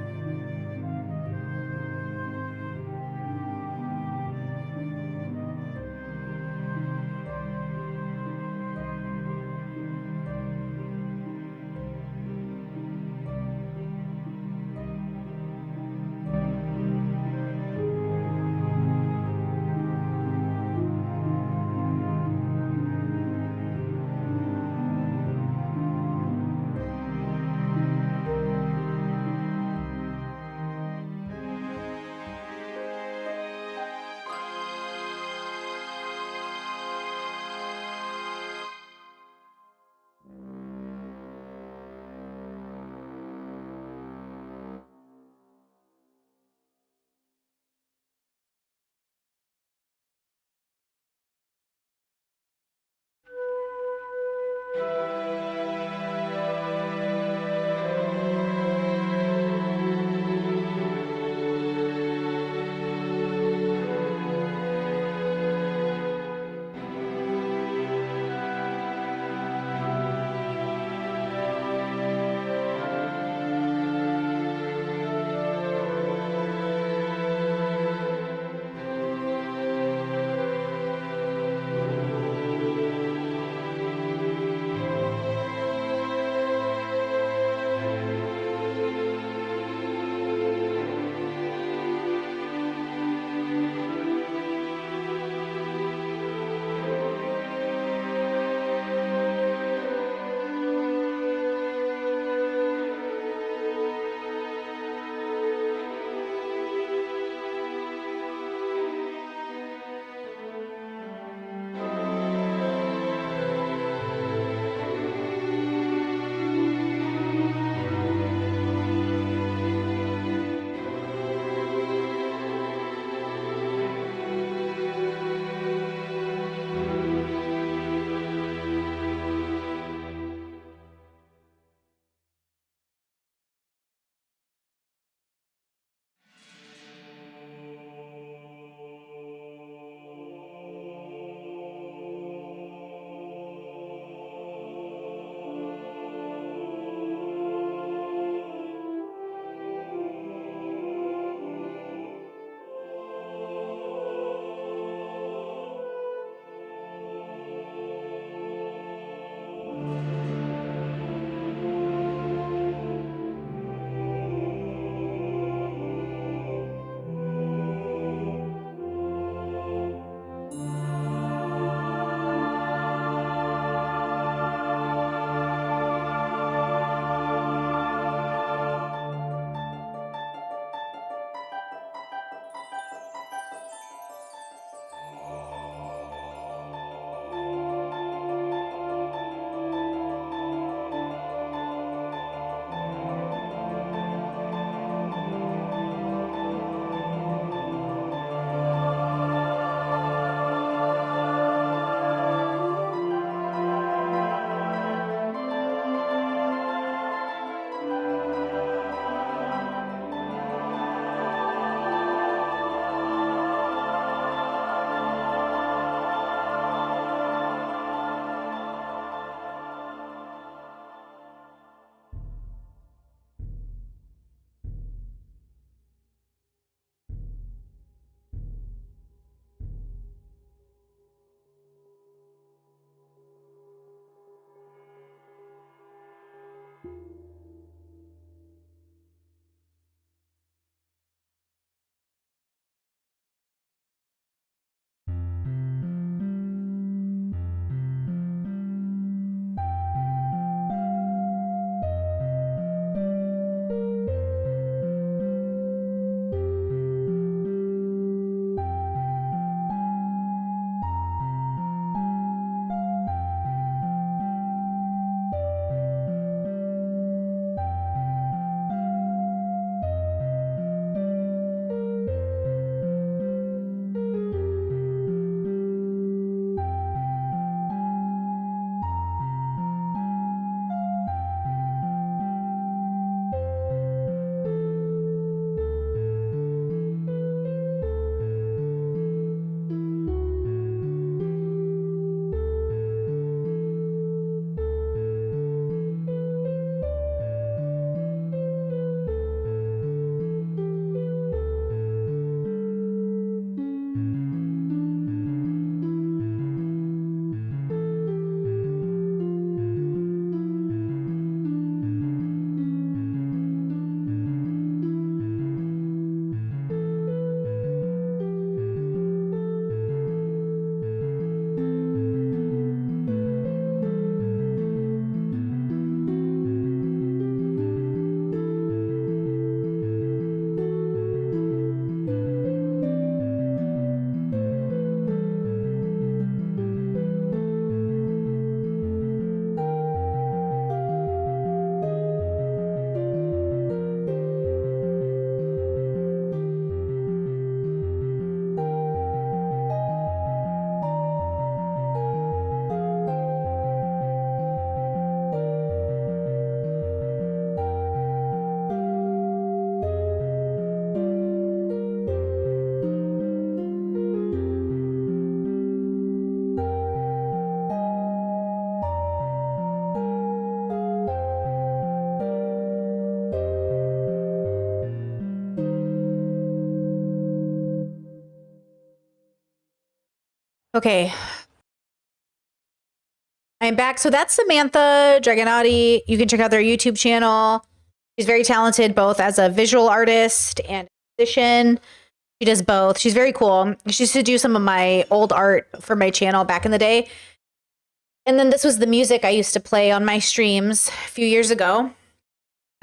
Okay. I'm back. So that's Samantha Dragonati. You can check out their YouTube channel. She's very talented, both as a visual artist and musician. She does both. She's very cool. She used to do some of my old art for my channel back in the day. And then this was the music I used to play on my streams a few years ago.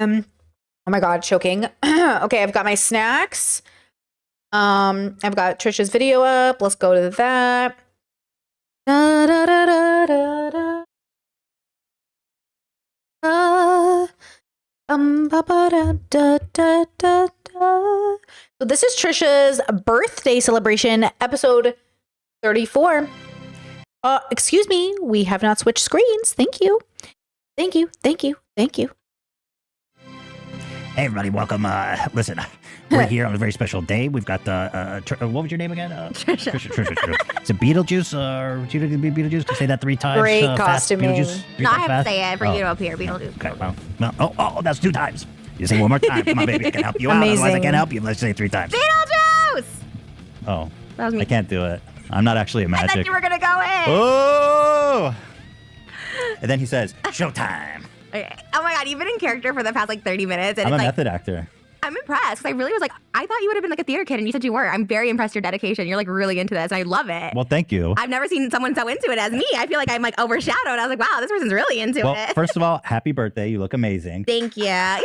Oh my God, choking. Okay, I've got my snacks. I've got Trisha's video up. Let's go to that. Da, da, da, da, da, da. Ba, ba, da, da, da, da, da. So this is Trisha's birthday celebration, episode 34. Excuse me, we have not switched screens. Thank you. Thank you. Thank you. Thank you. Hey everybody, welcome. Listen, we're here on a very special day. We've got what was your name again? Trisha. Is it Beetlejuice or would you Beetlejuice? To say that 3 times. Great fast, costuming. Beetlejuice? 3 No, I times have fast? to say it for you to appear, Beetlejuice. Okay, well, that's 2 times. You say 1 more time. Come on, baby, I can help you out. Otherwise, I can't help you. Let's say 3 times. Beetlejuice! Oh, That was me. I can't do it. I'm not actually a I thought magic. you were going to go in. Oh! And then he says, "Showtime." Okay. Oh my God, you've been in character for the past like 30 minutes. And I'm a it's like, method actor. I'm impressed because I really was like, I thought you would have been like a theater kid and you said you were. I'm very impressed with your dedication. You're like really into this. And I love it. Well, thank you. I've never seen someone so into it as me. I feel like I'm like overshadowed. I was like, wow, this person's really into Well, it. first of all, happy birthday. You look amazing. Thank you. Yay!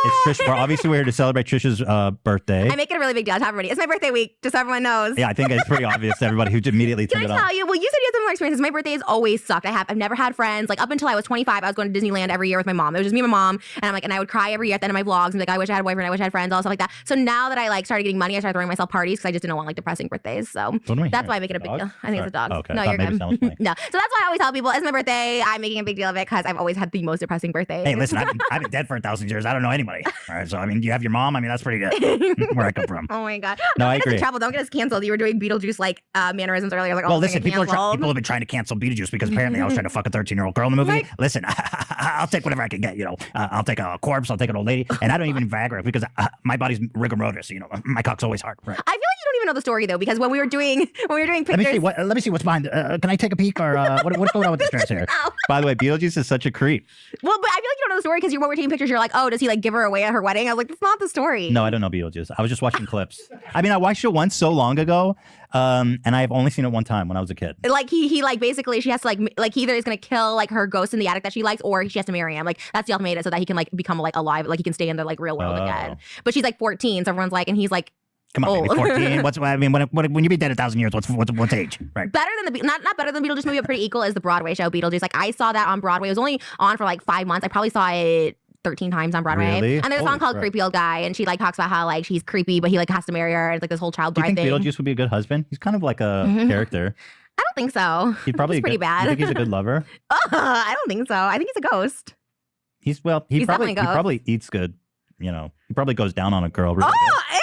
It's Trish. Well, obviously, we're here to celebrate Trisha's birthday. I make it a really big deal to everybody. It's my birthday week, just so everyone knows. Yeah, I think it's pretty obvious to everybody who immediately Can turned I it on. tell you? Well, you said you had similar experiences. My birthday has always sucked. I've never had friends. Like up until I was 25, I was going to Disneyland every year with my mom. It was just me and my mom, and I'm like, and I would cry every year at the end of my vlogs and be like, I wish I had a boyfriend. I wish I had friends, all stuff like that. So now that I like started getting money, I started throwing myself parties because I just didn't want like depressing birthdays. So that's why I make it a big deal. I think it's a dog. Okay, No, I you're thought maybe good. someone was playing. No, so that's why I always tell people it's my birthday. I'm making a big deal of it because I've always had the most depressing birthday. Hey, listen, I've been dead for 1,000 years. I don't know anybody. All right, so I mean, you have your mom. I mean, that's pretty good. Where I come from. Oh my God. No, I Don't get us in agree. trouble. Don't get us canceled. You were doing Beetlejuice like mannerisms earlier. Like, Well, oh, listen, people canceled. have been trying to cancel Beetlejuice because apparently I was trying to fuck a 13-year-old girl in the movie. Like- Listen, I'll take whatever I can get. You know, I'll take a corpse. I'll take an old lady, and I don't even Viagra because my body's rigor mortis. You know, my cock's always hard. Right. I feel like you don't even know the story though, because when we were doing pictures. Let me see what's behind. Can I take a peek or what's going on with this dress here? By the way, Beetlejuice is such a creep. Well, but I feel like you don't know the story because when we're taking pictures, you're like, oh, does he like give her away at her wedding? I was like, that's not the story. No, I don't know Beetlejuice. I was just watching clips. I mean, I watched it once so long ago, and I've only seen it one time when I was a kid. Like he like basically she has to like he either is gonna kill like her ghost in the attic that she likes, or she has to marry him. Like that's the ultimatum, so that he can like become like alive, like he can stay in the like real world again. But she's like 14, so everyone's like, and he's like, Come on, old. baby, 14. What's I mean, when you be dead 1,000 years, what's age? Right. Better than not better than Beetlejuice movie, but pretty equal is the Broadway show Beetlejuice. Like I saw that on Broadway. It was only on for like 5 months. I probably saw it 13 times on Broadway. Really? And there's a Holy song called crap. Creepy Old Guy, and she like talks about how like she's creepy, but he like has to marry her. And it's like this whole child Do you bride think thing. Beetlejuice would be a good husband? He's kind of like a character. I don't think so. He's probably He's pretty good, bad. You think he's a good lover? I don't think so. I think he's a ghost. He's He's definitely a ghost. probably eats good. You know, he probably goes down on a girl. Really Oh, good.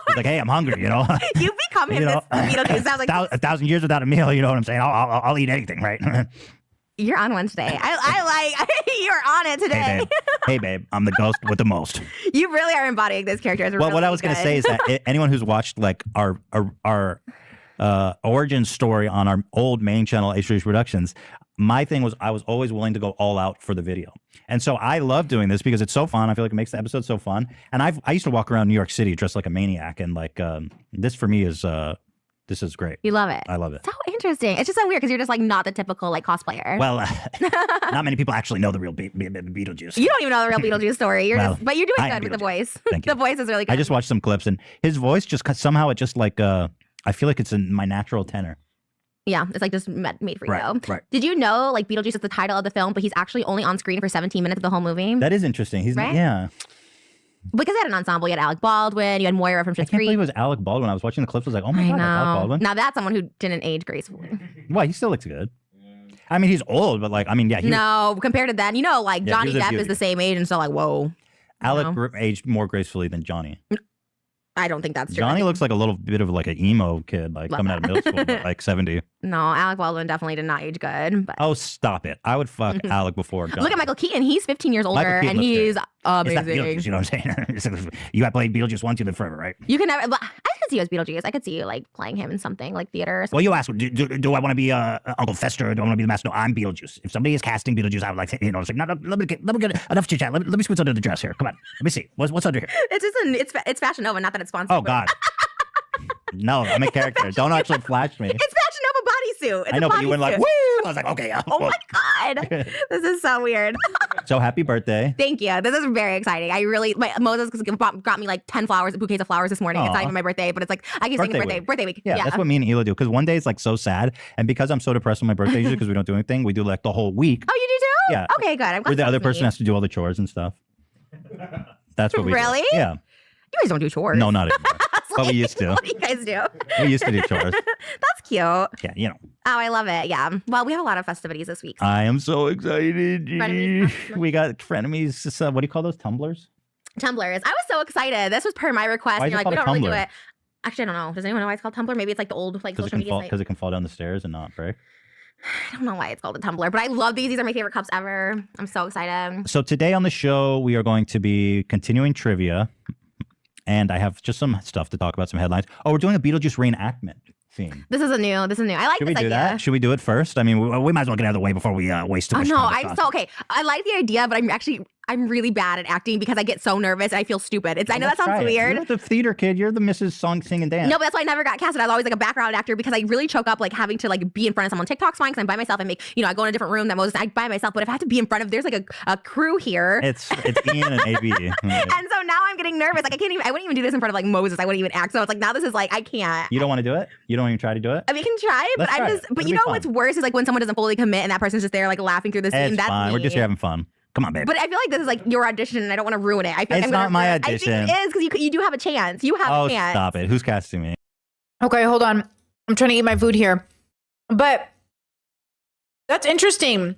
He's like, hey, I'm hungry. You know. you become him. You know, This Beetlejuice sounds like 1,000 years without a meal. You know what I'm saying? I'll eat anything, right? you're on one today. I like you're on it today. Hey, babe. Hey, babe. I'm the ghost with the most. You really are embodying this character. It's Well, what really I was going to good. say is that anyone who's watched like our origin story on our old main channel, H3 Productions, my thing was I was always willing to go all out for the video. And so I love doing this because it's so fun. I feel like it makes the episode so fun. And I used to walk around New York City dressed like a maniac. And like this for me is this is great. You love it. I love it. So interesting. It's just so weird because you're just like not the typical like cosplayer. Well, not many people actually know the real Beetlejuice. You don't even know the real Beetlejuice story. You're Well, but you're doing I am good with the Beetlejuice. voice. Thank you. The voice is really good. I just watched some clips and his voice just somehow it just like I feel like it's in my natural tenor. Yeah, it's like just made for Right, you. right. Did you know like Beetlejuice is the title of the film, but he's actually only on screen for 17 minutes of the whole movie? That is interesting. He's Right? yeah. Because he had an ensemble. You had Alec Baldwin. You had Moira from I Schitt's can't believe Creek. it was Alec Baldwin. I was watching the clips. I was like, oh my I god, that's Alec know. Baldwin. Now that's someone who didn't age gracefully. Well, he still looks good. I mean, he's old, but like, I mean, yeah, he No, compared to then, like Yeah, he Johnny was a Depp beauty. is the same age, and so like, whoa. Alec aged more gracefully than Johnny. I don't think that's true. Johnny looks like a little bit of like an emo kid, like Love coming out of that. middle school, but, like 70. No, Alec Baldwin definitely did not age good. But Oh, stop it! I would fuck Alec before Johnny. look at Michael Keaton. He's 15 years older, Keaton and looks he's Amazing. It's not Beetlejuice, you know what I'm saying? You have played Beetlejuice once, you live forever, right? You can never. But I could see you as Beetlejuice. I could see you like playing him in something like theater. Or something. Well, you ask, do I want to be Uncle Fester or do I want to be the master? No, I'm Beetlejuice. If somebody is casting Beetlejuice, I would like to, it's like, no, let me get enough chit chat. Let me squeeze under the dress here. Come on, let me see. What's under here? It's just it's Fashion Nova, not that it's sponsored. Oh God. No, I'm a character. Don't actually flash me. It's Fashion Nova bodysuit. It's I know, a but you went like, bodysuit. woo! I was like, okay. Oh my God. This is so weird. So happy birthday. Thank you. This is very exciting. Moses got me like 10 bouquets of flowers this morning. It's Aw. not even my birthday, but it's like, I keep saying birthday week. Yeah, that's what me and Hila do. Because one day is like so sad. And because I'm so depressed on my birthday, usually because we don't do anything, we do like the whole week. Oh, you do too? Yeah. Okay, good. I'm glad Where the that's other me. person has to do all the chores and stuff. That's what we Really? do. Yeah. You guys don't do chores. No, not anymore. But we used to. What do you guys do? We used to do chores. That's cute. Yeah, you know. Oh, I love it. Yeah. Well, we have a lot of festivities this week. I am so excited. Frenemies. We got frenemies. What do you call those? Tumblers? Tumblers. I was so excited. This was per my request. Why And is you're it like, we don't called a really do Tumblr? it. Actually, I don't know. Does anyone know why it's called Tumblr? Maybe it's like the old like Because social media site. it can fall down the stairs and not break. I don't know why it's called a Tumblr, but I love these. These are my favorite cups ever. I'm so excited. So today on the show, we are going to be continuing trivia. And I have just some stuff to talk about, some headlines. Oh, we're doing a Beetlejuice reenactment theme. This is new. I like Should this we do idea. that? Should we do it first? I mean, we might as well get out of the way before we waste too Oh much no, time. I'm so okay. I like the idea, but I'm really bad at acting because I get so nervous and I feel stupid. I know that sounds weird. You're the theater kid. You're the Mrs. Song, Sing, and Dance. No, but that's why I never got casted. I was always like a background actor because I really choke up like having to like be in front of someone. TikTok's fine because I'm by myself and I go in a different room that Moses, I by myself. But if I have to be in front of, there's like a crew here. It's Ian and AB. And so now I'm getting nervous. Like I wouldn't even do this in front of like Moses. I wouldn't even act. So it's like now this is like, I can't. You don't want to do it? You don't even try to do it? I mean, we can try, but Let's try it. but It'll you be know fun. what's worse is like when someone doesn't fully commit and that person's just there like laughing through the scene. It's That's fine. me. We're just here having fun. Come on, babe. But I feel like this is like your audition and I don't want to ruin it. I feel like It's I'm gonna not my ruin it. audition. I think it is because you do have a chance. You have Oh, a chance. stop it. Who's casting me? Okay, hold on. I'm trying to eat my food here. But that's interesting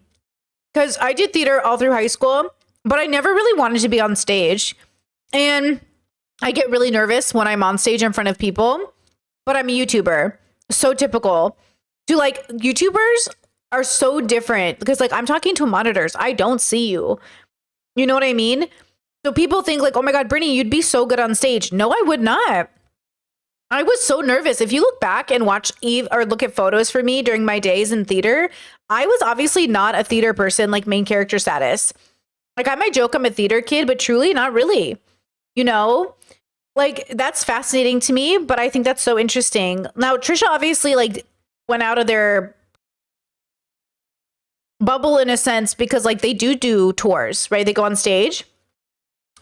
because I did theater all through high school, but I never really wanted to be on stage. And I get really nervous when I'm on stage in front of people, but I'm a YouTuber. So typical. Like YouTubers are so different because like I'm talking to monitors. I don't see you. You know what I mean? So people think like, oh my God, Brittany, you'd be so good on stage. No, I would not. I was so nervous. If you look back and watch Eve or look at photos for me during my days in theater, I was obviously not a theater person, like main character status. Like I might joke I'm a theater kid, but truly not really. You know, like that's fascinating to me, but I think that's so interesting. Now, Trisha obviously like went out of their bubble in a sense because like they do tours, right? They go on stage.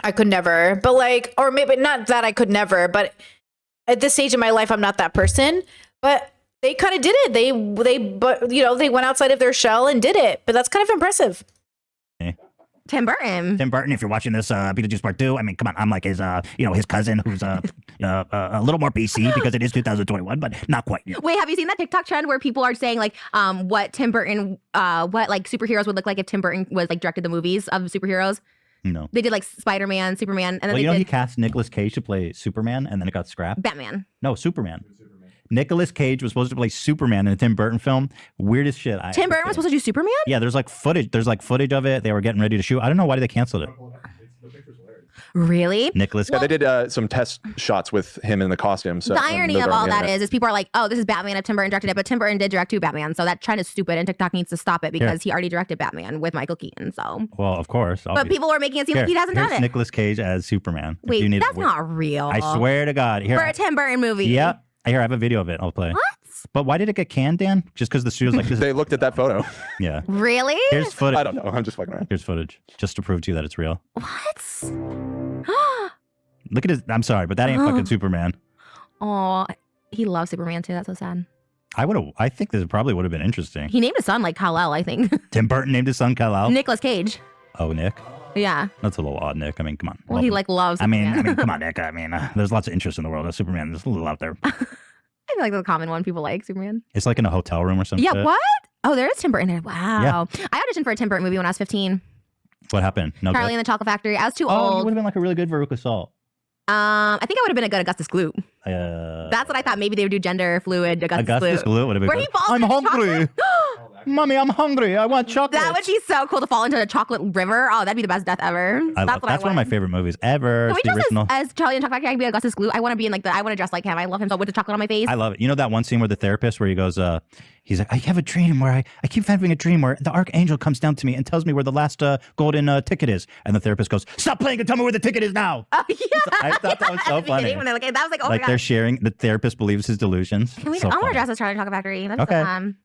I could never, but like, or maybe not that I could never, but at this stage in my life, I'm not that person. But they kind of did it. They went outside of their shell and did it. But that's kind of impressive. Tim Burton. Tim Burton, if you're watching this Beetlejuice Part 2, I mean, come on, I'm like his his cousin who's a little more PC because it is 2021, but not quite. Wait, have you seen that TikTok trend where people are saying like what Tim Burton what like superheroes would look like if Tim Burton was like directed the movies of superheroes? No. They did like Spider-Man, Superman, and then Well, they he did cast Nicolas Cage to play Superman, and then it got scrapped. Batman. No, Superman. Nicolas Cage was supposed to play Superman in a Tim Burton film. Weirdest shit. Tim Burton was supposed to do Superman? Yeah, there's like footage. There's like footage of it. They were getting ready to shoot. I don't know why they canceled it. Really? Nicholas. Yeah, they did some test shots with him in the costume. So The irony of all that is people are like, oh, this is Batman if Tim Burton directed it, but Tim Burton did direct two Batman, so that trend is stupid, and TikTok needs to stop it because he already directed Batman with Michael Keaton. So, Well, of course. but people were making it seem like he hasn't done it. Nicolas Cage as Superman. If Wait, you need that's a- not real. I swear to God. Here, For a Tim Burton movie. yeah. Here, I have a video of it. I'll play. What? But why did it get canned, Dan? Just because the studio's like this. They looked at that photo. Yeah. Really? Here's footage. I don't know. I'm just fucking around. Here's footage, just to prove to you that it's real. What? Look at his. I'm sorry, but that ain't fucking Superman. Oh, he loves Superman too. That's so sad. I think this probably would have been interesting. He named his son like Kal-El, I think. Tim Burton named his son Kal-El. Nicolas Cage. Oh, Nick. Yeah. That's a little odd, Nick. I mean, come on. Well, he like loves. I mean, Superman. come on, Nick. I mean, there's lots of interest in the world of Superman. There's a little out there. I feel like that's a common one people like Superman. It's like in a hotel room or something. Yeah. What? Oh, there is Tim Burton there. Wow. Yeah. I auditioned for a Tim Burton movie when I was 15. What happened? No. Charlie and the Chocolate Factory. I was too Oh, you old. would have been like a really good Veruca Salt. I think I would have been a good Augustus Gloop. That's what I thought. Maybe they would do gender fluid Augustus Augustus Gloop. Gloop would have been Where good. he falls I'm in his hungry. chocolate- Mommy, I'm hungry. I want chocolate. That would be so cool to fall into a chocolate river. Oh, that'd be the best death ever. That's one of my favorite movies ever. Can we It's the dress original. as Charlie and Chocolate Factory? I can be Augustus Gloop. I want to be in like I want to dress like him. I love him so with the chocolate on my face. I love it. You know that one scene where the therapist, where he goes, he's like, I have a dream where I keep having a dream where the archangel comes down to me and tells me where the last golden ticket is. And the therapist goes, stop playing and tell me where the ticket is now. Oh, yeah. I thought that was so funny. When they're like, that was like, oh Like my they're God. sharing, the therapist believes his delusions. Can we? So I want to funny. dress as Charlie and Chocolate Factory. That's Okay. so fun.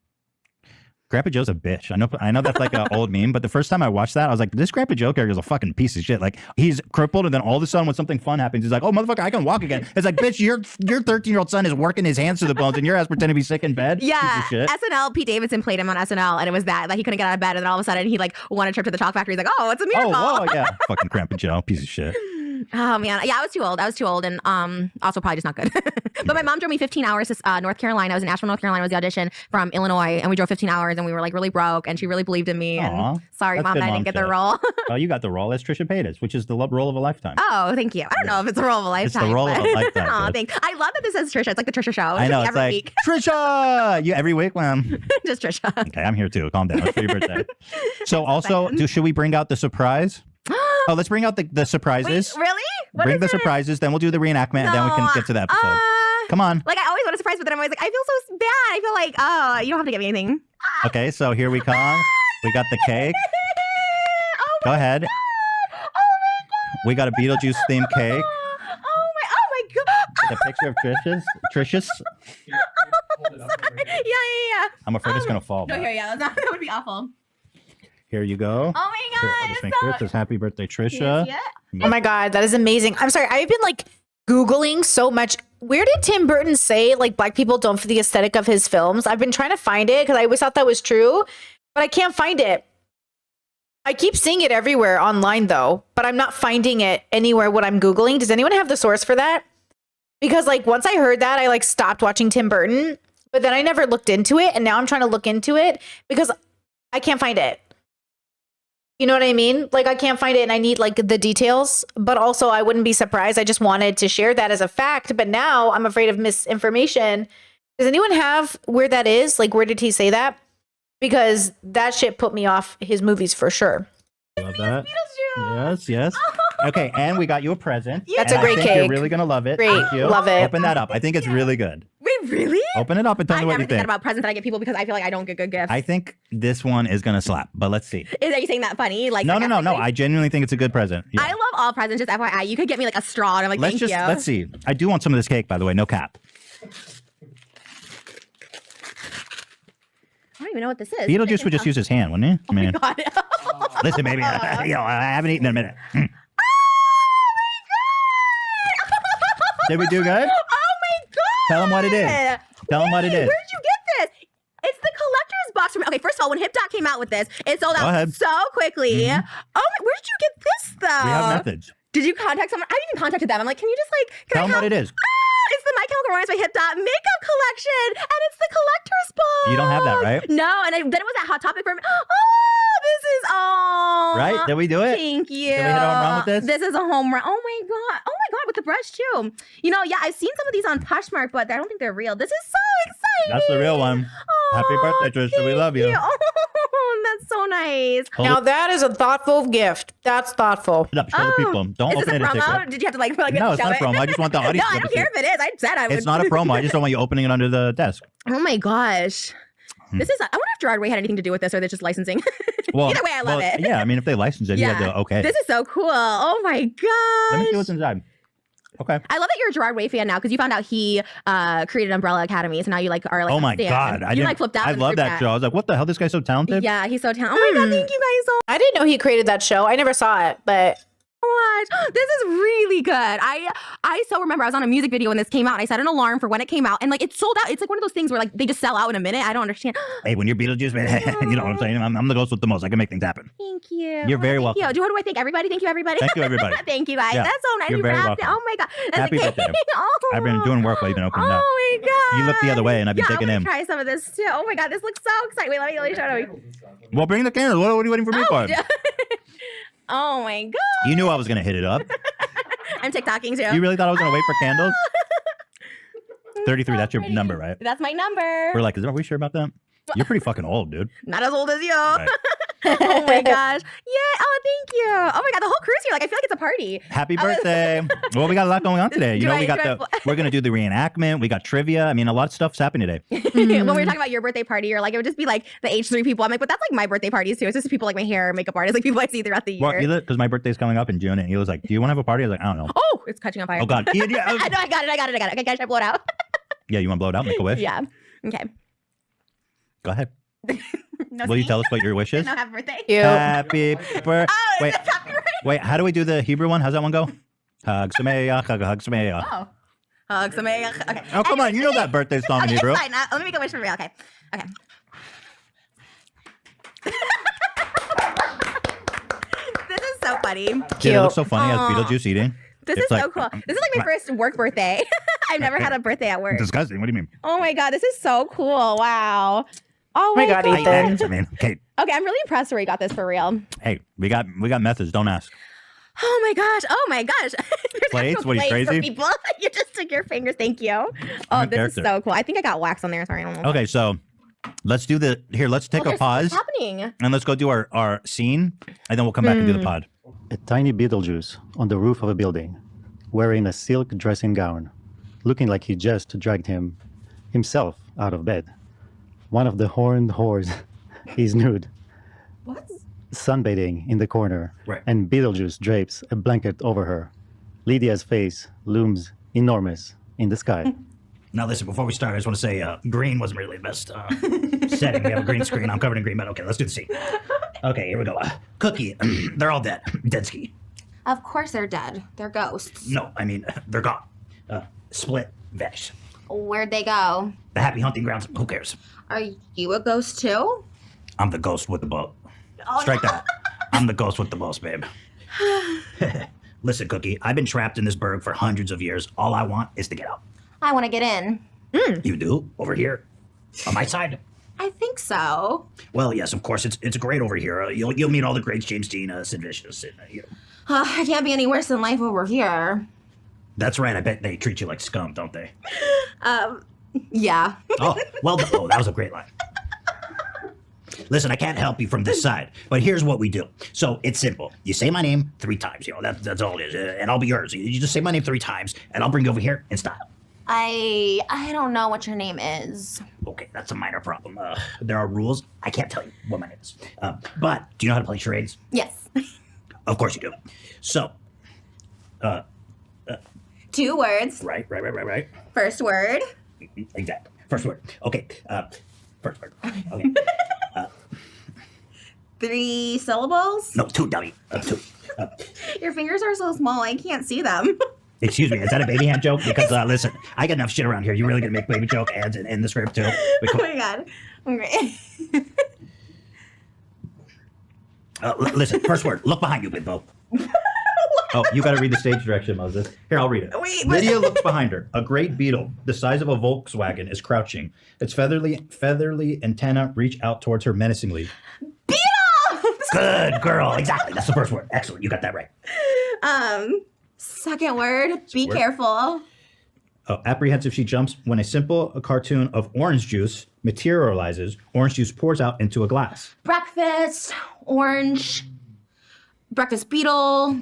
Grandpa Joe's a bitch. I know that's like an old meme, but the first time I watched that, I was like, this Grandpa Joe character is a fucking piece of shit. Like, he's crippled, and then all of a sudden, when something fun happens, he's like, oh, motherfucker, I can walk again. It's like, bitch, your 13-year-old son is working his hands to the bones, and your ass pretending to be sick in bed. Yeah, Piece of shit. SNL. Pete Davidson played him on SNL, and it was that like he couldn't get out of bed, and then all of a sudden he like won a trip to the Chocolate Factory. He's like, oh, it's a miracle. Oh, whoa, yeah. Fucking Grandpa Joe, piece of shit. Oh man, yeah, I was too old, and also probably just not good. But my mom drove me 15 hours to North Carolina. I was in Asheville, North Carolina. Was the audition from Illinois, and we drove 15 hours, and we were like really broke, and she really believed in me. Aw, And sorry, that's mom, good that I mom didn't get the shit. role. Oh, you got the role as Trisha Paytas, which is the role of a lifetime. Oh, thank you. I don't know if it's a role of a It's the lifetime. role of a but- lifetime, Aw, bitch. thanks. I love that this says Trisha. It's like the Trisha show. I know, it's every like, week. Trisha! You every week? Well, Just Trisha. okay, I'm here too. Calm down. It's for your birthday. So also, should we bring out the surprise? Oh, let's bring out the surprises. Wait, really? What Bring is the it? surprises, then we'll do the reenactment, and then we can No, get to the episode. Come on. Like I always want a surprise, but then I'm always like, I feel so bad. I feel like, oh, you don't have to get me anything. Okay, so here we come. We got the cake. Go ahead. We got a Beetlejuice themed cake. Oh my god. The picture of Tricious. Yeah. I'm afraid it's gonna fall. No, back. here, yeah, that would be awful. Here you go. Oh my Here, god. I'll just make sure it says happy birthday, Trisha. Oh my God, that is amazing. I'm sorry, I've been like Googling so much. Where did Tim Burton say like black people don't fit the aesthetic of his films? I've been trying to find it because I always thought that was true, but I can't find it. I keep seeing it everywhere online though, but I'm not finding it anywhere what I'm Googling. Does anyone have the source for that? Because like once I heard that, I like stopped watching Tim Burton, but then I never looked into it. And now I'm trying to look into it because I can't find it. You know what I mean? Like I can't find it and I need like the details, but also I wouldn't be surprised. I just wanted to share that as a fact, but now I'm afraid of misinformation. Does anyone have where that is? Like where did he say that? Because that shit put me off his movies for sure. Love that. Yes. Okay, and we got you a present. That's And a great I think You're cake. really gonna love it. Great. Thank you. Love it. Open that up. I think it's really good. Wait, really? Open it up and tell I me what never you think that think. about presents that I get people because I feel like I don't get good gifts. I think this one is gonna slap, but let's see. Are you saying that funny? Like No. sarcastically? I genuinely think it's a good present. Yeah. I love all presents. Just FYI, you could get me like a straw, and I'm like, let's thank you. let's see. I do want some of this cake, by the way. No cap. I don't even know what this is. Beetlejuice would just use his hand, wouldn't he? I mean, God. listen, baby. I haven't eaten in a minute. Did we do good? Oh my god! Tell him what it is. Tell him what it is. Where did you get this? It's the collector's box from. Okay, first of all, when HipDot came out with this, it sold Go out ahead. so quickly. Mhm. Oh, where did you get this though? We have methods. Did you contact someone? I even contacted them. I'm like, can you just like Tell him what it is. It's the My Chemical Romance by HipDot makeup collection, and it's the collector's box. You don't have that, right? No, and then it was at Hot Topic for me. Oh, this is Right? Did we do it? Thank you. Did we hit a home run with this? This is a home run. Oh my god, with the brush too. You know, yeah, I've seen some of these on Poshmark, but I don't think they're real. This is so exciting. That's the real one. Happy birthday, Trisha. We love you. Oh, that's so nice. Hold Now it. that is a thoughtful gift. That's thoughtful. Show the people. Don't Is open this it a in promo? secret. Did you have to like No, it's show not a it? promo. I just want the audience No, to I don't see care it. if it is. I said I would. It's not a promo. I just don't want you opening it under the desk. Oh my gosh. This is. I wonder if Gerard Way had anything to do with this, or they're just licensing. Well, Either way, I love it. Yeah, I mean, if they license it, you have to okay. This is so cool. Oh my gosh. Let me see what's inside. Okay. I love that you're a Gerard Way fan now because you found out he created Umbrella Academy, so now you like are like. Oh my a stan. God. You didn't- like flipped out. I in the love group that chat. show. I was like, what the hell? This guy's so talented. Yeah, he's so talented. Oh my God, thank you guys so I didn't know he created that show. I never saw it, but much. This is really good. I so remember I was on a music video when this came out and I set an alarm for when it came out and like it sold out. It's like one of those things where like they just sell out in a minute. I don't understand. Hey, when you're Beetlejuice, man, you know what I'm saying? I'm the ghost with the most. I can make things happen. Thank you. You're very Thank welcome. you. What do I thank everybody? Thank you, everybody. Thank you, everybody. Thank you, guys. Yeah, That's so nice. you're You very wrapped it. welcome. Oh my God. That's Happy a cake. birthday. Oh. I've been doing work while you've been opening up. Oh my God. You look the other way, and I've been yeah, taking I in. want to try some of this too. Oh my God, this looks so exciting. Wait, let me show it. Well, bring the cameras. What are you waiting for me for? Oh my God. You knew I was going to hit it up. I'm TikToking too. You really thought I was going to wait for candles? 33, that's your number, right? That's my number. We're like, are we sure about that? You're pretty fucking old, dude. Not as old as you. Right. Oh my gosh. Yeah. Oh, thank you. Oh my god, the whole crew's here. Like, I feel like it's a party. Happy birthday. Well, we got a lot going on today. You Do know, I- we got do I- we're going to do the reenactment. We got trivia. I mean, a lot of stuff's happening today. When we were talking about your birthday party, you're like, it would just be like the H3 people. I'm like, but that's like my birthday parties too. It's just people like my hair, makeup artists, like people I see throughout the year. Well, because my birthday's coming up in June, and he was like, "Do you want to have a party?" I was like, "I don't know." Oh, it's catching on fire. Oh, God. Yeah, I know, I got it. Okay, guys, should I blow it out? Yeah, you want to blow it out? Make a wish? Yeah. Okay. Go ahead. No, Will you see? tell us what your wish is? No, happy birthday. Happy birthday. Oh, Wait, wait. How do we do the Hebrew one? How's that one go? Hug Sameach, hug Sameach. Oh. Hugs, okay. Oh, come on. You know that birthday song in Okay, Hebrew. it's fine. Let me make a wish for real. Okay. This is so funny. Dude, it looks so funny as Aw. Beetlejuice eating. This It's is so cool. This is like my first work birthday. I've never had a birthday at work. Disgusting. What do you mean? Oh my god, this is so cool. Wow. Oh my god, I mean, okay. Okay, I'm really impressed where you got this for real. Hey, we got methods. Don't ask. Oh my gosh. There's Plates? actual What are you, plates for crazy? people. You just took your fingers. Thank you. Oh, I'm a this is character. so cool. I think I got wax on there. Sorry, I don't know. Okay, so let's do let's take a What's pause happening? and let's go do our scene, and then we'll come back and do the pod. A tiny Beetlejuice on the roof of a building, wearing a silk dressing gown, looking like he just dragged himself out of bed. One of the horned whores is nude. What? Sunbathing in the corner, Right. and Beetlejuice drapes a blanket over her. Lydia's face looms enormous in the sky. Now, listen, before we start, I just want to say green wasn't really the best setting. We have a green screen. I'm covered in green, but okay, let's do the scene. Okay, here we go. Cookie, they're all dead. Dead ski. Of course they're dead. They're ghosts. No, I mean, they're gone. Split, vanished. Where'd they go? The happy hunting grounds, who cares? Are you a ghost too? I'm the ghost with the boat. Oh, Strike that. I'm the ghost with the most, babe. Listen, Cookie, I've been trapped in this burg for hundreds of years. All I want is to get out. I want to get in. You do? Over here? On my side? I think so. Well, yes, of course. It's great over here. You'll meet all the greats, James Dean, Sid Vicious. I can't be any worse than life over here. That's right. I bet they treat you like scum, don't they? Yeah. Oh, well, that was a great line. Listen, I can't help you from this side, but here's what we do. So it's simple. You say my name 3 times. That's all it is, and I'll be yours. You just say my name 3 times, and I'll bring you over here in style. I don't know what your name is. Okay, that's a minor problem. There are rules. I can't tell you what my name is. But do you know how to play charades? Yes. Of course you do. So, 2 words. right. First word. Exactly. First word. Okay. First word. Okay. 3 syllables. No, 2, dummy. 2. Your fingers are so small, I can't see them. Excuse me, is that a baby hand joke? Because listen, I got enough shit around here. You really gonna make baby joke ads in the script too? Wait, Oh my god. Okay. Listen, first word. Look behind you, Bimbo. Oh, you got to read the stage direction, Moses. Here, I'll read it. Wait, but- Lydia looks behind her. A great beetle, the size of a Volkswagen, is crouching. Its featherly antenna reach out towards her menacingly. Good girl. Exactly. That's the first word. Excellent. You got that right. Second word. Be word. careful. Apprehensive, she jumps when a cartoon of orange juice materializes. Orange juice pours out into a glass. Breakfast. Orange. Breakfast beetle.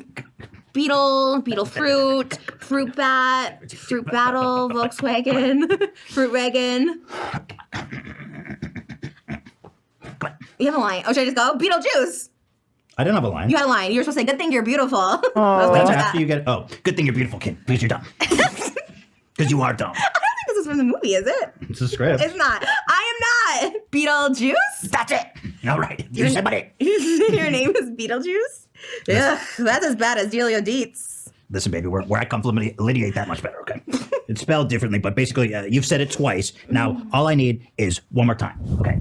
Beetle fruit. Fruit bat. Fruit battle. Volkswagen. Fruit wagon. You have a line. Oh, should I just go? Beetlejuice. I didn't have a line. You had a line. You were supposed to say, good thing you're beautiful. I was That's waiting for after that. you get. Oh, Good thing you're beautiful, kid. Because you're dumb. Because you are dumb. I don't think this is from the movie, is it? it's a script. It's not. I am not. Beetlejuice? That's it. All right. You said my name. Your name is Beetlejuice? Ugh, that's as bad as Delio Dietz. Listen, baby, where I come from, Lydia ain't that much better, okay? It's spelled differently, but basically, you've said it twice. Now, all I need is one more time, okay?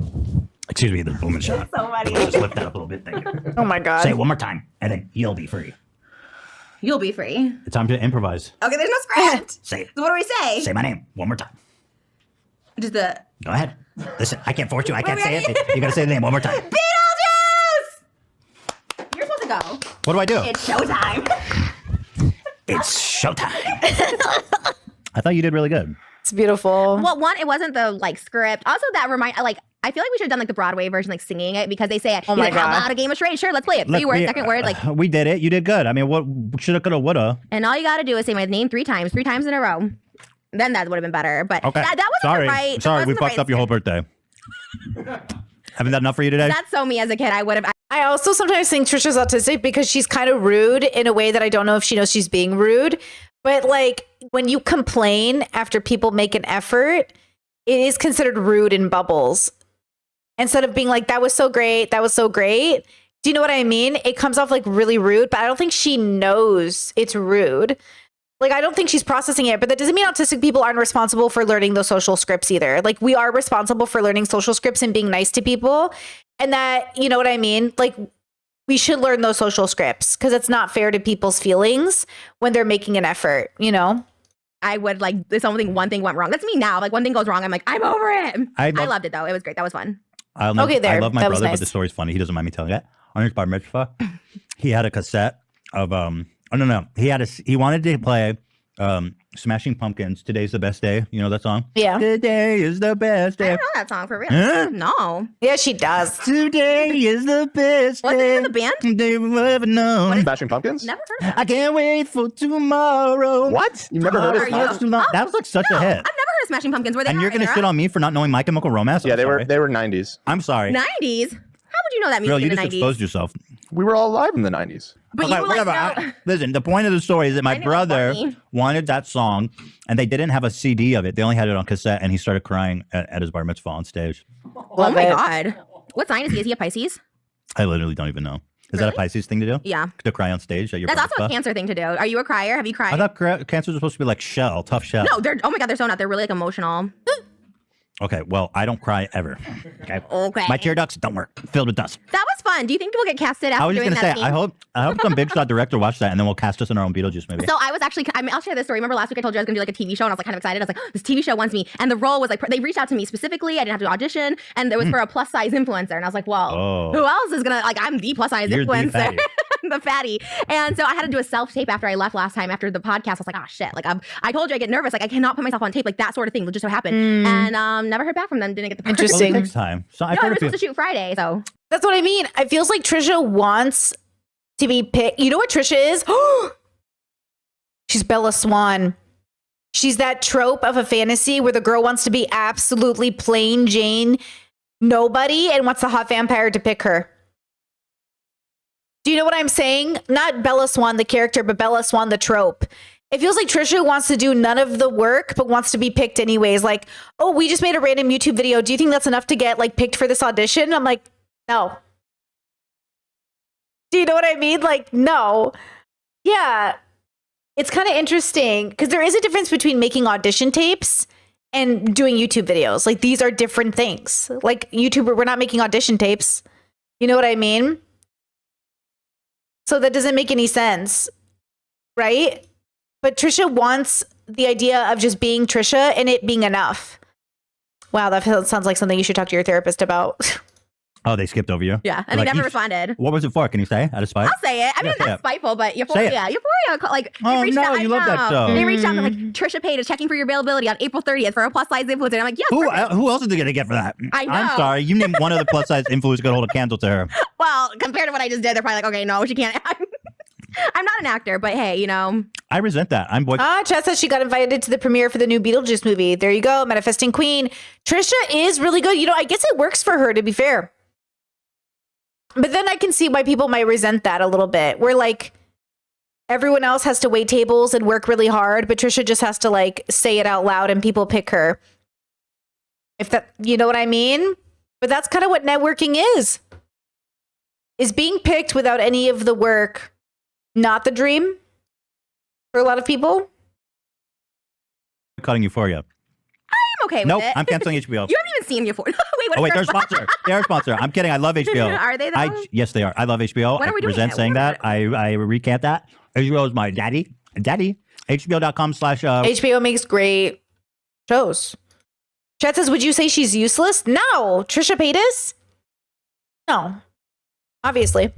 Excuse me, the booming shot. So funny. Just lift that up a little bit, thank you. Oh my god. Say it one more time, and then you'll be free. You'll be free. It's time to improvise. Okay, there's no script. Say it. So what do we say? Say my name one more time. Just the Go ahead. Listen, I can't force you. I can't We're say it. ready? You gotta say the name one more time. Beetlejuice! You're supposed to go. What do I do? It's showtime. It's showtime. I thought you did really good. It's beautiful. Well, one, it wasn't the like script. Also, that I I feel like we should have done like the Broadway version, like singing it, because they say it. Oh He's my like, how God. about a game of charades? Sure, let's play it. Look, Three words, we- second word, like. we did it. You did good. I mean, what shoulda, coulda, woulda. And all you got to do is say my name 3 times in a row. Then that would have been better. But Okay. that wasn't Sorry. the right. Sorry, we fucked up your whole birthday. Haven't that enough for you today? That's so me as a kid. I would have. I also sometimes think Trisha's autistic because she's kind of rude in a way that I don't know if she knows she's being rude. But like when you complain after people make an effort, it is considered rude in bubbles. Instead of being like, that was so great, that was so great. Do you know what I mean? It comes off like really rude, but I don't think she knows it's rude. Like, I don't think she's processing it, but that doesn't mean autistic people aren't responsible for learning those social scripts either. Like, we are responsible for learning social scripts and being nice to people. And that, you know what I mean? Like, we should learn those social scripts because it's not fair to people's feelings when they're making an effort, you know? I would like, if one thing went wrong. That's me now. Like, one thing goes wrong, I'm like, I'm over it. I loved it though. It was great. That was fun. I love my brother, but the story's funny. He doesn't mind me telling it. On his bar mitzvah, he had a cassette of he wanted to play Smashing Pumpkins, Today's the Best Day. You know that song? Yeah. Today is the best day. I don't know that song for real. Huh? No. Yeah, she does. Today is the best What's the day. name of the band? They will ever know. Smashing Pumpkins? Never heard of it. I can't wait for tomorrow. What? You've never heard of Tomorrow it? is too long. That was like such a hit. I've never heard of Smashing Pumpkins. Were they And you're gonna era? shit on me for not knowing My Chemical Romance? Yeah, I'm they sorry. were 90s. I'm sorry. 90s? How would you know that music Girl, you in the just 90s? exposed yourself. We were all alive in the 90s. But Okay, you like whatever. know- Listen, the point of the story is that my I know, brother funny. wanted that song, and they didn't have a CD of it. They only had it on cassette, and he started crying at his bar mitzvah on stage. Oh my God. What sign is he? Is he a Pisces? I literally don't even know. Is that a Pisces thing to do? Yeah. To cry on stage at your That's bar also a mitzvah? Cancer thing to do. Are you a crier? Have you cried? I thought cancers were supposed to be like tough shell. No, they're, oh my God, they're so not. They're really like emotional. Okay, well, I don't cry ever. Okay. Okay. My tear ducts don't work. Filled with dust. That was fun. Do you think people get casted after I was just doing gonna that say, scene? I hope some big shot director watched that, and then we'll cast us in our own Beetlejuice movie. So I was actually, I'll share this story. Remember last week I told you I was gonna do like a TV show and I was like kind of excited. I was like, oh, this TV show wants me. And the role was like, they reached out to me specifically. I didn't have to audition. And it was for a plus size influencer. And I was like, well, Oh. who else is gonna, like, I'm the plus size You're the influencer. fatty. The fatty. And so I had to do a self tape after I left last time after the podcast. I was like, oh shit. Like, I told you I get nervous. Like, I cannot put myself on tape. Like, that sort of thing. Just so happened. And never heard back from them. Didn't get the part. Interesting. Well, it takes time. So I've No, we heard were of supposed to people. shoot Friday. So That's what I mean. It feels like Trisha wants to be picked. You know what Trisha is? She's Bella Swan. She's that trope of a fantasy where the girl wants to be absolutely plain Jane, nobody, and wants the hot vampire to pick her. Do you know what I'm saying? Not Bella Swan, the character, but Bella Swan, the trope. It feels like Trisha wants to do none of the work, but wants to be picked anyways. Like, oh, we just made a random YouTube video. Do you think that's enough to get like picked for this audition? I'm like, no. Do you know what I mean? Like, no. Yeah. It's kind of interesting because there is a difference between making audition tapes and doing YouTube videos. Like, these are different things. Like, YouTuber, we're not making audition tapes. You know what I mean? So that doesn't make any sense, right? But Trisha wants the idea of just being Trisha and it being enough. Wow, that sounds like something you should talk to your therapist about. Oh, they skipped over you? yeah. And Like, they never you- responded. What was it for? Can you say? Out of spite? I'll say it. I mean, Yeah, say that's it. spiteful, but Say Euphoria. it. Euphoria. Like, Oh, they reached no, out. you love that show. They reached out and like, Trisha Paytas is checking for your availability on April 30th for a plus size influencer. And I'm like, yes. perfect. Who else is they going to get for that? I know. I'm sorry. You name one of the plus size influencers going to hold a candle to her. Well, compared to what I just did, they're probably like, okay, no, she can't. I'm not an actor, but hey, you know. I resent that. I'm boy. Chat says she got invited to the premiere for the new Beetlejuice movie. There you go. Manifesting Queen. Trisha is really good. You know, I guess it works for her, to be fair. But then I can see why people might resent that a little bit. Where like everyone else has to wait tables and work really hard, but Trisha just has to like say it out loud and people pick her. If that, you know what I mean? But that's kind of what networking is being picked without any of the work. Not the dream for a lot of people. Cutting Euphoria. I'm okay with Nope, it. I'm canceling HBO. You haven't even seen Euphoria. Wait, what Oh is wait, they're a their sponsor. They're a sponsor. I'm kidding. I love HBO. Are they though? Yes, they are. I love HBO. When are we I doing resent it? saying that. I recant that. HBO is my daddy. HBO.com/ HBO makes great shows. Chat says, would you say she's useless? No. Trisha Paytas? No. Obviously.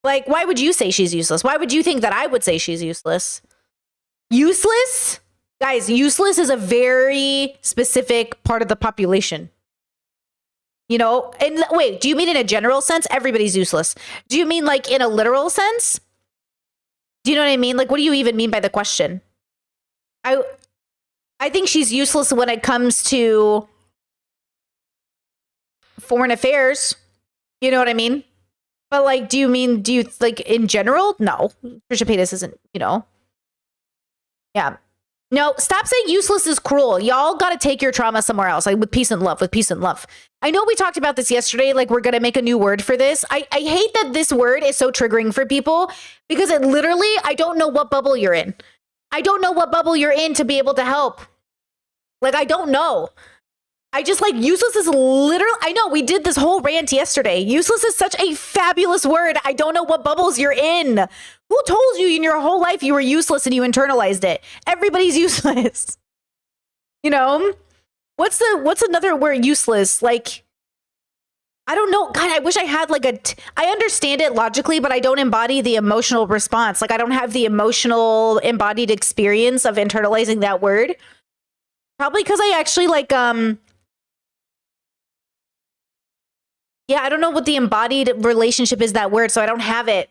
Like, why would you say she's useless? Why would you think that I would say she's useless? Useless? Guys, useless is a very specific part of the population. You know, and wait, do you mean in a general sense? Everybody's useless. Do you mean like in a literal sense? Do you know what I mean? Like, what do you even mean by the question? I think she's useless when it comes to foreign affairs. You know what I mean? But like, do you like in general? No, Trisha Paytas isn't, you know. Yeah. No, stop saying useless is cruel. Y'all got to take your trauma somewhere else, like with peace and love, I know we talked about this yesterday, like we're going to make a new word for this. I hate that this word is so triggering for people because it literally, I don't know what bubble you're in. I don't know what bubble you're in to be able to help. Like, I don't know. I just like useless is literally, I know we did this whole rant yesterday. Useless is such a fabulous word. I don't know what bubbles you're in. Who told you in your whole life you were useless and you internalized it? Everybody's useless. You know? What's another word useless? Like, I don't know. God, I wish I had like I understand it logically, but I don't embody the emotional response. Like, I don't have the emotional embodied experience of internalizing that word. Probably because I actually like, yeah, I don't know what the embodied relationship is that word, so I don't have it.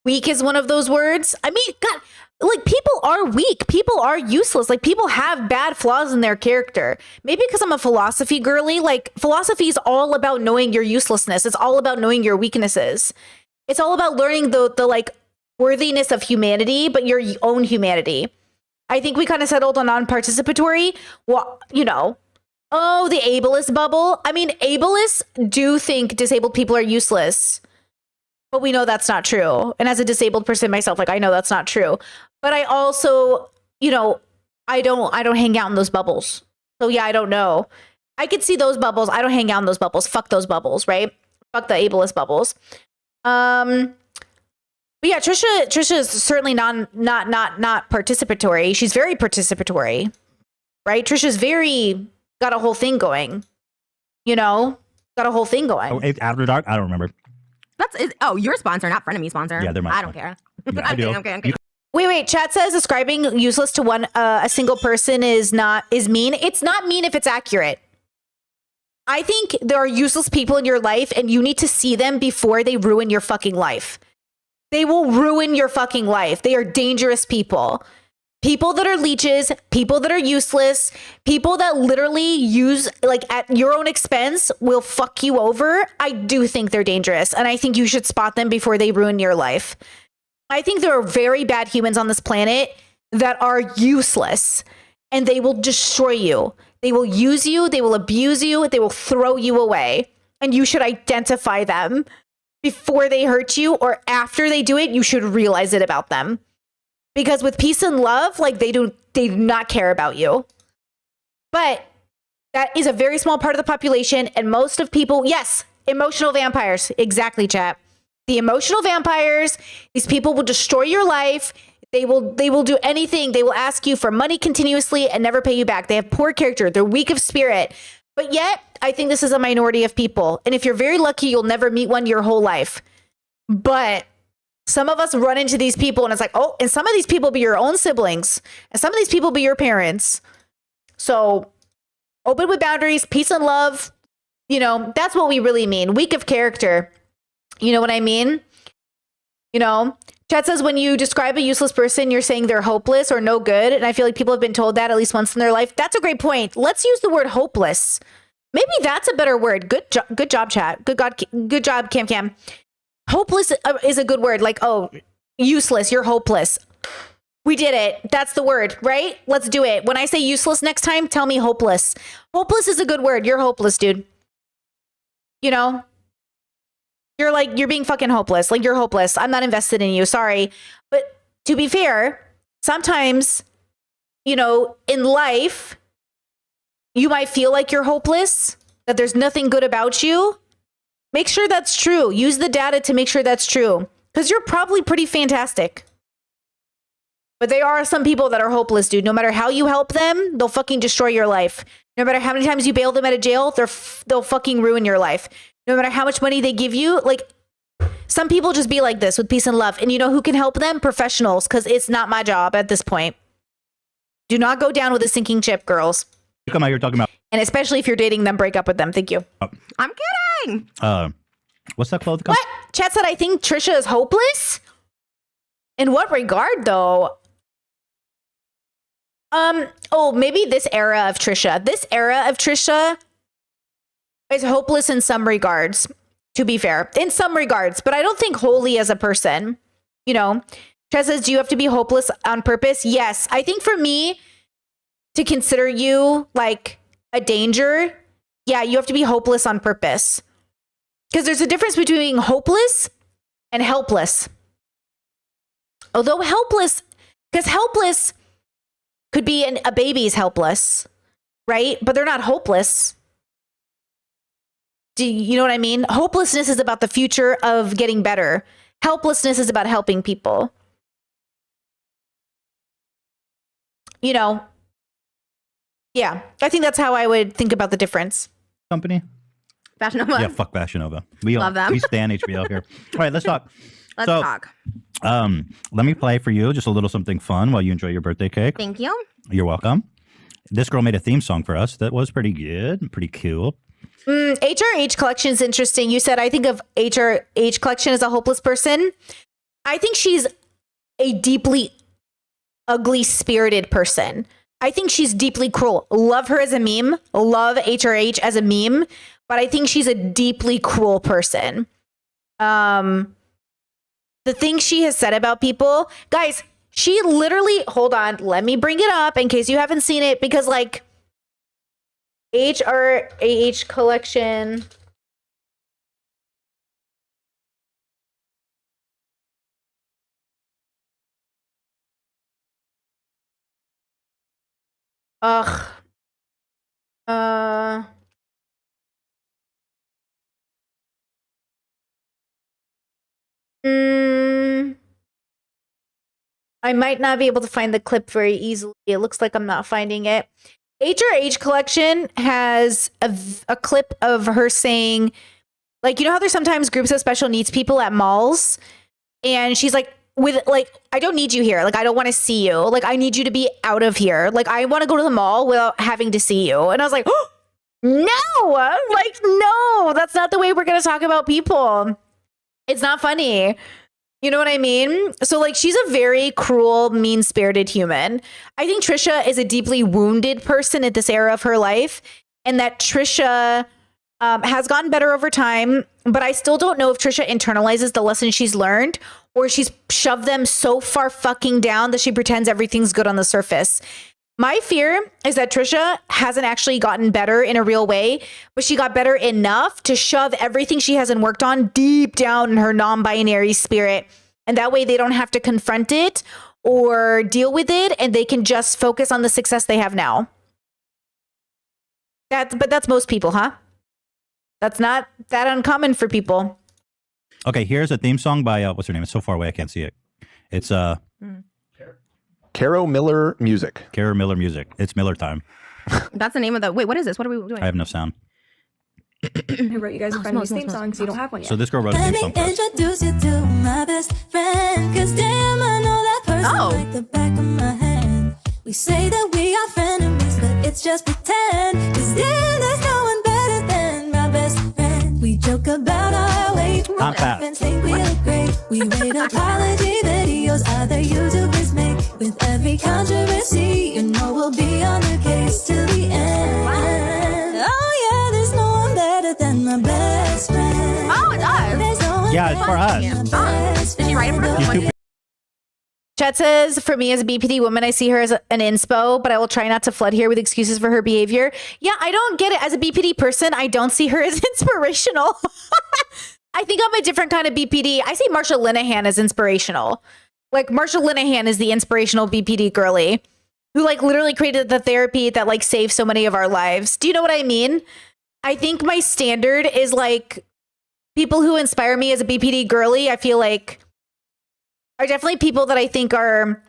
Weak is one of those words. I mean, God, like people are weak. People are useless. Like people have bad flaws in their character. Maybe because I'm a philosophy girly. Like philosophy is all about knowing your uselessness. It's all about knowing your weaknesses. It's all about learning the like worthiness of humanity, but your own humanity. I think we kind of settled on non-participatory. Well, you know. Oh, the ableist bubble. I mean, ableists do think disabled people are useless, but we know that's not true. And as a disabled person myself, like I know that's not true. But I also, you know, I don't hang out in those bubbles. So yeah, I don't know. I could see those bubbles. I don't hang out in those bubbles. Fuck those bubbles, right? Fuck the ableist bubbles. But yeah, Trisha is certainly not participatory. She's very participatory, right? Trisha's very got a whole thing going, you know, got a whole thing going. Oh, After Dark? I don't remember. Your sponsor, not Frenemy sponsor. Yeah, they're my I don't care. Yeah, I do. Okay. Wait. Chat says ascribing useless to a single person is mean. It's not mean if it's accurate. I think there are useless people in your life and you need to see them before they ruin your fucking life. They will ruin your fucking life. They are dangerous people. People that are leeches, people that are useless, people that literally use, like at your own expense, will fuck you over. I do think they're dangerous. And I think you should spot them before they ruin your life. I think there are very bad humans on this planet that are useless and they will destroy you. They will use you. They will abuse you. They will throw you away. And you should identify them before they hurt you, or after they do it, you should realize it about them. Because with peace and love, like they do not care about you. But that is a very small part of the population. And most of people, yes, emotional vampires. Exactly, chat. The emotional vampires, these people will destroy your life. They will do anything. They will ask you for money continuously and never pay you back. They have poor character. They're weak of spirit. But yet, I think this is a minority of people. And if you're very lucky, you'll never meet one your whole life. But some of us run into these people and it's like, oh, and some of these people be your own siblings and some of these people be your parents. So open with boundaries, peace and love. You know, that's what we really mean. Weak of character. You know what I mean? You know, Chad says when you describe a useless person, you're saying they're hopeless or no good. And I feel like people have been told that at least once in their life. That's a great point. Let's use the word hopeless. Maybe that's a better word. Good job, chat. Good job, Cam. Hopeless is a good word. Like, oh, useless, you're hopeless. We did it. That's the word, right? Let's do it. When I say useless next time, tell me hopeless. Hopeless is a good word. You're hopeless, dude. You know? You're being fucking hopeless. Like, you're hopeless. I'm not invested in you. Sorry. But to be fair, sometimes, you know, in life, you might feel like you're hopeless, that there's nothing good about you. Make sure that's true. Use the data to make sure that's true. Because you're probably pretty fantastic. But there are some people that are hopeless, dude. No matter how you help them, they'll fucking destroy your life. No matter how many times you bail them out of jail, they'll fucking ruin your life. No matter how much money they give you, like, some people just be like this with peace and love. And you know who can help them? Professionals, because it's not my job at this point. Do not go down with a sinking ship, girls. Come out here talking about. And especially if you're dating them, break up with them. Thank you. I'm kidding. What's that clothing company? What? Chat said, I think Trisha is hopeless? In what regard, though? Oh, maybe this era of Trisha. This era of Trisha is hopeless in some regards, to be fair. In some regards, but I don't think wholly as a person. You know, Chat says, do you have to be hopeless on purpose? Yes. I think for me to consider you like a danger, yeah, you have to be hopeless on purpose. Because there's a difference between being hopeless and helpless. Although helpless, because helpless could be a baby's helpless, right? But they're not hopeless. Do you know what I mean? Hopelessness is about the future of getting better. Helplessness is about helping people. You know, yeah, I think that's how I would think about the difference. Company? Fashion Nova. Yeah, fuck Fashion Nova. We Love them. We stand HBO here. All right, let's talk. Let's talk. Let me play for you just a little something fun while you enjoy your birthday cake. Thank you. You're welcome. This girl made a theme song for us that was pretty good, pretty cool. HRH Collection is interesting. You said, I think of HRH Collection as a hopeless person. I think she's a deeply ugly spirited person. I think she's deeply cruel. Love her as a meme. Love HRH as a meme. But I think she's a deeply cruel person. The things she has said about people, guys, she literally, hold on, let me bring it up in case you haven't seen it, because like HRH Collection. Ugh. I might not be able to find the clip very easily. It looks like I'm not finding it. HRH Collection has a clip of her saying, like, you know how there's sometimes groups of special needs people at malls? And she's like, I don't need you here. Like, I don't want to see you. Like, I need you to be out of here. Like, I want to go to the mall without having to see you. And I was like, oh, no, like, no, that's not the way we're going to talk about people. It's not funny. You know what I mean? So like, she's a very cruel, mean-spirited human. I think Trisha is a deeply wounded person at this era of her life, and that Trisha has gotten better over time, but I still don't know if Trisha internalizes the lessons she's learned, or she's shoved them so far fucking down that she pretends everything's good on the surface. My fear is that Trisha hasn't actually gotten better in a real way, but she got better enough to shove everything she hasn't worked on deep down in her non-binary spirit. And that way they don't have to confront it or deal with it, and they can just focus on the success they have now. But that's most people, huh? That's not that uncommon for people. Okay, here's a theme song by, what's her name? It's so far away I can't see it. It's Caro Miller Music. Caro Miller Music. It's Miller time. That's the name of the. Wait, what is this? What are we doing? I have no sound. I wrote you guys a friend new theme song, so you don't have one yet. So this girl wrote a theme song for us. Introduce you to my best friend, 'cause damn, I know that person like the back of my hand. We say that we are frenemies, but it's just pretend, 'cause damn, there's no one better than my best friend. We joke about our weight, Not bad. and think we look great. We rate apology videos other YouTubers make. With every controversy, you know we'll be on the case till the end. Oh yeah, there's no one better than my best friend. Oh, it does. There's no one Yeah, it's for us. Did you write it for her? Chat says, for me as a BPD woman, I see her as an inspo, but I will try not to flood here with excuses for her behavior. Yeah, I don't get it. As a BPD person, I don't see her as inspirational. I think I'm a different kind of BPD. I see Marsha Linehan as inspirational. Like, Marsha Linehan is the inspirational BPD girly who like literally created the therapy that like saved so many of our lives. Do you know what I mean? I think my standard is like people who inspire me as a BPD girly, I feel like are definitely people that I think are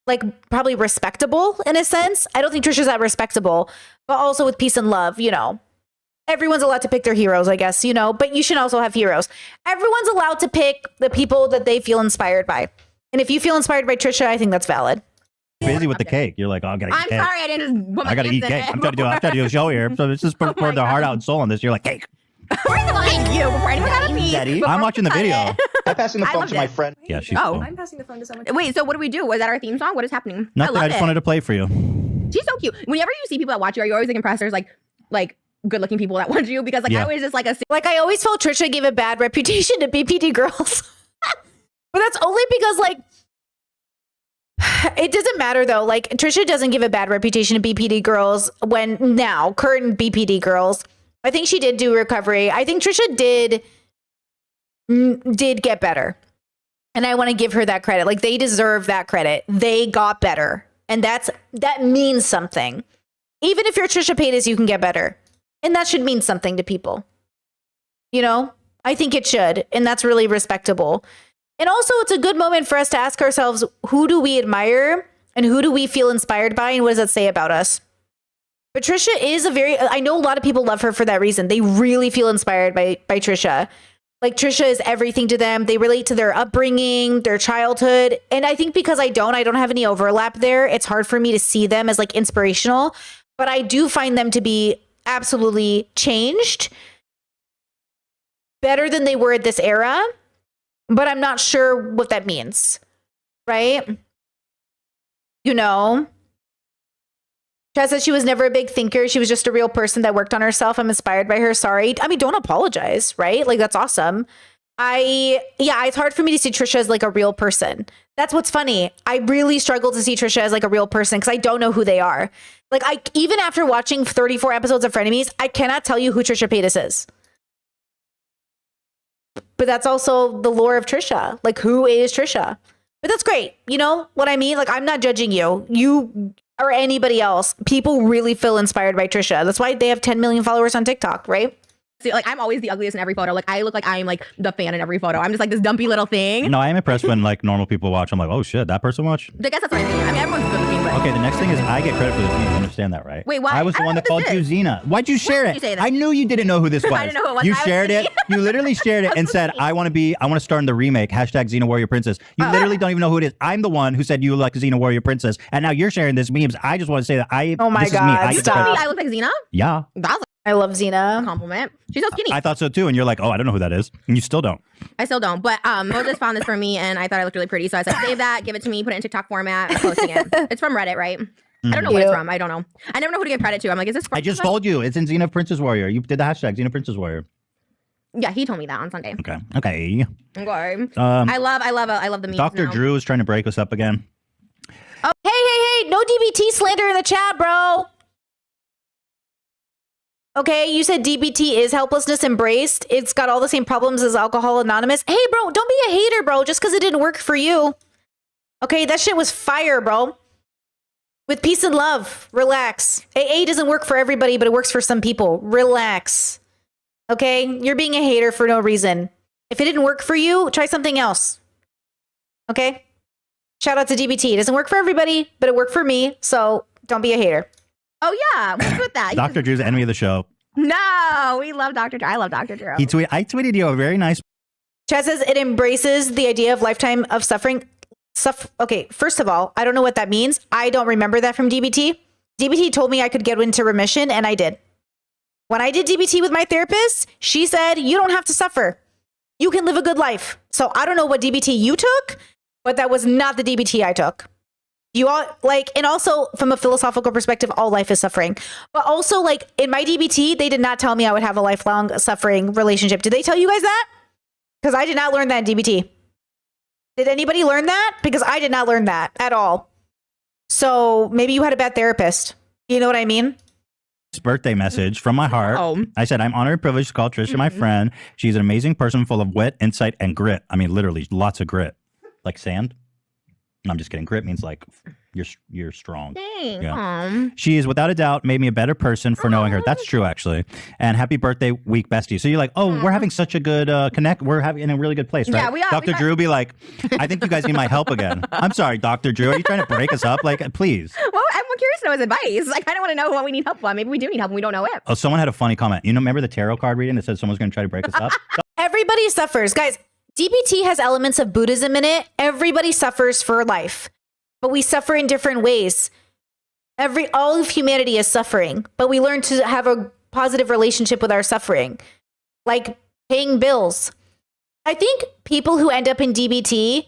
like probably respectable in a sense. I don't think Trisha's that respectable, but also with peace and love, you know. Everyone's allowed to pick their heroes, I guess, you know, but you should also have heroes. Everyone's allowed to pick the people that they feel inspired by. And if you feel inspired by Trisha, I think that's valid. busy with the cake. You're like, oh, I gotta eat I'm cake. sorry, I didn't just put my I gotta hands eat in cake. it. I'm trying to do a show here. So this is pour the heart out and soul on this. You're like, cake. First of all, thank you. Before anyone got a piece. Daddy. I'm watching the video. I'm passing the I phone loved to my it. friend. Yeah, she's Oh. cool. I'm passing the phone to someone. Wait, so what do we do? Was that our theme song? What is happening? Nothing. I I love just it. wanted to play for you. She's so cute. Whenever you see people that watch you, are you always like impressed? There's like good looking people that watch you because like Yeah. I always just like I always felt Trisha gave a bad reputation to BPD girls. But that's only because like it doesn't matter though. Like Trisha doesn't give a bad reputation to BPD girls when now current BPD girls. I think she did do recovery. I think Trisha did get better. And I want to give her that credit. Like they deserve that credit. They got better. And that means something. Even if you're Trisha Paytas, you can get better. And that should mean something to people. You know? I think it should. And that's really respectable. And also, it's a good moment for us to ask ourselves, who do we admire and who do we feel inspired by? And what does that say about us? Patricia is I know a lot of people love her for that reason. They really feel inspired by Trisha. Like Trisha is everything to them. They relate to their upbringing, their childhood. And I think because I don't have any overlap there, it's hard for me to see them as like inspirational. But I do find them to be absolutely changed, better than they were at this era. But I'm not sure what that means, right? You know, Chad said she was never a big thinker. She was just a real person that worked on herself. I'm inspired by her. Sorry. I mean, don't apologize, right? Like, that's awesome. It's hard for me to see Trisha as like a real person. That's what's funny. I really struggle to see Trisha as like a real person because I don't know who they are. Like, even after watching 34 episodes of Frenemies, I cannot tell you who Trisha Paytas is. But that's also the lore of Trisha. Like, who is Trisha? But that's great. You know what I mean? Like, I'm not judging you. You or anybody else. People really feel inspired by Trisha. That's why they have 10 million followers on TikTok, right? See, like I'm always the ugliest in every photo. Like I look like I'm like the fan in every photo. I'm just like this dumpy little thing. No, I am impressed when like normal people watch. I'm like, oh shit, that person watched. I guess that's what I mean. I mean, everyone's good looking, but Okay, the next thing is I get credit for this. You understand that, right? Wait, why? I was the I one don't that know called who you this Xena. Why'd you share did it? you say that? I knew you didn't know who this was. I didn't know who it was. You I was shared it. thinking. You literally shared it and said, I want to star in the remake. Hashtag Xena Warrior Princess. You literally don't even know who it is. I'm the one who said you like Xena Warrior Princess. And now you're sharing this memes. I just want to say that Oh my this is me. God, I get the stop. credit. I look like Xena. Yeah. That's I love Xena. a compliment. She's so skinny. I thought so too. And you're like, oh, I don't know who that is. And you still don't. I still don't. But Moses found this for me and I thought I looked really pretty. So I said, save that, give it to me, put it in TikTok format, I'm posting it. It's from Reddit, right? I don't know what it's from. I don't know. I never know who to give credit to. I'm like, is this from I just told you. It's in Xena Princess Warrior. You did the hashtag Xena Princess Warrior. Yeah, he told me that on Sunday. Okay. Okay. Okay. Um, I love the memes. Dr. now. Drew is trying to break us up again. Oh, hey, no DBT slander in the chat, bro. Okay, you said DBT is helplessness embraced. It's got all the same problems as Alcohol Anonymous. Hey, bro, don't be a hater, bro, just because it didn't work for you. Okay, that shit was fire, bro. With peace and love, relax. AA doesn't work for everybody, but it works for some people. Relax. Okay, you're being a hater for no reason. If it didn't work for you, try something else. Okay? Shout out to DBT. It doesn't work for everybody, but it worked for me, so don't be a hater. Oh, yeah. What's with that? Dr. Drew's the enemy of the show. No, we love Dr. Drew. I love Dr. Drew. I tweeted you a very nice. Chad says it embraces the idea of lifetime of suffering. Okay, first of all, I don't know what that means. I don't remember that from DBT. DBT told me I could get into remission, and I did. When I did DBT with my therapist, she said, you don't have to suffer. You can live a good life. So I don't know what DBT you took, but that was not the DBT I took. You all like, and also from a philosophical perspective, all life is suffering. But also, like in my DBT, they did not tell me I would have a lifelong suffering relationship. Did they tell you guys that? Because I did not learn that in DBT. Did anybody learn that? Because I did not learn that at all. So maybe you had a bad therapist. You know what I mean? Birthday message from my heart. Oh. I said, I'm honored and privileged to call Trisha my friend. She's an amazing person full of wit, insight, and grit. I mean, literally, lots of grit. Like sand. No, I'm just kidding. Grit means like you're strong. Dang. Yeah. She is without a doubt made me a better person for knowing her. That's true, actually. And happy birthday week, bestie. So you're like, oh, we're having such a good connect. We're having in a really good place, right? Yeah, we are. Dr. Drew be like, I think you guys need my help again. I'm sorry, Dr. Drew. Are you trying to break us up? Like, please. Well, I'm curious to know his advice. Like, I don't want to know what we need help on. Maybe we do need help and we don't know it. Oh, someone had a funny comment. You know, remember the tarot card reading that said someone's going to try to break us up? Everybody suffers. Guys, DBT has elements of Buddhism in it. Everybody suffers for life. but we suffer in different ways. All of humanity is suffering, but we learn to have a positive relationship with our suffering, like paying bills. I think people who end up in DBT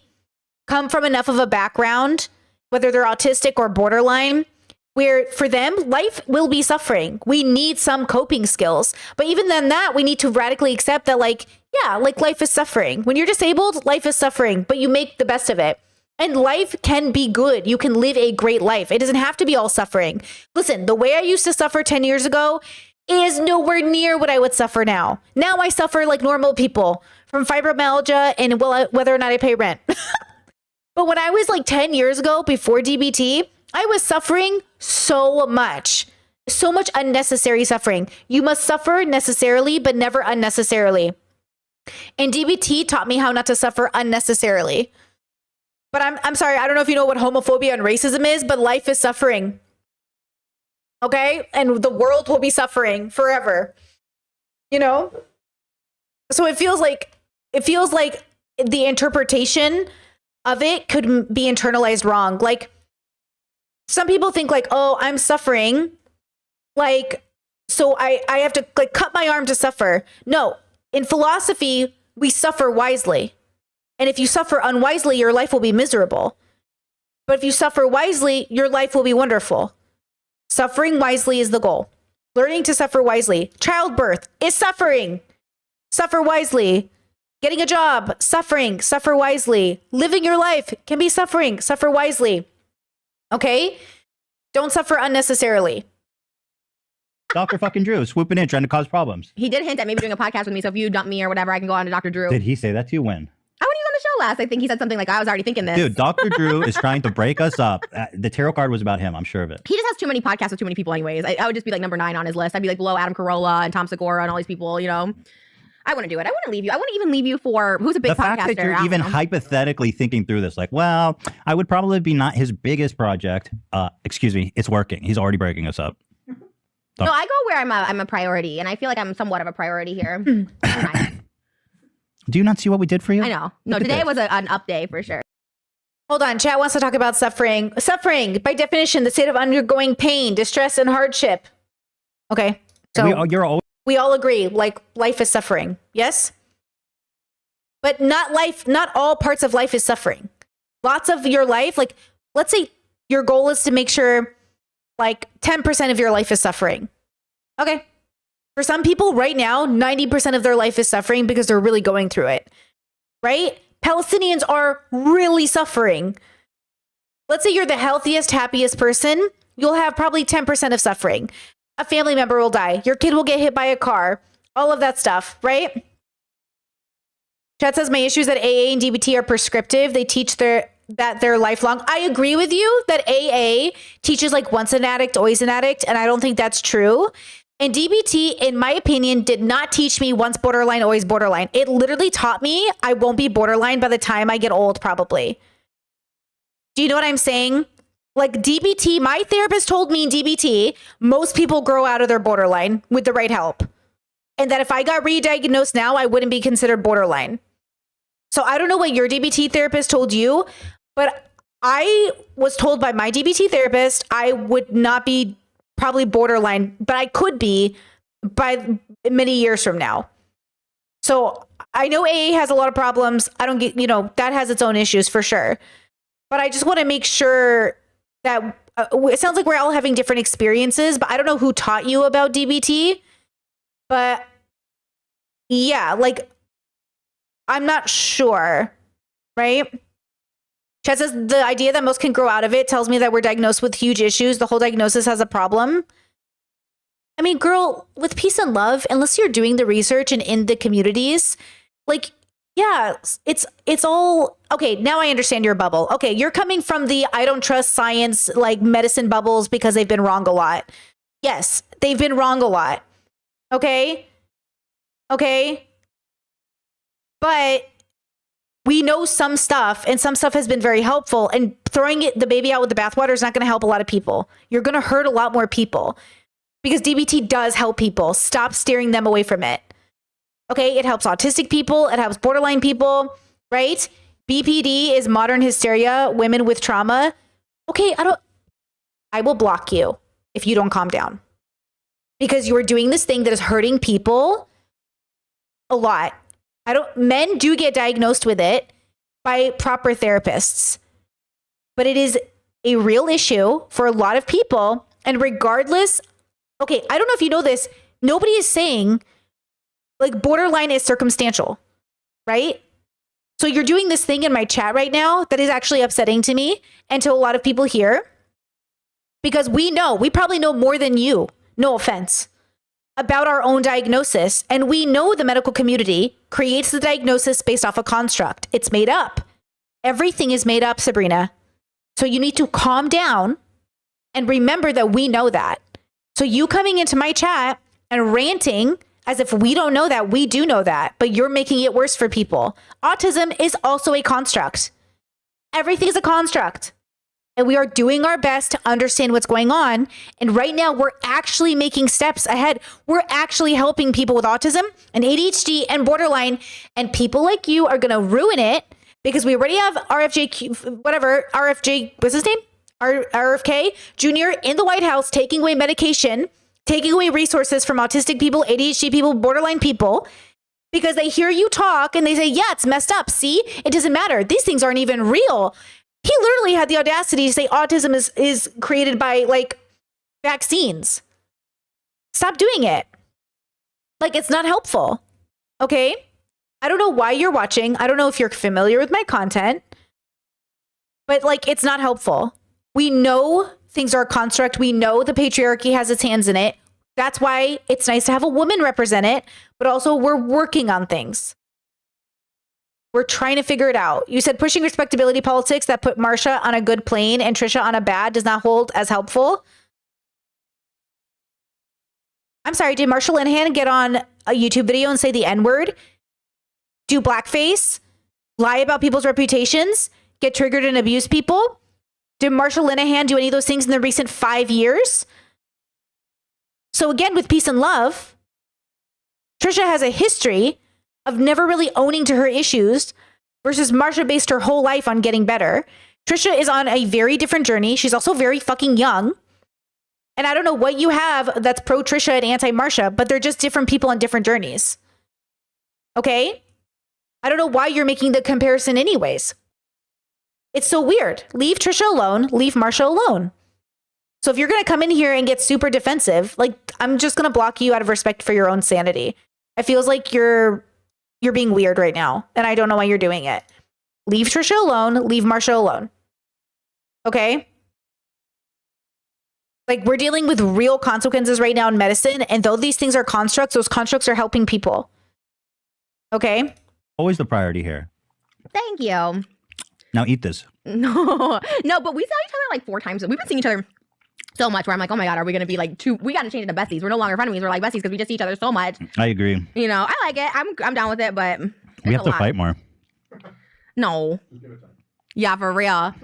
come from enough of a background, whether they're autistic or borderline, where for them, life will be suffering. We need some coping skills. But even then that, we need to radically accept that, like, yeah, like life is suffering. When you're disabled, life is suffering, but you make the best of it. And life can be good. You can live a great life. It doesn't have to be all suffering. Listen, the way I used to suffer 10 years ago is nowhere near what I would suffer now. Now I suffer like normal people from fibromyalgia and whether or not I pay rent. But when I was like 10 years ago, before DBT, I was suffering so much unnecessary suffering. You must suffer necessarily, but never unnecessarily. And DBT taught me how not to suffer unnecessarily. But I'm sorry, I don't know if you know what homophobia and racism is, but life is suffering. Okay? And the world will be suffering forever. You know? So it feels like the interpretation of it could be internalized wrong. Like, some people think like, oh, I'm suffering, like, so I have to like cut my arm to suffer. No, in philosophy, we suffer wisely. And if you suffer unwisely, your life will be miserable. But if you suffer wisely, your life will be wonderful. Suffering wisely is the goal. Learning to suffer wisely. Childbirth is suffering. Suffer wisely. Getting a job, suffering. Suffer wisely. Living your life can be suffering. Suffer wisely. Okay? Don't suffer unnecessarily. Dr. fucking Drew swooping in, trying to cause problems. He did hint at maybe doing a podcast with me, so if you dump me or whatever, I can go on to Dr. Drew. Did he say that to you? When? When he was on the show last, I think he said something like, I was already thinking this. Dude, Dr. Drew is trying to break us up. The tarot card was about him, I'm sure of it. He just has too many podcasts with too many people anyways. I would just be like number 9 on his list. I'd be like below Adam Carolla and Tom Segura and all these people, you know. I wouldn't do it. I wouldn't leave you. I wouldn't even leave you for who's a big podcaster. The fact that you're even hypothetically thinking through this, like, well, I would probably be not his biggest project. Excuse me, it's working. He's already breaking us up. No, I go where I'm a priority, and I feel like I'm somewhat of a priority here. Do you not see what we did for you? I know. No, today was an up day for sure. Hold on. Chat wants to talk about suffering. Suffering, by definition, the state of undergoing pain, distress, and hardship. Okay. So we all agree, like, life is suffering. Yes? But not all parts of life is suffering. Lots of your life, like, let's say your goal is to make sure, like, 10% of your life is suffering. Okay. For some people right now, 90% of their life is suffering because they're really going through it. Right? Palestinians are really suffering. Let's say you're the healthiest, happiest person. You'll have probably 10% of suffering. A family member will die. Your kid will get hit by a car. All of that stuff, right? Chat says, my issue is that AA and DBT are prescriptive. They teach that they're lifelong. I agree with you that AA teaches like once an addict, always an addict. And I don't think that's true. And DBT, in my opinion, did not teach me once borderline, always borderline. It literally taught me I won't be borderline by the time I get old, probably. Do you know what I'm saying? Like DBT, my therapist told me in DBT, most people grow out of their borderline with the right help. And that if I got re-diagnosed now, I wouldn't be considered borderline. So I don't know what your DBT therapist told you, but I was told by my DBT therapist, I would not be probably borderline, but I could be by many years from now. So I know AA has a lot of problems. I don't get, that has its own issues for sure. But I just want to make sure that it sounds like we're all having different experiences, but I don't know who taught you about DBT. But yeah, like, I'm not sure, right? Chad says the idea that most can grow out of it tells me that we're diagnosed with huge issues. The whole diagnosis has a problem. I mean, girl, with peace and love, unless you're doing the research and in the communities, like, yeah, it's all okay. Now I understand your bubble. Okay, you're coming from the I don't trust science, like medicine bubbles because they've been wrong a lot. Yes, they've been wrong a lot. Okay. But we know some stuff, and some stuff has been very helpful, and throwing the baby out with the bathwater is not going to help a lot of people. You're going to hurt a lot more people because DBT does help people. Stop steering them away from it. Okay, it helps autistic people. It helps borderline people, right? BPD is modern hysteria, women with trauma. Okay, I will block you if you don't calm down. Because you are doing this thing that is hurting people a lot. Men do get diagnosed with it by proper therapists. But it is a real issue for a lot of people. And regardless, okay, I don't know if you know this, nobody is saying like borderline is circumstantial, right? So you're doing this thing in my chat right now that is actually upsetting to me and to a lot of people here. Because we probably know more than you, no offense, about our own diagnosis. And we know the medical community creates the diagnosis based off a construct. It's made up. Everything is made up, Sabrina. So you need to calm down and remember that we know that. So you coming into my chat and ranting as if we don't know that, we do know that, but you're making it worse for people. Autism is also a construct. Everything is a construct. And we are doing our best to understand what's going on. And right now, we're actually making steps ahead. We're actually helping people with autism and ADHD and borderline. And people like you are going to ruin it because we already have RFJ, what's his name? RFK Jr. in the White House taking away medication, taking away resources from autistic people, ADHD people, borderline people, because they hear you talk and they say, yeah, it's messed up. See, it doesn't matter. These things aren't even real. He literally had the audacity to say autism is created by like vaccines. Stop doing it. Like, it's not helpful. Okay. I don't know why you're watching. I don't know if you're familiar with my content, but like, it's not helpful. We know things are a construct. We know the patriarchy has its hands in it. That's why it's nice to have a woman represent it, but also we're working on things. We're trying to figure it out. You said pushing respectability politics that put Marsha on a good plane and Trisha on a bad does not hold as helpful. I'm sorry, did Marsha Linehan get on a YouTube video and say the N-word? Do blackface? Lie about people's reputations? Get triggered and abuse people? Did Marsha Linehan do any of those things in the recent 5 years? So again, with peace and love, Trisha has a history of never really owning to her issues versus Marsha based her whole life on getting better. Trisha is on a very different journey. She's also very fucking young. And I don't know what you have that's pro Trisha and anti Marsha, but they're just different people on different journeys. Okay? I don't know why you're making the comparison anyways. It's so weird. Leave Trisha alone. Leave Marsha alone. So if you're going to come in here and get super defensive, like, I'm just going to block you out of respect for your own sanity. It feels like you're being weird right now, and I don't know why you're doing it. Leave Trisha alone. Leave Marsha alone. Okay? Like, we're dealing with real consequences right now in medicine, and though these things are constructs, those constructs are helping people. Okay? Always the priority here. Thank you. Now eat this. No, but we saw each other like 4 times. We've been seeing each other so much where I'm like, oh my God, are we going to be like we got to change into besties. We're no longer frenemies. We're like besties because we just see each other so much. I agree. You know, I like it. I'm down with it, but We have to fight more. No. Yeah, for real.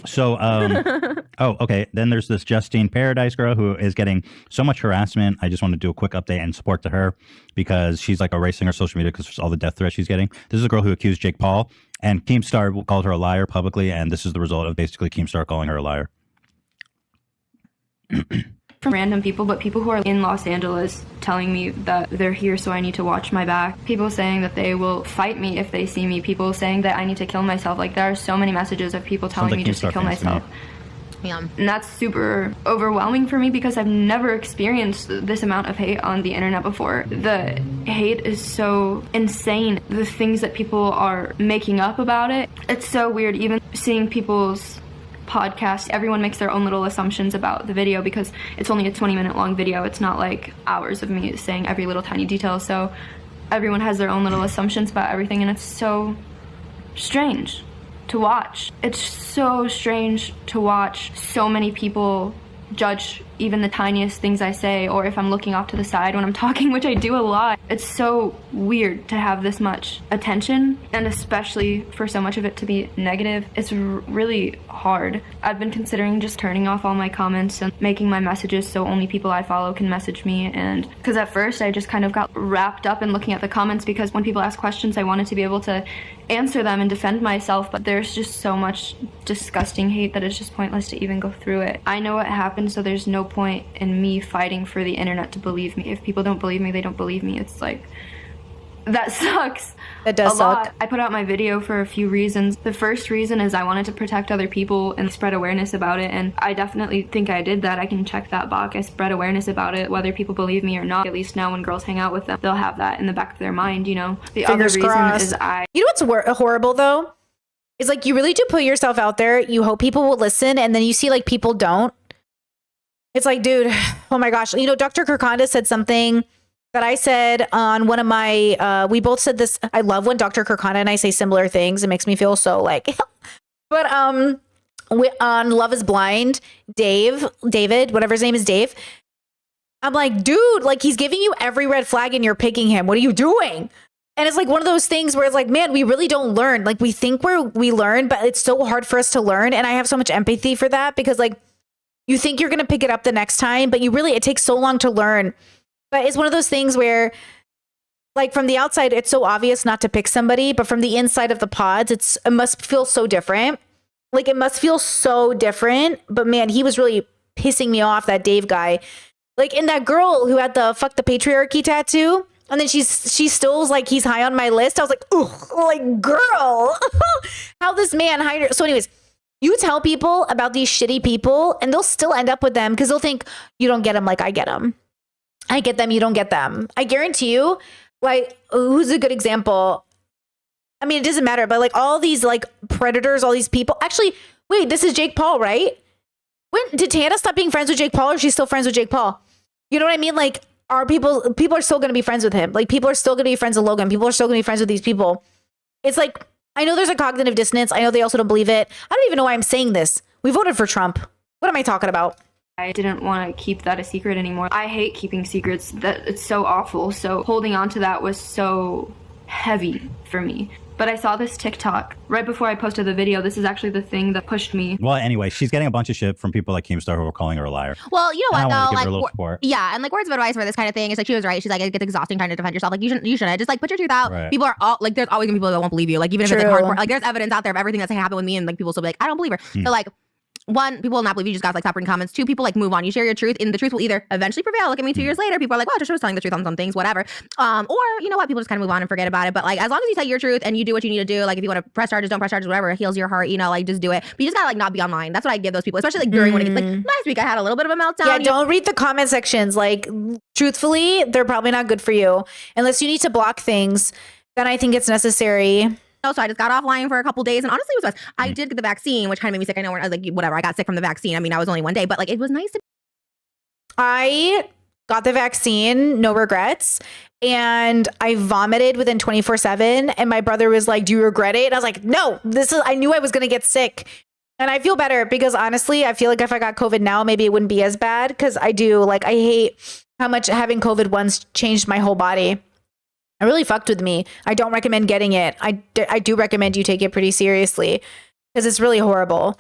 So, oh, okay. Then there's this Justine Paradise girl who is getting so much harassment. I just want to do a quick update and support to her because she's like erasing her social media because of all the death threats she's getting. This is a girl who accused Jake Paul, and Keemstar called her a liar publicly, and this is the result of basically Keemstar calling her a liar. From random people, but people who are in Los Angeles telling me that they're here so I need to watch my back. People saying that they will fight me if they see me. People saying that I need to kill myself. Like, there are so many messages of people telling me just to kill myself. Yeah. And that's super overwhelming for me because I've never experienced this amount of hate on the internet before. The hate is so insane. The things that people are making up about it, it's so weird. Even seeing people's podcast, everyone makes their own little assumptions about the video because it's only a 20-minute long video. It's not like hours of me saying every little tiny detail. So everyone has their own little assumptions about everything, and it's so strange to watch. It's so strange to watch so many people judge even the tiniest things I say, or if I'm looking off to the side when I'm talking, which I do a lot. It's so weird to have this much attention, and especially for so much of it to be negative. It's really hard. I've been considering just turning off all my comments and making my messages so only people I follow can message me. And because at first I just kind of got wrapped up in looking at the comments, because when people ask questions, I wanted to be able to answer them and defend myself, but there's just so much disgusting hate that it's just pointless to even go through it. I know what happened, so there's no point in me fighting for the internet to believe me. If people don't believe me, they don't believe me. It's like, that sucks. That does suck. Lot. I put out my video for a few reasons. The first reason is I wanted to protect other people and spread awareness about it, and I definitely think I did that. I can check that box. I spread awareness about it, whether people believe me or not. At least now when girls hang out with them, they'll have that in the back of their mind, you know? The Fingers other reason crossed. is You know what's horrible though? Is like you really do put yourself out there. You hope people will listen, and then you see like people don't. It's like, dude, oh my gosh. You know, Dr. Kirkanda said something that I said on one of my, we both said this. I love when Dr. Kirkanda and I say similar things. It makes me feel so like, but on Love is Blind, David, whatever his name is, Dave. I'm like, dude, like he's giving you every red flag and you're picking him. What are you doing? And it's like one of those things where it's like, man, we really don't learn. Like we think we learn, but it's so hard for us to learn. And I have so much empathy for that, because like you think you're going to pick it up the next time, but it takes so long to learn. But it's one of those things where, like, from the outside, it's so obvious not to pick somebody, but from the inside of the pods, it must feel so different. Like, it must feel so different. But man, he was really pissing me off, that Dave guy. Like, and that girl who had the "fuck the patriarchy" tattoo, and then she still was like, he's high on my list. I was like, ugh, like, girl, how this man hired her. So, anyways, you tell people about these shitty people, and they'll still end up with them because they'll think you don't get them like I get them. I get them, you don't get them. I guarantee you, like, who's a good example? I mean, it doesn't matter, but like all these like predators, all these people. Actually, wait, this is Jake Paul, right? When did Tana stop being friends with Jake Paul, or is she still friends with Jake Paul? You know what I mean? Like, are people are still going to be friends with him? Like, people are still going to be friends with Logan. People are still going to be friends with these people. It's like, I know there's a cognitive dissonance. I know they also don't believe it. I don't even know why I'm saying this. We voted for Trump. What am I talking about? I didn't want to keep that a secret anymore. I hate keeping secrets. That it's so awful. So holding on to that was so heavy for me. But I saw this TikTok right before I posted the video. This is actually the thing that pushed me. Well, anyway, she's getting a bunch of shit from people like Keemstar who are calling her a liar. Well, you know And what I wanted to though, give her a little like, support. yeah, and like words of advice for this kind of thing is like she was right. She's like, it gets exhausting trying to defend yourself. Like you shouldn't just like put your truth out. Right. People are all like, there's always gonna be people that won't believe you. Like even if it's like hardcore, like there's evidence out there of everything that's happened with me, and like people still be like, I don't believe her. So like, one, people will not believe you, just gotta like stop reading comments. Two, people like move on. You share your truth, and the truth will either eventually prevail. Look at me 2 years later. People are like, wow, Trisha was telling the truth on some things, whatever. Or you know what, people just kind of move on and forget about it. But like, as long as you tell your truth and you do what you need to do, like if you want to press charges, don't press charges, whatever heals your heart, you know, like just do it. But you just gotta like not be online. That's what I give those people, especially like during when it gets like last week I had a little bit of a meltdown. Yeah, don't read the comment sections. Like, truthfully, they're probably not good for you unless you need to block things. Then I think it's necessary. So I just got offline for a couple days, and honestly, it was best. I did get the vaccine, which kind of made me sick. I know, I was like, whatever. I got sick from the vaccine. I mean, I was only 1 day, but like, it was nice to. I got the vaccine, no regrets, and I vomited within 24/7. And my brother was like, "Do you regret it?" And I was like, "No, I knew I was gonna get sick." And I feel better because honestly, I feel like if I got COVID now, maybe it wouldn't be as bad, because I hate how much having COVID once changed my whole body. It really fucked with me. I don't recommend getting it. I do recommend you take it pretty seriously, because it's really horrible.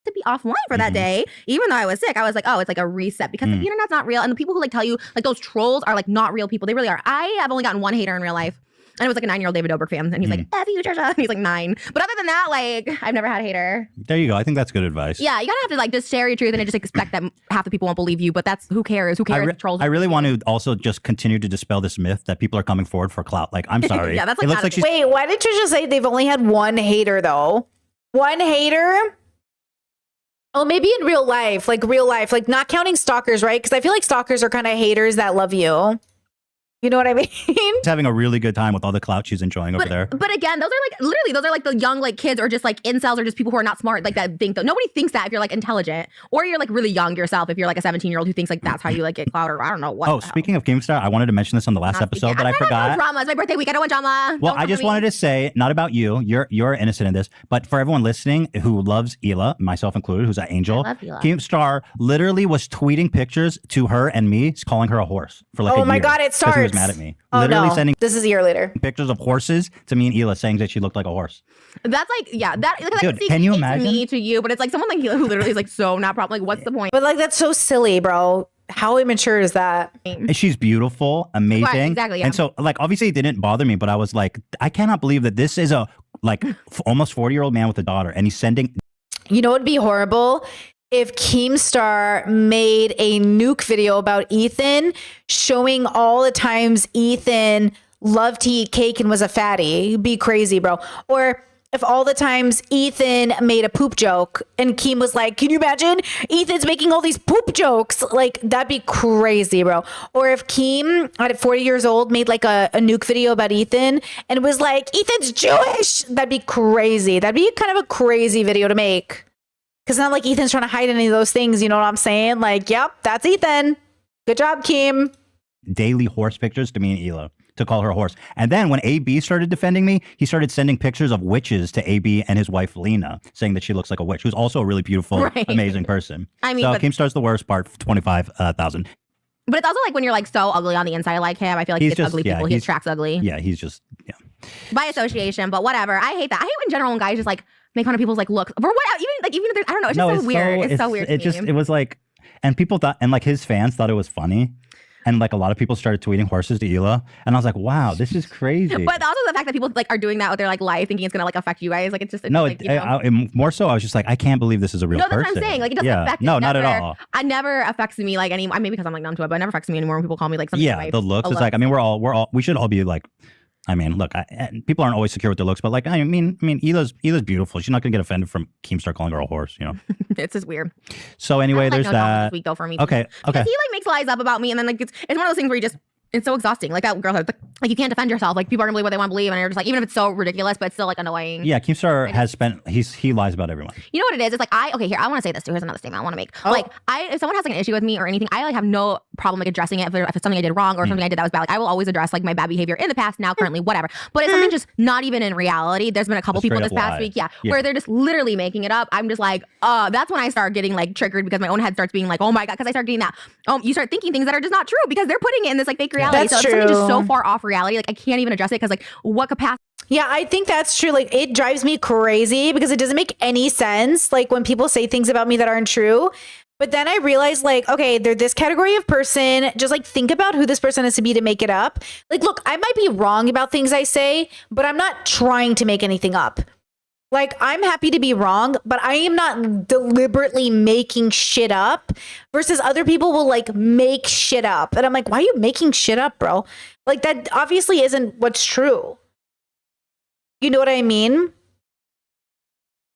To be offline for that day, even though I was sick, I was like, oh, it's like a reset, because the internet's not real, and the people who like tell you like those trolls are like not real people. They really are. I have only gotten one hater in real life, and it was like a 9-year-old David Dobrik fan, and he's like, F you, Trisha, and he's like 9. But other than that, like, I've never had a hater. There you go. I think that's good advice. Yeah, you gotta have to like just share your truth and just expect that half the people won't believe you. But that's who cares? Who cares? Trolls. I really want to also just continue to dispel this myth that people are coming forward for clout. Like, I'm sorry. Yeah, that's it like looks like she's Wait, why did Trisha say they've only had one hater though? One hater? Oh, maybe in real life, like not counting stalkers, right? Because I feel like stalkers are kind of haters that love you. You know what I mean? She's having a really good time with all the clout she's enjoying over there. But again, those are like literally those are like the young like kids or just like incels or just people who are not smart like that think that nobody thinks that if you're like intelligent or you're like really young yourself if you're like a 17-year-old who thinks like that's how you like get clout or I don't know what. Oh, speaking of Keemstar, I wanted to mention this on the last episode, but I forgot. Drama. It's my birthday week. I don't want drama. Well, I just wanted to say, not about you. You're innocent in this, but for everyone listening who loves Hila, myself included, who's an angel, Keemstar literally was tweeting pictures to her and me, calling her a horse for like a year. Oh my God, it starts. Because he was mad at me. Oh, Literally no. sending This is a year later. pictures of horses to me and Hila, saying that she looked like a horse. That's like that. Like, Dude, can you imagine? To me to you, but it's like someone like you who literally is like so not problem. Like, what's the point? But like that's so silly, bro. How immature is that? And she's beautiful, amazing. Right, exactly, yeah. And so, like, obviously it didn't bother me, but I was like, I cannot believe that this is a like almost 40-year-old man with a daughter, and he's sending. You know what'd be horrible? If Keemstar made a nuke video about Ethan showing all the times Ethan loved to eat cake and was a fatty. It'd be crazy, bro. Or if all the times Ethan made a poop joke and Keem was like, can you imagine? Ethan's making all these poop jokes. Like, that'd be crazy, bro. Or if Keem at 40 years old made like a nuke video about Ethan and was like, Ethan's Jewish. That'd be crazy. That'd be kind of a crazy video to make. Because not like Ethan's trying to hide any of those things. You know what I'm saying? Like, yep, that's Ethan. Good job, Keem. Daily horse pictures to me and Hila to call her a horse. And then when AB started defending me, he started sending pictures of witches to AB and his wife Lena, saying that she looks like a witch, who's also a really beautiful, amazing person. I mean, so but- Keemstar's the worst part, 25,000. But it's also like when you're like so ugly on the inside like him. I feel like He's he gets just- ugly yeah, people. He he's- attracts ugly. Yeah, he's just, By association, but whatever. I hate that. I hate in general when guys just like make fun of people's like looks for what even if I don't know. It's just so weird. It's so weird. It was like, and people thought, and like his fans thought it was funny. And like a lot of people started tweeting horses to Hila. And I was like, wow, this is crazy. But also the fact that people like are doing that with their like life, thinking it's gonna like affect you guys. Like it's just No, like, you know. more so, I was just like, I can't believe this is a real No, that's person. what I'm saying. Like it doesn't Yeah. affect. No, it not never, at all. It never affects me like any. Maybe because I'm like numb to it, but it never affects me anymore when people call me like something. Yeah, the looks. It's like, I mean, we should all be like, I mean, look, people aren't always secure with their looks, but like, I mean, Hila's beautiful. She's not gonna get offended from Keemstar calling her a horse, you know. It's just weird. So anyway, there's no drama that. this week, though, for me. Okay, Because he like makes lies up about me, and then like it's one of those things where you just. It's so exhausting. Like that girl, like you can't defend yourself. Like people are gonna believe what they want to believe, and you're just like, even if it's so ridiculous, but it's still like annoying. Yeah, Keemstar has spent. He lies about everyone. You know what it is? It's like I want to say this too. Here's another statement I want to make. Like if someone has like an issue with me or anything, I like have no problem like addressing it if it's something I did wrong or something I did that was bad. Like I will always address like my bad behavior in the past, now, currently, whatever. But it's something just not even in reality. There's been a couple people this past week, where they're just literally making it up. I'm just like, that's when I start getting like triggered because my own head starts being like, oh my god, because I start getting that. You start thinking things that are just not true because they're putting it in this like fake reality. That's so true. It's something just so far off reality. Like I can't even address it because like what capacity. Yeah, I think that's true. Like, it drives me crazy because it doesn't make any sense. Like, when people say things about me that aren't true. But then I realize, like, okay, they're this category of person. Just, like, think about who this person is to be to make it up. Like, look, I might be wrong about things I say, but I'm not trying to make anything up. Like, I'm happy to be wrong, but I am not deliberately making shit up versus other people will, like, make shit up. And I'm like, why are you making shit up, bro? Like, that obviously isn't what's true. You know what I mean?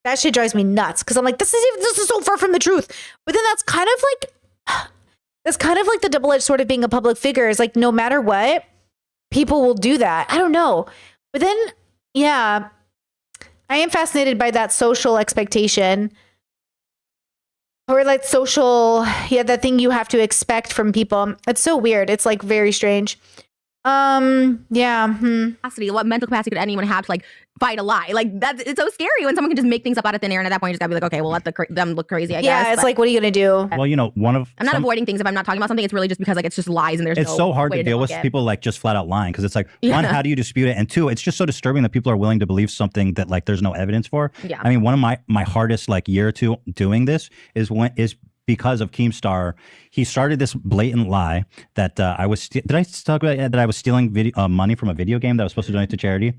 That shit drives me nuts because I'm like, this is so far from the truth. But then that's kind of like the double-edged sword of being a public figure. Is like no matter what, people will do that. I don't know. But then, yeah, I am fascinated by that social expectation. Or like that thing you have to expect from people. It's so weird. It's like very strange. Capacity. What mental capacity could anyone have to like fight a lie? Like it's so scary when someone can just make things up out of thin air, and at that point you just gotta be like, okay, well let them look crazy, I guess. Yeah, it's like, what are you gonna do? Well, you know, I'm not avoiding things if I'm not talking about something. It's really just because like it's just lies and there's it's no so hard way to deal with debunk it. people like just flat out lying because it's like, one, how do you dispute it? And two, it's just so disturbing that people are willing to believe something that like there's no evidence for. Yeah. I mean, one of my hardest like year or two doing this is because of Keemstar. He started this blatant lie that I was. Did I talk about that I was stealing money from a video game that I was supposed to donate to charity?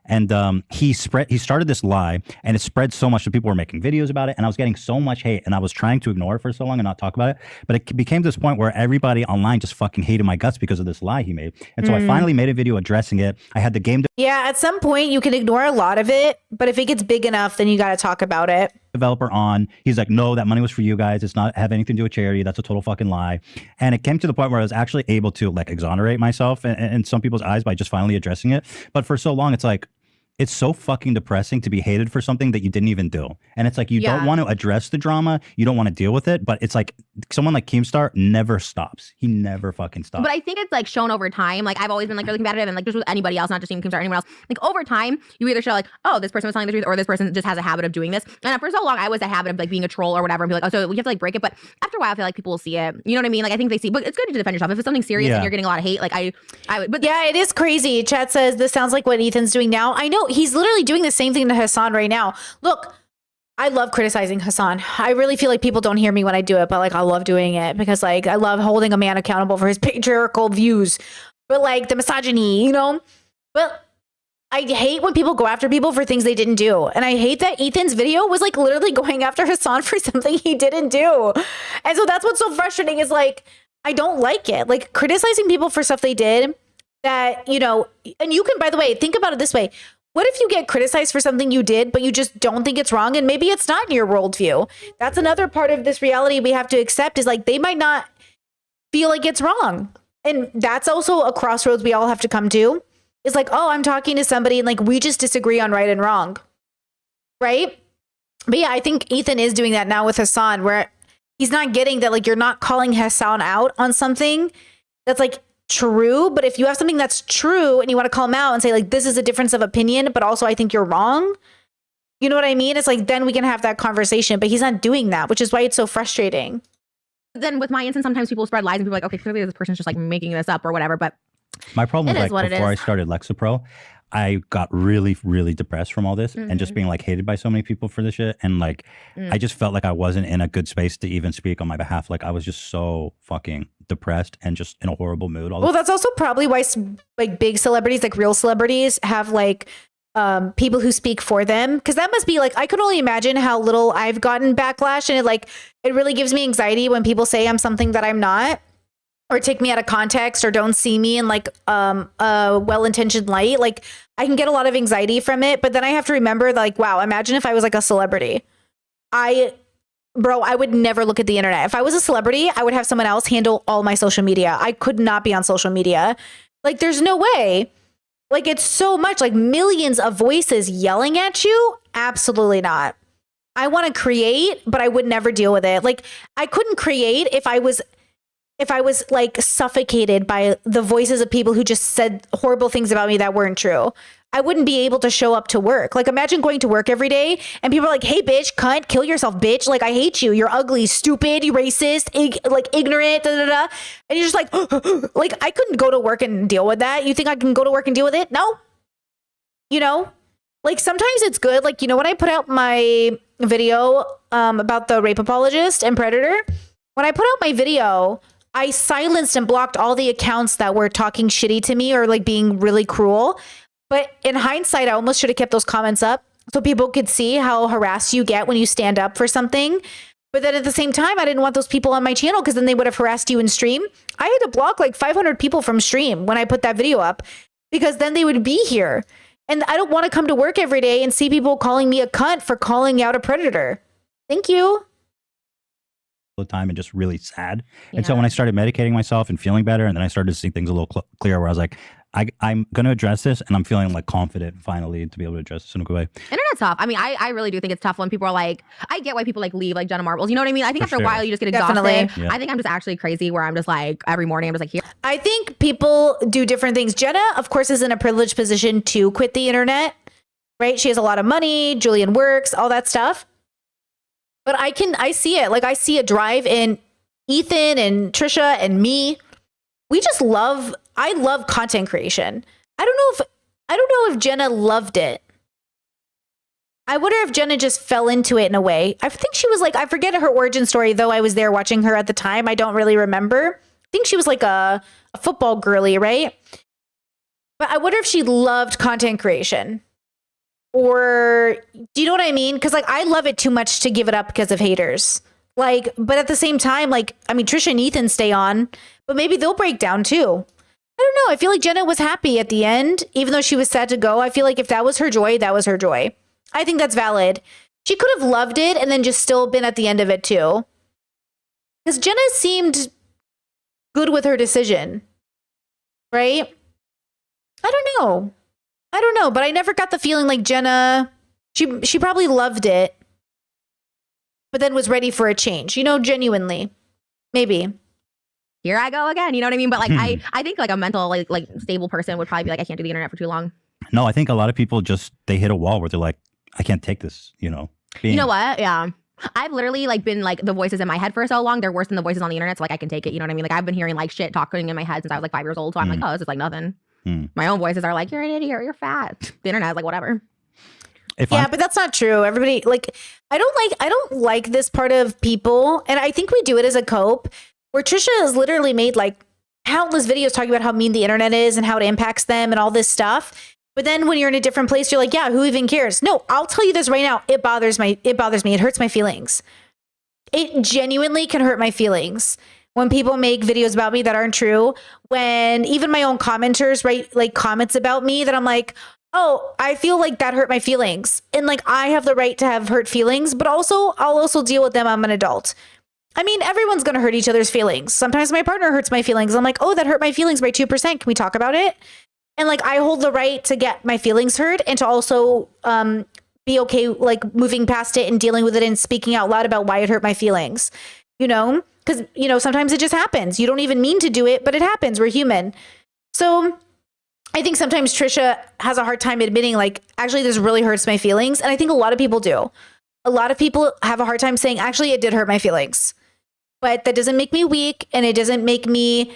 And he started this lie, and it spread so much that people were making videos about it, and I was getting so much hate, and I was trying to ignore it for so long and not talk about it. But it became to this point where everybody online just fucking hated my guts because of this lie he made. And so I finally made a video addressing it. I had the game. Yeah, at some point you can ignore a lot of it, but if it gets big enough, then you got to talk about it. developer on. He's like, no, that money was for you guys. It's not have anything to do with charity. That's a total fucking lie. And it came to the point where I was actually able to like exonerate myself in some people's eyes by just finally addressing it. But for so long, it's like, it's so fucking depressing to be hated for something that you didn't even do. And it's like, you don't want to address the drama. You don't want to deal with it. But it's like someone like Keemstar never stops. He never fucking stops. But I think it's like shown over time. Like I've always been like really competitive and like just with anybody else, not just even Keemstar or anyone else. Like over time, you either show like, oh, this person was telling the truth or this person just has a habit of doing this. And for so long, I was a habit of like being a troll or whatever and be like, oh, so we have to like break it. But after a while, I feel like people will see it. You know what I mean? Like I think they see, but it's good to defend yourself. If it's something serious and you're getting a lot of hate, like I would. But yeah, it is crazy. Chat says this sounds like what Ethan's doing now. I know he's literally doing the same thing to Hassan right now. Look, I love criticizing Hassan. I really feel like people don't hear me when I do it, but like I love doing it because like I love holding a man accountable for his patriarchal views, but like the misogyny, you know? But I hate when people go after people for things they didn't do. And I hate that Ethan's video was like literally going after Hassan for something he didn't do. And so that's what's so frustrating is like, I don't like it. Like criticizing people for stuff they did that, you know, and you can, by the way, think about it this way. What if you get criticized for something you did, but you just don't think it's wrong? And maybe it's not in your worldview. That's another part of this reality we have to accept is like, they might not feel like it's wrong. And that's also a crossroads we all have to come to. It's like, oh, I'm talking to somebody and like, we just disagree on right and wrong. Right? But yeah, I think Ethan is doing that now with Hassan, where he's not getting that, like, you're not calling Hassan out on something that's like, true, but if you have something that's true and you want to call him out and say like this is a difference of opinion, but also I think you're wrong, you know what I mean? It's like then we can have that conversation, but he's not doing that, which is why it's so frustrating. Then with my instance, sometimes people spread lies and people are like, okay, clearly this person's just like making this up or whatever. But my problem was like before I started Lexapro, I got really, really depressed from all this and just being like hated by so many people for this shit. And like, I just felt like I wasn't in a good space to even speak on my behalf. Like I was just so fucking depressed and just in a horrible mood. Well, that's also probably why like big celebrities, like real celebrities have like people who speak for them. Cause that must be like, I could only imagine how little I've gotten backlash. And it really gives me anxiety when people say I'm something that I'm not. Or take me out of context or don't see me in like a well-intentioned light. Like I can get a lot of anxiety from it, but then I have to remember like, wow, imagine if I was like a celebrity. I would never look at the internet. If I was a celebrity, I would have someone else handle all my social media. I could not be on social media. Like there's no way. Like it's so much like millions of voices yelling at you. Absolutely not. I want to create, but I would never deal with it. Like I couldn't create if I was like suffocated by the voices of people who just said horrible things about me that weren't true. I wouldn't be able to show up to work. Like imagine going to work every day and people are like, hey bitch, cunt, kill yourself, bitch. Like I hate you. You're ugly, stupid, you racist, like ignorant, da, da, da. And you're just like, like I couldn't go to work and deal with that. You think I can go to work and deal with it? No. You know, like sometimes it's good. Like, you know, when I put out my video about the rape apologist and predator, when I put out my video, I silenced and blocked all the accounts that were talking shitty to me or like being really cruel. But in hindsight, I almost should have kept those comments up so people could see how harassed you get when you stand up for something. But then at the same time, I didn't want those people on my channel because then they would have harassed you in stream. I had to block like 500 people from stream when I put that video up because then they would be here. And I don't want to come to work every day and see people calling me a cunt for calling out a predator. Thank you. The time and just really sad. And so when I started medicating myself and feeling better, and then I started to see things a little clearer where I was like, I'm going to address this, and I'm feeling like confident finally to be able to address this in a good way. Internet's tough. I mean, I really do think it's tough when people are like, I get why people like leave like Jenna Marbles. You know what I mean? I think after a while you just get exhausted. Definitely. I think I'm just actually crazy where I'm just like every morning I'm just like here. I think people do different things. Jenna, of course, is in a privileged position to quit the internet, right? She has a lot of money, Julian works, all that stuff. But I see it. Like I see a drive in Ethan and Trisha and me. I love content creation. I don't know if Jenna loved it. I wonder if Jenna just fell into it in a way. I think she was like, I forget her origin story, though I was there watching her at the time. I don't really remember. I think she was like a football girly, right? But I wonder if she loved content creation. Or do you know what I mean? Because like I love it too much to give it up because of haters. Like, but at the same time, like, I mean, Trisha and Ethan stay on, but maybe they'll break down too. I don't know. I feel like Jenna was happy at the end, even though she was sad to go. I feel like if that was her joy, that was her joy. I think that's valid. She could have loved it and then just still been at the end of it too. Because Jenna seemed good with her decision, right? I don't know, but I never got the feeling like Jenna, she probably loved it, but then was ready for a change, genuinely. Maybe. Here I go again. You know what I mean? But like, I think like a mental, like stable person would probably be like, I can't do the internet for too long. No, I think a lot of people they hit a wall where they're like, I can't take this, You know what? Yeah. I've literally like been like the voices in my head for so long. They're worse than the voices on the internet. So like I can take it. You know what I mean? Like I've been hearing like shit talking in my head since I was like 5 years old. So I'm like, oh, this is like nothing. My own voices are like, you're an idiot, you're fat. The internet is like, whatever. But that's not true. Everybody like, I don't like this part of people. And I think we do it as a cope where Trisha has literally made like countless videos talking about how mean the internet is and how it impacts them and all this stuff. But then when you're in a different place, you're like, yeah, who even cares? No, I'll tell you this right now. It bothers me. It hurts my feelings. It genuinely can hurt my feelings when people make videos about me that aren't true. When even my own commenters write like comments about me that I'm like, oh, I feel like that hurt my feelings. And like, I have the right to have hurt feelings, but also I'll also deal with them. I'm an adult. I mean, everyone's going to hurt each other's feelings. Sometimes my partner hurts my feelings. I'm like, oh, that hurt my feelings by 2%. Can we talk about it? And like, I hold the right to get my feelings hurt and to also be okay, like moving past it and dealing with it and speaking out loud about why it hurt my feelings, because, sometimes it just happens. You don't even mean to do it, but it happens. We're human. So I think sometimes Trisha has a hard time admitting like, actually, this really hurts my feelings. And I think a lot of people do. A lot of people have a hard time saying, actually, it did hurt my feelings. But that doesn't make me weak and it doesn't make me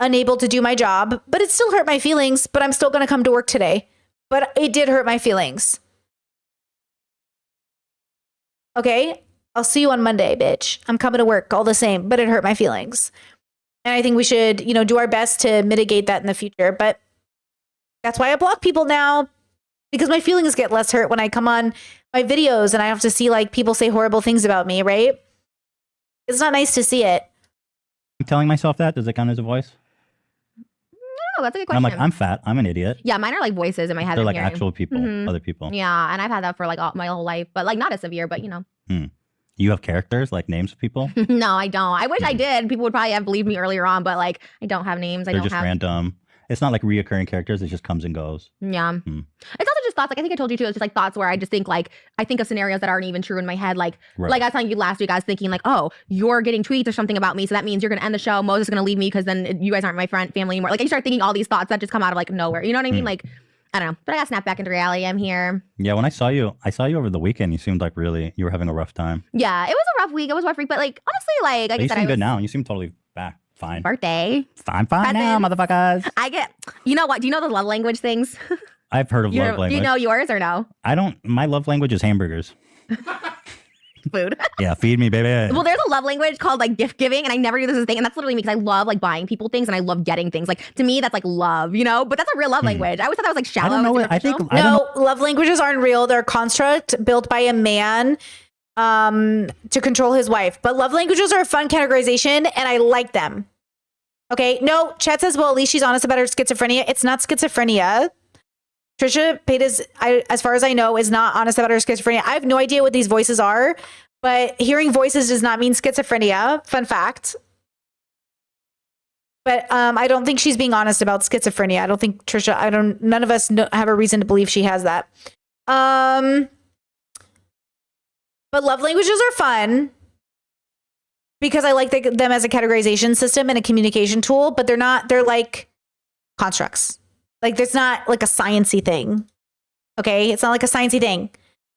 unable to do my job, but it still hurt my feelings, but I'm still going to come to work today. But it did hurt my feelings. Okay, I'll see you on Monday, bitch. I'm coming to work all the same, but it hurt my feelings. And I think we should, do our best to mitigate that in the future. But that's why I block people now, because my feelings get less hurt when I come on my videos and I have to see like people say horrible things about me, right? It's not nice to see it. I'm telling myself that. Does it count as a voice? No, that's a good And question. I'm like, I'm fat. I'm an idiot. Yeah, mine are like voices in my head. They're I'm like hearing. actual people, Mhm. other people. Yeah, and I've had that for like my whole life, but like not as severe, but You have characters, like names of people? No, I don't. I wish I did. People would probably have believed me earlier on, but like I don't have names. I They're don't just have random. It's not like reoccurring characters. It just comes and goes. Yeah. It's also just thoughts. Like I think I told you too. It's just like thoughts where I just think like I think of scenarios that aren't even true in my head. Like Right. like I was telling you last week, I was thinking like, oh, you're getting tweets or something about me, so that means you're gonna end the show. Moses is gonna leave me because then you guys aren't my family anymore. Like I start thinking all these thoughts that just come out of like nowhere. You know what I mean? Like I don't know. But I got snapped back into reality. I'm here. Yeah, when I saw you over the weekend. You seemed like you were having a rough time. Yeah, it was a rough week. It was a rough week, but like honestly, like But I you said, seem I was good now. You seem totally back. Fine. birthday. I'm fine now, motherfuckers. I get. You know what? Do you know the love language things? I've heard of love Do language. you know yours or no? I don't. My love language is hamburgers. Food. Yeah, feed me, baby. Well, there's a love language called like gift giving, and I never knew this was a thing. And that's literally me because I love like buying people things and I love getting things. Like to me, that's like love, But that's a real love language. I always thought that was like shallow. I don't know. and I think superficial. No, love languages aren't real. They're a construct built by a man to control his wife. But love languages are a fun categorization, and I like them. Okay. No, Chad says, well, at least she's honest about her schizophrenia. It's not schizophrenia. Trisha Paytas, as far as I know, is not honest about her schizophrenia. I have no idea what these voices are, but hearing voices does not mean schizophrenia. Fun fact. But I don't think she's being honest about schizophrenia. I don't think Trisha, none of us have a reason to believe she has that. But love languages are fun because I like them as a categorization system and a communication tool, but they're like constructs. Like it's not like a sciencey thing. Okay. It's not like a sciencey thing.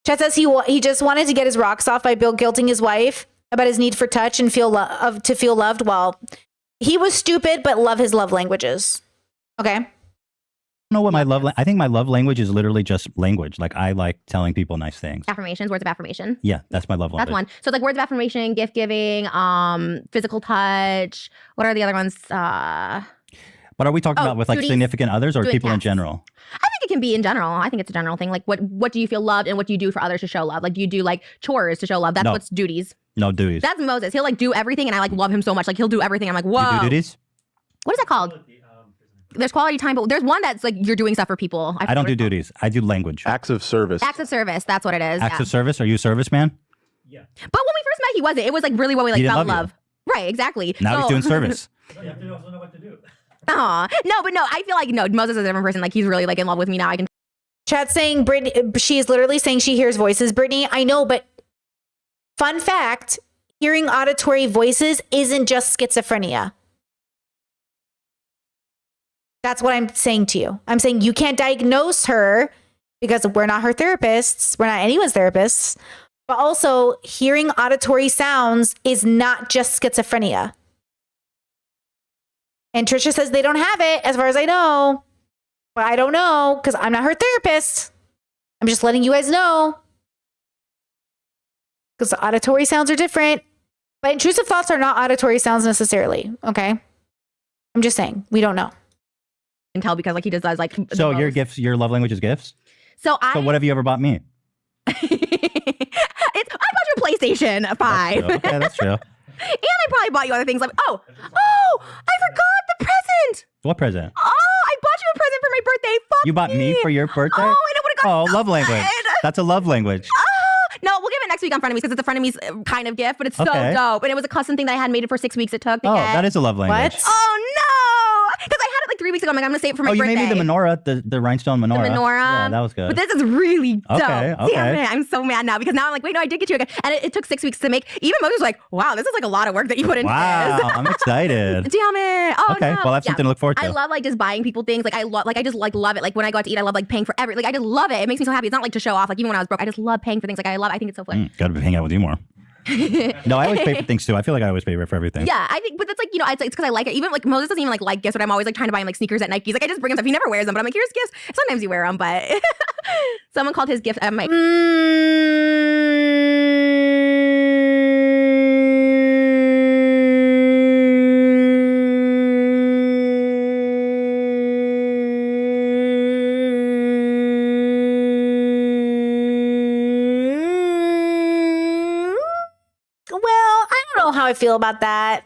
Chet says he just wanted to get his rocks off by guilting his wife about his need for touch and to feel loved. Well, he was stupid, but love his love languages. Okay. I don't know what I think my love language is literally just language. Like I like telling people nice things. Affirmations, words of affirmation. Yeah, that's my love language. That's one. So it's like words of affirmation, gift giving, physical touch. What are the other ones? But are we talking about with like duties, significant others or doing people in tasks. general? I think it can be in general. I think it's a general thing. Like what do you feel loved and what do you do for others to show love? Like do you do like chores to show love? That's No. what's duties. No duties. That's Moses. He'll like do everything and I like love him so much. Like he'll do everything. I'm like, whoa. You do duties? What is that called? there's quality time, but there's one that's like you're doing stuff for people. I don't do duties. I do language. Acts of service. Acts of service. That's what it is. Acts yeah. of service. Are you a serviceman? But when we first met, he wasn't. It was like really when we like He didn't fell in love you. love. Right, exactly. Now he's doing service. Aw. No, but no, I feel like no, Moses is a different person. Like he's really like in love with me now. I can Chat saying Brittany, she's literally saying she hears voices. Brittany, I know, but fun fact, hearing auditory voices isn't just schizophrenia. That's what I'm saying to you. I'm saying you can't diagnose her because we're not her therapists. We're not anyone's therapists. But also, hearing auditory sounds is not just schizophrenia. And Trisha says they don't have it, as far as I know. But I don't know, because I'm not her therapist. I'm just letting you guys know. Because the auditory sounds are different. But intrusive thoughts are not auditory sounds necessarily, okay? I'm just saying, we don't know. tell because like he just does like. So your gifts, your love language is gifts? So what have you ever bought me? I bought you a PlayStation 5. Okay, that's true. And I probably bought you other things like, I forgot the present. What present? Oh, I bought you a present for my birthday. Fuck You bought me for your birthday? Oh, I know what it got. Oh, love language. That's a love language. No, we'll give it next week on Frenemies because it's a Frenemies kind of gift, but it's so Okay. dope. And it was a custom thing that I had made it for 6 weeks. It took to Oh, get. that is a love language. What? Oh no! Because I had it like 3 weeks ago. I'm like, I'm gonna save it for my Oh, you birthday. made me the menorah, the rhinestone menorah. The menorah. Yeah, that was good. But this is really dope. Okay, Damn okay. it. I'm so mad now because now I'm like, wait, no, I did get you again. And it took 6 weeks to make. Even Moses was like, wow, this is like a lot of work that you put into Wow, this. I'm excited. Damn it. Oh, Okay, no. well, that's something to look forward to. I love like just buying people things. Like I love, like I just like love it. Like when I go out to eat, I love like paying for everything. Like I just love it. It makes me so happy. It's not like to show off. Like even when I was broke, I just love paying for things. Like I think it's so fun. Gotta hang out with you more. No, I always pay for things too. I feel like I always pay for everything. Yeah, I think, but that's like, you know, it's because I like it. Even like Moses doesn't even like gifts, but I'm always like trying to buy him like sneakers at Nike's. Like I just bring him stuff. He never wears them, but I'm like, here's gifts. Sometimes you wear them, but someone called his gift. I'm like, Well, I don't know how I feel about that.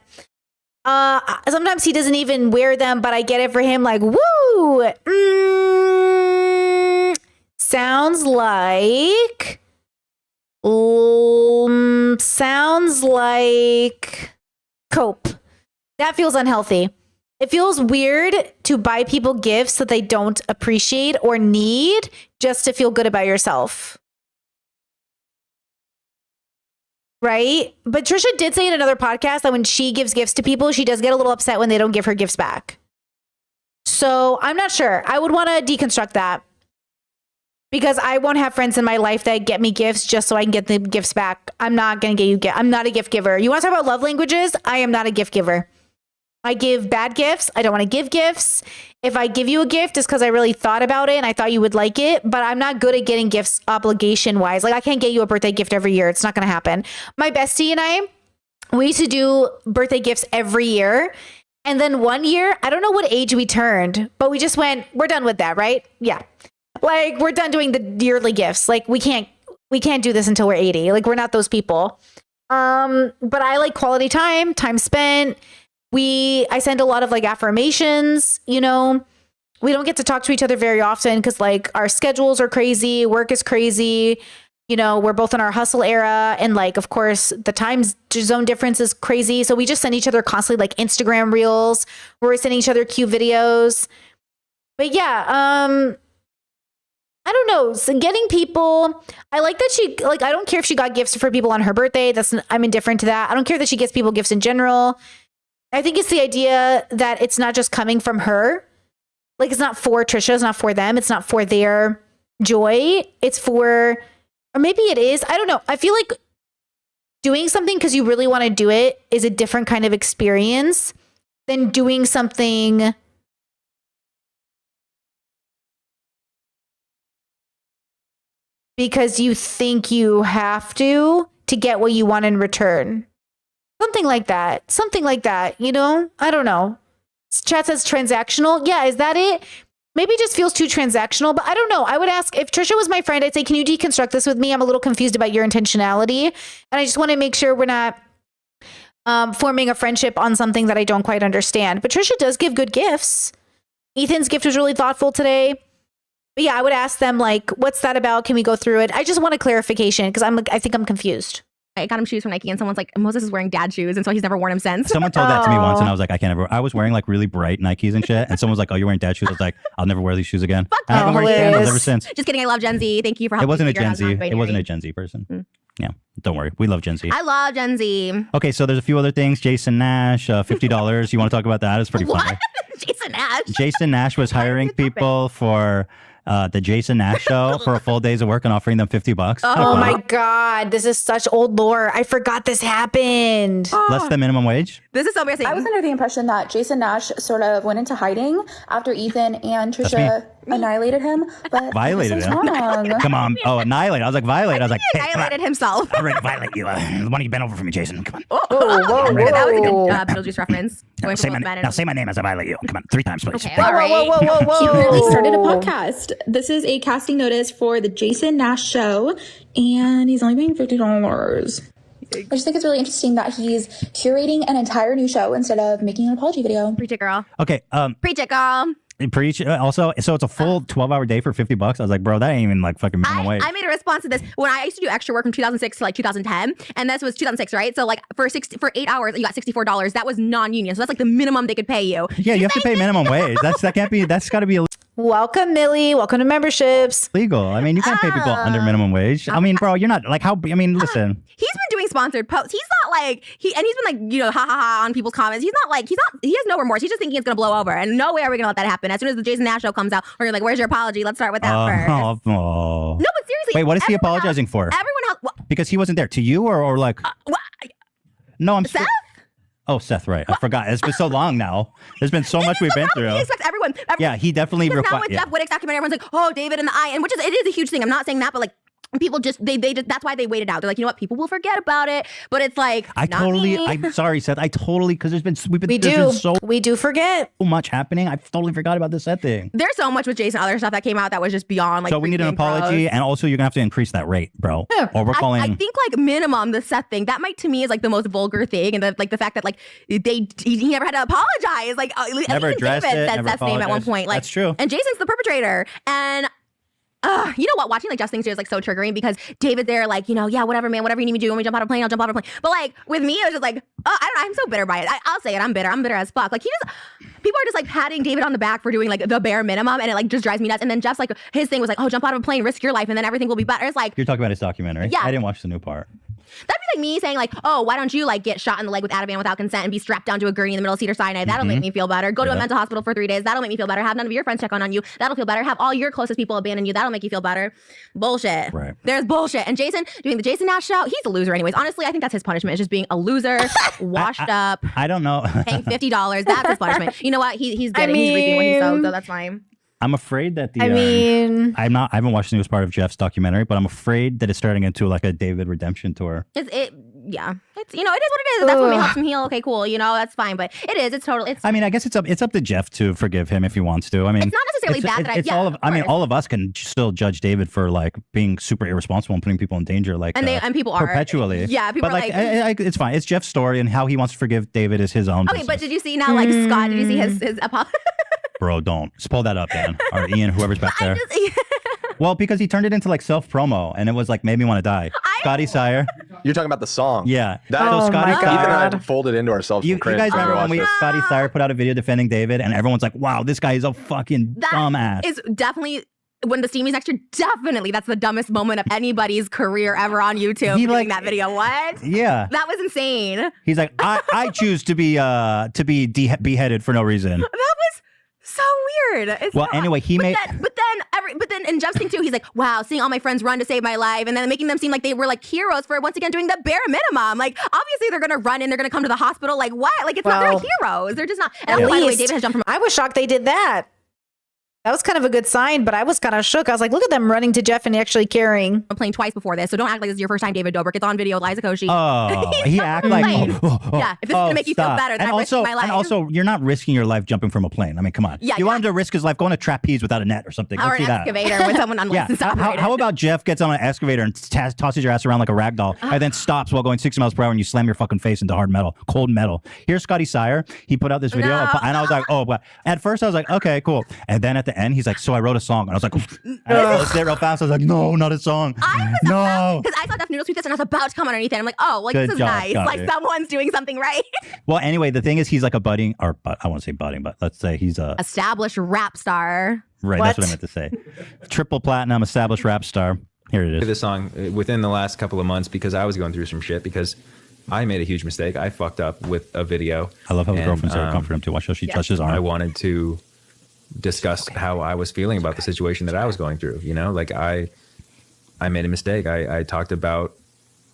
Sometimes he doesn't even wear them, but I get it for him. Like, woo! Sounds like cope. That feels unhealthy. It feels weird to buy people gifts that they don't appreciate or need just to feel good about yourself. Right? But Trisha did say in another podcast that when she gives gifts to people, she does get a little upset when they don't give her gifts back. So I'm not sure. I would want to deconstruct that because I won't have friends in my life that get me gifts just so I can get the gifts back. I'm not going to get you gifts. I'm not a gift giver. You want to talk about love languages? I am not a gift giver. I give bad gifts. I don't want to give gifts. If I give you a gift, it's because I really thought about it and I thought you would like it, but I'm not good at getting gifts obligation wise. Like I can't get you a birthday gift every year. It's not going to happen. My bestie and I, we used to do birthday gifts every year. And then one year, I don't know what age we turned, but we just went, we're done with that, right? Yeah. Like we're done doing the yearly gifts. Like we can't do this until we're 80. Like we're not those people. But I like quality time spent. I send a lot of like affirmations, you know, we don't get to talk to each other very often because like our schedules are crazy. Work is crazy. You know, we're both in our hustle era. And like, of course, the time zone difference is crazy. So we just send each other constantly like Instagram reels where we're sending each other cute videos. But yeah, I don't know. So getting people, I like that she like, I don't care if she got gifts for people on her birthday. I'm indifferent to that. I don't care that she gets people gifts in general. I think it's the idea that it's not just coming from her. Like it's not for Trisha, it's not for them, it's not for their joy. It's for, or maybe it is. I don't know. I feel like doing something because you really want to do it is a different kind of experience than doing something because you think you have to get what you want in return. Something like that, you know? I don't know. Chat says transactional. Yeah, is that it? Maybe it just feels too transactional, but I don't know. I would ask, if Trisha was my friend, I'd say, can you deconstruct this with me? I'm a little confused about your intentionality. And I just want to make sure we're not forming a friendship on something that I don't quite understand. But Trisha does give good gifts. Ethan's gift was really thoughtful today. But yeah, I would ask them like, what's that about? Can we go through it? I just want a clarification because I think I'm confused. I got him shoes from Nike, and someone's like, Moses is wearing dad shoes, and so he's never worn them since. Someone told that to me once, and I was like, I can't ever. I was wearing like really bright Nikes and shit, and someone was like, "Oh, you're wearing dad shoes." I was like, "I'll never wear these shoes again." I haven't worn sandals ever since. Just kidding. I love Gen Z. Thank you for helping. It wasn't me a figure Gen out Z. how It non-binary. wasn't a Gen Z person. Yeah, don't worry. We love Gen Z. I love Gen Z. Okay, so there's a few other things. Jason Nash, $50. You want to talk about that? It's pretty funny. Jason Nash. Jason Nash was hiring people for the Jason Nash show for a full days of work and offering them $50. Oh my God. This is such old lore. I forgot this happened. Less than minimum wage? This is so amazing. I was under the impression that Jason Nash sort of went into hiding after Ethan and That's Trisha annihilated him, but Violated this him. is wrong. Come on. Oh, annihilate. I was like, violate. I was like, He hey, come on. annihilated himself. I'm ready to violate you. Why don't you bend over for me, Jason? Come on. That was a good Beetlejuice reference. Going Say for my, both men now and- say my name as I violate you. Come on, 3 times, please. Okay, all right. He currently started a podcast. This is a casting notice for the Jason Nash show, and he's only paying $50. I just think it's really interesting that he's curating an entire new show instead of making an apology video. Preach it, girl. Okay. Preach it, girl. Preach. Also, so it's a full 12-hour day for $50. I was like, bro, that ain't even like fucking minimum wage. I made a response to this when I used to do extra work from 2006 to like 2010, and this was 2006, right? So like for 8 hours, you got $64. That was non-union, so that's like the minimum they could pay you. Yeah, you have to pay minimum wage. That's got to be Welcome, Millie. Welcome to memberships. illegal. I mean, you can't pay people under minimum wage. I mean, bro, you're not like how. I mean, listen. He's been doing sponsored posts. He's not like and he's been like, you know, ha ha ha on people's comments. He has no remorse. He's just thinking it's gonna blow over. And no way are we gonna let that happen. As soon as the Jason Nash show comes out, we're like, where's your apology? Let's start with that first. Oh. No, but seriously. Wait, what is he apologizing for? Everyone has Because he wasn't there. To you or like? No, I'm. Seth? Oh, Seth, right. I forgot. It's been so long now. There's been so much we've been through. He expects everyone. Yeah, he definitely Because now requires. with Jeff Wittick's documentary, everyone's like, oh, David and the Eye, and it is a huge thing. I'm not saying that, but like people just they just, that's why they waited out. They're like, you know what, people will forget about it. But it's like I'm sorry, Seth. Because We do forget so much happening. I totally forgot about the Seth thing. There's so much with Jason, other stuff that came out that was just beyond like. So we need an apology, and also you're gonna have to increase that rate, bro. Or we're calling. I think like minimum the Seth thing that might to me is like the most vulgar thing, and the fact that like he never had to apologize. Like Never even addressed David it, said never Seth's name at one apologized. point. Like That's true. And Jason's the perpetrator, and. You know what? Watching like Jeff's things here is like so triggering because David there, like, you know, yeah, whatever, man, whatever you need me to do. When we jump out of a plane, I'll jump out of a plane. But like with me, it was just like, oh, I don't know. I'm so bitter by it. I'll say it. I'm bitter. I'm bitter as fuck. Like people are just like patting David on the back for doing like the bare minimum, and it like just drives me nuts. And then Jeff's like, his thing was like, oh, jump out of a plane, risk your life, and then everything will be better. It's like, You're talking about his documentary. Yeah. I didn't watch the new part. that'd be like me saying like, oh, why don't you like get shot in the leg with Ativan without consent and be strapped down to a gurney in the middle of Cedar Sinai? That'll make me feel better. Go to a Yeah. mental hospital for 3 days. That'll make me feel better. Have none of your friends check on you. That'll feel better. Have all your closest people abandon you. That'll make you feel better. Bullshit. Right. There's bullshit. And Jason doing the Jason Nash show, he's a loser anyways. Honestly, I think that's his punishment. Is just being a loser, washed up, I don't know. paying $50. That's his punishment. You know what? He's getting he's reaping what he sows, so that's fine. I'm afraid that I mean, I haven't watched the newest part of Jeff's documentary, but I'm afraid that it's starting into like a David redemption tour. Yeah. It's it is what it is. If that's what helps him heal. Okay, cool. You know, that's fine. But it is. It's totally. I mean, I guess it's up to Jeff to forgive him if he wants to. I mean, It's not necessarily bad that it's all of. I mean, all of us can still judge David for like being super irresponsible and putting people in danger, like and people are perpetually. Yeah, people but are like, it's fine. It's Jeff's story, and how he wants to forgive David is his own. okay, business. but did you see now, like Scott? Did you see his apology? Bro, don't. Just pull that up, Dan. Or Ian, whoever's back there. Well, because he turned it into like self-promo, and it was like made me want to die. Scotty Sire. You're talking about the song. Yeah. That, So Scotty Ethan Sire. and I folded into ourselves. You from cringe guys when we remember when watched it. Scotty Sire put out a video defending David, and everyone's like, "Wow, this guy is a fucking dumbass." Is definitely when the Steamies next year. Definitely, that's the dumbest moment of anybody's career ever on YouTube. He, doing like- that video. What? Yeah. That was insane. He's like, I choose to be beheaded for no reason. That was so weird. It's Well, not. anyway, he made. But then in Jeff's thing too, he's like, wow, seeing all my friends run to save my life, and then making them seem like they were like heroes for once again doing the bare minimum. Like obviously they're gonna run and they're gonna come to the hospital. Like what? Like it's not they're Well, heroes. They're just not. At And by the way, least David has jumped from. I was shocked they did that. That was kind of a good sign, but I was kind of shook. I was like, look at them running to Jeff and actually carrying. I'm playing twice before this, so don't act like this is your first time David Dobrik. It's on video with Liza Koshy. Oh, he act like, yeah, if this is going to make you feel better, then I'm risking my life. And also, you're not risking your life jumping from a plane. I mean, come on. Yeah, you want him to risk his life going to trapeze without a net or something. Or Let's an see excavator with someone unlicensed to operate it. How about Jeff gets on an excavator and tosses your ass around like a rag doll and then stops while going 60 miles per hour and you slam your fucking face into hard metal, cold metal. Here's Scotty Sire. He put out this video and I was like, oh, but at first I was like, okay, cool. And then at the end, he's like, so I wrote a song. And I was like, and I listened to it real fast. I was like, no, not a song. No. Because I saw Def Noodle tweet this and I was about to come underneath it. I'm like, oh, like Good this is job, nice. Scotty. Like someone's doing something right. Well, anyway, the thing is, he's like a budding, or I won't say budding, but let's say he's a established rap star. Right, that's what I meant to say. Triple platinum established rap star. Here it is. This song within the last couple of months because I was going through some shit because I made a huge mistake. I fucked up with a video. I love how the girlfriend's there to comfort him too. Watch how she touches his arm. I wanted to discuss how I was feeling about the situation that I was going through. You know, like I made a mistake. I talked about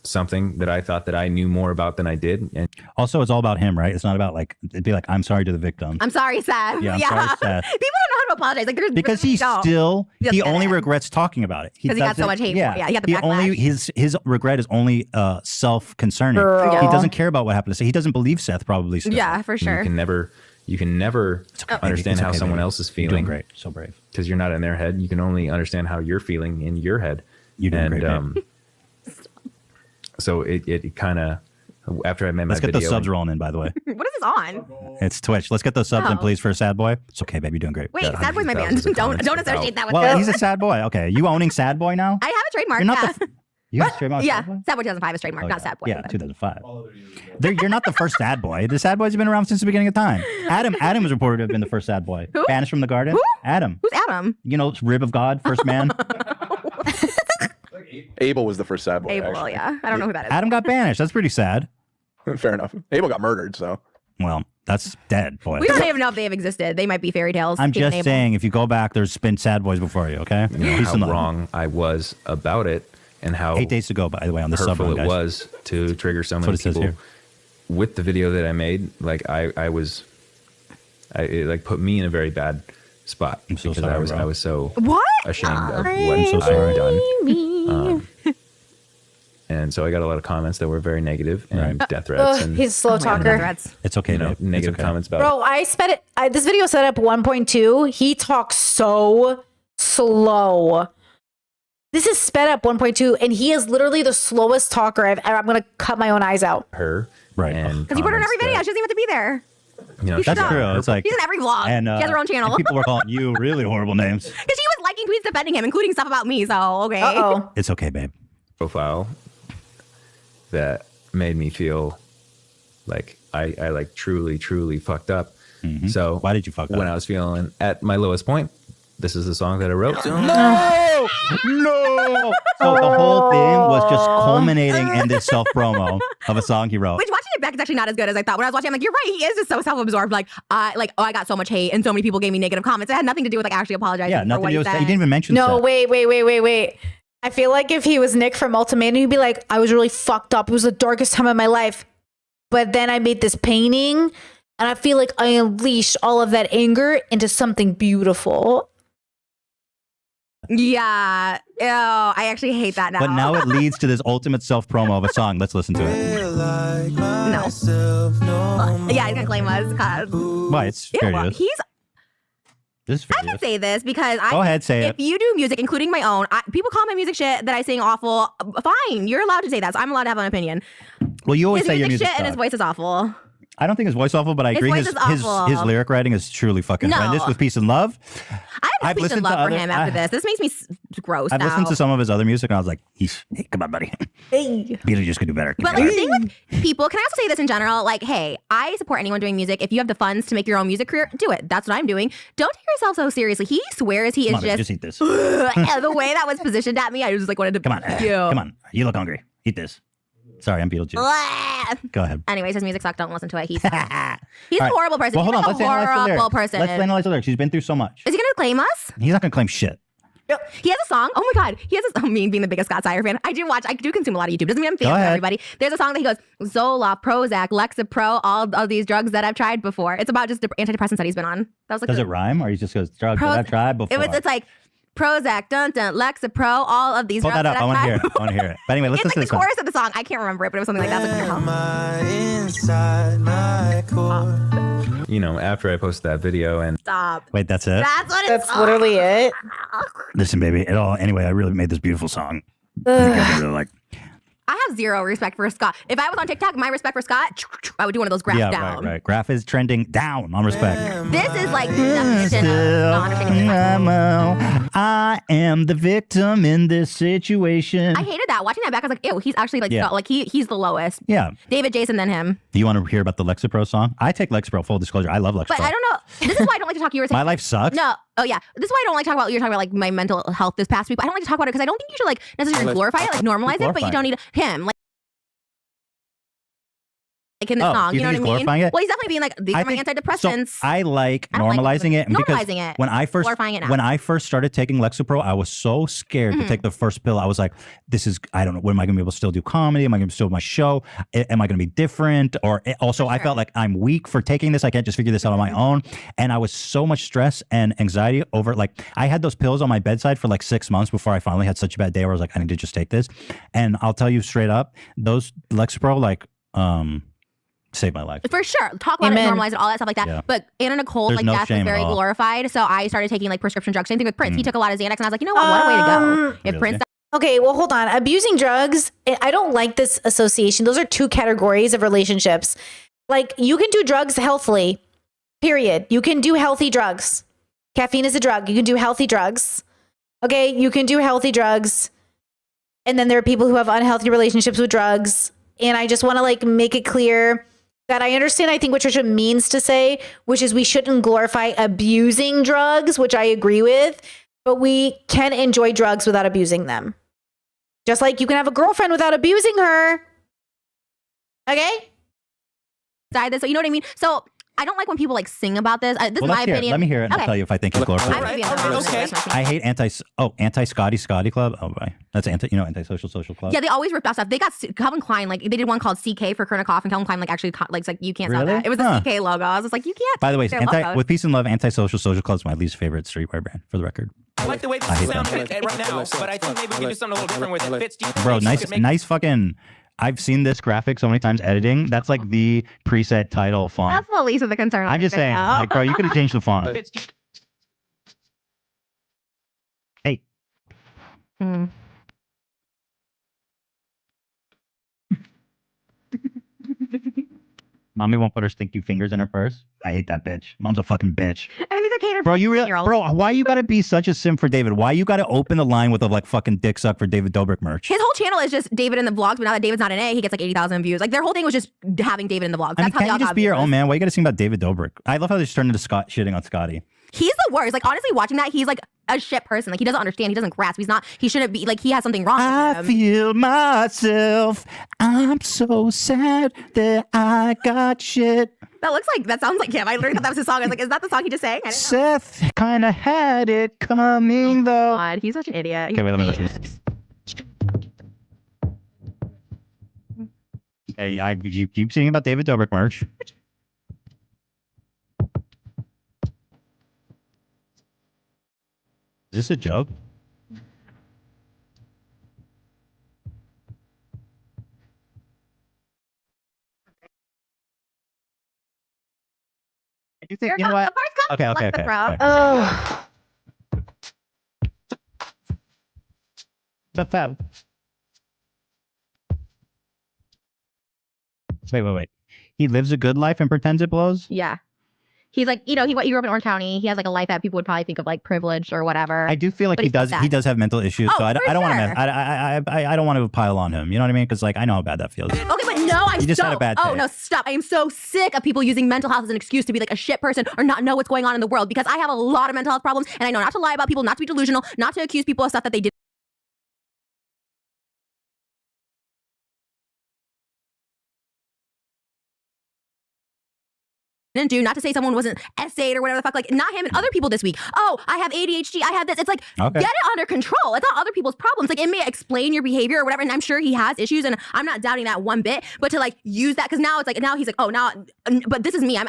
something that I thought that I knew more about than I did. And also, it's all about him, right? It's not about like, it'd be like, I'm sorry to the victim. I'm sorry, Seth. Yeah, I'm sorry, Seth. People don't know how to apologize. Like, there's Because really he don't. still, Just he get only it. regrets talking about it. Because he got so doesn't- much hate for it. Yeah, he got the he backlash. only, his regret is only self-concerning. Girl. He doesn't care about what happened to Seth. He doesn't believe Seth probably still. Yeah, for sure. you can never understand It's how okay, someone baby. else is You're feeling. doing great. So brave. Because you're not in their head. You can only understand how you're feeling in your head. You're doing great, babe. So it kind of, after I made my Let's get video. those subs rolling in, by the way. What is this on? It's Twitch. Let's get those subs in, Oh. please, for Sad Boy. It's okay, baby. You're doing great. Wait, Sad Boy's my band. Don't associate that with Well, it. he's a sad boy. Okay. You owning Sad Boy now? I have a trademark. You're not Yeah. You have a trademark? Yeah, Sad Boy? Sad Boy 2005 is trademark, Oh, not yeah. Sad Boy. Yeah, 2005. You're not the first sad boy. The sad boys have been around since the beginning of time. Adam was reported to have been the first sad boy. Who? Banished from the garden. Who? Adam. Who's Adam? You know, rib of God, first man. Abel was the first sad boy. Abel, actually. yeah. I don't know who that is. Adam got banished. That's pretty sad. Fair enough. Abel got murdered, so. Well, that's dead, boy. We don't even know if they have existed. They might be fairy tales. I'm Cain and just Abel. saying, if you go back, there's been sad boys before you, okay? You know, Peace how and love. wrong I was about it and how 8 days to go, by the way, on the sub hurtful run, it guys. was to trigger so That's many what it says people. here. With the video that I made, like it like put me in a very bad spot I'm so because sorry, I was bro. I was so What? ashamed of what I'm so I sorry. had done. And so I got a lot of comments that were very negative and death threats Ugh, and he's a slow talker. It's okay, you know, babe. It's negative okay. comments about Bro, I sped it. This video set up 1.2. He talks so slow. This is sped up 1.2, and he is literally the slowest talker I'm going to cut my own eyes out. her. Right. And Because you put her in every video. comments She doesn't even have to be there. that, you know, He's That's not- true. It's like, She's in every vlog. and, she has her own channel. and people were calling you really horrible names. Because she was liking tweets defending him, including stuff about me. So, okay. Uh-oh. It's okay, babe. profile that made me feel like I like truly fucked up. So why did you fuck up? When I was feeling at my lowest point, this is the song that I wrote. No! No! So the whole thing was just culminating in this self promo of a song he wrote. Which watching it back is actually not as good as I thought. When I was watching, I'm like, you're right. He is just so self-absorbed. Like, I got so much hate, and so many people gave me negative comments. It had nothing to do with like actually apologizing Yeah, for nothing what to do he with said. He didn't even mention No, Seth. wait. I feel like if he was Nick from Ultimatum, he'd be like, I was really fucked up. It was the darkest time of my life. But then I made this painting, and I feel like I unleashed all of that anger into something beautiful. Yeah. Ew, I actually hate that now. But now it leads to this ultimate self promo of a song. Let's listen to it. No. Yeah, he's gonna claim us. God. Why? It's Ew, fair use. he's. This is I fair can use. say this because Go ahead, say if it. you do music, including my own, people call my music shit that I sing awful. Fine, you're allowed to say that. So I'm allowed to have an opinion. Well, you always His say your music music shit and his voice is awful. I don't think his voice awful, but I His agree. voice His is awful. lyric writing is truly fucking No. horrendous. With Peace and Love, I I've have peace listened and to love for other- him after I- this. This makes me gross I've now. listened to some of his other music, and I was like, hey, come on, buddy. Hey. Beetlejuice could do better. But like the thing with people, can I also say this in general? Like, hey, I support anyone doing music. If you have the funds to make your own music career, do it. That's what I'm doing. Don't take yourself so seriously. He swears he Come is on, babe, just. eat this. The way that was positioned at me, I just like wanted to. Come on, come on. You look hungry. Eat this. Sorry, I'm Beetlejuice. Blah. Go ahead. Anyways, his music sucks. Don't listen to it. He's All a right. horrible person. Well, hold He's on. like Let's a analyze the horrible lyrics. person. Let's analyze the lyrics. He's been through so much. Is he gonna claim us? He's not going to claim shit. He has a song. Oh my God. He has a me being the biggest Scott Sire fan. I do consume a lot of YouTube. Doesn't mean I'm famous with everybody. There's a song that he goes, Zoloft, Prozac, Lexapro, all of these drugs that I've tried before. It's about just antidepressants that he's been on. That was like Does it rhyme or he just goes drugs that I've tried before? It's like Prozac, Lexapro, all of these Pull drugs that up. that I I've want to tried hear it. I want to hear it. But anyway, let's it's listen like to the this chorus of the song. I can't remember it, but it was something like that. You know, after I posted that video and Stop. Wait, that's it? That's literally it. Listen, baby. Anyway, I really made this beautiful song. I really like. I have zero respect for Scott. If I was on TikTok, my respect for Scott, I would do one of those graphs Yeah, down. right. Graph is trending down on respect. This is like definition of not understanding his I am the victim in this situation. I hated that. Watching that back, I was like, ew, he's actually like, Yeah. Scott, like he's the lowest. Yeah. David, Jason, then him. Do you want to hear about the Lexapro song? I take Lexapro, full disclosure. I love Lexapro. But I don't know. This is why I don't like to talk. You were saying My life sucks. No. Oh yeah. This is why I don't like to talk about. You're talking about like my mental health this past week. But I don't like to talk about it because I don't think you should like necessarily glorify it, like normalize it. But you don't need him. Like in the song, you know what I mean? Glorifying it? Well, he's definitely being like, these are my antidepressants. So I like I don't like normalizing it. Because normalizing it. when I first Glorifying it now. when I first started taking Lexapro, I was so scared to take the first pill. I was like, this is, I don't know, when am I going to be able to still do comedy? Am I going to still do my show? Am I going to be different? Or also, I felt like I'm weak for taking this. I can't just figure this out on my own. And I was so much stress and anxiety over, like, I had those pills on my bedside for like 6 months before I finally had such a bad day where I was like, I need to just take this. And I'll tell you straight up, those Lexapro, like, saved my life. For sure. Talk about Amen. it, normalize it, all that stuff like that. Yeah. But Anna Nicole's There's like no death is shame at very all. glorified. So I started taking like prescription drugs. Same thing with Prince. He took a lot of Xanax and I was like, you know what a way to go. If Prince Okay, well, hold on. Abusing drugs, I don't like this association. Those are two categories of relationships. Like, you can do drugs healthily, period. You can do healthy drugs. Caffeine is a drug. You can do healthy drugs. Okay, you can do healthy drugs. And then there are people who have unhealthy relationships with drugs. And I just want to like make it clear that I understand, I think, what Trisha means to say, which is we shouldn't glorify abusing drugs, which I agree with, but we can enjoy drugs without abusing them. Just like you can have a girlfriend without abusing her. Okay? So you know what I mean? So I don't like when people like sing about this. This is my opinion. Let me hear it and Okay. I'll tell you if I think it's glorified. Okay. I hate anti-Scotty Club. Oh, boy. That's anti-social social club. Yeah, they always rip off stuff. They got Calvin Klein, like they did one called CK for Kurnikov, and Calvin Klein like actually like you can't sell Really? that. It was Huh. the CK logo. I was just like, you can't. By the way, their logo. with peace and love, anti-social social club is my least favorite streetwear brand, for the record. I like the way this I hate sounds them. right now, but I think maybe we can do something a little different with it. Fitz, do you think Bro, you nice could make- nice fucking. I've seen this graphic so many times editing. That's like the preset title font. That's the least of the concern. I'm just saying, like, bro, you could have changed the font. Hey. Mommy won't put her stinky fingers in her purse. I hate that bitch. Mom's a fucking bitch. Bro, you really, bro, why you gotta be such a sim for David? Why you gotta open the line with a like fucking dick suck for David Dobrik merch? His whole channel is just David in the vlogs, but now that David's not in it, he gets like 80,000 views. Like their whole thing was just having David in the vlogs. I mean, That's how they can't all you just got be your views. own man? Why you gotta sing about David Dobrik? I love how they just turned into Scott shitting on Scotty. He's the worst. Like honestly, watching that, he's like a shit person. Like he doesn't understand. He doesn't grasp. He shouldn't be like he has something wrong with him. Feel myself. I'm so sad that I got shit. That sounds like him. I literally thought that was his song. I was like, is that the song he just sang? I didn't know. Seth kind of had it coming though. God, he's such an idiot. Okay, wait, let me listen. Hey, you keep singing about David Dobrik merch. Is this a joke? You think, you know what? Okay. Oh. But Fab. Wait. He lives a good life and pretends it blows? Yeah. He's like, he grew up in Orange County. He has like a life that people would probably think of like privileged or whatever. I do feel like But he he's does. sad. He does have mental issues, Oh, so I for don't want sure. to. I don't want to pile on him. You know what I mean? Because like I know how bad that feels. Okay, but no, You just had a bad Oh day. no, stop! I am so sick of people using mental health as an excuse to be like a shit person or not know what's going on in the world. Because I have a lot of mental health problems, and I know not to lie about people, not to be delusional, not to accuse people of stuff that they did. didn't do, not to say someone wasn't essayed or whatever the fuck, like not him and other people this week. Oh, I have ADHD, I have this. It's like, Okay. get it under control. It's not other people's problems. Like it may explain your behavior or whatever, and I'm sure he has issues, and I'm not doubting that one bit. But to like use that, because now it's like, now he's like, oh, now, but this is me. I'm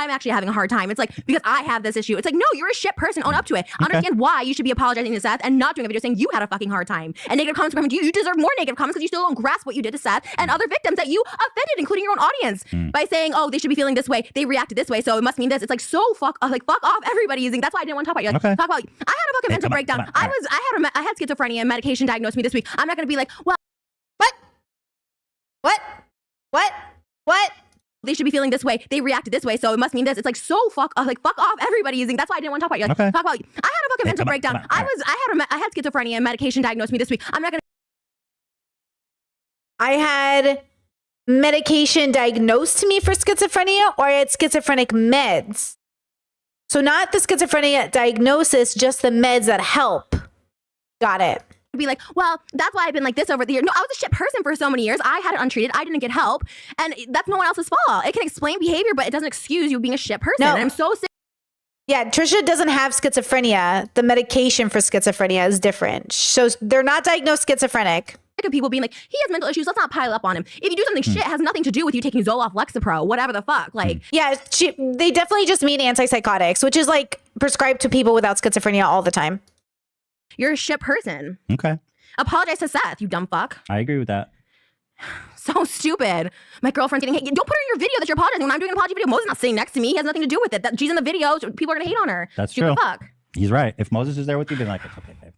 actually having a hard time. It's like, because I have this issue. It's like, no, you're a shit person. Own up to it. Understand why you should be apologizing to Seth and not doing a video saying you had a fucking hard time. And negative comments coming to you. You deserve more negative comments because you still don't grasp what you did to Seth and other victims that you offended, including your own audience, by saying, oh, they should be feeling this way. They reacted this way, so it must mean this. It's like, so fuck off everybody using. That's why I didn't want to talk about you. Like, talk about. I had a fucking mental breakdown. I had schizophrenia and medication diagnosed me this week. I'm not gonna be like, well, what? They should be feeling this way. They reacted this way, so it must mean this. It's like, so fuck off everybody using. That's why I didn't want to talk about you. Like, talk about. I had a fucking mental breakdown. I had schizophrenia and medication diagnosed me this week. I'm not gonna. I had medication diagnosed to me for schizophrenia, or I had schizophrenic meds. So not the schizophrenia diagnosis, just the meds that help. Got it. Be like, well, that's why I've been like this over the years. No, I was a shit person for so many years. I had it untreated. I didn't get help. And that's no one else's fault. It can explain behavior, but it doesn't excuse you being a shit person. No. And I'm so sick. Yeah, Trisha doesn't have schizophrenia. The medication for schizophrenia is different. So they're not diagnosed schizophrenic. Of people being like, he has mental issues, let's not pile up on him. If you do something shit, it has nothing to do with you taking Zoloft, Lexapro, whatever the fuck. Like, yeah, they definitely just mean antipsychotics, which is like prescribed to people without schizophrenia all the time. You're a shit person. Okay. Apologize to Seth, you dumb fuck. I agree with that. So stupid. My girlfriend's getting hate. Don't put her in your video that you're apologizing. When I'm doing an apology video, Moses is not sitting next to me. He has nothing to do with it. That she's in the video, so people are gonna hate on her. That's Stupid true. Fuck. He's right. If Moses is there with you, be like, it's okay, babe.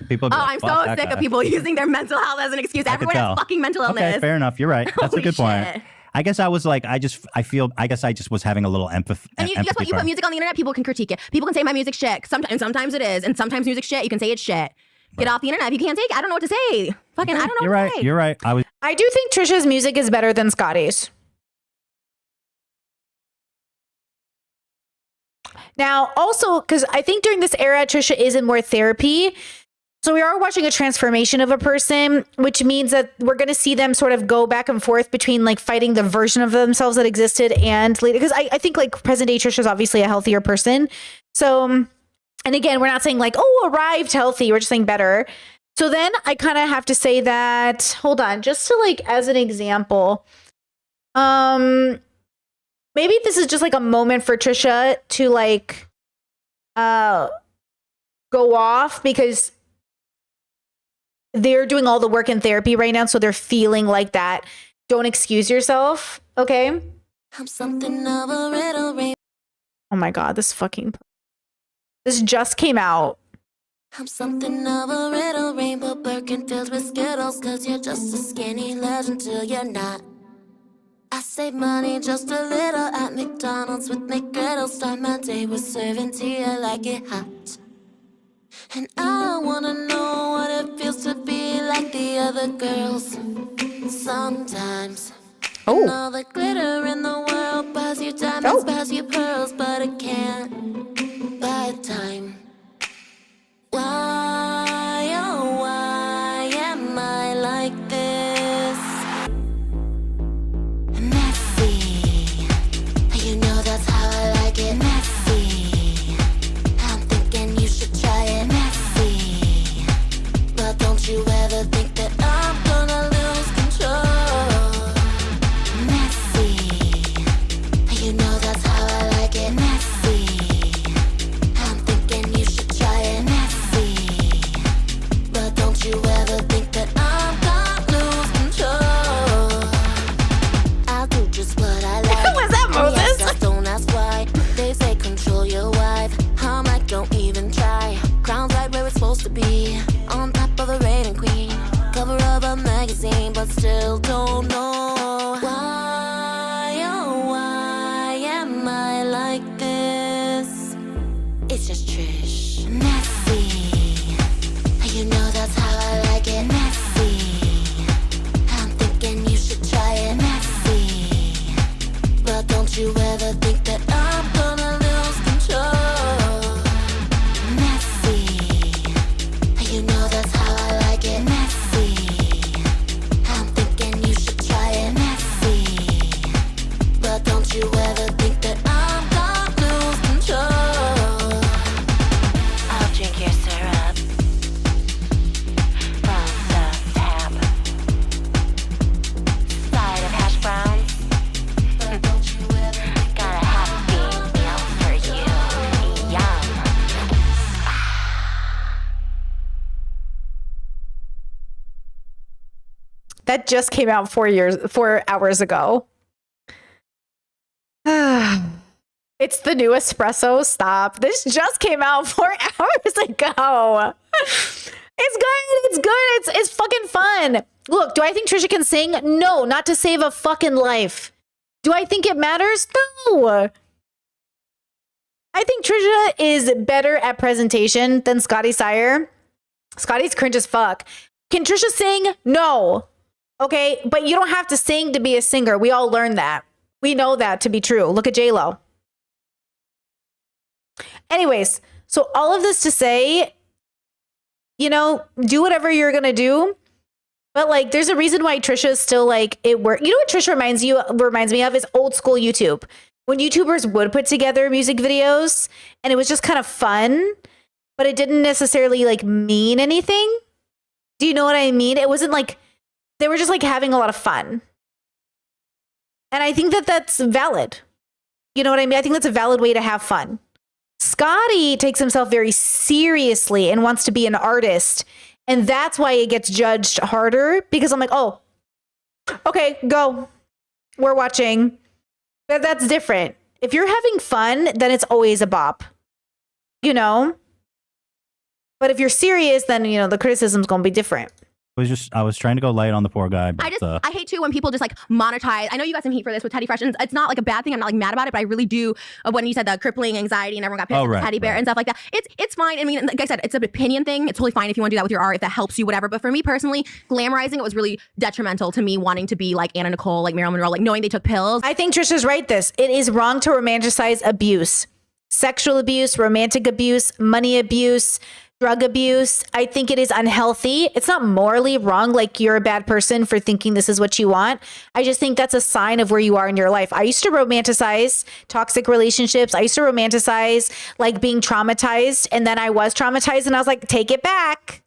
People be Oh, like, I'm "Fuck so that sick guy." of people using their mental health as an excuse. I could Everyone has tell. fucking mental illness. Okay, fair enough. You're right. That's a Holy good point. shit. I guess I was like, I guess I just was having a little empathy. And guess what? You put music on the internet, people can critique it. People can say my music's shit. Sometimes it is, and sometimes music's shit. You can say it's shit. Get off the internet if you can't take it. I don't know what to say. Fucking, I don't know You're what right. to say. You're right. I do think Trisha's music is better than Scotty's. Now, also, because I think during this era, Trisha is in more therapy. So we are watching a transformation of a person, which means that we're going to see them sort of go back and forth between like fighting the version of themselves that existed and later. Because I think like present day Trisha is obviously a healthier person. So, and again, we're not saying like, oh, arrived healthy. We're just saying better. So then I kind of have to say that, hold on, just to like, as an example, maybe this is just like a moment for Trisha to like, go off because they're doing all the work in therapy right now. So they're feeling like that. Don't excuse yourself. Okay. I'm something of a riddle. Oh my God, this just came out. I'm something of a riddle, rainbow Birkin filled with Skittles, 'cause you're just a skinny legend till you're not. I save money just a little at McDonald's with McGriddles. Start my day with serving tea, I like it hot. And I wanna know what it feels to be like the other girls. Sometimes. Oh. And all the glitter in the world buys you diamonds, buys you pearls, but it can't buy time. Why, oh why am I like this? Messy. You know that's how I like it. Messy. I'm thinking you should try it. Messy. But don't you ever think that I'm gonna lose control. Messy. You know that's how I like it. Messy. I'm thinking you should try it. But don't you ever think that I'm gonna lose control. I'll do just what I like. Was that Moses? Yes, don't ask why. They say control your wife. I'm like, don't even try. Crown's right where it's supposed to be. On top of the reigning queen. Cover of a magazine, but still don't know why, oh why am I like this? It's just Trish. Messy. You know that's how I like it. Messy. I'm thinking you should try it. Messy. But don't you ever think that I'm gonna lose control. Messy. You know that's how I like it. Messy. I'm thinking you should try it. Messy. But don't you ever think that that just came out 4 hours ago. It's the new espresso. Stop. This just came out 4 hours ago. It's good. It's good. It's fucking fun. Look, do I think Trisha can sing? No, not to save a fucking life. Do I think it matters? No. I think Trisha is better at presentation than Scotty Sire. Scotty's cringe as fuck. Can Trisha sing? No. Okay, but you don't have to sing to be a singer. We all learned that. We know that to be true. Look at J-Lo. Anyways, so all of this to say, you know, do whatever you're gonna do. But like, there's a reason why Trisha is still like it work. You know what Trisha reminds me of is old school YouTube. When YouTubers would put together music videos and it was just kind of fun, but it didn't necessarily like mean anything. Do you know what I mean? It wasn't like they were just like having a lot of fun. And I think that that's valid. You know what I mean? I think that's a valid way to have fun. Scotty takes himself very seriously and wants to be an artist. And that's why it gets judged harder, because I'm like, oh, okay, go. We're watching. That's different. If you're having fun, then it's always a bop, you know? But if you're serious, then, you know, the criticism's going to be different. I was trying to go light on the poor guy. But I hate too when people just like monetize. I know you got some heat for this with Teddy Fresh, and it's not like a bad thing. I'm not like mad about it, but I really do. When you said the crippling anxiety and everyone got pissed at the teddy bear and stuff like that, it's fine. I mean, like I said, it's an opinion thing. It's totally fine if you want to do that with your art, if that helps you, whatever. But for me personally, glamorizing it was really detrimental to me wanting to be like Anna Nicole, like Marilyn Monroe, like knowing they took pills. I think Trisha's right. It is wrong to romanticize abuse, sexual abuse, romantic abuse, money abuse, drug abuse. I think it is unhealthy. It's not morally wrong, like you're a bad person for thinking this is what you want. I just think that's a sign of where you are in your life. I used to romanticize toxic relationships. I used to romanticize like being traumatized. And then I was traumatized and I was like, take it back.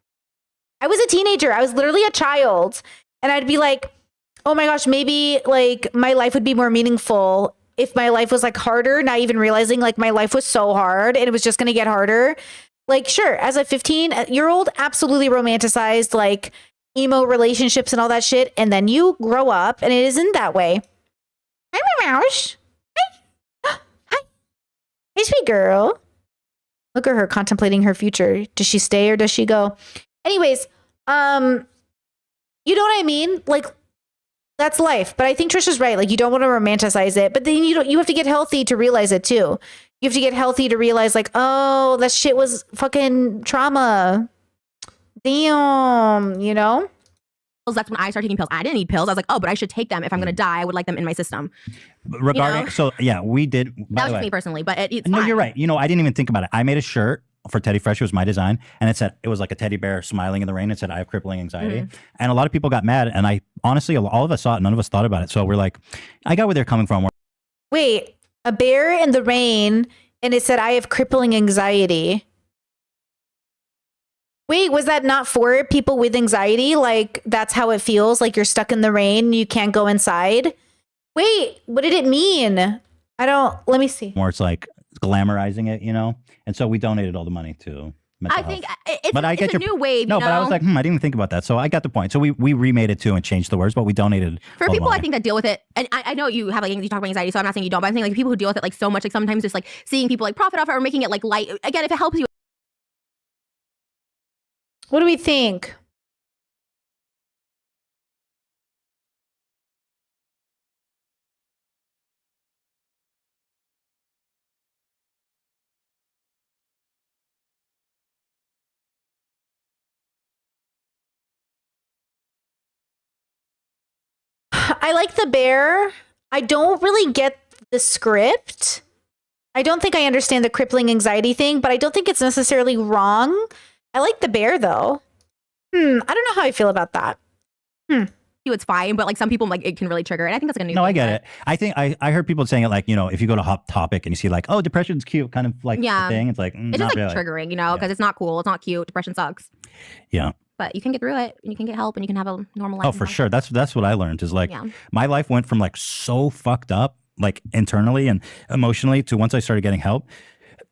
I was a teenager. I was literally a child. And I'd be like, oh my gosh, maybe like my life would be more meaningful if my life was like harder, not even realizing like my life was so hard and it was just going to get harder. Like, sure, as a 15-year-old, absolutely romanticized like emo relationships and all that shit. And then you grow up and it isn't that way. Hi, my mouse. Hi. Hi. Hey, sweet girl. Look at her contemplating her future. Does she stay or does she go? Anyways, you know what I mean? Like, that's life. But I think Trisha's right. Like, you don't want to romanticize it, but then you have to get healthy to realize it too. You have to get healthy to realize like, oh, that shit was fucking trauma. Damn, you know? That's when I started taking pills. I didn't need pills. I was like, oh, but I should take them. If I'm going to die, I would like them in my system. Regarding, you know? So yeah, we did. That was just me personally, but it's no, fine. you're right. You know, I didn't even think about it. I made a shirt for Teddy Fresh. It was my design. And it was like a teddy bear smiling in the rain. It said, I have crippling anxiety. And a lot of people got mad. And I honestly, all of us saw it. None of us thought about it. So we're like, I got where they're coming from. Wait, a bear in the rain. And it said, I have crippling anxiety. Wait, was that not for people with anxiety? Like, that's how it feels? Like you're stuck in the rain, you can't go inside? Wait, what did it mean? Let me see. More it's like glamorizing it, you know? And so we donated all the money to mental health. Think it's a new wave, No, you know? but I was like, I didn't even think about that. So I got the point. So we remade it too and changed the words, but we donated for all the people money. I think that deal with it, and I know you have like you talk about anxiety, so I'm not saying you don't, but I think like people who deal with it like so much, like sometimes just like seeing people like profit off it or making it like light. Again, if it helps you. What do we think? I like the bear. I don't really get the script. I don't think I understand the crippling anxiety thing, but I don't think it's necessarily wrong. I like the bear though. I don't know how I feel about that. It's fine, but like some people like it can really trigger it. I think that's like a new No, thing, I get but- it. I think I heard people saying it like, you know, if you go to Hot Topic and you see like, oh, depression's cute, kind of like Yeah. the thing. It's like, It's not just like really. triggering, you know, because it's not cool. It's not cute. Depression sucks. Yeah. But you can get through it and you can get help and you can have a normal life. Oh, for sure. That's what I learned is like Yeah. my life went from like so fucked up, like internally and emotionally, to once I started getting help,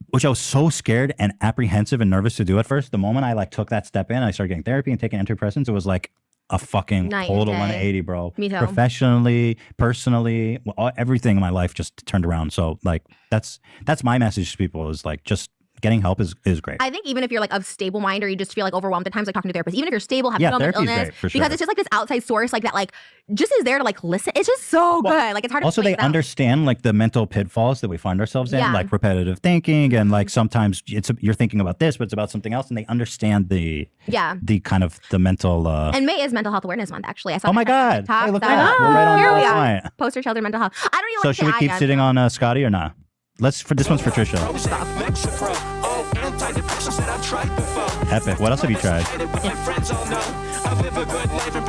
which I was so scared and apprehensive and nervous to do at first. The moment I like took that step in, I started getting therapy and taking antidepressants. It was like, a fucking Night and total day. 180, bro. Me too. Professionally, personally, everything in my life just turned around. So like that's my message to people is like just getting help is great. I think even if you're like of stable mind or you just feel like overwhelmed at times, like talking to therapists, even if you're stable, have no mental therapy's illness, great, for because sure. it's just like this outside source, like that, like just is there to like listen. It's just so good. Like it's hard Also, to they explain it out. understand like the mental pitfalls that we find ourselves in, Yeah. like repetitive thinking, and like sometimes you're thinking about this, but it's about something else, and they understand the kind of the mental. And May is Mental Health Awareness Month, actually. I saw Oh my that on God. TikTok, Hey, look so- at that. We're right on Here we the are. point. Poster children mental health. I don't even So like should we the keep icon. sitting on Scotty or not? Let's for this one's for Trisha. Epic. What else have you tried?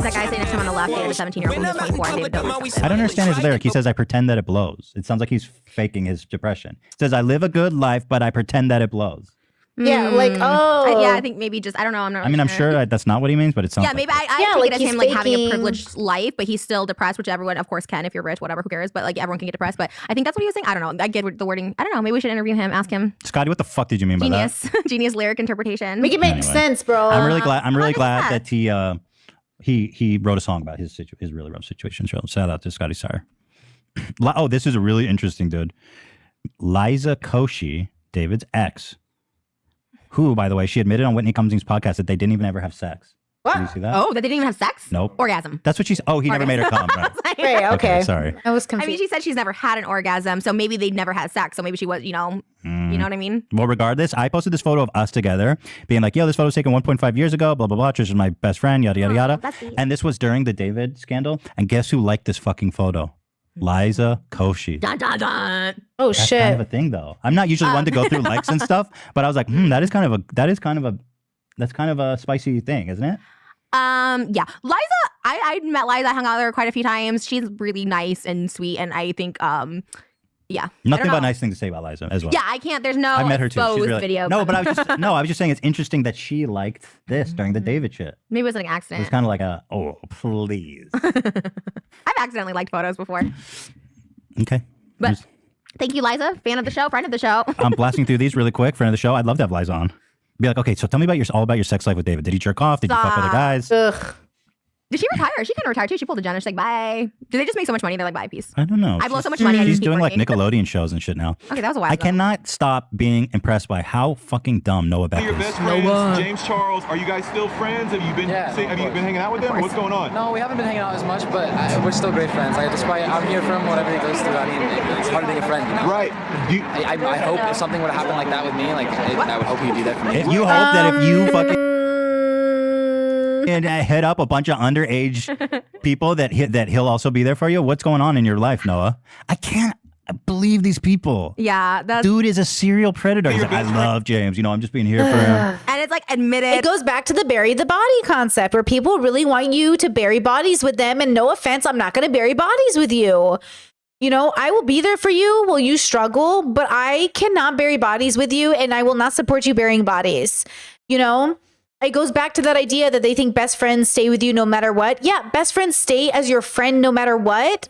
That guy sitting next to him on the left dated a 17-year-old woman who's 24 and David Dobrik. I don't understand his lyric. He says, "I pretend that it blows." It sounds like he's faking his depression. He says, "I live a good life, but I pretend that it blows." Yeah, like, oh. Yeah, I think maybe just, I don't know. I'm not I mean, I'm really sure that's not what he means, but it sounds. Yeah, like maybe it. I Yeah, take like it as he's him like having a faking- privileged life, but he's still depressed, which everyone, of course, can if you're rich, whatever, who cares? But like everyone can get depressed. But I think that's what he was saying. I don't know. I get the wording. I don't know. Maybe we should interview him, ask him. Scotty, what the fuck did you mean by that? Genius, genius lyric interpretation. Make it make Anyway. sense, bro. I'm really glad. I'm really how glad does that he wrote a song about his really rough situation. So shout out to Scotty Sire. Oh, this is a really interesting dude. Liza Koshy, David's ex, who, by the way, she admitted on Whitney Cummings' podcast that they didn't even ever have sex. What? Did you see that? Oh, that they didn't even have sex? Nope. Orgasm. That's what she's. Oh, he never made her come. Right. Right, okay. Sorry. I was I confused. mean, she said she's never had an orgasm, so maybe they never had sex. So maybe she was, you know what I mean? Well, regardless, I posted this photo of us together, being like, "Yo, this photo's taken 1.5 years ago." Blah blah blah. Trish is my best friend. Yada yada yada. that's sweet. And this was during the David scandal. And guess who liked this fucking photo? Liza Koshy. Dun, dun, dun. Oh That's shit. kind of a thing, though. I'm not usually one to go through likes and stuff, but I was like, that's kind of a spicy thing, isn't it? Yeah. Liza, I met Liza, I hung out with her quite a few times. She's really nice and sweet, and I think, yeah. Nothing I don't but know. nice things to say about Liza as well. Yeah, I can't. There's no I met her too. She's exposed really, video. no, but I was just saying it's interesting that she liked this during the David shit. Maybe it was an It accident. was kind of like oh, please. I've accidentally liked photos before. Okay. But thank you, Liza. Fan of the show, friend of the show. I'm blasting through these really quick. Friend of the show. I'd love to have Liza on. Be like, okay, so tell me about all about your sex life with David. Did he jerk off? Did you fuck other Stop. guys? Ugh. Did she retire? She kind of retired too. She pulled a Jenna. She's like, bye. Do they just make so much money? They're like, bye, peace. I don't know. I blow so much money. I She's just keep doing like working. Nickelodeon shows and shit now. Okay, that was a while I ago. cannot stop being impressed by how fucking dumb Noah Beck Your is. best friends, James Charles. Are you guys still friends? Have you been have you been hanging out with them? What's going on? No, we haven't been hanging out as much, but we're still great friends. Like, despite I'm here for him, whatever he goes through. I mean, it's hard to be a friend, you know? Right. I hope if something would happen like that with me, like I would hope he'd be there for me. If you hope that if you fucking and hit up a bunch of underage people that he'll also be there for you, what's going on in your life, Noah? I can't believe these people. Yeah, that's Dude is a serial predator. He's like, I love James. You know, I'm just being here for him. and it's like admitted. It goes back to the bury the body concept where people really want you to bury bodies with them. And no offense, I'm not going to bury bodies with you. You know, I will be there for you while you struggle, but I cannot bury bodies with you and I will not support you burying bodies. You know, it goes back to that idea that they think best friends stay with you no matter what. Yeah, best friends stay as your friend no matter what.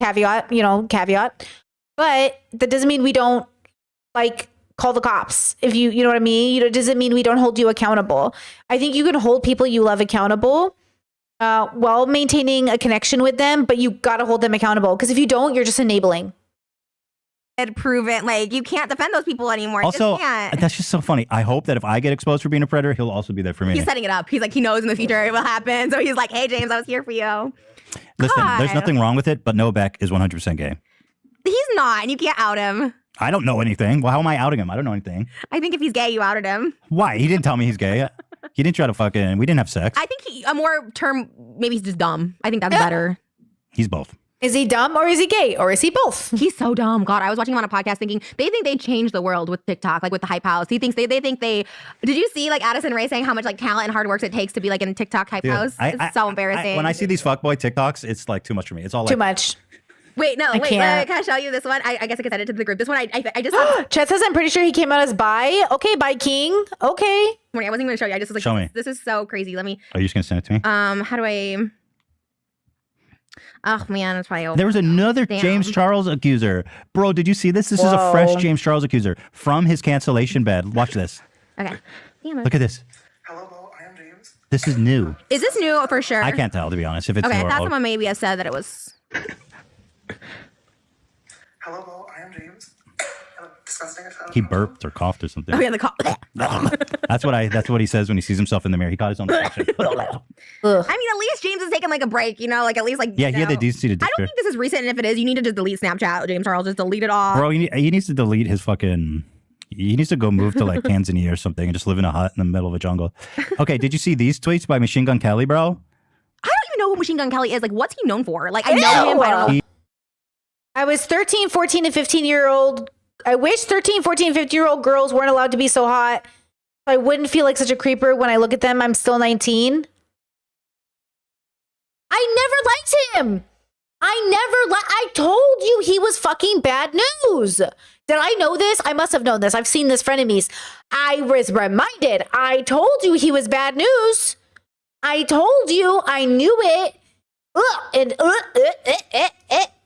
Caveat. But that doesn't mean we don't like call the cops. If you know what I mean? It doesn't mean we don't hold you accountable. I think you can hold people you love accountable while maintaining a connection with them, but you got to hold them accountable. Because if you don't, you're just enabling. Proven, like you can't defend those people anymore. You Also, just can't. that's just so funny. I hope that if I get exposed for being a predator, he'll also be there for me. He's setting it up. He's like, he knows in the future it will happen. So he's like, hey, James, I was here for you. Listen, there's God. nothing wrong with it, but Noah Beck is 100% gay. He's not, and you can't out him. I don't know anything. Well, how am I outing him? I don't know anything. I think if he's gay, you outed him. Why? He didn't tell me he's gay. He didn't try to fucking. We didn't have sex. I think a more term, maybe he's just dumb. I think that's better. He's both. Is he dumb or is he gay or is he both? He's so dumb. God, I was watching him on a podcast thinking they think they changed the world with TikTok, like with the Hype House. He thinks they think they. Did you see like Addison Rae saying how much like talent and hard work it takes to be like in a TikTok Hype Dude, House? It's so embarrassing. when I see these fuckboy TikToks, it's like too much for me. It's all like Too much. Wait, no, I wait, can't. can I show you this one? I guess I can send it to the group. This one, I just saw Chet says I'm pretty sure he came out as bi. Okay, bi king. Okay. morning. I wasn't going to show you. I just was like, Show me. This is so crazy. Let me. Are you just gonna send it to me? How do I? Oh man, it's probably over. There was another Damn. James Charles accuser. Bro, did you see this? This is a fresh Whoa. James Charles accuser from his cancellation bed. Watch this. Okay. Damn it. Look at this. Hello, I am James. This is new. Is this new for sure? I can't tell, to be honest. If it's Okay, new I or thought old. someone maybe have said that it was. Hello, I am James. Disgusting. He burped or coughed or something. Oh yeah, the call. That's what he says when he sees himself in the mirror. He caught his own reflection. I mean, at least James is taking like a break, you know, like at least like. Yeah, you he had the know. decency to I don't think this is recent, and if it is, you need to just delete Snapchat, James Charles. Just delete it all. Bro, he needs to delete his fucking. He needs to go move to like Tanzania or something and just live in a hut in the middle of a jungle. Okay, did you see these tweets by Machine Gun Kelly, bro? I don't even know who Machine Gun Kelly is. Like, what's he known for? Like, I know him. I don't know. I was 13, 14, and 15-year-old. I wish 13, 14, 15-year-old girls weren't allowed to be so hot. I wouldn't feel like such a creeper when I look at them. I'm still 19. I never liked him. I told you he was fucking bad news. Did I know this? I must have known this. I've seen this frenemies. I was reminded. I told you he was bad news. I told you. I knew it.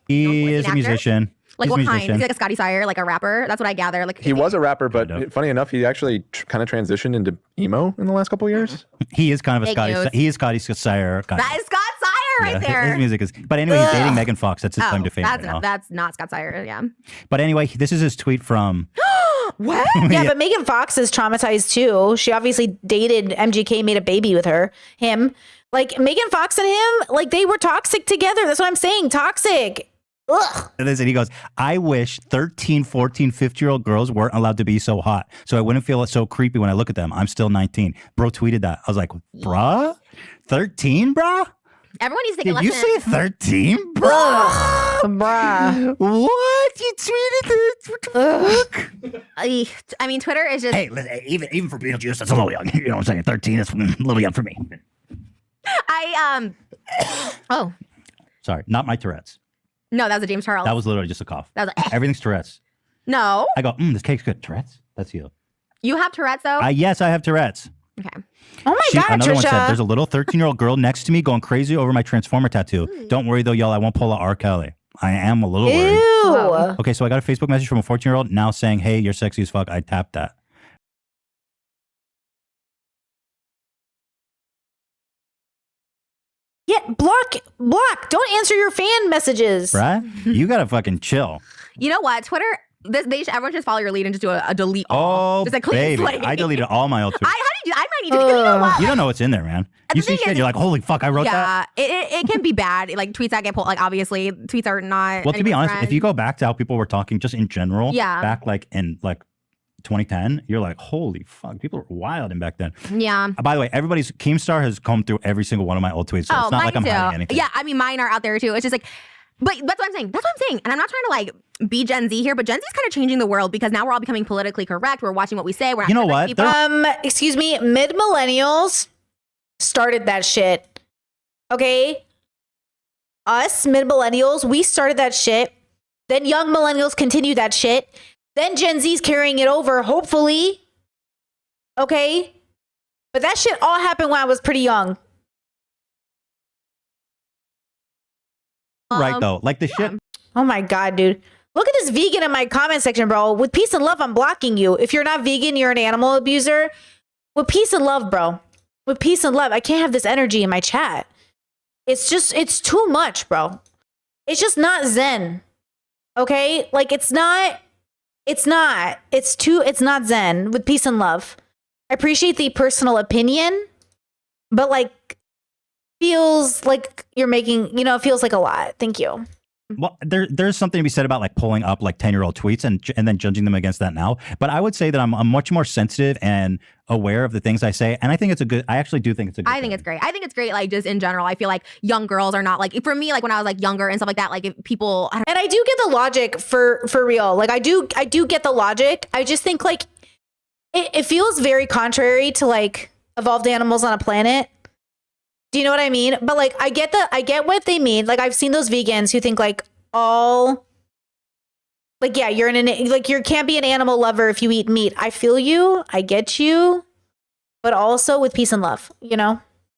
He is a musician. Like He's what a kind? musician. Is he like a Scotty Sire, like a rapper? That's what I gather. Like He was a rapper, but funny enough, he actually kind of transitioned into emo in the last couple of years. He is kind of a Fake Scotty. news. He is Scotty Sire. Kind that is Scott Sire right of. there. His music is. But anyway, he's dating Ugh. Megan Fox. That's his claim to fame right now. That's not Scott Sire. Yeah. But anyway, this is his tweet from. What? Yeah, but Megan Fox is traumatized too. She obviously dated MGK, made a baby with him. Like Megan Fox and him, like they were toxic together. That's what I'm saying. Toxic. Ugh. And he goes, I wish 13, 14, 15-year-old girls weren't allowed to be so hot. So I wouldn't feel so creepy when I look at them. I'm still 19. Bro tweeted that. I was like, bruh? 13, bruh? Everyone needs to take a Did you lesson. say 13, bruh? Bruh. What? You tweeted this? What the fuck? I mean, Twitter is just. Hey, listen, even for Beetlejuice, that's a little young. You know what I'm saying? 13 is a little young for me. Oh Sorry, not my Tourette's. no, that was a James Charles. That was literally just a cough. That was Everything's Tourette's. no. I go, this cake's good. Tourette's? That's you. You have Tourette's though. Yes, I have Tourette's. Okay. Oh my God, Another one said, Trisha. there's a little 13-year-old girl next to me going crazy over my Transformer tattoo. Don't worry though, y'all. I won't pull a R. Kelly. I am a little worried. Ew. Okay, so I got a Facebook message from a 14-year-old now saying, hey, you're sexy as fuck. I tapped that. Yeah, block. Don't answer your fan messages. Right? You gotta fucking chill. You know what? Twitter. Everyone should follow your lead and just do a delete Oh, all. Just a clean baby. slate. I deleted all my old tweets. How do you do? I might need to. Because you know what? You don't know what's in there, man. You see shit, you're like, holy fuck, I wrote that. Yeah, it can be bad. Like tweets that get pulled. Like obviously, tweets are not. Well, to be anyone's honest, friend. if you go back to how people were talking just in general, Yeah. back like in like 2010, you're like, holy fuck, people were wild in back then. Yeah. By the way, everybody's Keemstar has combed through every single one of my old tweets, so it's not mine like I'm too. hiding anything. Yeah, I mean, mine are out there too. It's just like, but that's what I'm saying. That's what I'm saying. And I'm not trying to like be Gen Z here, but Gen Z is kind of changing the world because now we're all becoming politically correct. We're watching what we say. We're not You know judging what? people. Excuse me, mid-millennials started that shit. Okay? Us mid-millennials, we started that shit. Then young millennials continue that shit. Then Gen Z's carrying it over, hopefully. Okay? But that shit all happened when I was pretty young. Right though, like the shit. Oh my God, dude. Look at this vegan in my comment section, bro. With peace and love, I'm blocking you. If you're not vegan, you're an animal abuser. With peace and love, bro. With peace and love. I can't have this energy in my chat. It's too much, bro. It's just not zen. Okay? Like it's not zen with peace and love. I appreciate the personal opinion, but like feels like you're making, it feels like a lot. Thank you. Well, there's something to be said about like pulling up like 10-year-old tweets and then judging them against that now. But I would say that I'm much more sensitive and aware of the things I say. And I think I actually do think it's a good I think it's great. I think it's great. Like just in general, I feel like young girls are not like, for me, like when I was like younger and stuff like that, like if people, And I do get the logic for real. Like I do get the logic. I just think like it feels very contrary to like evolved animals on a planet. Do you know what I mean? But like I get what they mean. Like I've seen those vegans who think like all like, yeah, you can't be an animal lover if you eat meat. I feel you. I get you. But also with peace and love,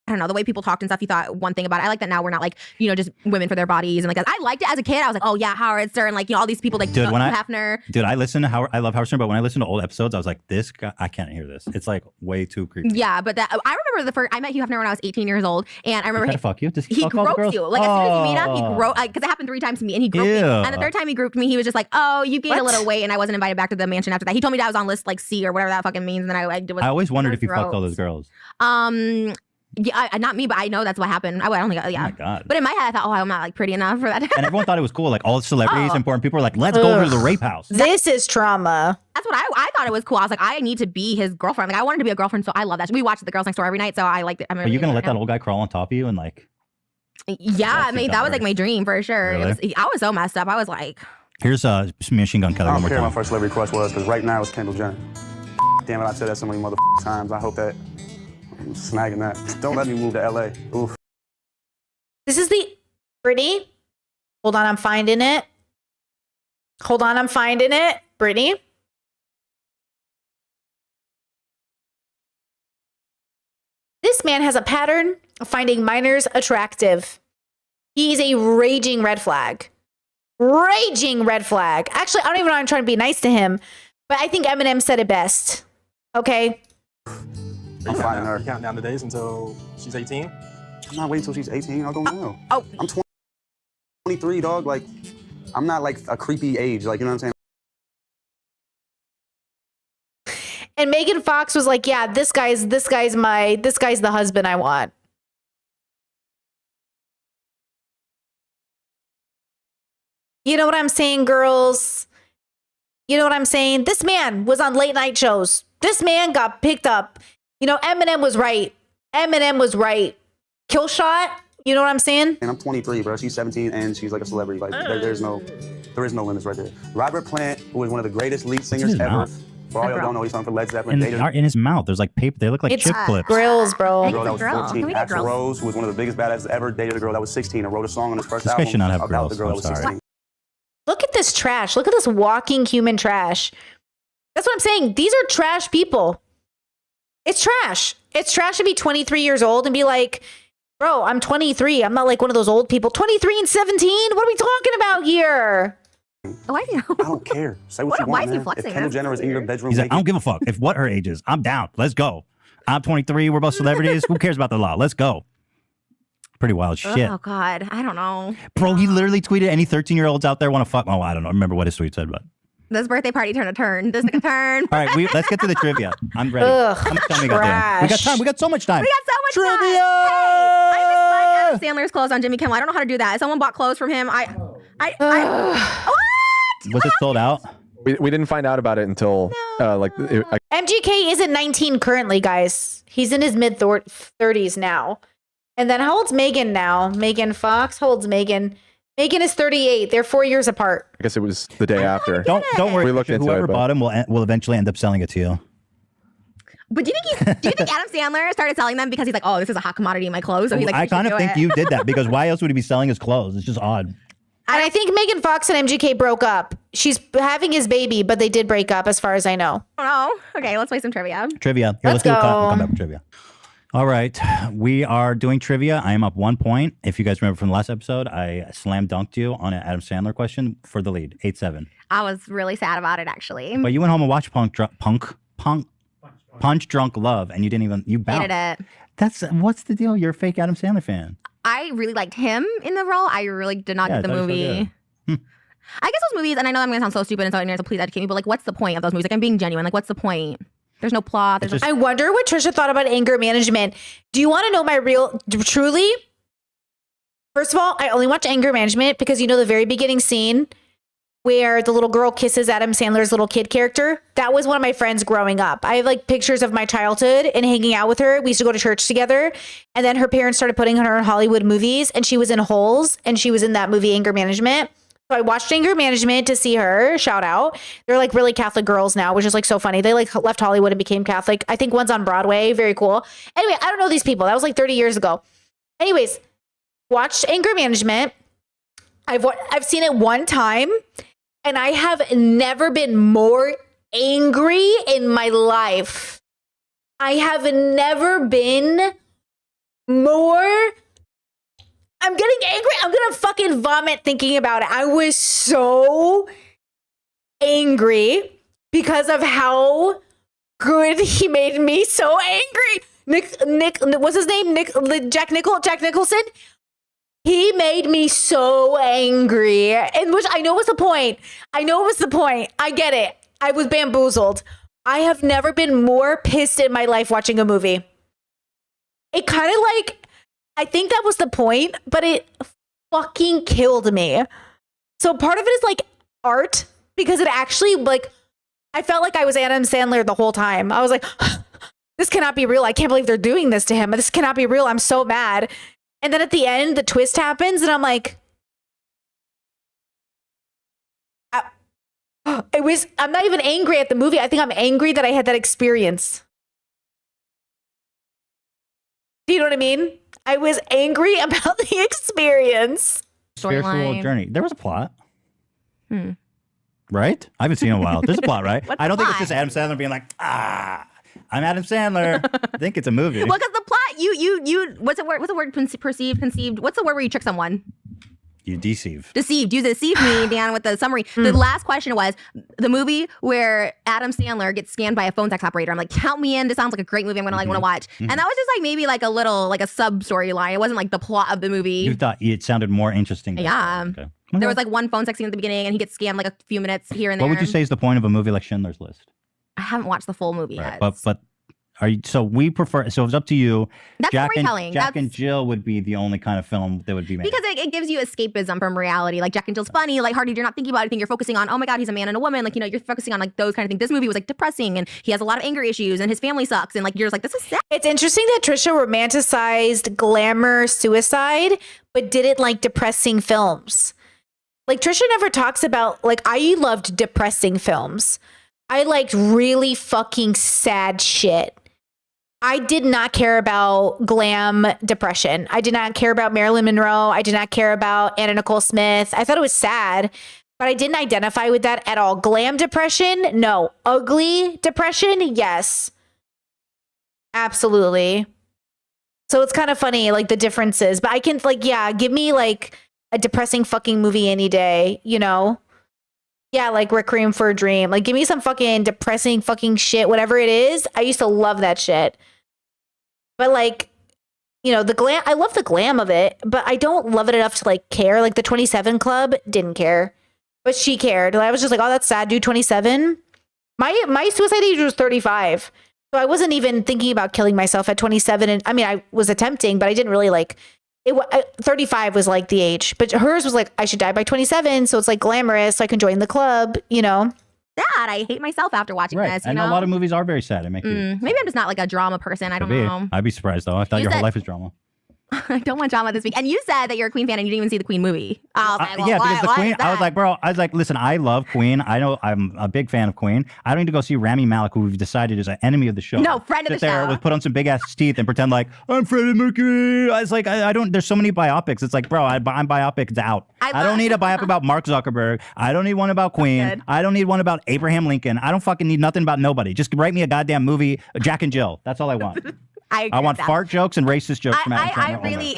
I don't know, the way people talked and stuff, he thought one thing about it. I like that now we're not like, you know, just women for their bodies. And like, I liked it as a kid. I was like, oh yeah, Howard Stern, like, you know, all these people like Dude, when Hefner. I listen to Howard, I love Howard Stern, but when I listen to old episodes, I was like, this guy, I can't hear this. It's like way too creepy. Yeah, but that I remember the first, I met Hugh Hefner when I was 18 years old. And I remember He tried to fuck you? Does he he fuck all the groped girls? you. Like as soon as you meet him, he Oh. groped, like, cause it happened 3 times to me and he groped me. Ew. And the third time he groped me, he was just like, oh, you gained a What? little weight. And I wasn't invited back to the mansion after that. He told me that I was on list like C or whatever that fucking means. And then I was. I always wondered if he fucked all those girls. Yeah, not me, but I know that's what happened. I don't think, yeah. Oh my God. But in my head, I thought, oh, I'm not like pretty enough for that. And everyone thought it was cool. Like all the celebrities, Oh. important people were like, let's go over to the rape house. This is trauma. That's what I thought it was cool. I was like, I need to be his girlfriend. Like I wanted to be a girlfriend, so I love that. We watched The Girls Next Door every night, so I liked it. Are you going to let that old guy crawl on top of you and like, Yeah, I mean, that was like my dream for sure. Really? I was so messed up. I was like, here's Machine Gun Kelly I one don't more care what time. my first celebrity crush was, because right now it's Kendall Jenner. Damn it, I said that so many times. I hope that I'm snagging that. Don't let me move to LA. Oof. This is the Brittany. Hold on, I'm finding it. Brittany. This man has a pattern of finding minors attractive. He's a raging red flag. Raging red flag. Actually, I don't even know I'm trying to be nice to him, but I think Eminem said it best. Okay? I'm finding her. Count down the days until she's 18. I'm not waiting until she's 18. I'll go now. Oh. I'm 23, dog. Like, I'm not like a creepy age. Like, you know what I'm saying? And Megan Fox was like, yeah, this guy's the husband I want. You know what I'm saying, girls? You know what I'm saying? This man was on late night shows. This man got picked up. You know, Eminem was right. Kill shot. You know what I'm saying? And I'm 23, bro. She's 17 and she's like a celebrity. Like, there is no limits right there. Robert Plant, who is one of the greatest lead singers his ever. mouth? For all y'all don't know, he's on for Led Zeppelin. In his mouth, there's like paper. They look like It's chip clips. grills, bro. A girl that was 14, Axl Rose, who was one of the biggest badasses ever, dated a girl that was 16 and wrote a song on his first This guy album should not have about grills. the girl that I'm was sorry. 16. Look at this trash. Look at this walking human trash. That's what I'm saying. These are trash people. It's trash. It's trash to be 23 years old and be like, bro, I'm 23. I'm not like one of those old people. 23 and 17? What are we talking about here? why do you? I don't care. Say what you Why want, is he man. flexing? If Kendall That's Jenner is in your bedroom, He's like, I don't give a fuck. If what her age is, I'm down. Let's go. I'm 23. We're both celebrities. Who cares about the law? Let's go. Pretty wild shit. Oh God, I don't know. Bro, he literally tweeted, any 13-year-olds out there want to fuck? Oh, I don't know. I remember what his tweet said, but. This birthday party turned a turn. This took a turn. All right, let's get to the trivia. I'm ready. Ugh, How much time we got there? We got time. We got so much time. We got so much Trivia! time. Hey, I just bought Adam Sandler's clothes on Jimmy Kimmel. I don't know how to do that. Someone bought clothes from him. Was it sold out? We didn't find out about it until MGK isn't 19 currently, guys. He's in his mid 30s now. And then how old's Megan now? Megan Fox? How old's Megan? Megan is 38. They're 4 years apart. I guess it was the day after. Don't worry. We looked into Whoever it, but- bought him will eventually end up selling it to you. But do you think Adam Sandler started selling them because he's like, oh, this is a hot commodity in my clothes? So he's like, I kind of think you did that because why else would he be selling his clothes? It's just odd. And I think Megan Fox and MGK broke up. She's having his baby, but they did break up as far as I know. Oh, okay. Let's play some trivia. Trivia. Here, Let's do a cut. go. We'll come back with trivia. All right. We are doing trivia. I am up 1 point. If you guys remember from the last episode, I slam dunked you on an Adam Sandler question for the lead, 8-7. I was really sad about it, actually. But you went home and watched Punch Drunk Love, and you bounced. Hated it. What's the deal? You're a fake Adam Sandler fan. I really liked him in the role. I really did not Yeah, get the I thought he was so movie. good. I guess those movies, and I know I'm going to sound so stupid and so ignorant, so please educate me, but like, what's the point of those movies? Like, I'm being genuine. Like, what's the point? There's no plot. There's I wonder what Trisha thought about anger management. Do you want to know my truly? First of all, I only watch anger management because you know the very beginning scene where the little girl kisses Adam Sandler's little kid character. That was one of my friends growing up. I have like pictures of my childhood and hanging out with her. We used to go to church together. And then her parents started putting her in Hollywood movies and she was in Holes and she was in that movie Anger Management. So I watched Anger Management to see her. Shout out. They're like really Catholic girls now, which is like so funny. They like left Hollywood and became Catholic. I think one's on Broadway. Very cool. Anyway, I don't know these people. That was like 30 years ago. Anyways, watched Anger Management. I've seen it one time and I have never been more angry in my life. I have never been more. I'm getting angry. I'm gonna fucking vomit thinking about it. I was so angry because of how good he made me so angry. Nick, what's his name? Jack Nicholson. He made me so angry, and which I know was the point. I get it. I was bamboozled. I have never been more pissed in my life watching a movie. It kind of like, I think that was the point, but it fucking killed me. So part of it is like art, because it actually like, I felt like I was Adam Sandler the whole time. I was like, this cannot be real. I can't believe they're doing this to him. This cannot be real. I'm so mad. And then at the end, the twist happens, and I'm like, I'm not even angry at the movie. I think I'm angry that I had that experience. Do you know what I mean? I was angry about the experience. Spiritual journey. There was a plot. Right? I haven't seen it in a while. There's a plot, right? I don't think it's just Adam Sandler being like, I'm Adam Sandler. I think it's a movie. Well, because the plot, you, what's the word? Perceived, conceived. What's the word where you trick someone? You deceive. Deceived. You deceived me, Dan, with the summary. The last question was the movie where Adam Sandler gets scanned by a phone sex operator. I'm like, count me in. This sounds like a great movie. I'm gonna want to watch. And that was just like maybe like a little like a sub storyline. It wasn't like the plot of the movie. You thought it sounded more interesting. Yeah. Okay. There was like one phone sex scene at the beginning, and he gets scanned like a few minutes here and there. What would you say is the point of a movie like Schindler's List? I haven't watched the full movie yet. But are you? So we prefer. So it's up to you. That's storytelling. Jack and Jill would be the only kind of film that would be made. Because it gives you escapism from reality. Like Jack and Jill's funny, lighthearted. You're not thinking about anything. You're focusing on, oh my God, he's a man and a woman. Like, you know, you're focusing on like those kind of things. This movie was like depressing, and he has a lot of anger issues, and his family sucks, and like you're just like, this is sad. It's interesting that Trisha romanticized glamour suicide, but didn't like depressing films. Like Trisha never talks about, like, I loved depressing films. I liked really fucking sad shit. I did not care about glam depression. I did not care about Marilyn Monroe. I did not care about Anna Nicole Smith. I thought it was sad, but I didn't identify with that at all. Glam depression? No. Ugly depression? Yes. Absolutely. So it's kind of funny, like the differences, but I can like, yeah, give me like a depressing fucking movie any day, you know? Yeah, like Requiem for a Dream. Like, give me some fucking depressing fucking shit, whatever it is. I used to love that shit. But like, you know, the glam, I love the glam of it, but I don't love it enough to like care. Like the 27 Club didn't care, but she cared. I was just like, oh, that's sad, dude. 27. My suicide age was 35. So I wasn't even thinking about killing myself at 27. And I mean, I was attempting, but I didn't really like it. 35 was like the age, but hers was like, I should die by 27. So it's like glamorous. So I can join the club, you know? Sad. I hate myself after watching this. You I know a lot of movies are very sad. It makes you. Maybe I'm just not like a drama person. I don't know. I'd be surprised though. I thought your whole life is drama. I don't want drama this week. And you said that you're a Queen fan and you didn't even see the Queen movie. I was like, well, because the Queen, I was like, bro, listen, I love Queen. I know I'm a big fan of Queen. I don't need to go see Rami Malek, who we've decided is an enemy of the show. No, friend of the show. Sit there with put on some big ass teeth and pretend like I'm Freddie Mercury. I was like, I don't. There's so many biopics. It's like, bro, I'm biopics out. I don't need a biopic about Mark Zuckerberg. I don't need one about Queen. I don't need one about Abraham Lincoln. I don't fucking need nothing about nobody. Just write me a goddamn movie, Jack and Jill. That's all I want. I want fart jokes and racist jokes from Adam Sandler.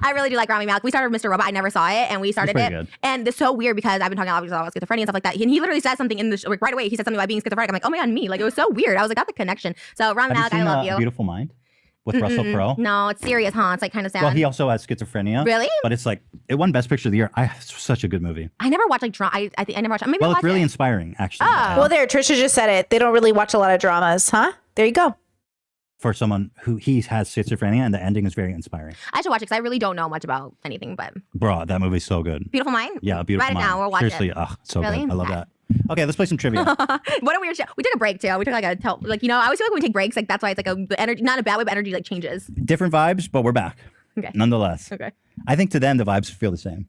I really do like Rami Malek. We started Mr. Robot. I never saw it, and we started it. Good. And it's so weird because I've been talking obviously about schizophrenia and stuff like that. And he literally said something in the show, like, right away. He said something about being schizophrenic. I'm like, oh my God, me. Like, it was so weird. I was like, got the connection. So Rami Malek, I love you. Beautiful Mind with Russell Crowe. No, it's serious, huh? It's like kind of sad. Well, he also has schizophrenia. Really? But it's like, it won Best Picture of the Year. It's such a good movie. I never watched like drama. I think I never watched. Maybe well, it's really inspiring, actually. Oh. Well, there, Trisha just said it. They don't really watch a lot of dramas, huh? There you go. For someone who he has schizophrenia, and the ending is very inspiring. I should watch it because I really don't know much about anything. But bro, that movie's so good. Beautiful Mind. Yeah, Beautiful Mind. Write it down. We'll watch Seriously, it. So really? good. I love that. Okay, let's play some trivia. What a weird show. We took a break too. We took like you know, I always feel like when we take breaks, like that's why it's like the energy, not a bad way, but energy like changes. Different vibes, but we're back. Okay. Nonetheless. Okay. I think to them the vibes feel the same.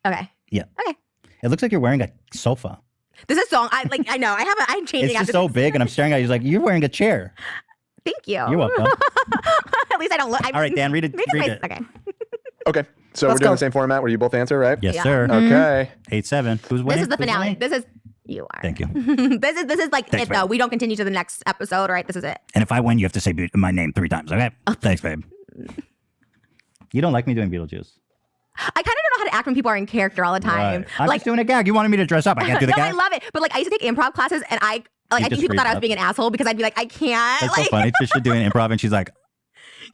Okay. Yeah. Okay. It looks like you're wearing a sofa. This is so I know. I'm changing. It's just so big, and I'm staring at you. He's like, you're wearing a chair. Thank you. You're welcome. At least I don't look. All right, Dan, read it. Okay. Okay. So we're doing the same format where you both answer, right? Yes, sir. Okay. 8-7. Who's winning? This is the finale. This is you are. Thank you. This is like Thanks, it though. We don't continue to the next episode, right? This is it. And if I win, you have to say my name 3 times, okay? Thanks, babe. You don't like me doing Beetlejuice. I kind of don't know how to act when people are in character all the time. Right. I'm just doing a gag. You wanted me to dress up. I can't do the no, gag. I love it. But like I used to take improv classes and I think just people thought I was freeze being an asshole because I'd be like, I can't. That's like, so funny. Trisha doing improv and she's like,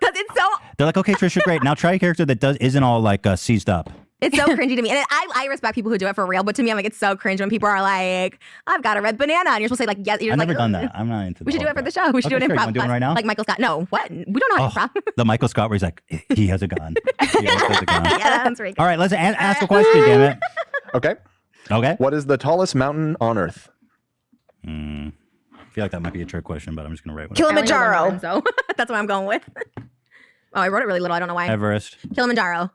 because it's so they're like, okay, Trisha, great. Now try a character that isn't all like seized up. it's so cringy to me. And I respect people who do it for real, but to me, I'm like, it's so cringe when people are like, I've got a red banana. And you're supposed to say like, yes. You're I've like, never done that. I'm not into that. We should do it for the show. We should do Okay, an sure. You improv wanna do it class. right now? Like Michael Scott. No, what? We don't know how to improv. The Michael Scott where he's like, he has a gun. He always has a gun. Yeah, that's right. All right, let's ask a question, damn it. Okay. Okay. What is the tallest mountain on Earth? I feel like that might be a trick question, but I'm just going to write one. Kilimanjaro. So that's what I'm going with. Oh, I wrote it really little. I don't know why. Everest. Kilimanjaro.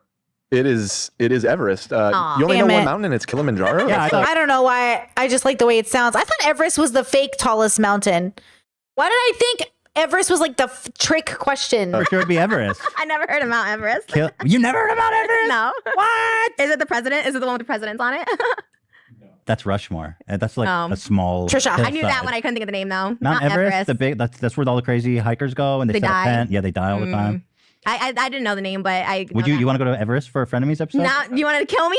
It is Everest. Aw. You only Damn know it. one mountain and it's Kilimanjaro? Yeah, I don't know why. I just like the way it sounds. I thought Everest was the fake tallest mountain. Why did I think Everest was like the trick question? For sure it'd be Everest. I never heard of Mount Everest. You never heard of Mount Everest? No. What? Is it the president? Is it the one with the presidents on it? That's Rushmore. And that's like a small. Trisha. I knew hillside. that one. I couldn't think of the name though. Mount Everest, the big. That's where all the crazy hikers go and they set up die. tent. Yeah, they die all the time. I didn't know the name, but I. Would you want to go to Everest for a Frenemies episode? Now, you wanted to kill me?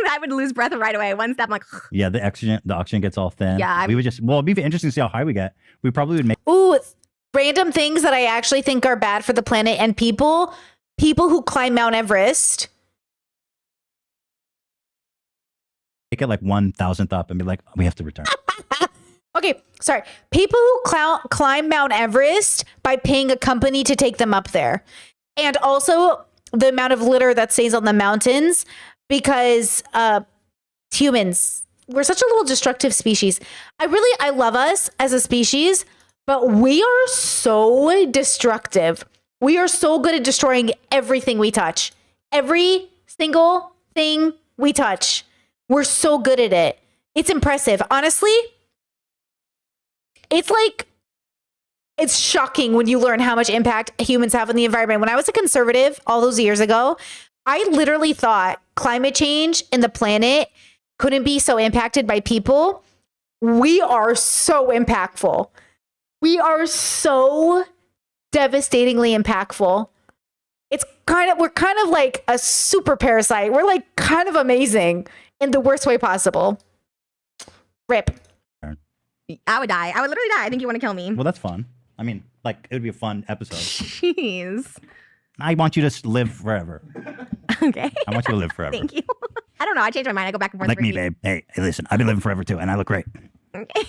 I would lose breath right away. One step, I'm like. Yeah, the oxygen gets all thin. Yeah, we would just. Well, it'd be interesting to see how high we get. We probably would make. Ooh, random things that I actually think are bad for the planet and people who climb Mount Everest. Take it like 1,000th up and be like, we have to return. Okay, sorry. People who climb Mount Everest by paying a company to take them up there. And also the amount of litter that stays on the mountains because humans, we're such a little destructive species. I love us as a species, but we are so destructive. We are so good at destroying everything we touch. Every single thing we touch. We're so good at it. It's impressive. Honestly, it's shocking when you learn how much impact humans have on the environment. When I was a conservative all those years ago, I literally thought climate change and the planet couldn't be so impacted by people. We are so impactful. We are so devastatingly impactful. We're kind of like a super parasite. We're like kind of amazing in the worst way possible. Rip. I would die. I would literally die. I think you want to kill me. Well, that's fun. I mean, like, it would be a fun episode. Jeez. I want you to live forever. Okay. I want you to live forever. Thank you. I don't know. I change my mind. I go back and forth. Like every me, week. babe. Hey, listen, I've been living forever too, and I look great. Okay.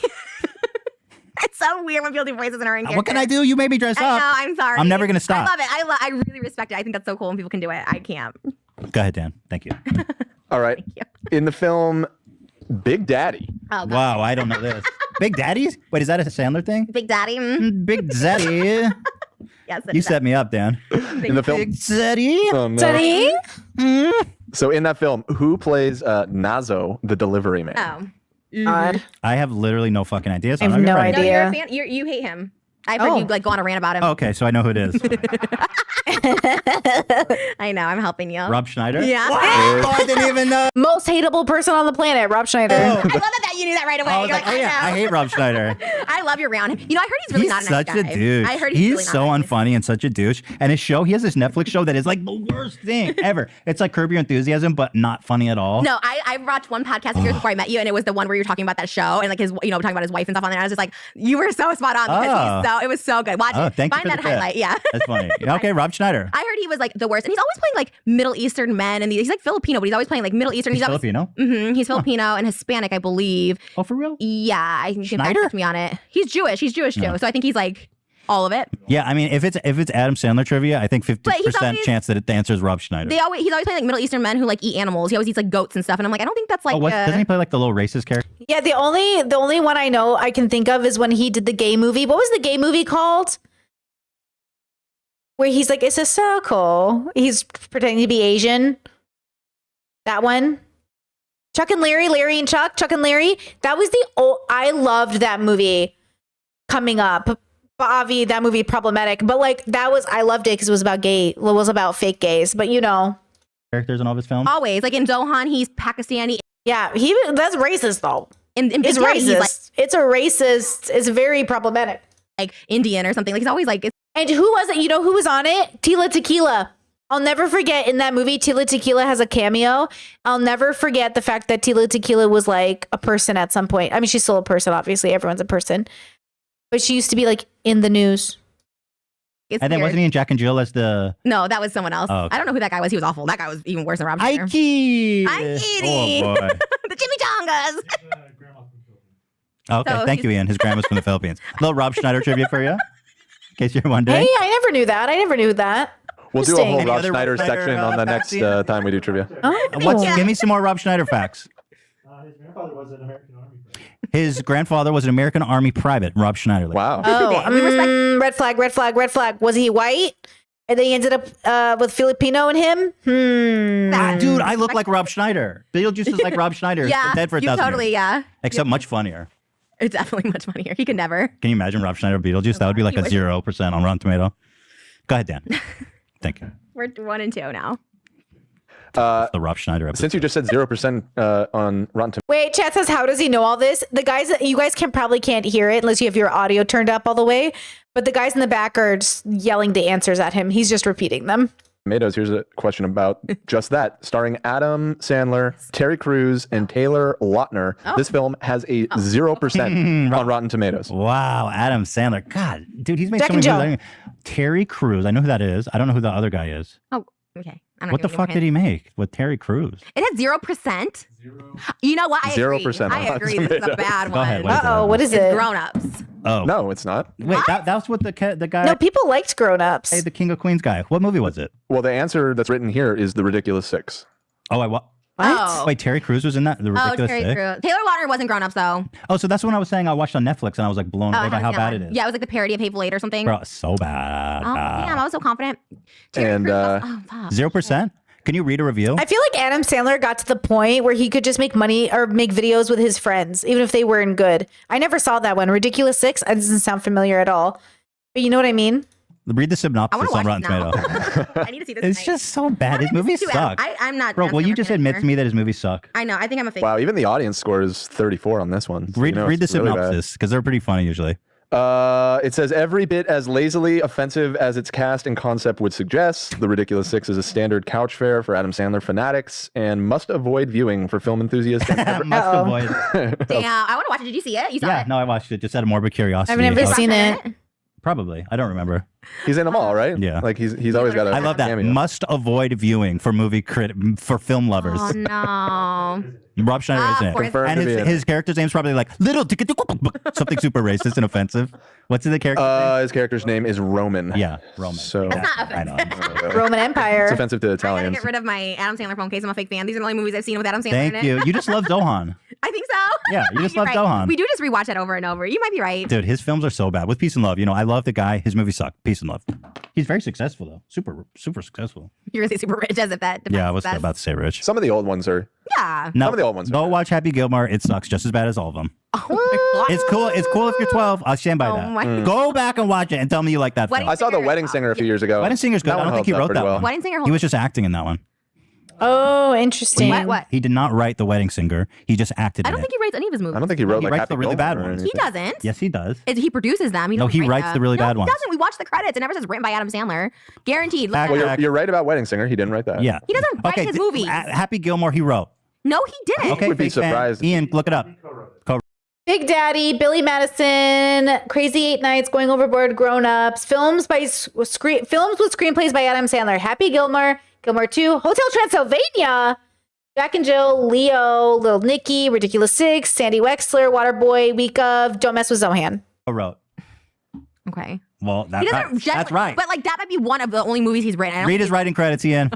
It's so weird when people do voices and are in character. What can I do? You made me dress I up. know. I'm sorry. I'm never going to stop. I love it. I really respect it. I think that's so cool when people can do it. I can't. Go ahead, Dan. Thank you. All right. In the film Big Daddy. Oh, God. Wow, I don't know this. Big Daddies? Wait, is that a Sandler thing? Big Daddy. Big Daddy. Yes. You set me up, Dan. In the film. Big Daddy. Oh, no. Daddy? So in that film, who plays Nazo, the delivery man? Oh. God. I have literally no fucking idea. So I have I'm not no gonna write it. No, idea. you're a fan. You hate him. I've heard you like go on a rant about him. Oh, okay, so I know who it is. I know. I'm helping you. Rob Schneider? Yeah. Wow, I didn't even know. Most hateable person on the planet, Rob Schneider. I love that you knew that right away. I was You're like, oh yeah, I I know. hate Rob Schneider. I love your round. You know, I heard he's really not a nice such guy. a douche. I heard he's really so not nice. unfunny and such a douche. And his show, he has this Netflix show that is like the worst thing ever. It's like Curb Your Enthusiasm, but not funny at all. No, I watched one podcast of yours before I met you, and it was the one where you were talking about that show and like his, talking about his wife and stuff on there. And I was just like, you were so spot on because it was so good. Watch it. Thank you Find for that the tip. highlight. Yeah. That's funny. Yeah, okay, Rob Schneider. I heard he was like the worst, and he's always playing like Middle Eastern men, and he's like Filipino, but he's always playing like Middle Eastern. He's always, Filipino? Mm-hmm, he's Filipino and Hispanic, I believe. Oh, for real? Yeah, I think you can Schneider? fact check me on it. He's Jewish. He's Jewish too, No. so I think he's like all of it. Yeah, I mean, if it's Adam Sandler trivia, I think 50% always- chance that the answer is Rob Schneider. He's always playing like Middle Eastern men who like eat animals. He always eats like goats and stuff, and I'm like, I don't think that's like. Doesn't he play like the little racist character? Yeah, the only one I know I can think of is when he did the gay movie. What was the gay movie called? Where he's like, it's a circle. He's pretending to be Asian. That one. Chuck and Larry, Larry and Chuck, Chuck and Larry. That was I loved that movie coming up. But obviously that movie problematic. But like I loved it because it was about fake gays. But Characters in all of his films? Always. Like in Dohan, he's Pakistani. Yeah, that's racist though. In Big It's Daddy, racist. he's like, it's a racist. It's very problematic. like Indian or something. Like he's always like And who was it? You know who was on it? Tila Tequila. I'll never forget in that movie, Tila Tequila has a cameo. I'll never forget the fact that Tila Tequila was like a person at some point. I mean, she's still a person, obviously. Everyone's a person. But she used to be like in the news. It's And then weird. wasn't he in Jack and Jill as the... No, that was someone else. Oh, okay. I don't know who that guy was. He was awful. That guy was even worse than Rob Schneider. Ike! Ike! Oh, boy. The chimichangas. Okay, So thank you, Ian. His grandma's from the Philippines. A little Rob Schneider trivia for you, in case you're wondering. Hey, I never knew that. I never knew that. We'll do a whole Interesting. Rob other Schneider Rob Schneider, section on the facts, next Ian? time we do trivia. Give me some more Rob Schneider facts. His grandfather was an American Army private. His grandfather was an American Army private, Rob Schneiderlin. Wow. Oh, red flag, red flag, red flag. Was he white? And then he ended up with Filipino in him? Ah, dude, I look like Rob Schneider. Beetlejuice is like Rob Schneider. Yeah, Dead for you 1,000 totally, years. yeah. Except much funnier. It's definitely much funnier. He could never. Can you imagine Rob Schneider Beetlejuice? That would be like a wish. 0% on Rotten Tomato. Go ahead, Dan. Thank you. We're 1 and 2 now. The Rob Schneider episode. Since you just said 0% on Rotten Tomatoes. Wait, chat says, how does he know all this? The guys, you guys probably can't hear it unless you have your audio turned up all the way. But the guys in the back are just yelling the answers at him. He's just repeating them. Here's a question about just that. Starring Adam Sandler, Terry Crews, and Taylor Lautner. This film has a 0% on Rotten Tomatoes. Wow, Adam Sandler. God, dude, he's made Jack so many and movies. Terry Crews. I know who that is. I don't know who the other guy is. Oh, okay. I'm not What the giving fuck you a did hint. he make with Terry Crews? It has 0%. You know what? I agree. 0% on I Rotten agree. This is a Tomatoes. bad Go one. ahead, what is it? Uh-oh, what is It's it? Grown Ups. Oh. No, it's not. Wait, that's what the guy... No, people liked Grown Ups. Hey, the King of Queens guy. What movie was it? Well, the answer that's written here is The Ridiculous Six. Oh, What? Oh. Wait, Terry Crews was in that? The Oh, Ridiculous Terry Six? Crews. Taylor Lautner wasn't Grown Ups though. Oh, so that's when I was saying I watched on Netflix and I was like blown away by how bad it is. Yeah, it was like the parody of Hateful Eight or something. Bro, it's so bad. Oh, damn, I was so confident. And Oh, fuck. 0%? Can you read a review? I feel like Adam Sandler got to the point where he could just make money or make videos with his friends, even if they weren't good. I never saw that one. Ridiculous Six? It doesn't sound familiar at all. But you know what I mean? Read the synopsis on watch Rotten it now. Tomato. I need to see this. It's tonight. just so bad. His movies Too bad. suck. I'm not. Bro, Adam will you Sandler just fan admit to anymore. me that his movies suck? I know. I think I'm a fake. Wow, even the audience score is 34 on this one. So Read the it's really bad. synopsis, because they're pretty funny usually. It says every bit as lazily offensive as its cast and concept would suggest. The Ridiculous Six is a standard couch fare for Adam Sandler fanatics and must avoid viewing for film enthusiasts. Must avoid. Damn, I want to watch it. Did you see it? You saw Yeah, it? no, I watched it just out of morbid curiosity. I've never How- seen it. Probably. I don't remember. He's in them all, right? Yeah. Like he's always got a I love that. cameo. Must avoid viewing for for film lovers. Oh no. Rob Schneider is in it. Confirmed And to be in his character's name's probably like little something super racist and offensive. What's the character? His character's name is Roman. Yeah, Roman. So That's not I know. Roman Empire. It's offensive to I gotta Italians. get rid of my Adam Sandler phone case. I'm a fake fan. These are the only movies I've seen with Adam Sandler in Thank it. you. You just love Zohan. I think so. Yeah, you just You're love right. Zohan. We do just rewatch that over and over. You might be right. Dude, his films are so bad. With Peace and Love, I love the guy. His movies suck. Peace and Love. He's very successful though. Super successful. You're gonna say super rich as if that. Yeah, I was defines about to say rich. Some of the old ones are. Yeah. No, Some of the old ones Go watch Happy Gilmore. It sucks just as bad as all of them. Oh my god. It's cool. It's cool if you're 12. I'll stand by Oh that. my Mm. Go back and watch it and tell me you like that Wedding film. I saw The Wedding Singer a few years ago. Wedding Singer's good. That I don't one think he holds up wrote pretty that well. one. Wedding Singer He holds was just acting in that one. Oh, interesting. What? He did not write The Wedding Singer. He just acted I in don't it. think he writes any of his movies. I don't think he wrote He like writes Happy the really bad Gilmore or ones. He anything. doesn't. Yes, he does. He produces them. He No, doesn't he writes them. the really No, bad ones. He doesn't. We watch the credits. It never says written by Adam Sandler. Guaranteed. Look Fact at Well, it. you're right about Wedding Singer. He didn't write that. Yeah. He doesn't write his movies. Happy Gilmore, he wrote. No, he didn't. Okay, would be fake fan. surprised if Ian, look it up. Big Daddy, Billy Madison, Crazy 8 Nights, Going Overboard, Grown Ups, films with screenplays by Adam Sandler, Happy Gilmore, Gilmore 2, Hotel Transylvania, Jack and Jill, Leo, Little Nicky, Ridiculous Six, Sandy Wexler, Waterboy, Week of, Don't Mess with Zohan. Who wrote? Okay. Well, He that's doesn't right. That's right. But like that might be one of the only movies he's written. I don't Read his think- writing credits, Ian.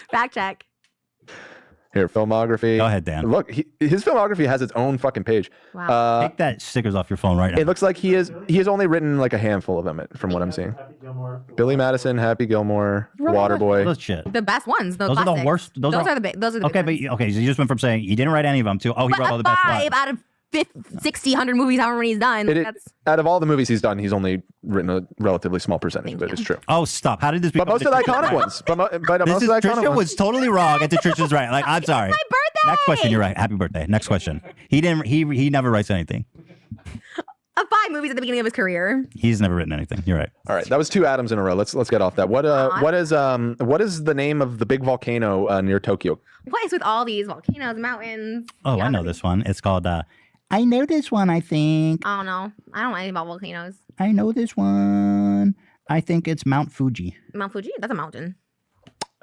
Fact check. Here, filmography. Go ahead, Dan. Look, his filmography has its own fucking page. Wow. Take that stickers off your phone right now. It looks like he has only written like a handful of them, from what I'm seeing. Billy Madison, Happy Gilmore, Waterboy. Those shit. The best ones. Those are the classics. worst. Those are the big. Those are the okay, big but okay, so you just went from saying he didn't write any of them to he wrote all the best ones. 5 out of 50, 60, 100 movies, however many he's done. That's Out of all the movies he's done, he's only written a relatively small percentage of it. It's true. Oh, stop! How did this? But most of the iconic ones. But most This of is the iconic Trisha ones. was totally wrong, and Trisha's right. Like, I'm sorry. my birthday. Next question. You're right. Happy birthday. Next question. He didn't. He never writes anything. of 5 movies at the beginning of his career. He's never written anything. You're right. All right, that was 2 Adams in a row. Let's get off that. What is the name of the big volcano near Tokyo? What is with all these volcanoes, mountains? Oh, I know this one. It's called. I know this one. I think. I don't know. I don't know anything about volcanoes. I know this one. I think it's Mount Fuji. Mount Fuji? That's a mountain.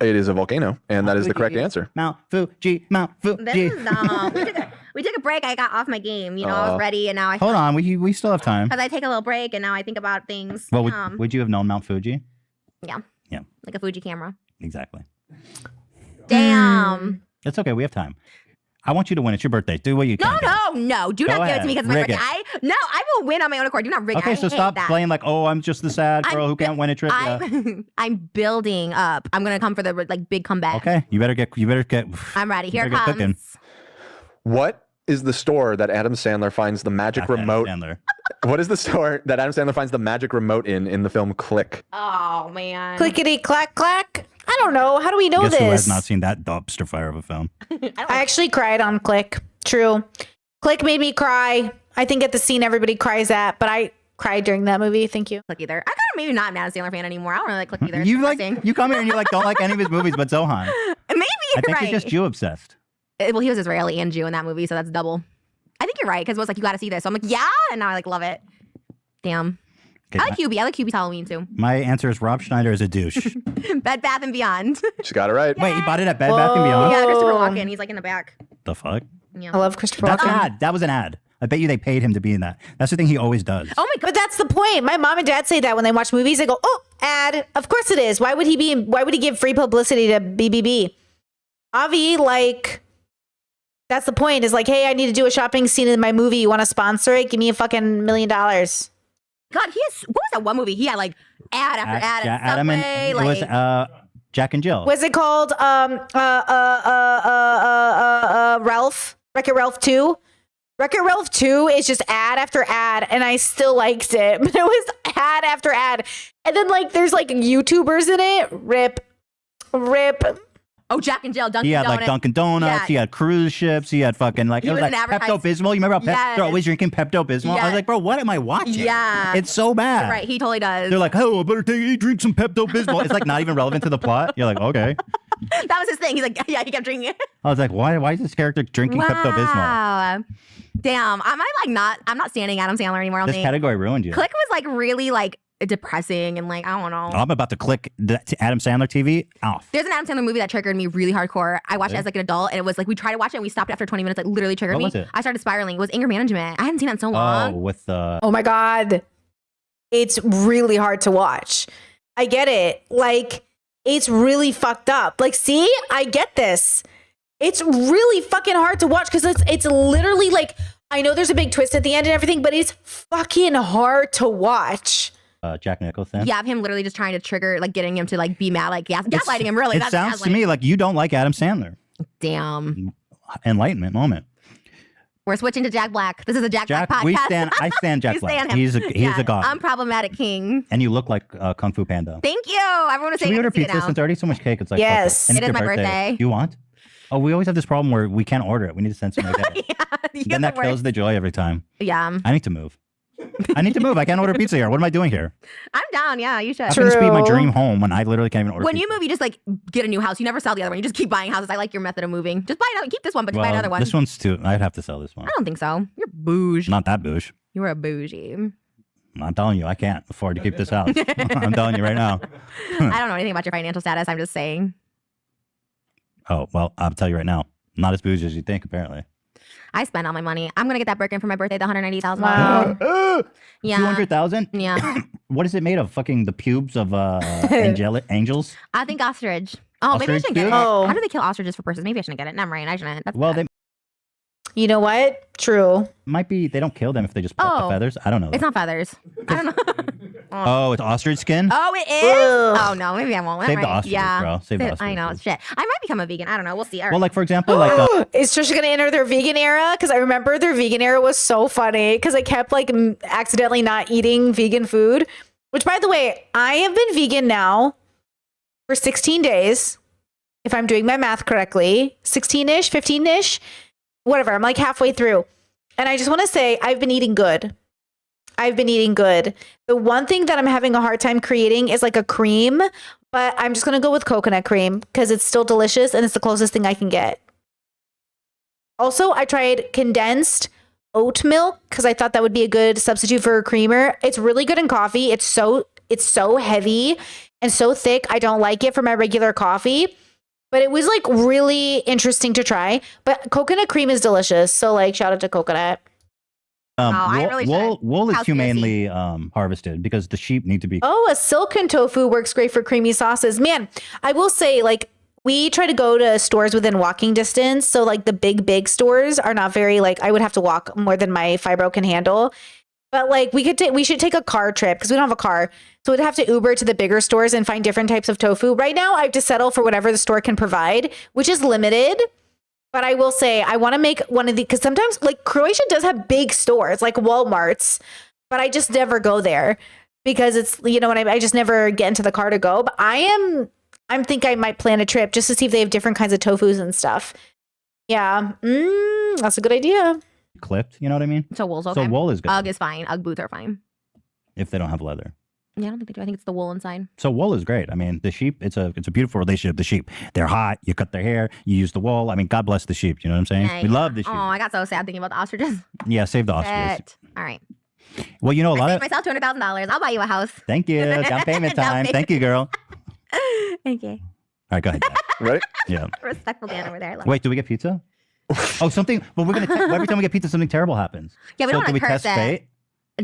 It is a volcano, and that is the correct answer. Mount Fuji. Mount Fuji. This is dumb. We took a break. I got off my game. You know, I was ready, and now I Hold on. We still have time. because I take a little break, and now I think about things. Well, would you have known Mount Fuji? Yeah. Yeah. Like a Fuji camera. Exactly. Damn. It's okay. We have time. I want you to win. It's your birthday. Do what you can. No. Do Go not give it to me ahead. because it's my Rig birthday. I will win on my own accord. Do not rig it. Okay, I so hate stop that. playing like, oh, I'm just the sad girl who can't win a trivia. I'm building up. I'm gonna come for the big comeback. Okay, you better get. I'm ready. you Here it better get comes. cooking. What is the store that Adam Sandler finds the magic remote? What is the store that Adam Sandler finds the magic remote in the film Click? Oh man. Clickety clack clack. I don't know. How do we know Guess this? who has not seen that dumpster fire of a film? I actually cried on Click. True. Click made me cry. I think at the scene everybody cries at, but I cried during that movie. Thank you. Click either. I kind of maybe not an Adam Sandler fan anymore. I don't really like Click either. You come here and you don't like any of his movies, but Zohan. Maybe I you're think right. you're just Jew obsessed. Well, he was Israeli and Jew in that movie, so that's double. I think you're right because it was like you got to see this. So I'm like, yeah, and now I love it. Damn. Okay, I like Hubie. I like Hubie's Halloween too. My answer is Rob Schneider is a douche. Bed Bath and Beyond. She got it right. Wait, you bought it at Bed Bath and Beyond? Yeah, Christopher Walken. He's like in the back. The fuck? Yeah. I love Christopher That's an Walken. ad. That was an ad. I bet you they paid him to be in that. That's the thing he always does. Oh my god, but that's the point. My mom and dad say that when they watch movies. They go, "Oh, ad. Of course it is. Why would he give free publicity to BBB?" Avi, that's the point. Is like, hey, I need to do a shopping scene in my movie. You want to sponsor it? Give me a fucking $1 million. God, he has. What was that one movie? He had like ad after ad at Adam Subway. and it was Jack and Jill. Was it called Ralph? Wreck-It Ralph 2? Wreck-It Ralph 2 is just ad after ad, and I still liked it, but it was ad after ad. And then there's YouTubers in it. Rip. Oh, Jack and Jill, Dunkin' He had Donuts. Dunkin' Donuts. Yeah. He had cruise ships. He had fucking He it was was like an advertise- Pepto Bismol. You remember how Yes. they're always drinking Pepto Bismol? I Yes. was like, bro, what am I watching? Yeah. It's so bad. You're right, he totally does. They're like, oh, I better drink some Pepto Bismol. It's not even relevant to the plot. You're like, okay. That was his thing. He's like, yeah, he kept drinking it. I was like, why is this character drinking Pepto Bismol? Wow. Damn. I'm not standing Adam Sandler anymore. I don't This think. category ruined you. Click was really depressing and I don't know. I'm about to click the Adam Sandler TV off. There's an Adam Sandler movie that triggered me really hardcore. I watched it as an adult, and it was we tried to watch it and we stopped after 20 minutes. It literally triggered What me. was it? I started spiraling. It was Anger Management. I hadn't seen that in so Oh, long. with the Oh my God. It's really hard to watch. I get it. It's really fucked up. See, I get this. It's really fucking hard to watch because it's literally I know there's a big twist at the end and everything, but it's fucking hard to watch. Jack Nicholson. Yeah, of him literally just trying to trigger, getting him to be mad, gaslighting him. Really, It that's sounds to gaslighting. me like you don't like Adam Sandler. Damn. Enlightenment moment. We're switching to Jack Black. This is a Jack Black podcast. I stand Jack You Black. stand him. He's a god. I'm problematic king. And you look like Kung Fu Panda. Thank you. Everyone is Should saying we order I can see it pizza now. since already so much cake? It's Yes. fuck It is your my birthday. You want? Oh, we always have this problem where we can't order it. We need to send somebody to get it. Then that kills the joy every time. Yeah. I need to move. I can't order pizza here. What am I doing here? I'm down. Yeah, you should. How can this be my dream home when I literally can't even order When pizza? you move, you just get a new house. You never sell the other one. You just keep buying houses. I like your method of moving. Just buy another. Keep this one, but just buy another one. This one's too. I'd have to sell this one. I don't think so. You're bougie. Not that bougie. You're a bougie. I'm telling you, I can't afford to keep this house. I'm telling you right now. I don't know anything about your financial status. I'm just saying. Oh, well, I'll tell you right now. Not as bougie as you think, apparently. I spend all my money. I'm gonna get that Birkin for my birthday. The $190,000. Wow. Yeah. 200,000? Yeah. What is it made of? Fucking the pubes of angels? I think ostrich. Oh, maybe I Ostrich shouldn't get it. pubes? Oh. How do they kill ostriches for purses? Maybe I shouldn't get it. Never mind. I shouldn't. That's Well, bad. they You know what? True. might be. They don't kill them if they just pluck the Oh. feathers. I don't know. It's not feathers. I don't know. Oh, it's ostrich skin? Oh, it is. Oh no, maybe I won't. Save Never the mind. ostriches, yeah. bro. Save the I know. ostriches. Shit. I might become a vegan. I don't know. We'll see. All right. Well, like, for example, Is Trisha gonna enter their vegan era? Because I remember their vegan era was so funny because I kept accidentally not eating vegan food. Which, by the way, I have been vegan now for 16 days, if I'm doing my math correctly. 16-ish, 15-ish, whatever. I'm halfway through, and I just want to say I've been eating good. I've been eating good. The one thing that I'm having a hard time creating is like a cream, but I'm just going to go with coconut cream because it's still delicious and it's the closest thing I can get. Also, I tried condensed oat milk because I thought that would be a good substitute for a creamer. It's really good in coffee. It's so heavy and so thick. I don't like it for my regular coffee, but it was like really interesting to try. But coconut cream is delicious. So like shout out to coconut. Wool is humanely harvested because the sheep need to be. Oh, a silken tofu works great for creamy sauces. Man, I will say, like, we try to go to stores within walking distance. So, like, the big stores are not very, like, I would have to walk more than my fibro can handle. But, like, we should take a car trip because we don't have a car. So we'd have to Uber to the bigger stores and find different types of tofu. Right now, I have to settle for whatever the store can provide, which is limited. But I will say, I want to make one of the, because sometimes like Croatia does have big stores like Walmart's, but I just never go there because it's, you know what I just never get into the car to go. But I think I might plan a trip just to see if they have different kinds of tofus and stuff. Yeah. That's a good idea. Clipped, you know what I mean? So wool's okay. So wool is good. Ugg is fine. Ugg boots are fine. If they don't have leather. Yeah, I don't think they do. I think it's the wool inside. So wool is great. I mean, the sheep, it's a beautiful relationship. The sheep, they're hot. You cut their hair. You use the wool. I mean, God bless the sheep. You know what I'm saying? Yeah, We love the sheep. Oh, I got so sad thinking about the ostriches. Yeah, save the ostriches. Shit. All right. Well, you know, a lot I of. saved myself $200,000. I'll buy you a house. Thank you. Down payment Down time. payment. Thank you, girl. Okay. All right, go ahead. Dan. Ready? Yeah. Respectful Dan over there. I love Wait, do we get pizza? Oh, something. Well, we're gonna. Every time we get pizza, something terrible happens. Yeah, we so don't can wanna we curse test it. fate?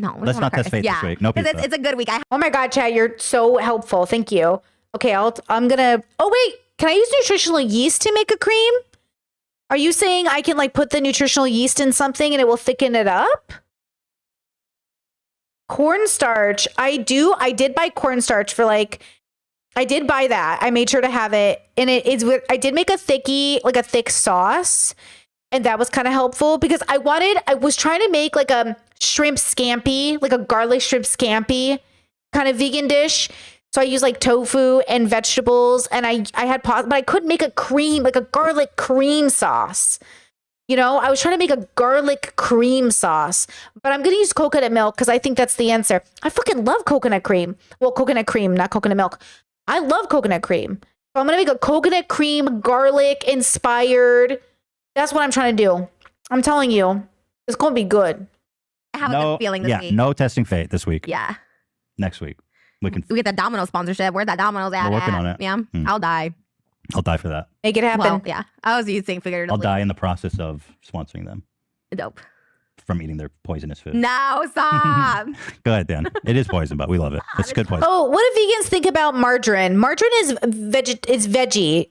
No, we Let's don't not wanna test curse. fate Yeah. this week. No 'Cause pizza. it's a good week. Oh my God, Chad, you're so helpful. Thank you. Okay, I'm gonna. Oh wait, can I use nutritional yeast to make a cream? Are you saying I can like put the nutritional yeast in something and it will thicken it up? Cornstarch. I did buy cornstarch for like. I did buy that. I made sure to have it, and I did make a thick sauce, and that was kind of helpful because I was trying to make like a shrimp scampi, like a garlic shrimp scampi kind of vegan dish. So I used like tofu and vegetables, and I had but I couldn't make a cream, like a garlic cream sauce. You know, I was trying to make a garlic cream sauce, but I'm going to use coconut milk because I think that's the answer. I fucking love coconut cream. Well, coconut cream, not coconut milk. I love coconut cream. So I'm going to make a coconut cream, garlic inspired. That's what I'm trying to do. I'm telling you, it's going to be good. I have a good feeling this week. No testing fate this week. Yeah. Next week. We get that Domino's sponsorship. Where's that Domino's at? We're working on it. Yeah. Hmm. I'll die. I'll die for that. Make it happen. Well, yeah. I was using figuratively. I'll die in the process of sponsoring them Dope. from eating their poisonous food. No, stop. Go ahead, Dan. It is poison, but we love it. It's good poison. Oh, what do vegans think about margarine? Margarine is veggie.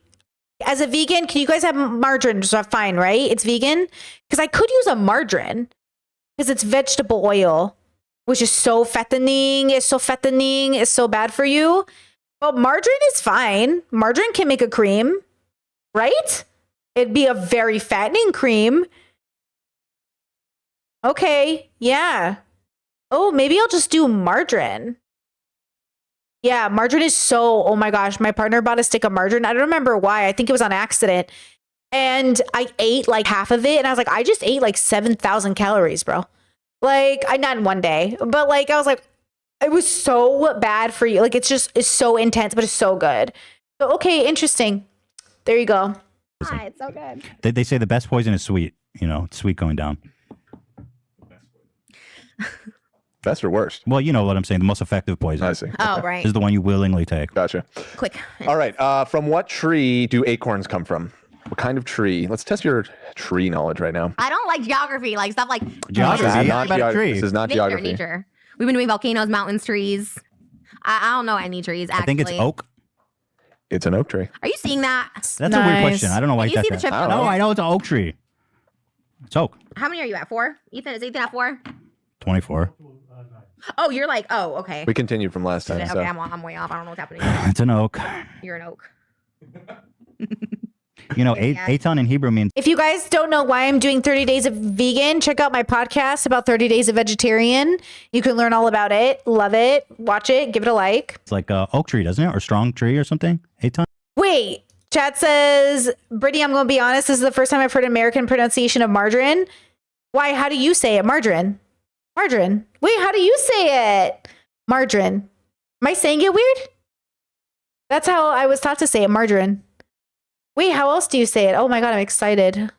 As a vegan, can you guys have margarine? So fine, right? It's vegan. Because I could use a margarine because it's vegetable oil, which is so fattening. It's so bad for you. But margarine is fine. Margarine can make a cream, right? It'd be a very fattening cream. Okay, yeah. Oh, maybe I'll just do margarine. Yeah, margarine is so, oh my gosh, my partner bought a stick of margarine. I don't remember why. I think it was on accident. And I ate like half of it. And I was like, I just ate like 7,000 calories, bro. Like, not in one day. But like, I was like, it was so bad for you. Like, it's so intense, but it's so good. So, okay, interesting. There you go. It's so good. They say the best poison is sweet. You know, it's sweet going down. Best or worst? Well, you know what I'm saying. The most effective poison. I see. Oh, right. Is the one you willingly take. Gotcha. Quick. All right. From what tree do acorns come from? What kind of tree? Let's test your tree knowledge right now. I don't like geography, like stuff like Geography? This is Not about a tree. This is not nature, geography. nature. We've been doing volcanoes, mountains, trees. I don't know any trees, actually. I think it's oak. It's an oak tree. Are you seeing that? That's a weird question. I don't know why Can you see the that. chip? No, I know it's an oak tree. It's oak. How many are you at? 4? Ethan, is Ethan at 4? 24. Oh, you're like, oh, okay. We continued from last time. Okay, So. I'm way off. I don't know what's happening. It's an oak. You're an oak. You know, Yeah. Eitan in Hebrew means. If you guys don't know why I'm doing 30 days of vegan, check out my podcast about 30 days of vegetarian. You can learn all about it. Love it. Watch it. Give it a like. It's like oak tree, doesn't it? Or strong tree or something? Eitan? Wait, chat says, Brittany, I'm going to be honest. This is the first time I've heard an American pronunciation of margarine. Why? How do you say it? Margarine. Margarine. Wait, how do you say it? Margarine. Am I saying it weird? That's how I was taught to say it, margarine. Wait, how else do you say it? Oh my god, I'm excited.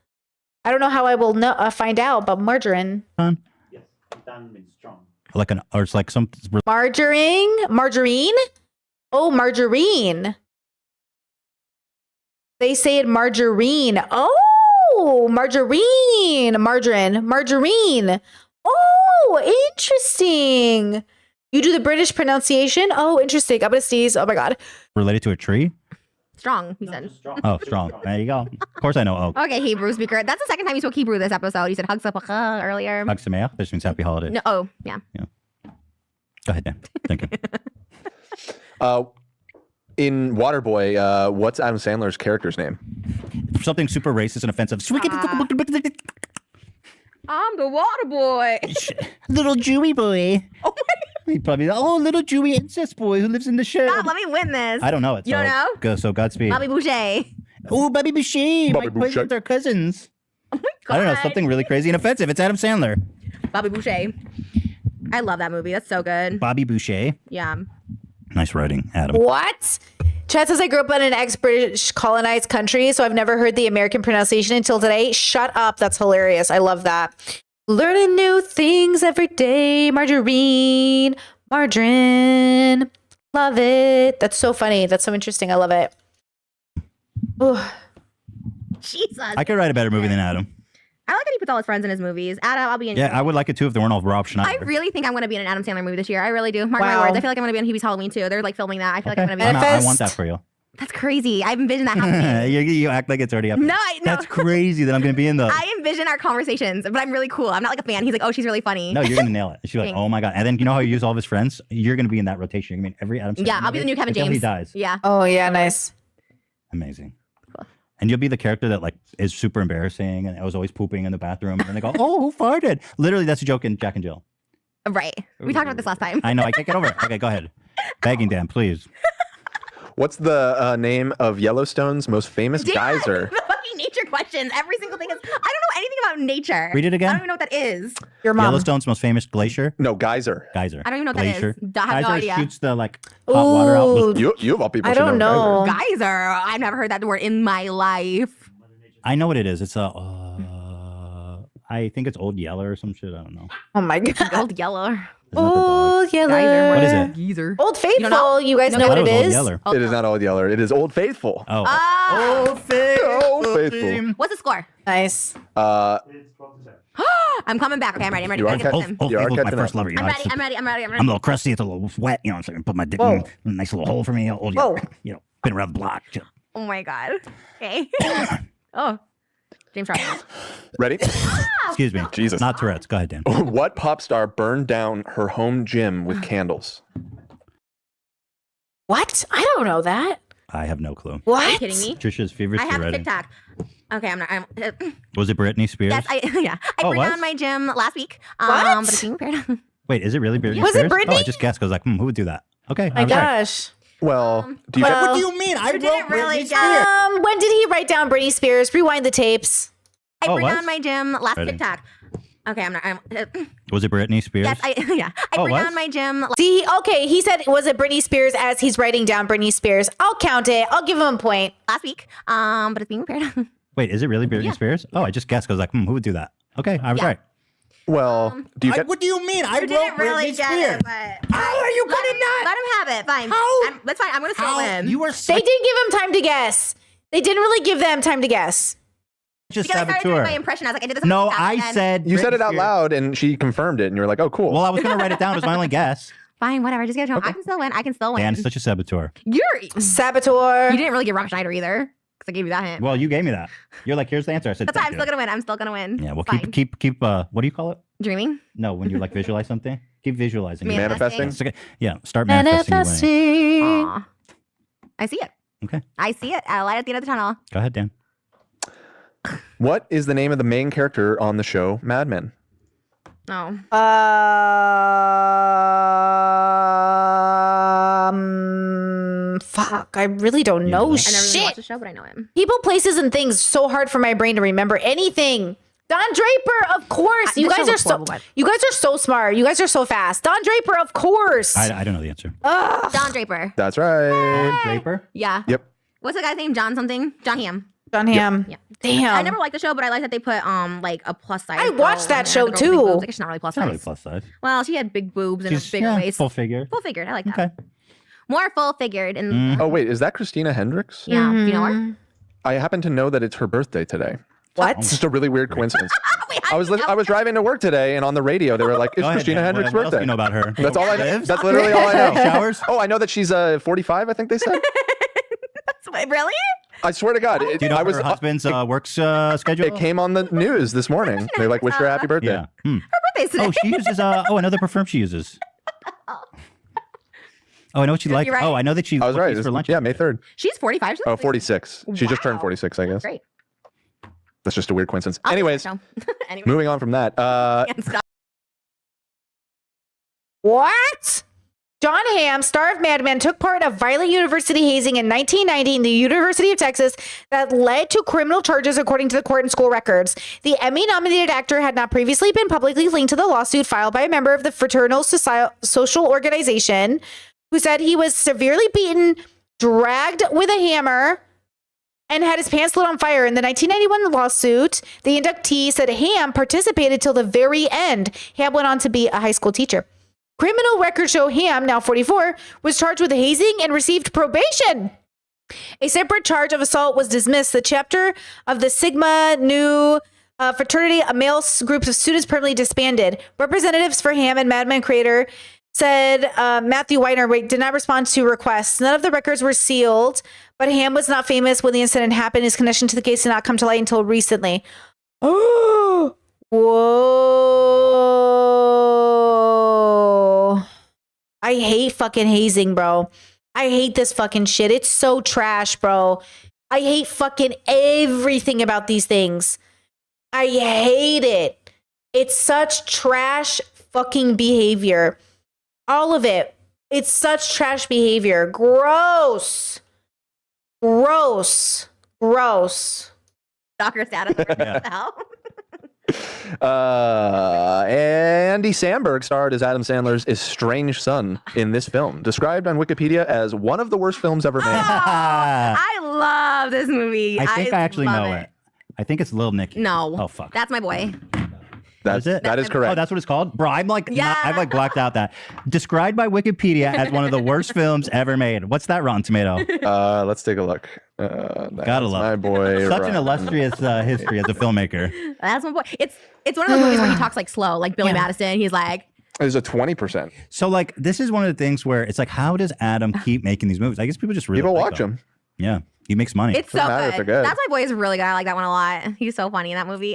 I don't know how I will find out, but margarine. Fun. Yes, Dan means strong. Like an, or it's like some. Margarine? Margarine? Oh, margarine. They say it margarine. Oh, margarine. Margarine. Oh, interesting. You do the British pronunciation? Oh, interesting. I'm going to sneeze. Oh my God. Related to a tree? Strong, he said. Oh, strong. There you go. Of course I know oak. Okay, Hebrew speaker. That's the second time you spoke Hebrew this episode. You said Hag Sapacha earlier. Hag Sameach? This means happy holidays. No, oh, yeah. Go ahead, Dan. Thank you. In Waterboy, what's Adam Sandler's character's name? Something super racist and offensive. I'm the water boy. Little Jewy boy. Oh my. He probably, little Jewy incest boy who lives in the shed. Stop, let me win this. I don't know it. You don't know? So Godspeed. Bobby Boucher. Oh, Bobby Boucher. Bobby My cousins Boucher. are cousins. Oh my God. I don't know, something really crazy and offensive. It's Adam Sandler. Bobby Boucher. I love that movie. That's so good. Bobby Boucher. Yeah. Nice writing, Adam. What? Chad says I grew up in an ex-British colonized country, so I've never heard the American pronunciation until today. Shut up. That's hilarious. I love that. Learning new things every day. Margarine. Love it. That's so funny. That's so interesting. I love it. Ooh. Jesus. I could write a better movie than Adam. I like that he puts all his friends in his movies. Adam, I'll be in. Yeah, I would like it too if they weren't all Rob Schneider. I really think I'm going to be in an Adam Sandler movie this year. I really do. Mark my Wow. words. I feel like I'm going to be on Hubie's Halloween too. They're like filming that. I feel like I'm going to be. I want that for you. That's crazy. I envision that happening. you act like it's already happening. No, That's crazy that I'm going to be in the. I envision our conversations, but I'm really cool. I'm not like a fan. He's like, oh, she's really funny. No, you're going to nail it. She's like, Thanks. oh my God. And then you know how he used all of his friends? You're going to be in that rotation. I mean, every Adam Sandler Yeah, I'll be the new movie Kevin until James. he dies. Yeah. Oh, yeah. Nice. Amazing. And you'll be the character that like is super embarrassing and I was always pooping in the bathroom. And they go, oh, who farted? Literally, that's a joke in Jack and Jill. Right. We talked about this last time. I know. I can't get over it. Okay, go ahead. Begging Dan, please. What's the name of Yellowstone's most famous geyser? The fucking nature questions. Every single thing is. I don't know anything about nature. Read it again. I don't even know what that is. Your mom. Yellowstone's most famous glacier? No, geyser. Geyser. I don't even know what that glacier. is. I have no Geyser idea. shoots the like hot water out. Ooh. You of all people I should don't know. Geyser. I've never heard that word in my life. I know what it is. It's a. I think it's Old Yeller or some shit. I don't know. Oh my God. Old Yeller. Isn't that the dog? Old Yeller. Geyser. What is it? Geezer. Old Faithful. know? You guys No, know I what thought it it was Old is? Yeller. It is not Old Yeller. It is Old Faithful. Oh. Ah. Old Faithful. Old Faithful. What's the score? Nice. I'm coming back. Okay, I'm ready. I'm ready. You I are gotta get catching- this in. Old You are Faithful's my catching first up. lover. You know, I'm it's ready. I'm ready. I'm ready. I'm I'm a ready. little crusty. It's a little wet. You know, so I can put my dick Whoa. in a nice little hole for me. Old Whoa. Yeller. You know, been around the block. You know. Oh my God. Okay. Oh. James Charles. Ready? Excuse me. Jesus. Not Tourette's. Go ahead, Dan. What pop star burned down her home gym with candles? What? I don't know that. I have no clue. What? Are you kidding me? Trisha's feverishly I have a ready. TikTok. Okay, I'm not. Was it Britney Spears? Yes, I Oh, burned what? down my gym last week. What? But it's being repaired. Wait, is it really Britney Was it Spears? Oh, I Britney? just guessed because who would do that? Okay. My I was right. gosh. Well, do you well- What do you mean? I You didn't really Britney get Spears. When did he write down Britney Spears? Rewind the tapes. I Oh, burned what? down my gym last Ready. TikTok. Okay, I'm not. Was it Britney Spears? Yes, I Oh, burned what? down my gym. See, okay, he said, was it Britney Spears as he's writing down Britney Spears? I'll count it. I'll give him a point. Last week. But it's being repaired. Wait, is it really Britney Spears? Oh, I just guessed because who would do that? Okay, I was Yeah. right. Well, do you get? What do you mean? I You didn't really get it, but How are you let him have it. Fine. That's fine. I'm gonna throw him. You were They didn't give him time to guess. They didn't really give them time to guess. just because I started doing saboteur. my impression. I was like, I did this. on No, TikTok, I and then- said You said it Britney out Spears. loud, and she confirmed it, and you were like, "Oh, cool." Well, I was gonna write it down. It was my only guess. Fine, whatever. Just give it to him. I can still win. I can still win. Dan, such a saboteur. You're Saboteur. You didn't really get Rob Schneider either, because I gave you that hint. Well, you gave me that. You're like, here's the answer. I said, That's why I'm "Thank still you." gonna win. I'm still gonna win. Yeah. Well, Fine. keep. What do you call it? Dreaming. No, when you like visualize something, keep visualizing. it. Manifesting? It's okay. Yeah. Start manifesting. You winning. Aw. I see it. Okay. I see it. A light at the end of the tunnel. Go ahead, Dan. What is the name of the main character on the show Mad Men? No. Fuck. I really don't know I never really shit. watched the show, but I know him. People, places, and things. So hard for my brain to remember anything. Don Draper, of course. You This guys show are looks so horrible, but- you guys are so smart. You guys are so fast. Don Draper, of course. I don't know the answer. Ugh. Don Draper. That's right. Draper? Yeah. Yep. What's the guy's name? John something? John Hamm. John Hamm. Yeah. Damn. I never liked the show, but I like that they put like a plus size. I watched that show too. Like she's not really plus It's not size. really plus size. Well, she had big boobs and She's a bigger waist. full figure. Full figured. I like that. Okay. More full figured. And Oh wait, is that Christina Hendricks? yeah, do you know her? I happen to know that it's her birthday today. What? It's just a really weird coincidence. I was driving to work today, and on the radio they were like, "It's Go ahead, Christina Dan. Hendricks' What else do birthday." you know about her? That's all I know. Lives? That's literally all I know. Showers? Oh, I know that she's 45. I think they said. Really? I swear to God, Do you know her husband's work schedule? It came on the news this morning. They like wish her a happy birthday. Yeah. Hmm. Birthday's today. Oh, she uses another perfume she uses. Oh, I know what she likes. You're right. Oh, I know that she I was right. eats for lunch. Yeah, May 3rd. She's 45. She's Oh, 46. She just turned 46, I guess. Great. That's just a weird coincidence. I'll Anyways, take her show. Anyway. moving on from that. Can't stop. What? John Hamm, star of Mad Men, took part in a violent university hazing in 1990 in the University of Texas that led to criminal charges, according to the court and school records. The Emmy-nominated actor had not previously been publicly linked to the lawsuit filed by a member of the Fraternal Social Organization, who said he was severely beaten, dragged with a hammer, and had his pants lit on fire. In the 1991 lawsuit, the inductee said Hamm participated till the very end. Hamm went on to be a high school teacher. Criminal records show Hamm, now 44, was charged with hazing and received probation. A separate charge of assault was dismissed. The chapter of the Sigma Nu fraternity, a male group of students, permanently disbanded. Representatives for Hamm and Mad Men creator said Matthew Weiner did not respond to requests. None of the records were sealed, but Hamm was not famous when the incident happened. His connection to the case did not come to light until recently. Oh, whoa. I hate fucking hazing, bro. I hate this fucking shit. It's so trash, bro. I hate fucking everything about these things. I hate it. It's such trash fucking behavior. All of it. It's such trash behavior. Gross. Gross. Gross. Stalker status. What the hell? Andy Samberg starred as Adam Sandler's estranged son in this film, described on Wikipedia as one of the worst films ever made. I love this movie. I think I actually love know it. I think it's Lil Nicky. No. Oh, fuck. That's my boy. That is correct. Oh, that's what it's called? Bro, I'm like, Yeah. I've like blacked out that. Described by Wikipedia as one of the worst films ever made. What's that Rotten Tomato? Let's take a look. Gotta love my it. boy. Such an Ryan. illustrious history as a filmmaker. That's my boy. It's one of those movies where he talks like slow, like Billy Madison. He's like, There's a 20%. So like, this is one of the things where it's like, how does Adam keep making these movies? I guess people just really People like watch them. him. Yeah, he makes money. it's so good. That's my boy is really good. I like that one a lot. He's so funny in that movie.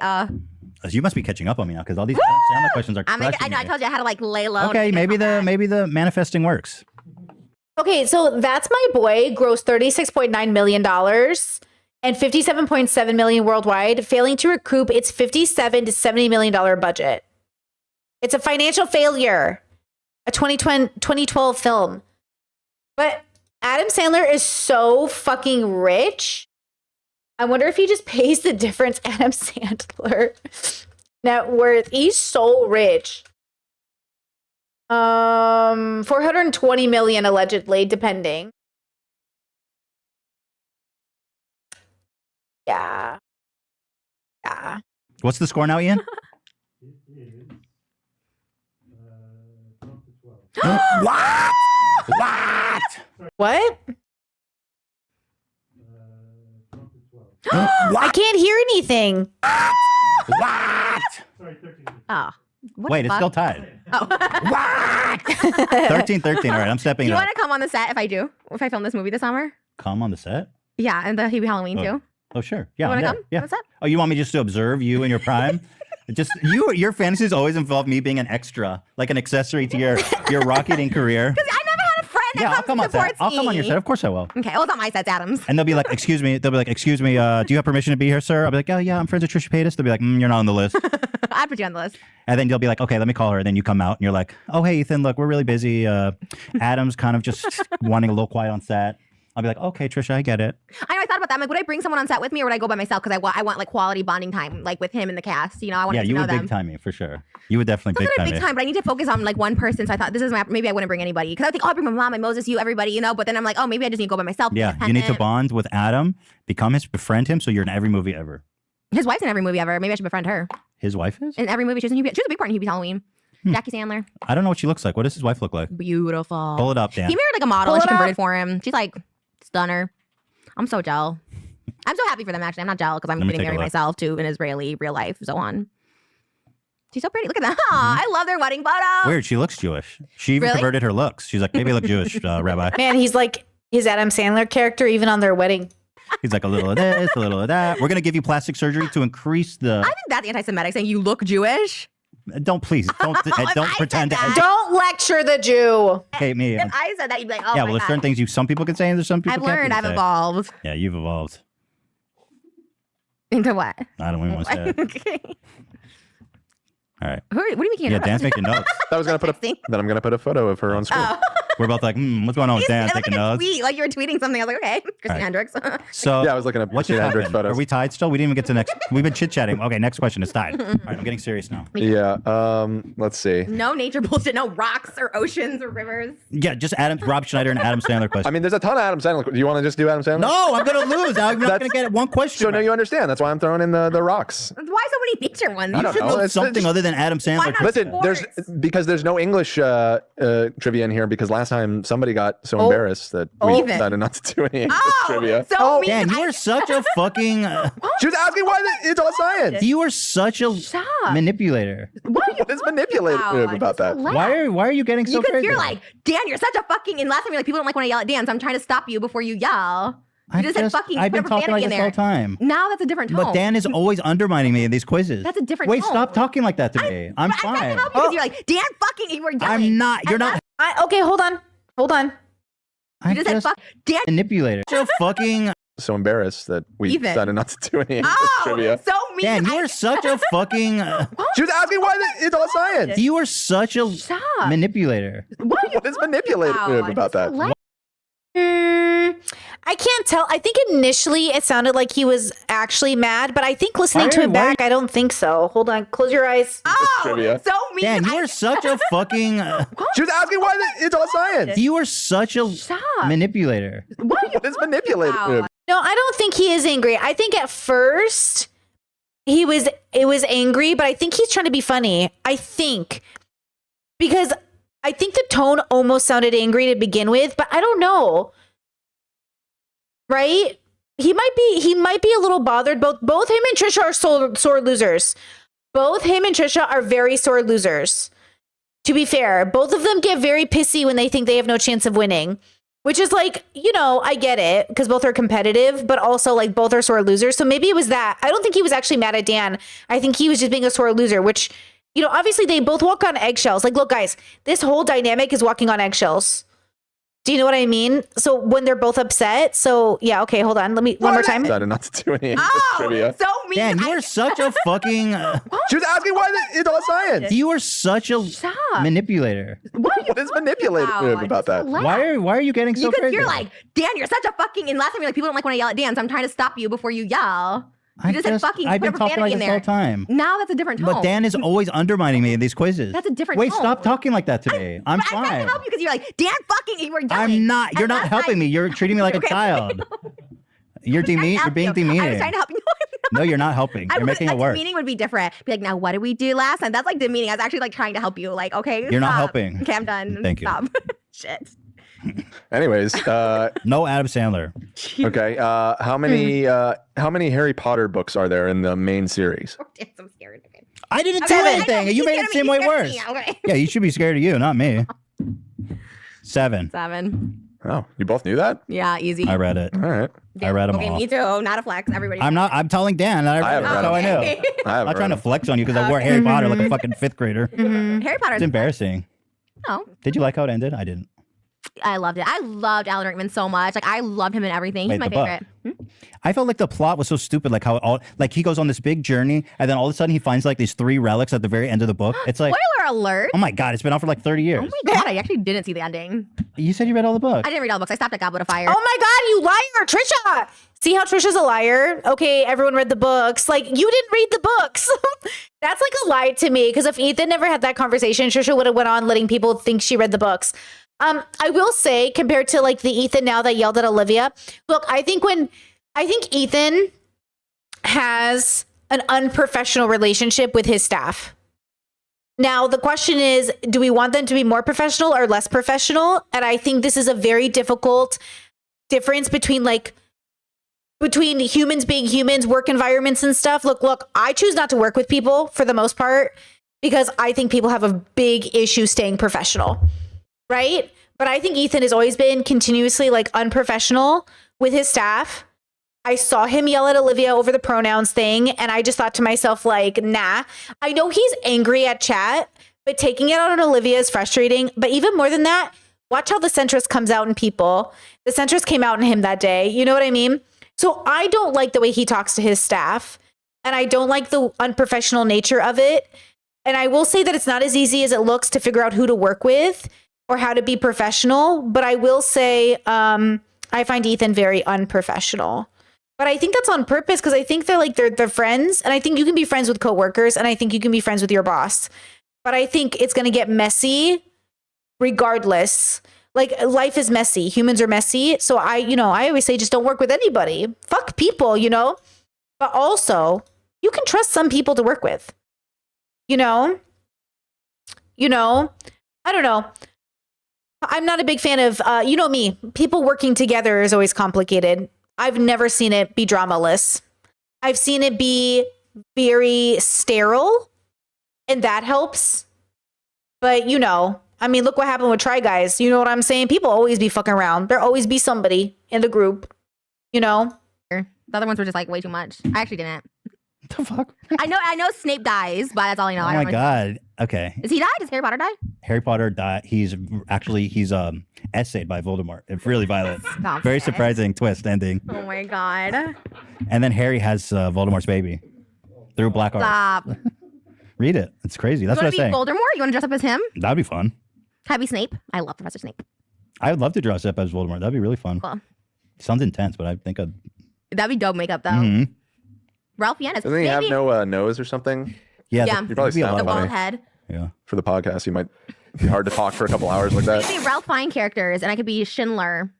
You must be catching up on me now because all these Sandler questions are I know. crushing I me. told you I had to like lay low. Okay, maybe the manifesting works. Okay, so That's My Boy grossed $36.9 million and $57.7 million worldwide, failing to recoup its $57 to $70 million budget. It's a financial failure, a 2012 film. But Adam Sandler is so fucking rich. I wonder if he just pays the difference. Adam Sandler net worth. He's so rich. 420 million allegedly, depending. Yeah. Yeah. What's the score now, Ian? What? What? What? I can't hear anything. What? Oh. What Wait, the it's fuck? still tied. Oh. 13-13. All right, I'm stepping Do it you up. want to come on the set if I film this movie this summer? Come on the set? Yeah, and the Halloween Oh. too. Oh, sure. You Yeah. wanna I'm there. come? Yeah. What's up? Oh, you want me just to observe you in your prime? Just your fantasies always involve me being an extra, like an accessory to your rocketing career. Because I never had a friend that Yeah, I'll comes come and on set. supports I'll come on your me. set. Of course I will. Okay, well, it's not my set, it's Adam's. And they'll be like, excuse me. They'll be like, excuse me. Do you have permission to be here, sir? I'll be like, oh yeah, I'm friends with Trisha Paytas. They'll be like, you're not on the list. I'd put you on the list. And then you'll be like, okay, let me call her. And then you come out and you're like, oh, hey, Ethan, look, we're really busy. Adam's kind of just wanting a little quiet on set. I'll be like, okay, Trisha, I get it. I know I thought about that. I'm like, would I bring someone on set with me, or would I go by myself? Because I want like quality bonding time, like with him and the cast. You know, I want Yeah, to you know would them. big time me for sure. You would definitely It's big not time a big me. time, but I need to focus on like one person. So I thought this is maybe I wouldn't bring anybody because I think, oh, I'll bring my mom, my Moses, you, everybody, you know. But then I'm like, oh, maybe I just need to go by myself. Yeah, you need to bond with Adam, befriend him, so you're in every movie ever. His wife's in every movie ever. Maybe I should befriend her. His wife is? In every movie, she was a big part in Hubie's Halloween. Jackie Sandler, I don't know what she looks like. What does his wife look like? beautiful. Pull it up, Dan. He married like a model, Pull and it she converted up. for him. She's like stunner. I'm so jealous. I'm so happy for them. Actually, I'm not jealous because I'm Let me getting take a married look. myself to an Israeli real life Zohan. She's so pretty. Look at that. I love their wedding photo. Weird, she looks Jewish. She even Really? converted her looks. She's like, maybe I look Jewish, Rabbi. Man, he's like his Adam Sandler character, even on their wedding. He's like, a little of this, a little of that. We're going to give you plastic surgery to increase the... I think that's anti-Semitic, saying you look Jewish. Don't pretend to Don't lecture the Jew. educate me. If I said that, you'd be like, oh Yeah, my well, there's God. certain things some people can say and there's some people I've can't learned. I've say. evolved. Yeah, you've evolved. Into what? I don't even want to say it. Okay. All right. What are you making? Yeah, Dan's making notes. That was gonna put Texting. then I'm gonna put a photo of her on screen. Oh. We're both like, what's going on with Dan It looked taking like a notes? tweet, like you were tweeting something. I was like, okay, Christina right. Hendricks. So Yeah, I was looking at what just Christina Hendricks happened? photos. Are we tied still? We didn't even get to the next. We've been chit chatting. Okay, next question is tied. All right, I'm getting serious now. Yeah. Let's see. No nature bullshit, no rocks or oceans or rivers. Yeah, just Rob Schneider and Adam Sandler I question. mean, there's a ton of Adam Sandler. Do you want to just do Adam Sandler? No, I'm gonna lose. I'm not That's- gonna get one question. So now you understand. That's why I'm throwing in the rocks. Why so many nature ones? I don't should know. know It's- something it's- other than Adam Sandler. not Listen, sports? there's no English trivia in here because last time somebody got so embarrassed that we Even. decided not to do any English Oh, trivia. so mean. Dan, you are such a fucking. She was asking why it's all science. You are such a Stop. manipulator. What is manipulative about that? Why are you getting so Because crazy? you're like, Dan, you're such a fucking. And last time you're like, people don't like when I yell at Dan, so I'm trying to stop you before you yell. You just said fucking. I've put been a talking profanity like in this there. all the time. Now that's a different tone. But Dan is always undermining me in these quizzes. That's a different Wait, tone. stop talking like that to me. I'm I'm trying fine. to help you because you're like, Dan, fucking. You were yelling. I'm not. You're not. Okay, hold on. You I'm just said fuck. Dan. manipulator. You're fucking. So embarrassed that we Even. decided not to do any English Oh, trivia. so mean. Dan, you are such a fucking. She was asking why it's all science. You are such a Stop. manipulator. What is manipulative about that? I can't tell. I think initially it sounded like he was actually mad, but I think listening to it back, I don't think so. Hold on. Close your eyes. Trivia. So mean. Dan, you are such a fucking. She was asking why it's all science. You are such a Stop. manipulator. What is manipulative? No, I don't think he is angry. I think at first it was angry, but I think he's trying to be funny. I think because I think the tone almost sounded angry to begin with, but I don't know. Right? He might be a little bothered. Both him and Trisha are sore losers. Both him and Trisha are very sore losers. To be fair, both of them get very pissy when they think they have no chance of winning. Which is like, you know, I get it because both are competitive, but also like both are sore losers. So maybe it was that. I don't think he was actually mad at Dan. I think he was just being a sore loser, which, you know, obviously they both walk on eggshells. Like, look, guys, this whole dynamic is walking on eggshells. Do you know what I mean? So when they're both upset. So yeah, okay, hold on. Let me one more time. Decided not to do any English Oh, trivia. so mean. Dan, you are such a fucking. She was asking why it's all science. You are such a Stop. manipulator. What is manipulative about that? Why are you getting so Because crazy? you're like, Dan, you're such a fucking. And last time you're like, people don't like when I yell at Dan, so I'm trying to stop you before you yell. You just said fucking. I've put been a talking profanity like in this there. all the time. Now that's a different tone. But Dan is always undermining me in these quizzes. That's a different Wait, tone. stop talking like that to me. I'm I'm trying fine. to help you because you're like, Dan, fucking. You were yelling. I'm not. You're And not last helping time- me. You're treating me like a Okay. child. You're You're being I was trying demeaning. to help you. No, you're not helping. You're making it worse. Demeaning would be different. Be like, now what did we do last time? That's like demeaning. I was actually like trying to help you. Like, okay, You're not stop. helping. Okay, I'm done. Thank you. Stop. Shit. Anyways, No Adam Sandler. okay. How many Harry Potter books are there in the main series? I'm scared. Okay. I didn't Okay, do I know, anything. he's You made scared it of me, seem way he's scared of worse. me. Okay. Yeah, you should be scared of you, not me. 7. 7. Oh, you both knew that? Yeah, easy. I read it. All right. I read them Okay, all. me too. Not a flex. Everybody. I'm telling Dan that I read it. haven't That's how I read know. Okay. I I'm haven't not trying to read flex on you because I wore Harry Potter like a fucking 5th grader. Harry Potter. It's embarrassing. No, Did you like how it ended? I didn't. I loved it. I loved Alan Rickman so much. Like I loved him in everything. He's Wait, my the book. favorite. I felt like the plot was so stupid. Like how it all, like he goes on this big journey and then all of a sudden he finds like these 3 relics at the very end of the book. It's like, Spoiler alert. oh my God, it's been out for like 30 years. Oh my god, I actually didn't see the ending. You said you read all the books. I didn't read all the books. I stopped at Goblet of Fire. Oh my God, you liar, Trisha. See how Trisha's a liar? Okay, everyone read the books. Like, you didn't read the books. That's like a lie to me, because if Ethan never had that conversation, Trisha would have went on letting people think she read the books. I will say, compared to like the Ethan now that yelled at Olivia, look, I think Ethan has an unprofessional relationship with his staff. Now, the question is, do we want them to be more professional or less professional? And I think this is a very difficult difference between humans being humans, work environments and stuff. Look, I choose not to work with people for the most part because I think people have a big issue staying professional, right? But I think Ethan has always been continuously like unprofessional with his staff. I saw him yell at Olivia over the pronouns thing, and I just thought to myself, like, nah. I know he's angry at chat, but taking it out on Olivia is frustrating. But even more than that, watch how the centrist comes out in people. The centrist came out in him that day. You know what I mean? So I don't like the way he talks to his staff, and I don't like the unprofessional nature of it. And I will say that it's not as easy as it looks to figure out who to work with or how to be professional. But I will say I find Ethan very unprofessional. But I think that's on purpose because I think they're friends, and I think you can be friends with coworkers, and I think you can be friends with your boss. But I think it's going to get messy regardless. Like, life is messy. Humans are messy. So I always say just don't work with anybody. Fuck people, But also, you can trust some people to work with. I don't know. I'm not a big fan of, me. People working together is always complicated. I've never seen it be dramaless. I've seen it be very sterile, and that helps. But, look what happened with Try Guys. You know what I'm saying? People always be fucking around. There always be somebody in the group, The other ones were just like way too much. I actually didn't. The fuck? I know Snape dies, but that's all I know. Oh my God. Okay. Does he die? Does Harry Potter die? Harry Potter died. He's essayed by Voldemort. It's really violent. Stop Very it. surprising twist ending. Oh my God. And then Harry has Voldemort's baby through black art. Stop. Read it. It's crazy. That's you what I'm want to be saying. Voldemort? You want to dress up as him? That'd be fun. Can I be Snape? I love Professor Snape. I would love to dress up as Voldemort. That'd be really fun. Cool. Sounds intense, but I think I'd. That'd be dope makeup though. Mhm. Ralph Fiennes. Doesn't he have no nose or something? Yeah. Yeah. You probably that'd be a sound lot The of funny. bald head. Yeah. For the podcast, you might be hard to talk for a couple hours like that. I could be Ralph Fiennes characters, and I could be Schindler.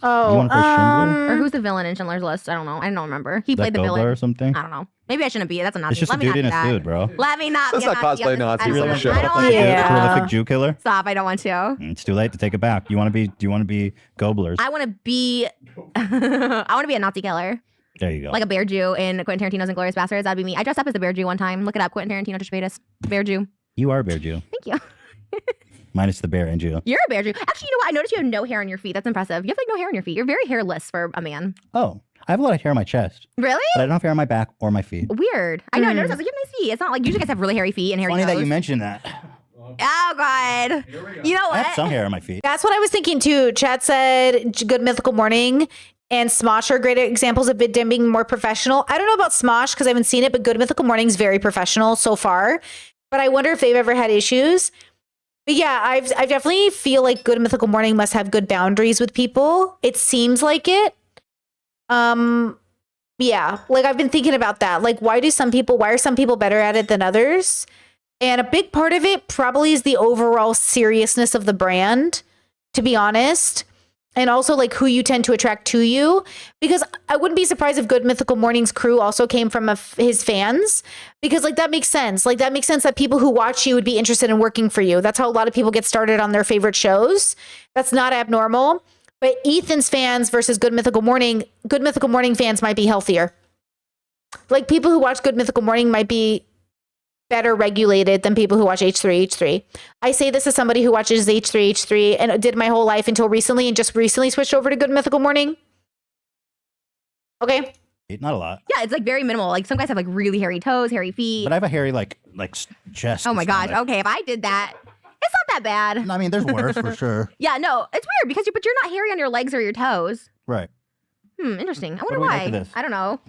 You wanna play Schindler? Or who's the villain in Schindler's List? I don't know. I don't remember. He Is that played the Gobler villain or something? I don't know. Maybe I shouldn't be. That's a Nazi. It's just Let a me dude not in do a that. suit, bro. Let me not. That's be a not Nazi cosplay on this- Nazis I don't on the want- show. I don't want Prolific to. Jew killer. Stop. I don't want to. It's too late to take it back. Do you want to be Goblers? I want to be. I want to be a Nazi killer. There you go. Like a bear Jew in Quentin Tarantino's Inglourious Basterds. That'd be me. I dressed up as the bear Jew one time. Look it up. Quentin Tarantino, Trisha Paytas. Bear Jew. You are a bear Jew. Thank you. Minus the bear and Jew. You're a bear Jew. Actually, you know what? I noticed you have no hair on your feet. That's impressive. You have like no hair on your feet. You're very hairless for a man. Oh, I have a lot of hair on my chest. Really? But I don't have hair on my back or my feet. Weird. I know. I noticed. I was like, you have nice feet. It's not like usually guys have really hairy feet and hairy Funny toes. that you mentioned that. Oh God. You know I what? have some hair on my feet. That's what I was thinking too. Chat said Good Mythical Morning and Smosh are great examples of them being more professional. I don't know about Smosh because I haven't seen it, but Good Mythical Morning is very professional so far. But I wonder if they've ever had issues. But yeah, I definitely feel like Good Mythical Morning must have good boundaries with people. It seems like it. Yeah, like I've been thinking about that. Like, why are some people better at it than others? And a big part of it probably is the overall seriousness of the brand, to be honest. And also like who you tend to attract to you, because I wouldn't be surprised if Good Mythical Morning's crew also came from his fans, because like that makes sense. Like that makes sense that people who watch you would be interested in working for you. That's how a lot of people get started on their favorite shows. That's not abnormal. But Ethan's fans versus Good Mythical Morning fans might be healthier. Like people who watch Good Mythical Morning might be better regulated than people who watch H3H3. I say this as somebody who watches H3H3 and did my whole life until recently and just recently switched over to Good Mythical Morning. Okay. Not a lot. Yeah, it's like very minimal. Like some guys have like really hairy toes, hairy feet. But I have a hairy like chest. Oh my and gosh. stomach. Okay, if I did that, it's not that bad. I mean, there's worse for sure. Yeah, no, it's weird because you're not hairy on your legs or your toes. Right. Interesting. I wonder do we make why. of this? I don't know.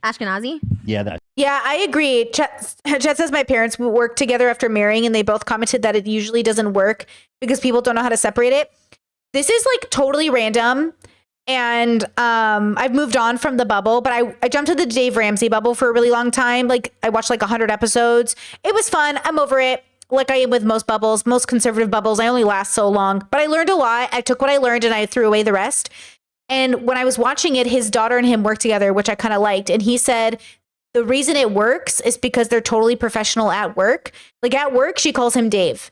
Ashkenazi. Yeah, that. Yeah, I agree. Chet says my parents worked together after marrying and they both commented that it usually doesn't work because people don't know how to separate it. This is like totally random. And I've moved on from the bubble, but I jumped to the Dave Ramsey bubble for a really long time. Like I watched like 100 episodes. It was fun. I'm over it. Like I am with most bubbles, most conservative bubbles. I only last so long, but I learned a lot. I took what I learned and I threw away the rest. And when I was watching it, his daughter and him worked together, which I kind of liked. And he said the reason it works is because they're totally professional at work. Like at work, she calls him Dave.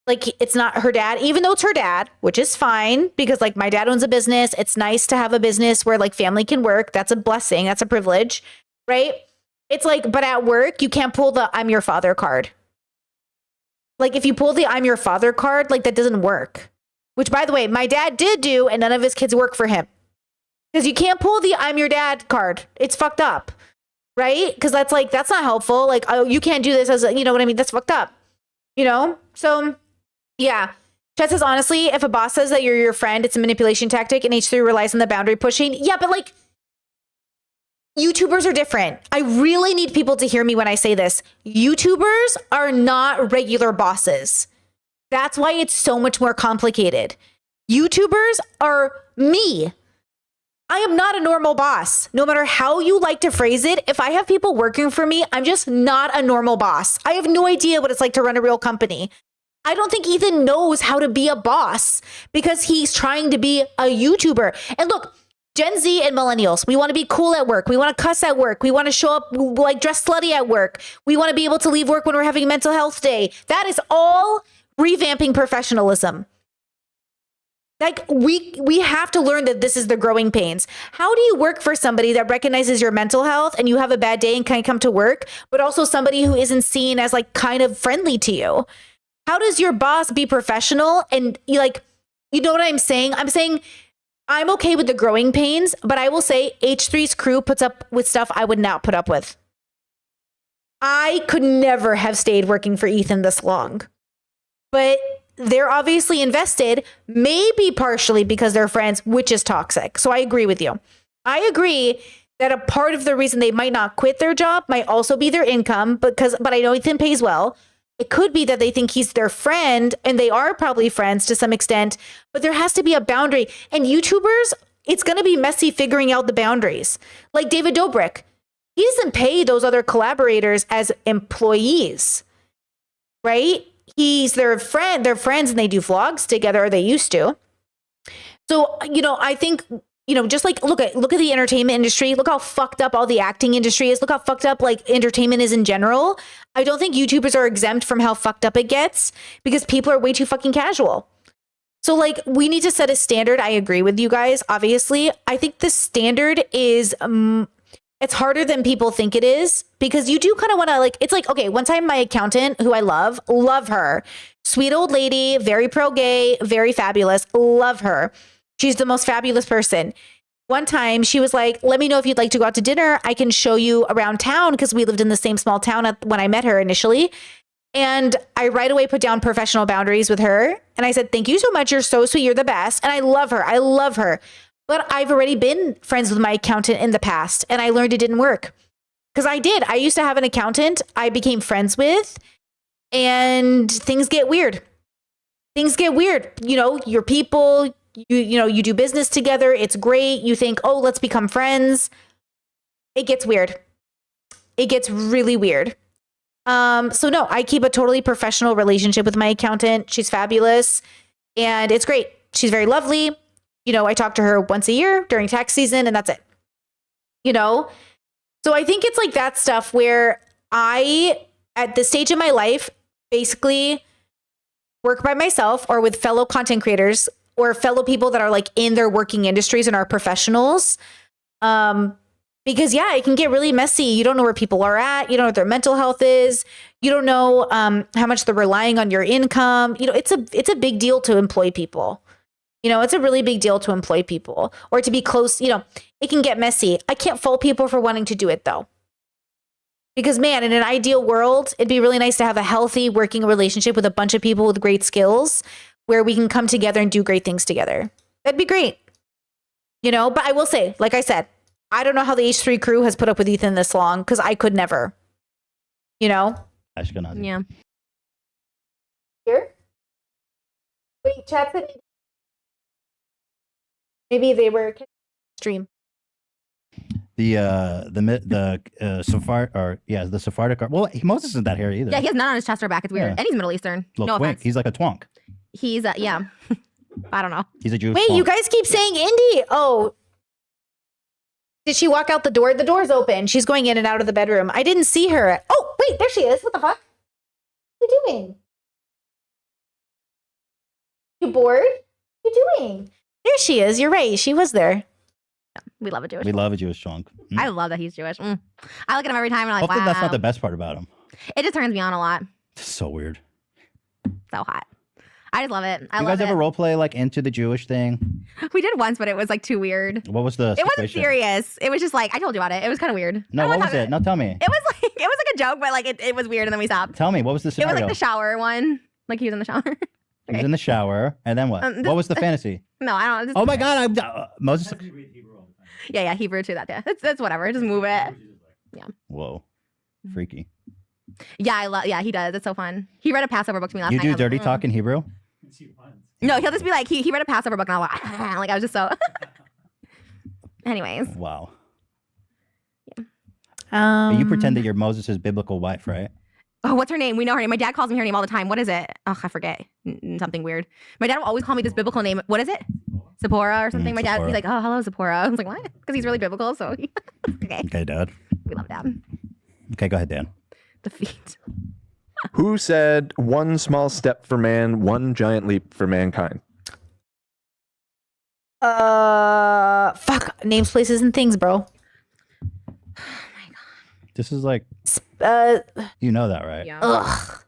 Like it's not her dad, even though it's her dad, which is fine because like my dad owns a business. It's nice to have a business where like family can work. That's a blessing. That's a privilege, right? It's like, but at work, you can't pull the I'm your father card. Like if you pull the I'm your father card, like that doesn't work. Which by the way, my dad did do, and none of his kids work for him. Because you can't pull the I'm your dad card. It's fucked up, right? Because that's not helpful. Like, oh, you can't do this as a, you know what I mean? That's fucked up, you know? So yeah. Chet says, honestly, if a boss says that you're your friend, it's a manipulation tactic and H3 relies on the boundary pushing. Yeah, but like YouTubers are different. I really need people to hear me when I say this. YouTubers are not regular bosses. That's why it's so much more complicated. YouTubers are me. I am not a normal boss. No matter how you like to phrase it, if I have people working for me, I'm just not a normal boss. I have no idea what it's like to run a real company. I don't think Ethan knows how to be a boss because he's trying to be a YouTuber. And look, Gen Z and millennials, we want to be cool at work. We want to cuss at work. We want to show up like dress slutty at work. We want to be able to leave work when we're having a mental health day. That is all revamping professionalism. Like we have to learn that this is the growing pains. How do you work for somebody that recognizes your mental health and you have a bad day and can't come to work, but also somebody who isn't seen as like kind of friendly to you? How does your boss be professional and like, you know what I'm saying? I'm saying I'm okay with the growing pains, but I will say H3's crew puts up with stuff I would not put up with. I could never have stayed working for Ethan this long, but they're obviously invested, maybe partially because they're friends, which is toxic. So I agree with you. I agree that a part of the reason they might not quit their job might also be their income, but I know Ethan pays well. It could be that they think he's their friend and they are probably friends to some extent, but there has to be a boundary. And YouTubers, it's going to be messy figuring out the boundaries. Like David Dobrik, he doesn't pay those other collaborators as employees, right? He's their friend, they're friends and they do vlogs together, or they used to. So, you know, I think, you know, just like look at the entertainment industry. Look how fucked up all the acting industry is. Look how fucked up like entertainment is in general. I don't think YouTubers are exempt from how fucked up it gets because people are way too fucking casual. So like we need to set a standard. I agree with you guys. Obviously, I think the standard is it's harder than people think it is because you do kind of want to like, it's like, okay, one time my accountant who I love her, sweet old lady, very pro-gay, very fabulous, love her. She's the most fabulous person. One time she was like, let me know if you'd like to go out to dinner. I can show you around town because we lived in the same small town when I met her initially. And I right away put down professional boundaries with her. And I said, thank you so much. You're so sweet. You're the best. And I love her. I love her. But I've already been friends with my accountant in the past. And I learned it didn't work. Because I did. I used to have an accountant I became friends with. And things get weird. Things get weird. You know, your people... You know, you do business together. It's great. You think, oh, let's become friends. It gets weird. It gets really weird. So no, I keep a totally professional relationship with my accountant. She's fabulous and it's great. She's very lovely. You know, I talk to her once a year during tax season and that's it. You know? So I think it's like that stuff where I, at this stage in my life, basically work by myself or with fellow content creators or fellow people that are like in their working industries and are professionals. Because yeah, it can get really messy. You don't know where people are at. You don't know what their mental health is. You don't know how much they're relying on your income. You know, it's a big deal to employ people. You know, it's a really big deal to employ people or to be close. You know, it can get messy. I can't fault people for wanting to do it though. Because man, in an ideal world, it'd be really nice to have a healthy working relationship with a bunch of people with great skills where we can come together and do great things together. That'd be great. You know, but I will say, like I said, I don't know how the H3 crew has put up with Ethan this long because I could never. You know? Ashkenazi. Yeah. Here? Wait, chat said Maybe they were stream. The Sephardic. Well, Moses isn't that hairy either. Yeah, he has none on his chest or back. It's weird. Yeah. And he's Middle Eastern. Little No twink. offense. He's like a twonk. He's yeah. I don't know. He's a Jewish. Wait, you twonk. guys keep saying Indy. Oh. Did she walk out the door? The door's open. She's going in and out of the bedroom. I didn't see her. Oh, wait, there she is. What the fuck? What are you doing? You bored? What are you doing? There she is. You're right. She was there. We love a Jewish. We love a Jewish twonk. I love that he's Jewish. I look at him every time and I'm like, Hopefully wow. that's not the best part about him. It just turns me on a lot. It's so weird. So hot. I just love it. I You love guys it. ever role play like into the Jewish thing? We did once, but it was like too weird. What was the It wasn't situation? serious. It was just like I told you about it. It was kind of weird. No, what was it? No, tell me. It was like a joke, but like it was weird, and then we stopped. Tell me, what was the It was scenario? like the shower one. Like he was in the shower. He was in the shower, and then what? What was the fantasy? No, I don't. Just, Oh my God! Moses. Yeah, Hebrew too. That's whatever. Just move it. Yeah. Whoa, freaky. Yeah, I love. Yeah, he does. It's so fun. He read a Passover book to me last You night. do I was dirty like, talk in Hebrew? No, he'll just be like he read a Passover book, and I was like I was just so. Anyways. Wow. You pretend that you're Moses' biblical wife, right? Oh, what's her name? We know her name. My dad calls me her name all the time. What is it? Oh, I forget. Something weird. My dad will always call me this biblical name. What is it? Zipporah or something. My dad, Zipporah. he's like, oh, hello, Zipporah. I was like, what? Because he's really biblical. So, okay. Okay, Dad. We love Dad. Okay, go ahead, Dan. The feet. Who said one small step for man, one giant leap for mankind? Fuck. Names, places, and things, bro. This is like, you know that, right? Yeah. Ugh.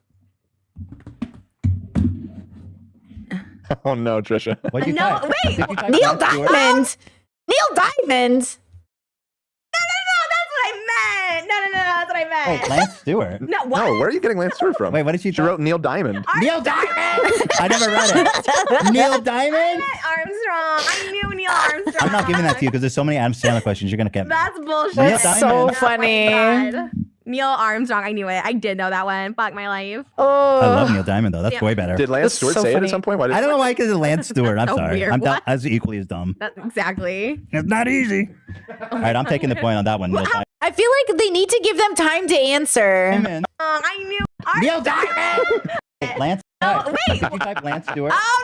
Oh no, Trisha. What'd you No, type? wait. Did you type Neil Lance Stewart? Diamond. Neil Diamond. No, that's what I meant. Wait, Lance Stewart. No, what? No, where are you getting Lance Stewart from? Wait, what did she She wrote Neil Diamond. Neil Diamond. I never read it. Neil Diamond. Armstrong. I knew Neil Armstrong. I'm not giving that to you because there's so many Adam Sandler questions. You're gonna get me. That's bullshit. Neil That's so Diamond. funny. God. Neil Armstrong. I knew it. I did know that one. Fuck my life. Oh. I love Neil Diamond though. That's Yeah. way better. Did Lance That's Stewart so say it funny. at some point? Why did I don't know why because it's Lance Stewart. I'm so sorry. weird. I'm What? as equally as dumb. That's exactly. It's not easy. All right, I'm taking the point on that one. Neil Diamond. I feel like they need to give them time to answer. Amen. I knew. Neil Diamond. Hey, Lance. Oh, wait. Did you type Lance Stewart? Oh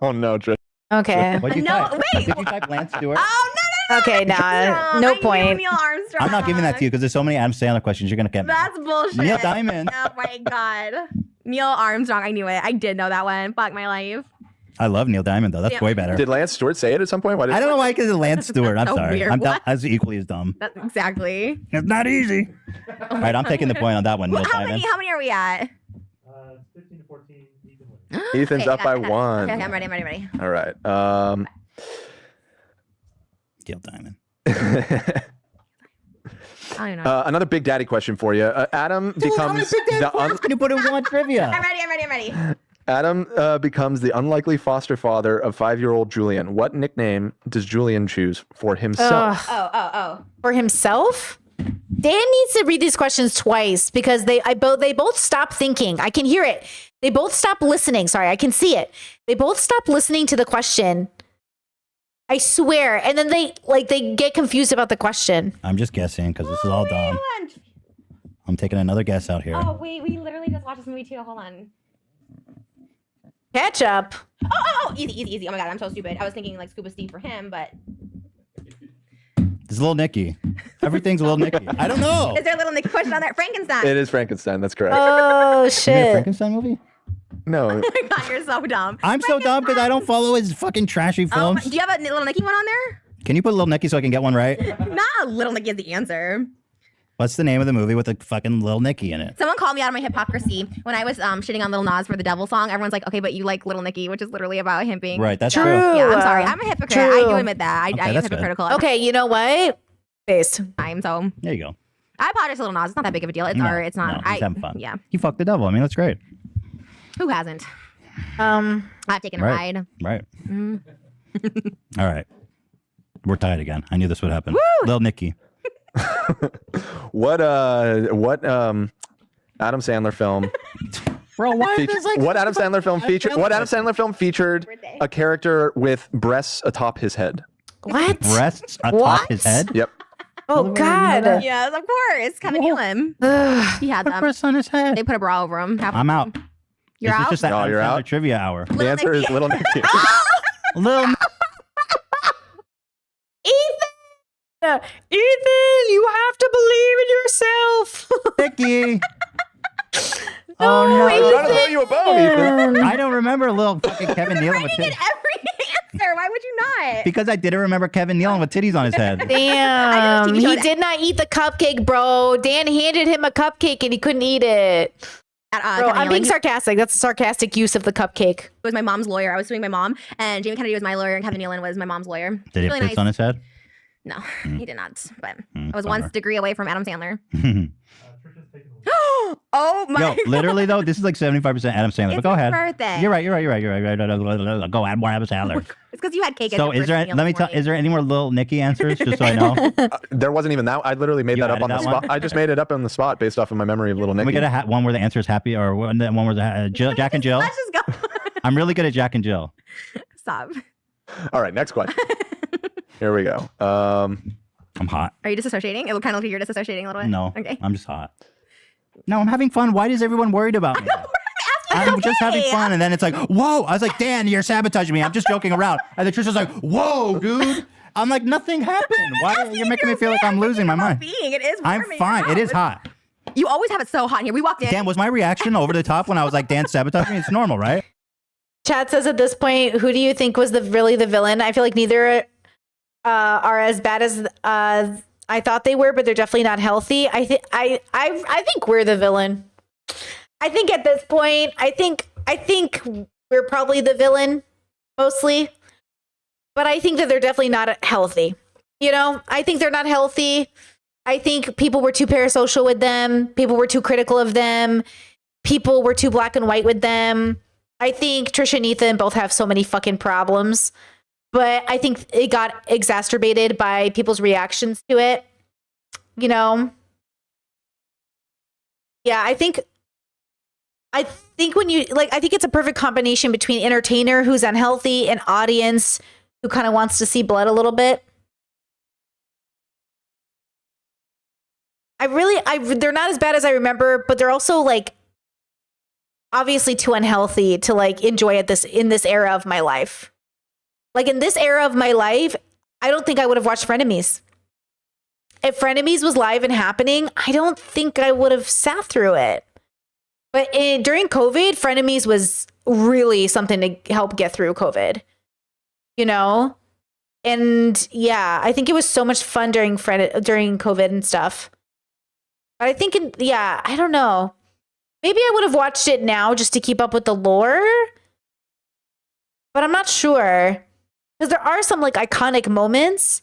Oh no, Trisha. Okay. What'd you no, type? wait. Did you type Lance Stewart? Oh Okay, nah. Armstrong. No I knew point. Neil Armstrong. I'm not giving that to you because there's so many Adam Sandler questions. You're gonna get me. That's bullshit. Neil Diamond. Oh my god. Neil Armstrong. I knew it. I did know that one. Fuck my life. I love Neil Diamond though. That's Yeah. way better. Did Lance Stewart say it at some point? Why did I don't know why because it's Lance Stewart. I'm so sorry. weird. I'm What? as equally as dumb. That's exactly. It's not easy. All right, I'm taking the point on that one. Neil How Diamond. many are we at? 15 to 14. Ethan's Okay, up by got it. one. Okay, I'm ready. All right. Neil Diamond. I don't even know. Another Big Daddy question for you. Adam becomes the Can you put it in one trivia? I'm ready. Adam becomes the unlikely foster father of 5-year-old Julian. What nickname does Julian choose for himself? Oh. For himself? Dan needs to read these questions twice because they both stop thinking. I can hear it. They both stop listening. Sorry, I can see it. They both stop listening to the question. I swear. And then they get confused about the question. I'm just guessing because this is all dumb. I'm taking another guess out here. Oh, wait. We literally just watched this movie too. Hold on. Catch up. Oh. Easy. Oh my god, I'm so stupid. I was thinking like Scuba Steve for him, but. It's Little Nicky. Everything's Little Nicky. I don't know. Is there a little Nick question on there? Frankenstein. It is Frankenstein. That's correct. Oh, You made a shit. Frankenstein movie? No. Oh my god, you're so dumb. I'm so dumb because I don't follow his fucking trashy films. Do you have a little Nicky one on there? Can you put Little Nicky so I can get one right? Not little Nicky is the answer. What's the name of the movie with the fucking Little Nicky in it? Someone called me out of my hypocrisy when I was shitting on Lil Nas for the Devil song. Everyone's like, okay, but you like Little Nicky, which is literally about him being Right, that's dumb. true. Yeah, I'm sorry. I'm a hypocrite. True. I do admit that. I am that's good. hypocritical. Okay, you know what? Based. I'm so. There you go. I apologize to Lil Nas. It's not that big of a deal. It's No, art. It's not. no, he's having fun. Yeah. He fucked the devil. I mean, that's great. Who hasn't? I've taken a Right. ride. Right. Mm. All right. We're tied again. I knew this would happen. Little Nicky. What Adam Sandler film Bro, why is this like What Adam Sandler film featured a character with breasts atop his head? What? breasts atop What? his head? Yep. Oh God. Yes, of course. Kevin Nealon. He had them. Breasts on his head. They put a bra over him. I'm out. You're This is out? just that Oh, Adam you're Sandler out? trivia hour. The answer is Little Nicky. Little Ethan, you have to believe in yourself. Nicky. Oh no! I'm trying to throw you a bone, Ethan. I don't remember little fucking Kevin Nealon with titties. Every answer. Why would you not? Because I didn't remember Kevin Nealon with titties on his head. Damn, TV show he that- did not eat the cupcake, bro. Dan handed him a cupcake and he couldn't eat it. Bro, Kevin I'm being Nealon. sarcastic. That's a sarcastic use of the cupcake. It was my mom's lawyer. I was suing my mom, and Jamie Kennedy was my lawyer, and Kevin Nealon was my mom's lawyer. Did he Really piss nice. on his head? No, he did not. But I was bummer. one degree away from Adam Sandler. Oh my! Yo, literally though, this is like 75% Adam Sandler. It's But go his ahead. birthday. You're right. Go add more Adam Sandler. It's because you had cake. at So your is first there? meal Let me this tell. morning. Is there any more little Nicky answers? Just so I know. There wasn't even that. I literally made You that up added on the that spot. one? I just made it up on the spot based off of my memory of Little Can Nicky. we get a one where the answer is happy, or one where the Jack and Jill? Let's just go. I'm really good at Jack and Jill. Stop. All right, next question. Here we go. I'm hot. Are you disassociating? It looked kind of like you're disassociating a little bit. No, Okay. I'm just hot. No, I'm having fun. Why is everyone worried about me? I'm just having fun, and then it's like, whoa! I was like, Dan, you're sabotaging me. I'm just joking around, and then Trisha's like, whoa, dude. I'm like, nothing happened. Why you're making me feel like I'm losing my mind? Being it is. warm I'm in your fine. It is house. hot. You always have it so hot in here. We walked in. Dan, was my reaction over the top when I was like, Dan sabotaging me? It's normal, right? Chad says at this point, who do you think was really the villain? I feel like neither are as bad as I thought they were, but they're definitely not healthy. I think we're the villain. I think at this point, I think we're probably the villain mostly, but I think that they're definitely not healthy. You know, I think they're not healthy. I think people were too parasocial with them. People were too critical of them. People were too black and white with them. I think Trisha and Ethan both have so many fucking problems, but I think it got exacerbated by people's reactions to it. You know? Yeah, I think when you like, I think it's a perfect combination between entertainer who's unhealthy and audience who kind of wants to see blood a little bit. They're not as bad as I remember, but they're also like obviously too unhealthy to like enjoy it in this era of my life. Like in this era of my life, I don't think I would have watched Frenemies. If Frenemies was live and happening, I don't think I would have sat through it. But during COVID, Frenemies was really something to help get through COVID. You know? And yeah, I think it was so much fun during COVID and stuff. But I think, I don't know. Maybe I would have watched it now just to keep up with the lore. But I'm not sure. Because there are some like iconic moments.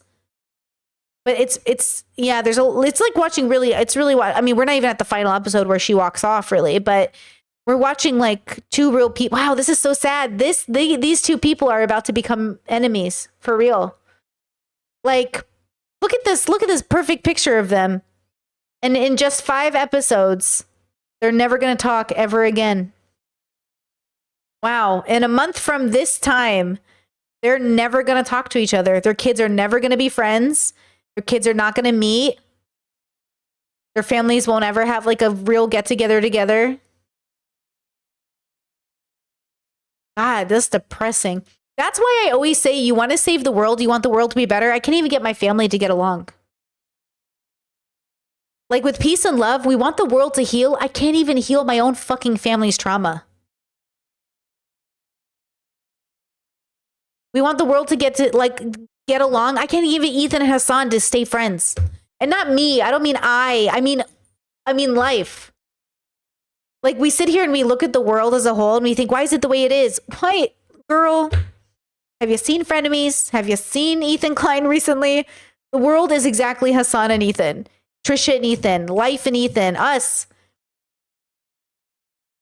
But it's like watching I mean, we're not even at the final episode where she walks off really, but we're watching like two real people. Wow, this is so sad. These two people are about to become enemies for real. Like, look at this perfect picture of them. And in just 5 episodes, they're never going to talk ever again. Wow. In a month from this time, they're never going to talk to each other. Their kids are never going to be friends. Their kids are not going to meet. Their families won't ever have like a real get together together. God, that's depressing. That's why I always say you want to save the world. You want the world to be better. I can't even get my family to get along. Like with peace and love, we want the world to heal. I can't even heal my own fucking family's trauma. We want the world to get along. I can't even Ethan and Hassan to stay friends. And not me. I don't mean I mean life. Like we sit here and we look at the world as a whole and we think, why is it the way it is? Why, girl? Have you seen Frenemies? Have you seen Ethan Klein recently? The world is exactly Hassan and Ethan. Trisha and Ethan. Life and Ethan. Us.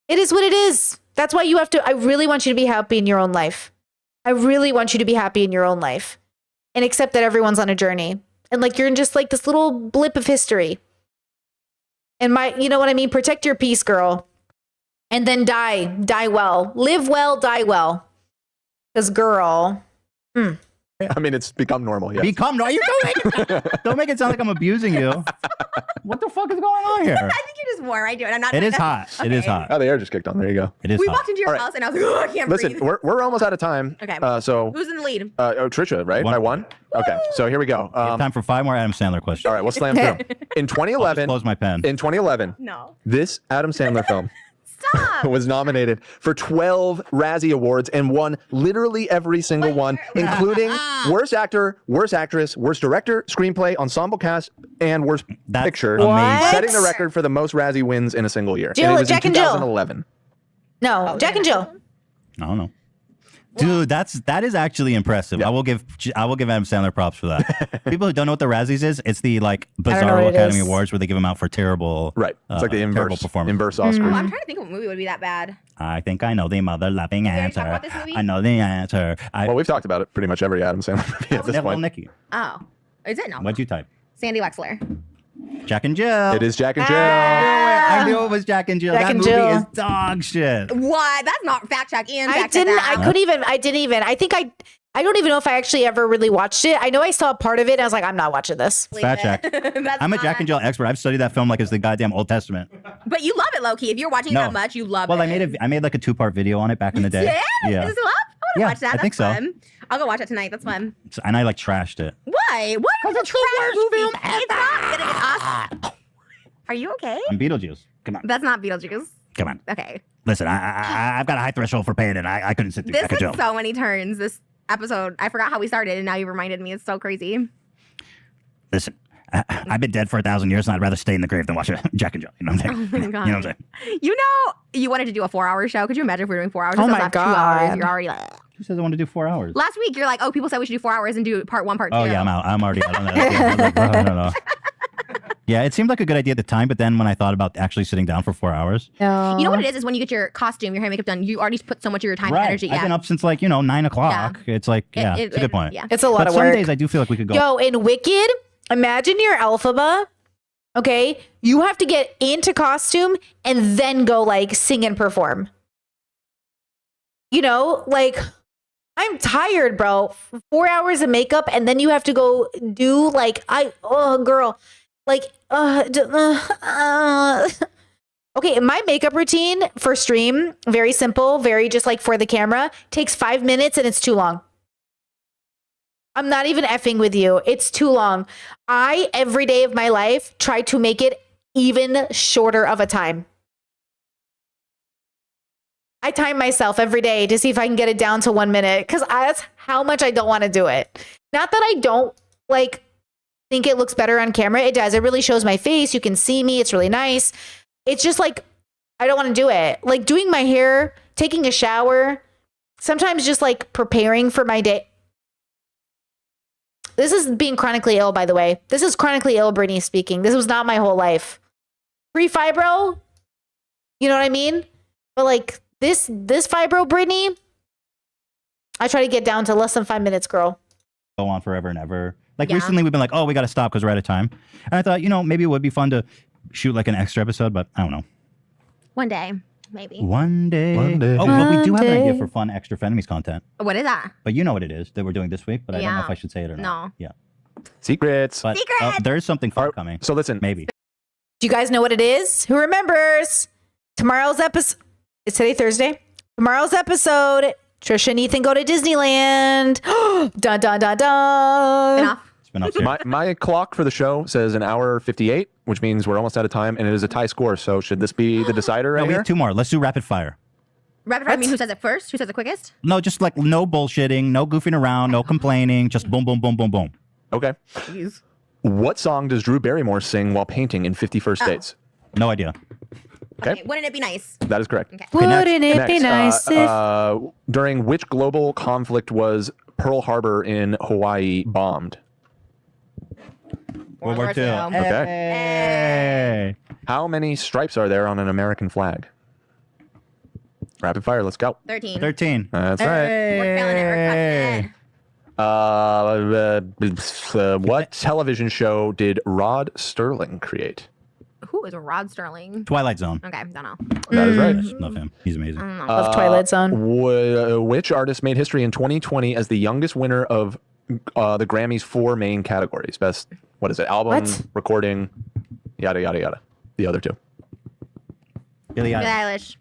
It is what it is. That's why I really want you to be happy in your own life. I really want you to be happy in your own life and accept that everyone's on a journey and like you're in just like this little blip of history. And you know what I mean? Protect your peace, girl. and then die well, live well, die well. Because girl, I mean, it's become normal. Yes. Become no. Don't make it sound like I'm abusing you. What the fuck is going on here? I think you're just warm. I do it. I'm not. It is Okay. hot. It is hot. Oh, the air just kicked on. There you go. It is We hot. walked into your house and I was like, oh, I can't Listen, breathe. we're almost out of time. Okay. So Who's in the lead? Trisha, right? By one. Okay. So here we go. Time for 5 more Adam Sandler questions. All right, we'll slam through. In 2011, close my pen. In 2011, No. this Adam Sandler film was nominated for 12 Razzie Awards and won literally every single one, including Worst Actor, Worst Actress, Worst Director, Screenplay, Ensemble Cast, and Worst Picture, amazing. setting the record for the most Razzie wins in a single year. Jill, and it was Jack in and Jill. 2011. No, Jack and Jill. I don't know. Dude, that is actually impressive. I will give Adam Sandler props for that. People who don't know what the Razzies is, it's the like know Bizarro what it Academy is. Awards where they give them out for terrible. Right. It's like the terrible inverse performance. inverse Oscars. Oh, I'm trying to think of what movie would be that bad. I think I know the mother loving answer. about this movie? I know the answer. Well, we've talked about it pretty much every Adam Sandler movie at this Neville point. Nicky. Oh, is it no? What'd you type? Sandy Wexler. Jack and Jill. It is Jack and Jill. I knew it was Jack and Jill. Jack that and movie Jill. is dog shit. What? That's not fact check and I fact check didn't. that. I didn't even. I think I don't even know if I actually ever really watched it. I know I saw a part of it. And I was like, I'm not watching this. Fact check. I'm a Jack and Jill expert. I've studied that film like it's the goddamn Old Testament. But you love it, low key. If you're watching it No. that much, you love Well, it. I made like a 2-part video on it back in the day. Yeah? Is it still up? I want to Yeah, watch that. I That's think so. fun. I'll go watch it tonight. That's fun. And I like trashed it. Why? What is the trash movie? It's not gonna get Oscar. Are you okay? I'm Beetlejuice. Come on. That's not Beetlejuice. Come on. Okay. Listen, I've got a high threshold for pain, and I couldn't sit through This Jack and took Jill. so many turns. This episode. I forgot how we started, and now you reminded me. It's so crazy. Listen, I've been dead for 1,000 years, and I'd rather stay in the grave than watch Jack and Jill. You know what I'm saying? Oh my God. You know what I'm saying? You know, you wanted to do a 4-hour show. Could you imagine if we were doing 4 hours? Oh This my was 2 hours. God. You're already like. Who says I want to do 4 hours? Last week, you're like, oh, people said we should do 4 hours and do part 1, part 2. Oh, yeah, I'm out. I'm already out on that. Yeah, I was like, I don't know. Yeah, it seemed like a good idea at the time, but then when I thought about actually sitting down for 4 hours. You know what it is when you get your costume, your hair and makeup done, you already put so much of your time and Right. energy. I've been up since like, 9 o'clock. It's like, yeah, it's a good point. yeah. It's a lot But of some work. days I do feel like we could go. Yo, in Wicked, imagine your Elphaba. Okay, you have to get into costume and then go like sing and perform. You know, like I'm tired, bro. 4 hours of makeup and then you have to go do like girl, like Okay, my makeup routine for stream, very simple, very just like for the camera, takes 5 minutes and it's too long. I'm not even effing with you. It's too long. I, every day of my life, try to make it even shorter of a time. I time myself every day to see if I can get it down to 1 minute because that's how much I don't want to do it. Not that I don't like think it looks better on camera. It does. It really shows my face. You can see me. It's really nice. It's just like, I don't want to do it. Like doing my hair, taking a shower, sometimes just like preparing for my day. This is being chronically ill, by the way. This is chronically ill, Brittany speaking. This was not my whole life. Pre-fibro, you know what I mean? But like this fibro, Brittany, I try to get down to less than 5 minutes, girl. Go on forever and ever. Like Yeah. recently we've been like, oh, we got to stop because we're out of time. And I thought, maybe it would be fun to shoot like an extra episode, but I don't know. One day, maybe. One day. One day. Oh, but we do have an idea day. for fun extra Frenemies content. What is that? But you know what it is that we're doing this week, but I don't know Yeah. if I should say it or not. No. Yeah. Secrets. But Secrets! there is something fun coming. So listen. Maybe. Do you guys know what it is? Who remembers? Tomorrow's episode. Is today Thursday? Tomorrow's episode. Trisha and Ethan go to Disneyland. Dun dun dun dun. Enough. My clock for the show says 1 hour 58, which means we're almost out of time, and it is a tie score. So should this be the decider right No, we here? have 2 more. Let's do rapid fire. Rapid fire, I mean, who says it first? Who says it quickest? No, just like no bullshitting, no goofing around, no complaining, just boom, boom, boom, boom, boom. Okay. What song does Drew Barrymore sing while painting in 50 First Dates? No idea. Okay. Wouldn't it be nice? That is correct. Okay. Wouldn't it be nice if... During which global conflict was Pearl Harbor in Hawaii bombed? World War II. Okay. Hey. How many stripes are there on an American flag? Rapid fire, let's go. 13. 13. That's right. We're feeling it. We're crushing it. What television show did Rod Sterling create? Who is Rod Sterling? Twilight Zone. Okay, don't know. That is right. I just love him. He's amazing. Love Twilight Zone. Which artist made history in 2020 as the youngest winner of the Grammys' 4 main categories? Best, what is it? Album, recording, yada, yada, yada. The other 2. Billie Billie Eilish.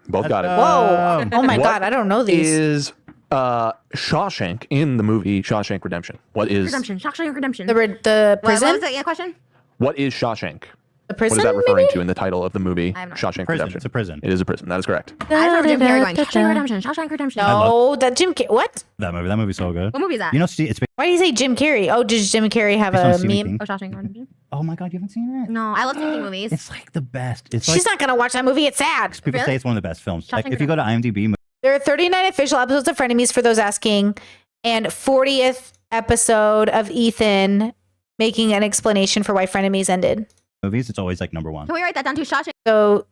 Both got it. Whoa. Oh my God. I don't know these. Is Shawshank in the movie Shawshank Redemption? What is Redemption. Shawshank Redemption. The What prison? was the question? what is Shawshank? The prison, What is that referring maybe? to in the title of the movie I have no Shawshank Prison. Redemption? It's a prison. It is a prison. That is correct. I just remember Jim Carrey going, Shawshank Redemption, Shawshank Redemption. No, that Jim Carrey. What? That movie. That movie's so good. What movie is that? You know, it's Why do you say Jim Carrey? Oh, does Jim Carrey have Based on a Stephen meme? King. Oh, Shawshank Redemption. Oh my God, you haven't seen it? No, I love Stephen King movies. It's like the best. It's She's like not going to watch that movie. It's sad. people say it's one of the best films. Like if you go to IMDb, There are 39 official episodes of Frenemies for those asking, and 40th episode of Ethan making an explanation for why Frenemies ended. movies, it's always like number 1. Can we write that down too? Shawshank. So,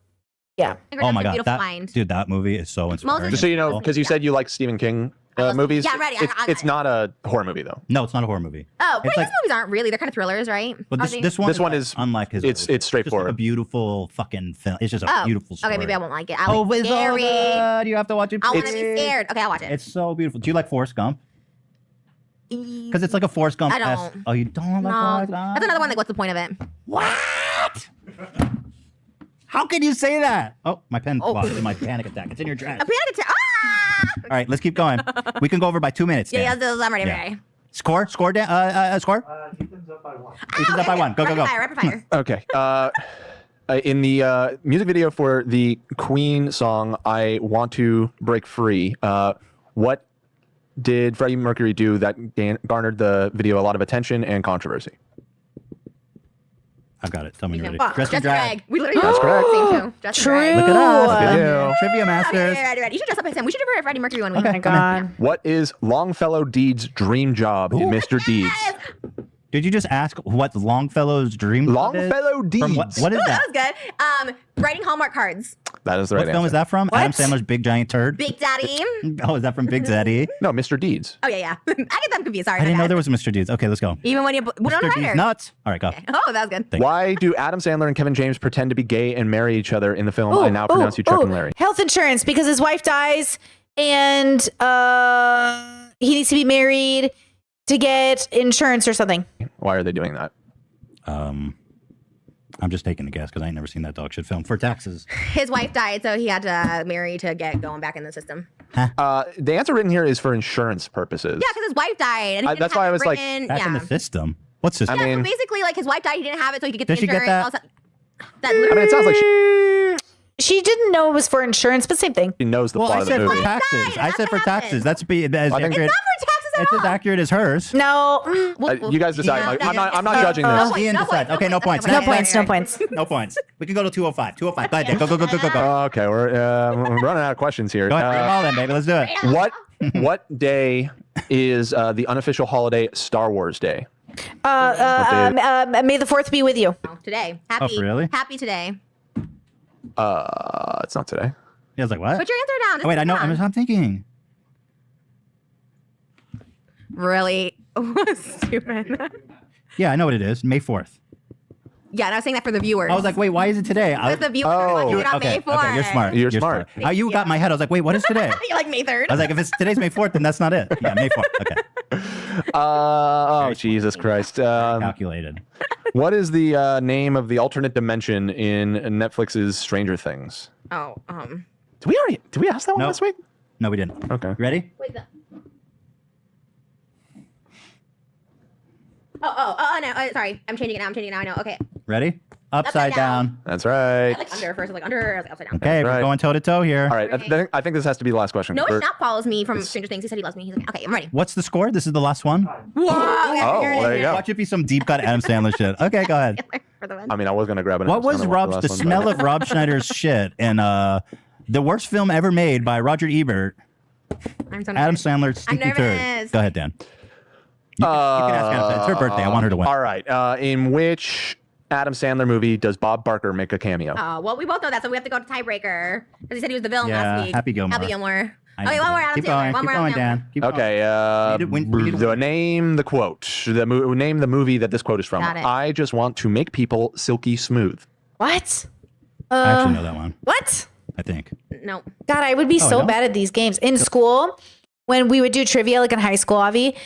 yeah. Oh my God, Beautiful that Mind. dude, that movie is so inspiring. Just so you know, because you said you like Stephen King movies. Yeah, I'm ready. It's not a horror movie though. No, it's not a horror movie. Oh, but It's his like- movies aren't really. They're kind of thrillers, right? But Are this they? this one is unlike his. It's others. Just straightforward. like a beautiful fucking film. It's just a Oh, beautiful story. okay, maybe I won't like it. I Oh, like with all scary. the- you have to watch it. I want to It's- be scared. Okay, I'll watch it. It's so beautiful. Do you like Forrest Gump? Because it's like a Forrest Gump. I don't. Oh, you don't like No, Forrest Gump? that's another one. Like, what's the point of it? What? How can you say that? Oh, my pen lost in my panic attack. It's in your trash. A panic attack. Ah! All right, let's keep going. We can go over by 2 minutes. Yeah, Dan. yeah, I'm ready. Yeah. I'm ready. Score, score, score. Ethan's up by 1. Go, go, go. Rapid fire. Okay. In the music video for the Queen song "I Want to Break Free," what did Freddie Mercury do that garnered the video a lot of attention and controversy? I've got it. Tell me you're ready. Fuck. Dress and drag. We literally That's correct. Same too. Dress and True. drag. Look at us. Look at you. Trivia masters. Ready. You should dress up as him. We should do a Freddie Mercury one week. Oh my God. What is Longfellow Deeds' dream job in Mr. Deeds? Did you just ask what Longfellow's dream job is? Longfellow Deeds. From what is Ooh, that? that was good. Writing Hallmark cards. That is the What right film answer. is that from? Adam Sandler's Big Giant Turd? Big Daddy. Oh, is that from Big Zaddy? No, Mr. Deeds. Oh yeah. I get them confused. Sorry. I didn't my know bad. there was a Mr. Deeds. Okay, let's go. Even when you put on Mr. Deeds writer. nuts. All right, go. Oh, that was good. Why do Adam Sandler and Kevin James pretend to be gay and marry each other in the film I Now Pronounce You Chuck and Larry? Health insurance because his wife dies and he needs to be married to get insurance or something. Why are they doing that? I'm just taking a guess because I ain't never seen that dog shit film. For taxes. His wife died, so he had to marry to get going back in the system. The answer written here is for insurance purposes. Yeah, because his wife died. And he didn't that's have why I it was like, written. Back in yeah. the system. What system? Yeah, so basically, like his wife died, he didn't have it, so he could get Did the she get insurance. that? That I mean, it sounds like She didn't know it was for insurance, but same thing. she knows the Well, plot I of the said movie. for taxes. I said for taxes. That's be as I think- accurate. It's not for taxes at It's all. as accurate as hers. No. You guys decide. I'm not judging Uh, this. Ian decides. Okay, no points. No points. No points. No points. We can go to 205. 205. Go ahead, Dan. Go, go, go, go, go, go. Okay, we're running out of questions here. Go ahead. Bring them all in, baby. Let's do it. What day is the unofficial holiday Star Wars Day? May the 4th be with you. Today. Happy. Oh, really? Happy today. It's not today. Yeah, I was like, what? Put your answer down. Just Oh, wait, put I it know. down. I'm thinking. Really stupid. Yeah, I know what it is. May 4th. Yeah, and I was saying that for the viewers. I was like, wait, why is it today? Because the viewers are watching it on okay, May 4th. okay, you're smart. You're smart. You got my head. I was like, wait, what is today? You're like May 3rd. I was like, if it's today's May 4th, then that's not it. Yeah, May 4th. Okay. Oh, Jesus Christ. Calculated. What is the name of the alternate dimension in Netflix's Stranger Things? Oh, Did we ask that one Nope. last week? No, we didn't. Okay. Ready? Wait, no. Sorry. I'm changing it now. I know. Okay. Ready? Upside down. That's right. I like under first. I was like under. I was like upside down. Okay, we're Right. going toe to toe here. All right. I think this has to be the last question. No, We're- Snap follows me from Stranger Things. He said he loves me. He's like, okay, I'm ready. What's the score? This is the last one. Whoa. Oh, well, there you go. Watch it be some deep cut Adam Sandler shit. Okay, go ahead. I mean, I was going to grab it. What was the smell of Rob Schneider's shit in the worst film ever made by Roger Ebert? I'm so Adam nervous. Sandler's I'm Stinky Turd. nervous. Go ahead, Dan. You can ask Adam Sandler. It's her birthday. I want her to win. All right. In which Adam Sandler movie does Bob Barker make a cameo? Well, we both know that, so we have to go to tiebreaker because he said he was the villain Yeah, last week. Happy Gilmore. Happy Gilmore. I Okay, know. one more Adam Keep Sandler. going. One Keep more going, Adam Sandler. Dan. Keep going. Okay. Name the quote. Name the movie that this quote is from. Got it. I just want to make people silky smooth. What? I actually know that one. What? I think. No. God, I would be Oh, so no? bad at these games. In school, when we would do trivia, like in high school, Avi,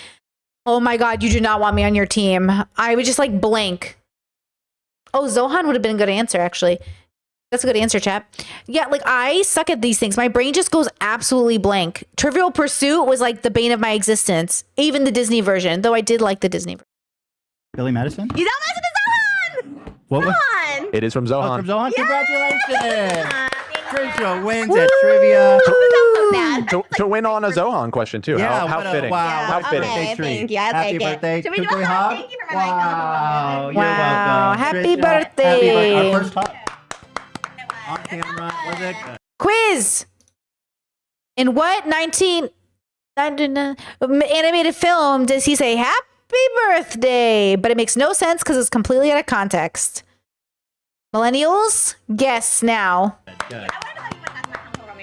oh my God, you do not want me on your team. I would just like blank. Oh, Zohan would have been a good answer, actually. That's a good answer, chap. Yeah, like I suck at these things. My brain just goes absolutely blank. Trivial Pursuit was like the bane of my existence. Even the Disney version, though I did like the Disney version. Billy Madison? You don't listen to Zohan! What was? Zohan! It is from Zohan. Oh, from Zohan? Yeah! Congratulations! Trisha wins at trivia. To win on a Zohan question too. Yeah, how what a- fitting. wow, How what a fitting. birthday treat. Thank you. I'll Happy take it. birthday. Should we Can do we a hug? thank you for my Wow, you're Wow, welcome. happy Trisha, birthday. Our first hug. On camera, was it? Quiz. In what 1999 animated film does he say happy birthday? But it makes no sense because it's completely out of context. Millennials, guess now. Good.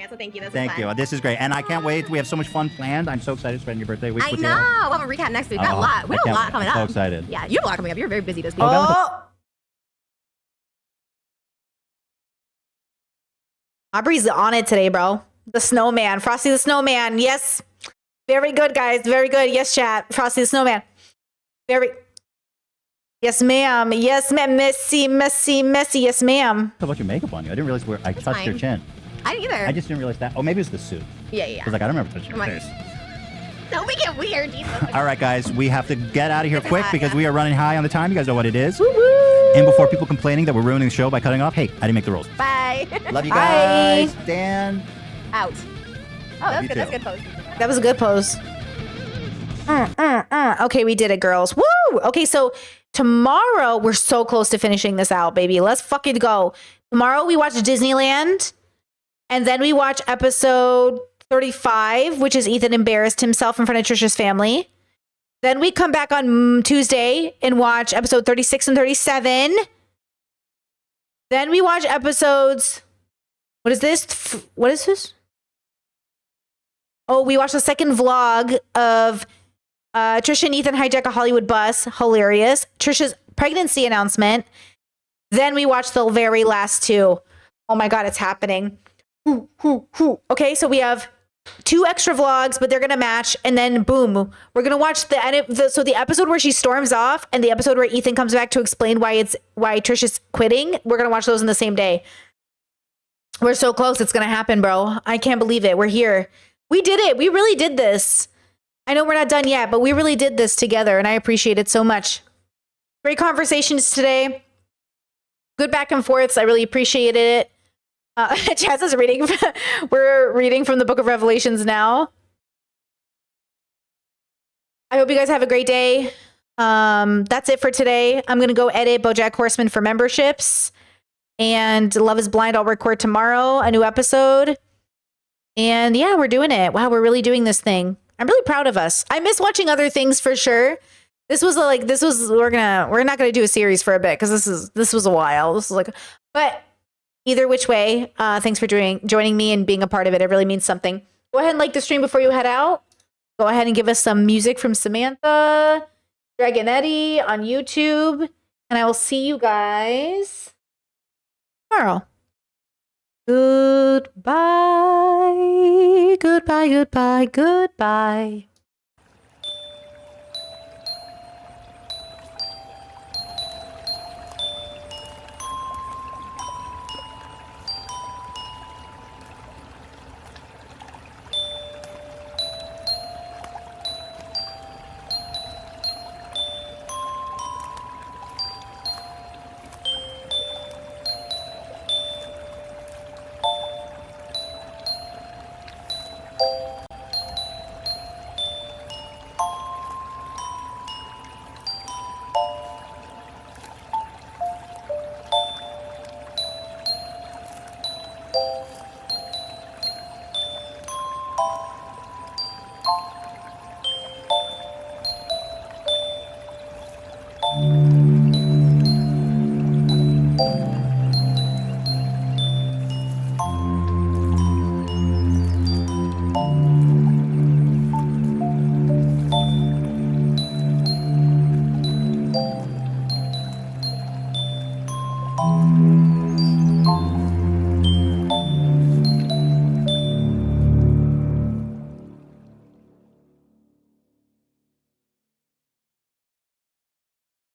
So thank you. This Thank was you. fun. This is great. And I can't wait. We have so much fun planned. I'm so excited to spend your birthday week I with know. you. We'll have a recap next week. We got a lot. We I have a can't lot wait. coming I'm up. so excited. Yeah, you have a lot coming up. You're very busy this week. Oh. Aubrey's on it today, bro. The snowman. Frosty the Snowman. Yes. Very good, guys. Very good. Yes, chat. Frosty the Snowman. Very. Yes, ma'am. Yes, ma'am. Messy, messy, messy. Yes, ma'am. How about your makeup on you? I didn't realize where I touched your fine. chin. I didn't either. I just didn't realize that. Oh, maybe it was the suit. Yeah, yeah. I was like, I don't remember touching your Come on. face. Don't make it weird. Jesus. All right, guys, we have to get out of here It's quick hot, because yeah. we are running high on the time. You guys know what it is. And before people complaining that we're ruining the show by cutting off, hey, I didn't make the rules. Bye. Love you Bye. guys. Dan. Out. Oh, that's You good. That's too. good pose. That was a good pose. Okay, we did it, girls. Woo! Okay, so tomorrow we're so close to finishing this out, baby. Let's fucking go. Tomorrow we watch Disneyland, and then we watch episode 35, which is Ethan embarrassed himself in front of Trisha's family. Then we come back on Tuesday and watch episode 36 and 37. Then we watch episodes. What is this? What is this? Oh, we watched the second vlog of Trisha and Ethan hijack a Hollywood bus. Hilarious. Trisha's pregnancy announcement. Then we watched the very last two. Oh my God, it's happening. Okay, so we have 2 extra vlogs, but they're going to match. And then boom, we're going to watch the episode where she storms off and the episode where Ethan comes back to explain why Trisha's quitting. We're going to watch those in the same day. We're so close. It's going to happen, bro. I can't believe it. We're here. We did it. We really did this. I know we're not done yet, but we really did this together, and I appreciate it so much. Great conversations today. Good back and forths. I really appreciated it. Chaz is reading. We're reading from the Book of Revelations now. I hope you guys have a great day. That's it for today. I'm going to go edit BoJack Horseman for memberships. And Love is Blind, I'll record tomorrow, a new episode. And yeah, we're doing it. Wow, we're really doing this thing. I'm really proud of us. I miss watching other things for sure. We're not gonna do a series for a bit because this was a while. But either which way, thanks for joining me and being a part of it. It really means something. Go ahead and like the stream before you head out. Go ahead and give us some music from Samantha, Dragonetti on YouTube, and I will see you guys tomorrow. Goodbye, goodbye, goodbye, goodbye.